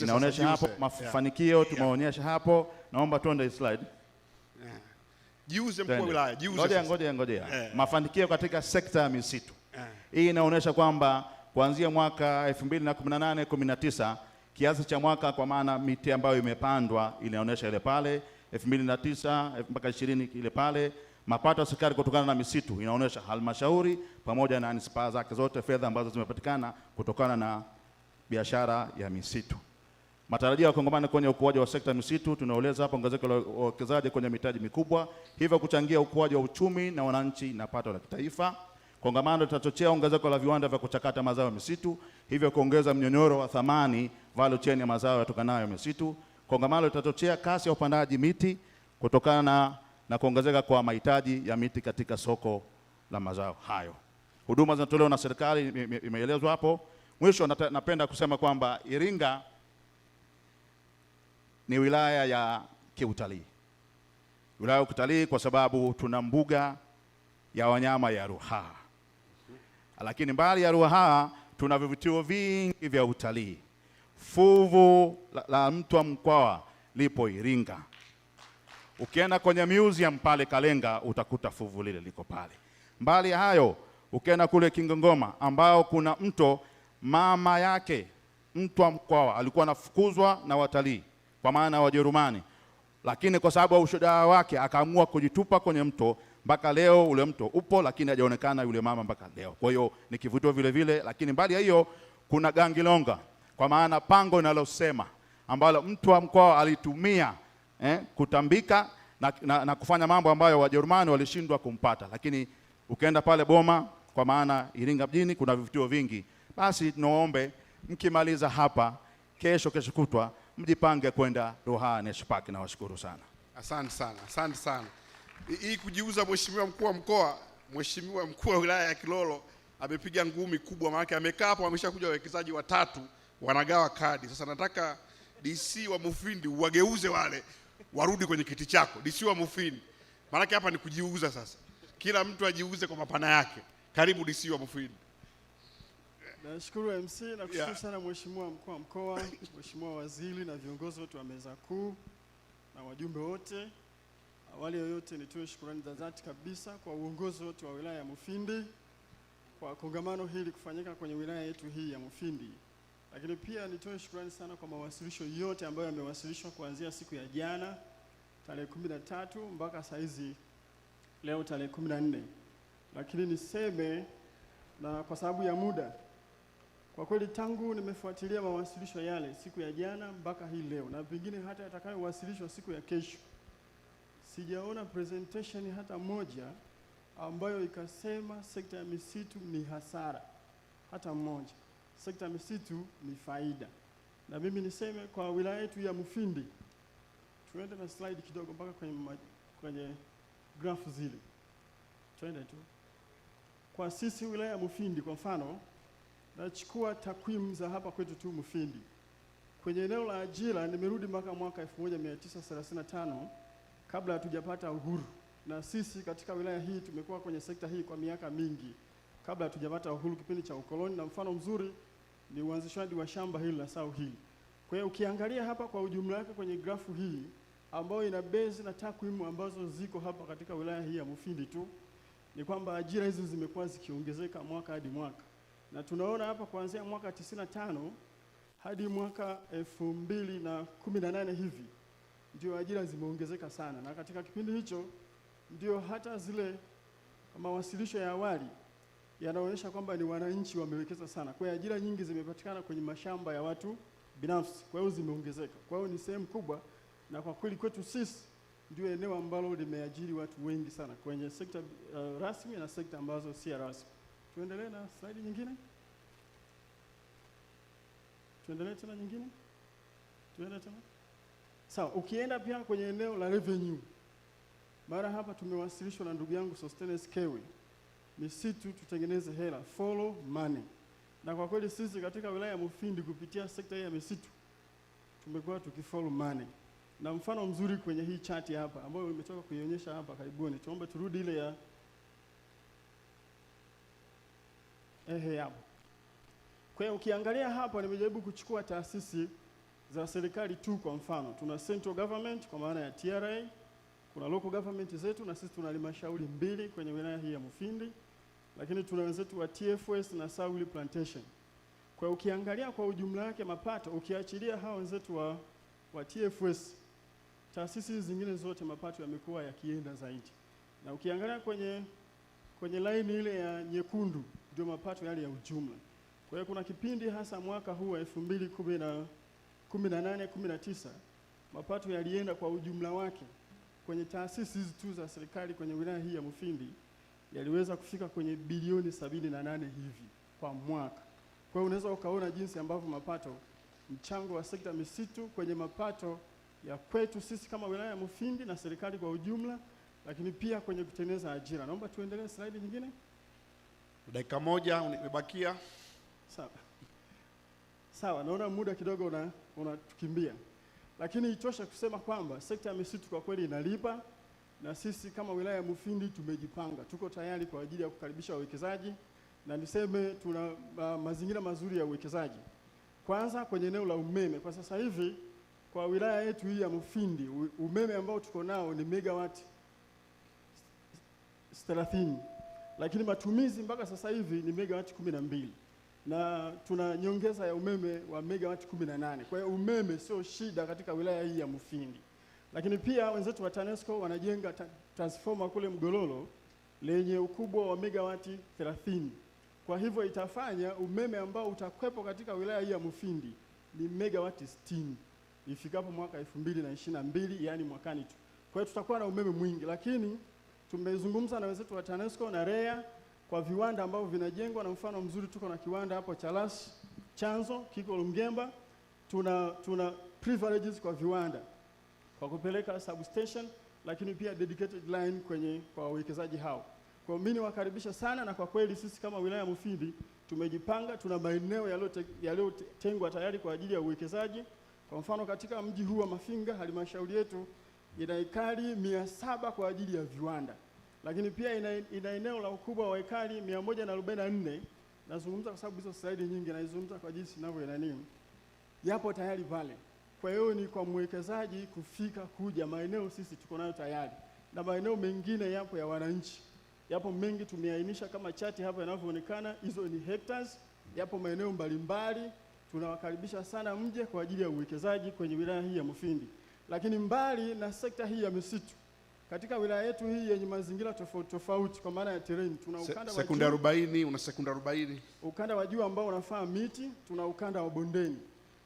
inaonyesha hapo mafanikio tumeonyesha hapo. Naomba tuende slide. Jiuze mkuu wa wilaya, jiuze. Ngoja. Mafanikio katika sekta ya misitu. Hii inaonyesha kwamba kuanzia mwaka 2018-19 kiasi cha mwaka kwa maana miti ambayo imepandwa inaonyesha ile pale, 2009 mpaka 20 ile pale. Mapato ya serikali kutokana na misitu inaonyesha halmashauri pamoja na manispaa zake zote, fedha ambazo zimepatikana kutokana na biashara ya misitu. Matarajio ya kongamano kwenye ukuaji wa sekta ya misitu, tunaeleza hapa ongezeko la uwekezaji kwenye mitaji mikubwa, hivyo kuchangia ukuaji wa uchumi na wananchi na pato la kitaifa. Kongamano litachochea ongezeko la viwanda vya kuchakata mazao ya misitu, hivyo kuongeza mnyonyoro wa thamani, value chain ya mazao yatokanayo ya misitu. Kongamano litachochea kasi ya upandaji miti kutokana na kuongezeka kwa mahitaji ya miti katika soko la mazao hayo. Huduma zinatolewa na serikali imeelezwa hapo. Mwisho napenda kusema kwamba Iringa ni wilaya ya kiutalii. Wilaya ya kiutalii kwa sababu tuna mbuga ya wanyama ya Ruaha. Lakini mbali ya Ruaha tuna vivutio vingi vya utalii. Fuvu la mto wa MKOA lipo Iringa. Ukienda kwenye museum pale Kalenga utakuta fuvu lile liko pale. Mbali ya hayo, ukienda kule Kingongoma ambao kuna mto mama yake mto wa MKOA alikuwa anafukuzwa na watalii kwa maana Wajerumani, lakini kwa sababu ya ushujaa wake akaamua kujitupa kwenye mto. Mpaka leo ule mto upo, lakini hajaonekana yule mama mpaka leo. Kwa hiyo ni kivutio vile vile. Lakini mbali ya hiyo kuna Gangilonga kwa maana pango linalosema ambalo mtu wa MKOA alitumia kutambika na kufanya mambo ambayo Wajerumani walishindwa kumpata. Lakini ukienda pale Boma kwa maana Iringa mjini kuna vivutio vingi. Basi tunaombe mkimaliza hapa kesho kutwa mjipange kwenda Ruaha National Park. Na washukuru sana. Asante sana. Hii kujiuza, mheshimiwa mkuu wa mkoa, mheshimiwa mkuu wa wilaya ya Kilolo amepiga ngumi kubwa, maana amekaa hapo, ameshakuja wawekezaji watatu wanagawa kadi. Sasa nataka DC wa Mufindi wageuze wale warudi kwenye kiti chako. DC wa Mufindi, maana hapa ni kujiuza sasa. Kila mtu ajiuze kwa mapana yake. Karibu DC wa Mufindi. Nashukuru MC na kushukuru sana mheshimiwa mkuu wa mkoa, mheshimiwa waziri na viongozi wote wa meza kuu na wajumbe wote. Awali yoyote nitoe shukrani za dhati kabisa kwa uongozi wote wa wilaya ya Mufindi kwa kongamano hili kufanyika kwenye wilaya yetu hii ya Mufindi. Lakini pia nitoe shukrani sana kwa mawasilisho yote ambayo yamewasilishwa kuanzia siku ya jana tarehe 13 mpaka saizi leo tarehe 14. lakini niseme, na kwa sababu ya muda, kwa kweli tangu nimefuatilia mawasilisho yale siku ya jana mpaka hii leo, na pengine hata yatakayowasilishwa siku ya kesho, sijaona presentation hata moja ambayo ikasema sekta ya misitu ni hasara, hata mmoja. Sekta ya misitu ni faida. Na mimi niseme kwa wilaya yetu ya Mufindi, tuende na slide kidogo mpaka kwenye graph zile. Tuende tu. Kwa sisi wilaya ya Mufindi kwa mfano, nachukua takwimu za hapa kwetu tu Mufindi. Kwenye eneo la ajira nimerudi mwaka 1935 kabla hatujapata uhuru. Na sisi katika wilaya hii tumekuwa kwenye sekta hii kwa miaka mingi kabla hatujapata uhuru, kipindi cha ukoloni, na mfano mzuri ni uanzishwaji wa shamba hili la Sau hili. Kwa hiyo ukiangalia hapa kwa ujumla wake kwenye grafu hii ambayo ina base na takwimu ambazo ziko hapa katika wilaya hii ya Mufindi tu, ni kwamba ajira hizi zimekuwa zikiongezeka mwaka hadi mwaka. Na tunaona hapa kuanzia mwaka 95 hadi mwaka 2018 hivi ndio ajira zimeongezeka sana, na katika kipindi hicho ndio hata zile mawasilisho ya awali yanaonyesha kwamba ni wananchi wamewekeza sana. Kwa hiyo ajira nyingi zimepatikana kwenye mashamba ya watu binafsi, kwa hiyo zimeongezeka. Kwa hiyo ni sehemu kubwa, na kwa kweli kwetu sisi ndio eneo ambalo limeajiri watu wengi sana kwenye sekta rasmi na sekta ambazo si rasmi. Tuendelee na slide nyingine. Tuendelee tena nyingine. Tuendelee tena. Sawa, ukienda pia kwenye eneo la revenue. Mara hapa tumewasilishwa na ndugu yangu Sostenes Kewe, misitu tutengeneze hela, follow money. Na kwa kweli sisi katika wilaya ya Mufindi kupitia sekta hii ya misitu tumekuwa tukifollow money. Na mfano mzuri kwenye hii chart hapa ambayo nimetoka kuionyesha hapa karibuni, tuombe turudi ile ya hapo. Kwa hiyo ukiangalia hapa nimejaribu kuchukua taasisi za serikali tu. Kwa mfano tuna central government kwa maana ya TRA, kuna local government zetu, na sisi tuna halmashauri 2 kwenye wilaya hii ya Mufindi, lakini tuna wenzetu wa TFS na Sauli Plantation. Kwa ukiangalia kwa ujumla wake mapato, ukiachilia hao wenzetu wa TFS, taasisi zingine zote mapato yamekuwa yakienda zaidi. Na ukiangalia kwenye line ile ya nyekundu ndio mapato yale ya ujumla. Kwa hiyo kuna kipindi hasa mwaka huu wa 2018-19 mapato yalienda kwa ujumla wake kwenye taasisi hizi tu za serikali kwenye wilaya hii ya Mufindi yaliweza kufika kwenye bilioni 78 hivi kwa mwaka. Kwa hiyo unaweza ukaona jinsi ambavyo mapato, mchango wa sekta misitu kwenye mapato ya kwetu sisi kama wilaya ya Mufindi na serikali kwa ujumla, lakini pia kwenye kutengeneza ajira. Naomba tuendelee slide nyingine. Dakika moja imebakia. Sawa, naona muda kidogo unatukimbia. Lakini itosha kusema kwamba sekta ya misitu kwa kweli inalipa, na sisi kama wilaya ya Mufindi tumejipanga. Tuko tayari kwa ajili ya kukaribisha wawekezaji, na niseme tuna mazingira mazuri ya uwekezaji. Kwanza kwenye eneo la umeme, kwa sasa hivi kwa wilaya yetu hii ya Mufindi umeme ambao tuko nao ni megawati 30, lakini matumizi mpaka sasa hivi ni megawati 12, na tuna nyongeza ya umeme wa megawati 18. Kwa hiyo umeme sio shida katika wilaya hii ya Mufindi. Lakini pia wenzetu wa TANESCO wanajenga transformer kule Mgololo lenye ukubwa wa megawati 30. Kwa hivyo itafanya umeme ambao utakwepo katika wilaya hii ya Mufindi ni megawati 60 ifikapo mwaka 2022, yani mwakani tu. Kwa hiyo tutakuwa na umeme mwingi, lakini tumezungumza na wenzetu wa TANESCO na REA kwa viwanda ambavyo vinajengwa, na mfano mzuri tuko na kiwanda hapo Chalas Chanzo kiko Lungemba. Tuna privileges kwa viwanda kwa kupeleka substation, lakini pia dedicated line kwa wawekezaji hao. Kwa mimi niwakaribisha sana, na kwa kweli sisi kama wilaya ya Mufindi tumejipanga. Tuna maeneo yaliyotengwa tayari kwa ajili ya uwekezaji. Kwa mfano katika mji huu wa Mafinga halmashauri yetu ina ekari 700 kwa ajili ya viwanda, lakini pia ina eneo la ukubwa wa ekari 144. Nazungumza kwa sababu hizo slide nyingi naizungumza kwa jinsi ninavyoenani yapo tayari pale. Kwa hiyo ni kwa mwekezaji kufika kuja, maeneo sisi tuko nayo tayari, na maeneo mengine yapo ya wananchi, yapo mengi tumeainisha kama chati hapa yanavyoonekana. Hizo ni hectares, yapo maeneo mbalimbali. Tunawakaribisha sana mje kwa ajili ya uwekezaji kwenye wilaya hii ya Mufindi. Lakini mbali na sekta hii ya misitu, katika wilaya yetu hii yenye mazingira tofauti tofauti kwa maana ya terrain, tuna ukanda wa sekunda 40, una sekunda 40. Ukanda wa juu ambao unafaa miti, tuna ukanda wa bondeni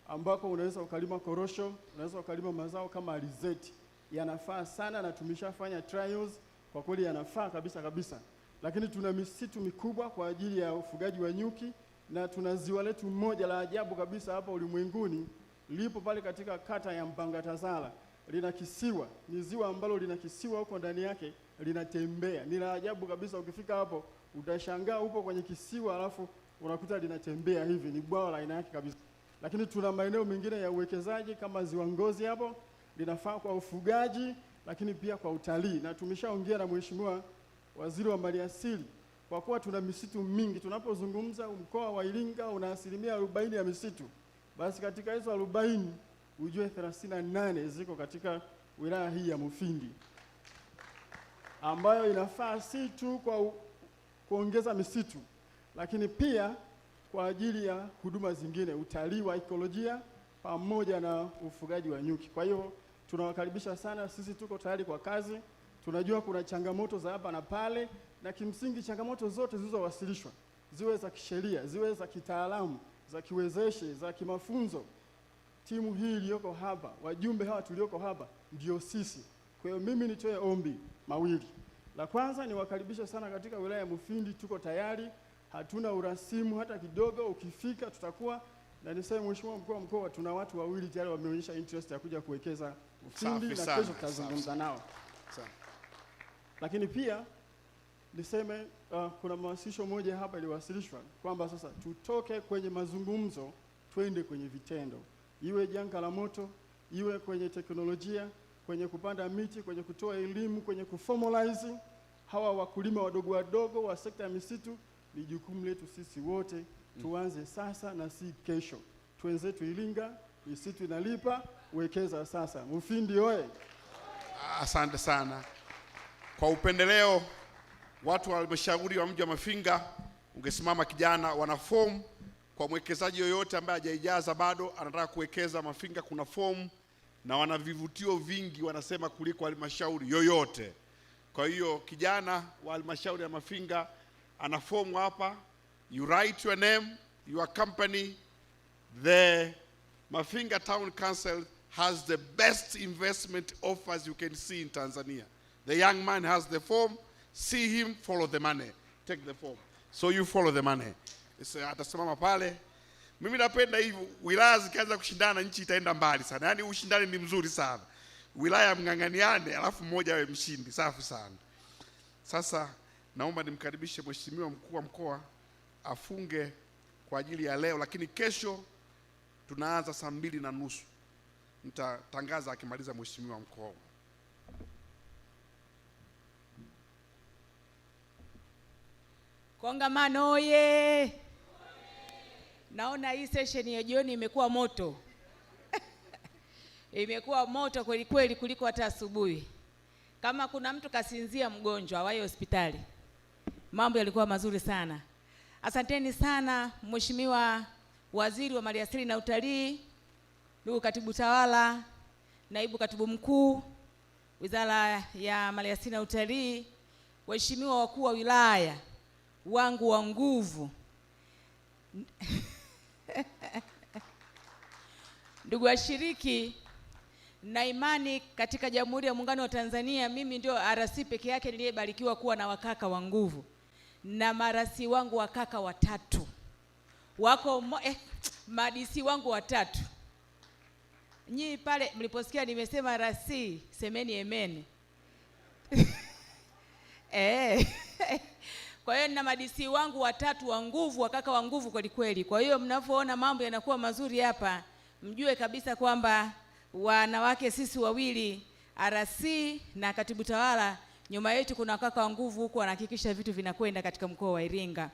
ambako unaweza ukalima korosho, unaweza ukalima mazao kama alizeti. Yanafaa sana na tumeshafanya trials, kwa kweli yanafaa kabisa. Lakini tuna misitu mikubwa kwa ajili ya ufugaji wa nyuki, na tuna ziwa letu moja la ajabu kabisa hapa ulimwenguni, lipo pale katika kata ya Mpangatazala. Lina kisiwa, ni ziwa ambalo lina kisiwa huko ndani yake, linatembea. Ni la ajabu kabisa, ukifika hapo utashangaa upo kwenye kisiwa alafu unakuta linatembea hivi, ni bwawa la aina yake kabisa. Lakini tuna maeneo mengine ya uwekezaji kama ziwa Ngozi hapo, linafaa kwa ufugaji lakini pia kwa utalii. Na tumeshaongea na Mheshimiwa Waziri wa Maliasili, kwa kuwa tuna misitu mingi. Tunapozungumza mkoa wa Iringa una 40% ya misitu, basi katika hizo 40 ujue 38 ziko katika wilaya hii ya Mufindi, ambayo inafaa si tu kwa kuongeza misitu, lakini pia kwa ajili ya huduma zingine, utalii wa ekolojia pamoja na ufugaji wa nyuki. Kwa hiyo tunawakaribisha sana, sisi tuko tayari kwa kazi. Tunajua kuna changamoto za hapa na pale, na kimsingi changamoto zote zilizowasilishwa, ziwe za kisheria, ziwe za kitaalamu, za kiwezeshi, za kimafunzo, timu hii iliyoko hapa, wajumbe hawa tulioko hapa ndio sisi. Kwa hiyo mimi nitoe ombi mawili. La kwanza ni wakaribisha sana katika wilaya ya Mufindi, tuko tayari, hatuna urasimu hata kidogo. Ukifika tutakuwa na niseme, Mheshimiwa Mkuu wa Mkoa, tuna watu wawili tayari wameonyesha interest ya kuja kuwekeza Mufindi, na kesho tutazungumza nao. Lakini pia niseme kuna mawasilisho moja hapa iliwasilishwa kwamba sasa tutoke kwenye mazungumzo twende kwenye vitendo, iwe janga la moto, iwe kwenye teknolojia, kwenye kupanda miti, kwenye kutoa elimu, kwenye kuformalize hawa wakulima wadogo wadogo wa sekta ya misitu. Ni jukumu letu sisi wote, tuanze sasa na si kesho. Twenzetu Iringa, misitu inalipa, wekeza sasa. Mufindi oye! Asante sana. Kwa upendeleo, watu wa halmashauri wa mji wa Mafinga, ungesimama kijana, wana form kwa mwekezaji yoyote ambaye hajaijaza bado anataka kuwekeza Mafinga. Kuna form na wana vivutio vingi, wanasema kuliko halmashauri yoyote. Kwa hiyo kijana wa halmashauri ya Mafinga ana form hapa, you write your name, your company. The Mafinga Town Council has the best investment offers you can see in Tanzania. The young man has the form, see him, follow the money, take the form. So you follow the money. Atasimama pale. Mimi napenda hivyo, wilaya zikianza kushindana nchi itaenda mbali sana. Yaani ushindani ni mzuri sana. Wilaya mng'ang'aniane alafu mmoja awe mshindi. Safi sana. Sasa naomba nimkaribishe Mheshimiwa Mkuu wa Mkoa afunge kwa ajili ya leo, lakini kesho tunaanza saa 2:30. Nitatangaza akimaliza Mheshimiwa Mkuu. Kongamano oye! Naona hii session ya jioni imekuwa moto. Imekuwa moto kweli kweli kuliko hata asubuhi. Kama kuna mtu kasinzia mgonjwa awaye hospitali. Mambo yalikuwa mazuri sana. Asanteni sana Mheshimiwa Waziri wa Maliasili na Utalii, ndugu Katibu Tawala, Naibu Katibu Mkuu Wizara ya Maliasili na Utalii, waheshimiwa wakuu wa wilaya wangu wa nguvu, ndugu washiriki, na imani katika Jamhuri ya Muungano wa Tanzania mimi ndio RC peke yake niliyebarikiwa kuwa na wakaka wa nguvu, na marasi wangu wakaka watatu wako madisi wangu watatu. Nyinyi pale mliposikia nimesema rasi, semeni amen. Kwa hiyo nina madisi wangu watatu wa nguvu, wakaka wa nguvu kweli kweli. Kwa hiyo mnapoona mambo yanakuwa mazuri hapa, mjue kabisa kwamba wanawake sisi wawili RC na Katibu Tawala, nyuma yetu kuna wakaka wa nguvu huko wanahakikisha vitu vinakwenda katika mkoa wa Iringa.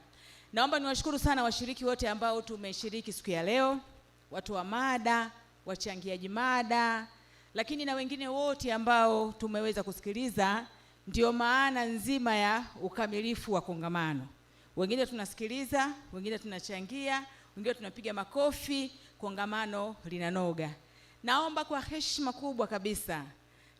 Naomba niwashukuru sana washiriki wote ambao tumeshiriki siku ya leo, watu wa mada, wachangiaji mada, lakini na wengine wote ambao tumeweza kusikiliza. Ndio maana nzima ya ukamilifu wa kongamano. Wengine tunasikiliza, wengine tunachangia, wengine tunapiga makofi, kongamano linanoga. Naomba kwa heshima kubwa kabisa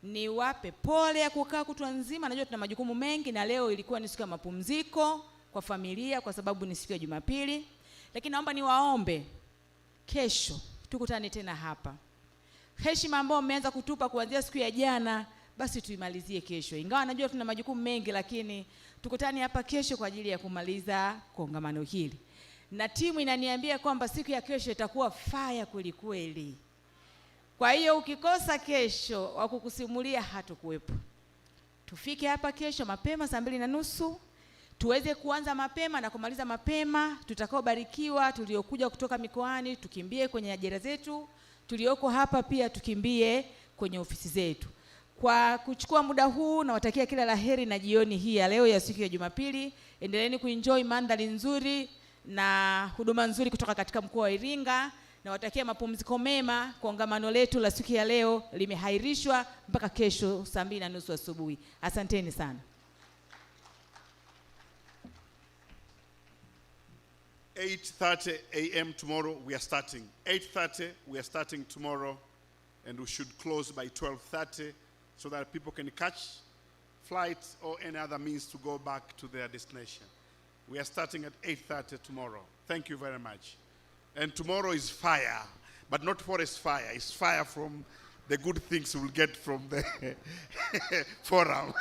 niwape pole ya kukaa kutwa nzima, najua tuna majukumu mengi, na leo ilikuwa ni siku ya mapumziko kwa familia kwa sababu ni siku ya Jumapili. Lakini naomba niwaombe, kesho tukutane tena hapa. Heshima ambayo mmeanza kutupa kuanzia siku ya jana, basi tuimalizie kesho. Ingawa najua tuna majukumu mengi, lakini tukutane hapa kesho kwa ajili ya kumaliza kongamano hili. Na timu inaniambia kwamba siku ya kesho itakuwa fire kweli kweli. Kwa hiyo ukikosa kesho, wakukusimulia hatakuwepo. Tufike hapa kesho mapema saa 2:30, tuweze kuanza mapema na kumaliza mapema. Tutakaobarikiwa tuliokuja kutoka mikoani tukimbie kwenye ajira zetu, tulioko hapa pia tukimbie kwenye ofisi zetu. Kwa kuchukua muda huu, nawatakia kila laheri na jioni hii ya leo ya siku ya Jumapili. Endeleeni kuenjoy mandhari nzuri na huduma nzuri kutoka katika mkoa wa Iringa. Nawatakia mapumziko mema. Kongamano letu la siku ya leo limehairishwa mpaka kesho saa 2:30 asubuhi. Asanteni sana. 8:30 a.m. tomorrow we are starting. 8:30 we are starting tomorrow, and we should close by 12:30 so that people can catch flights or any other means to go back to their destination. We are starting at 8:30 tomorrow. Thank you very much. And tomorrow is fire, but not forest fire. It's fire from the good things we'll get from the forum.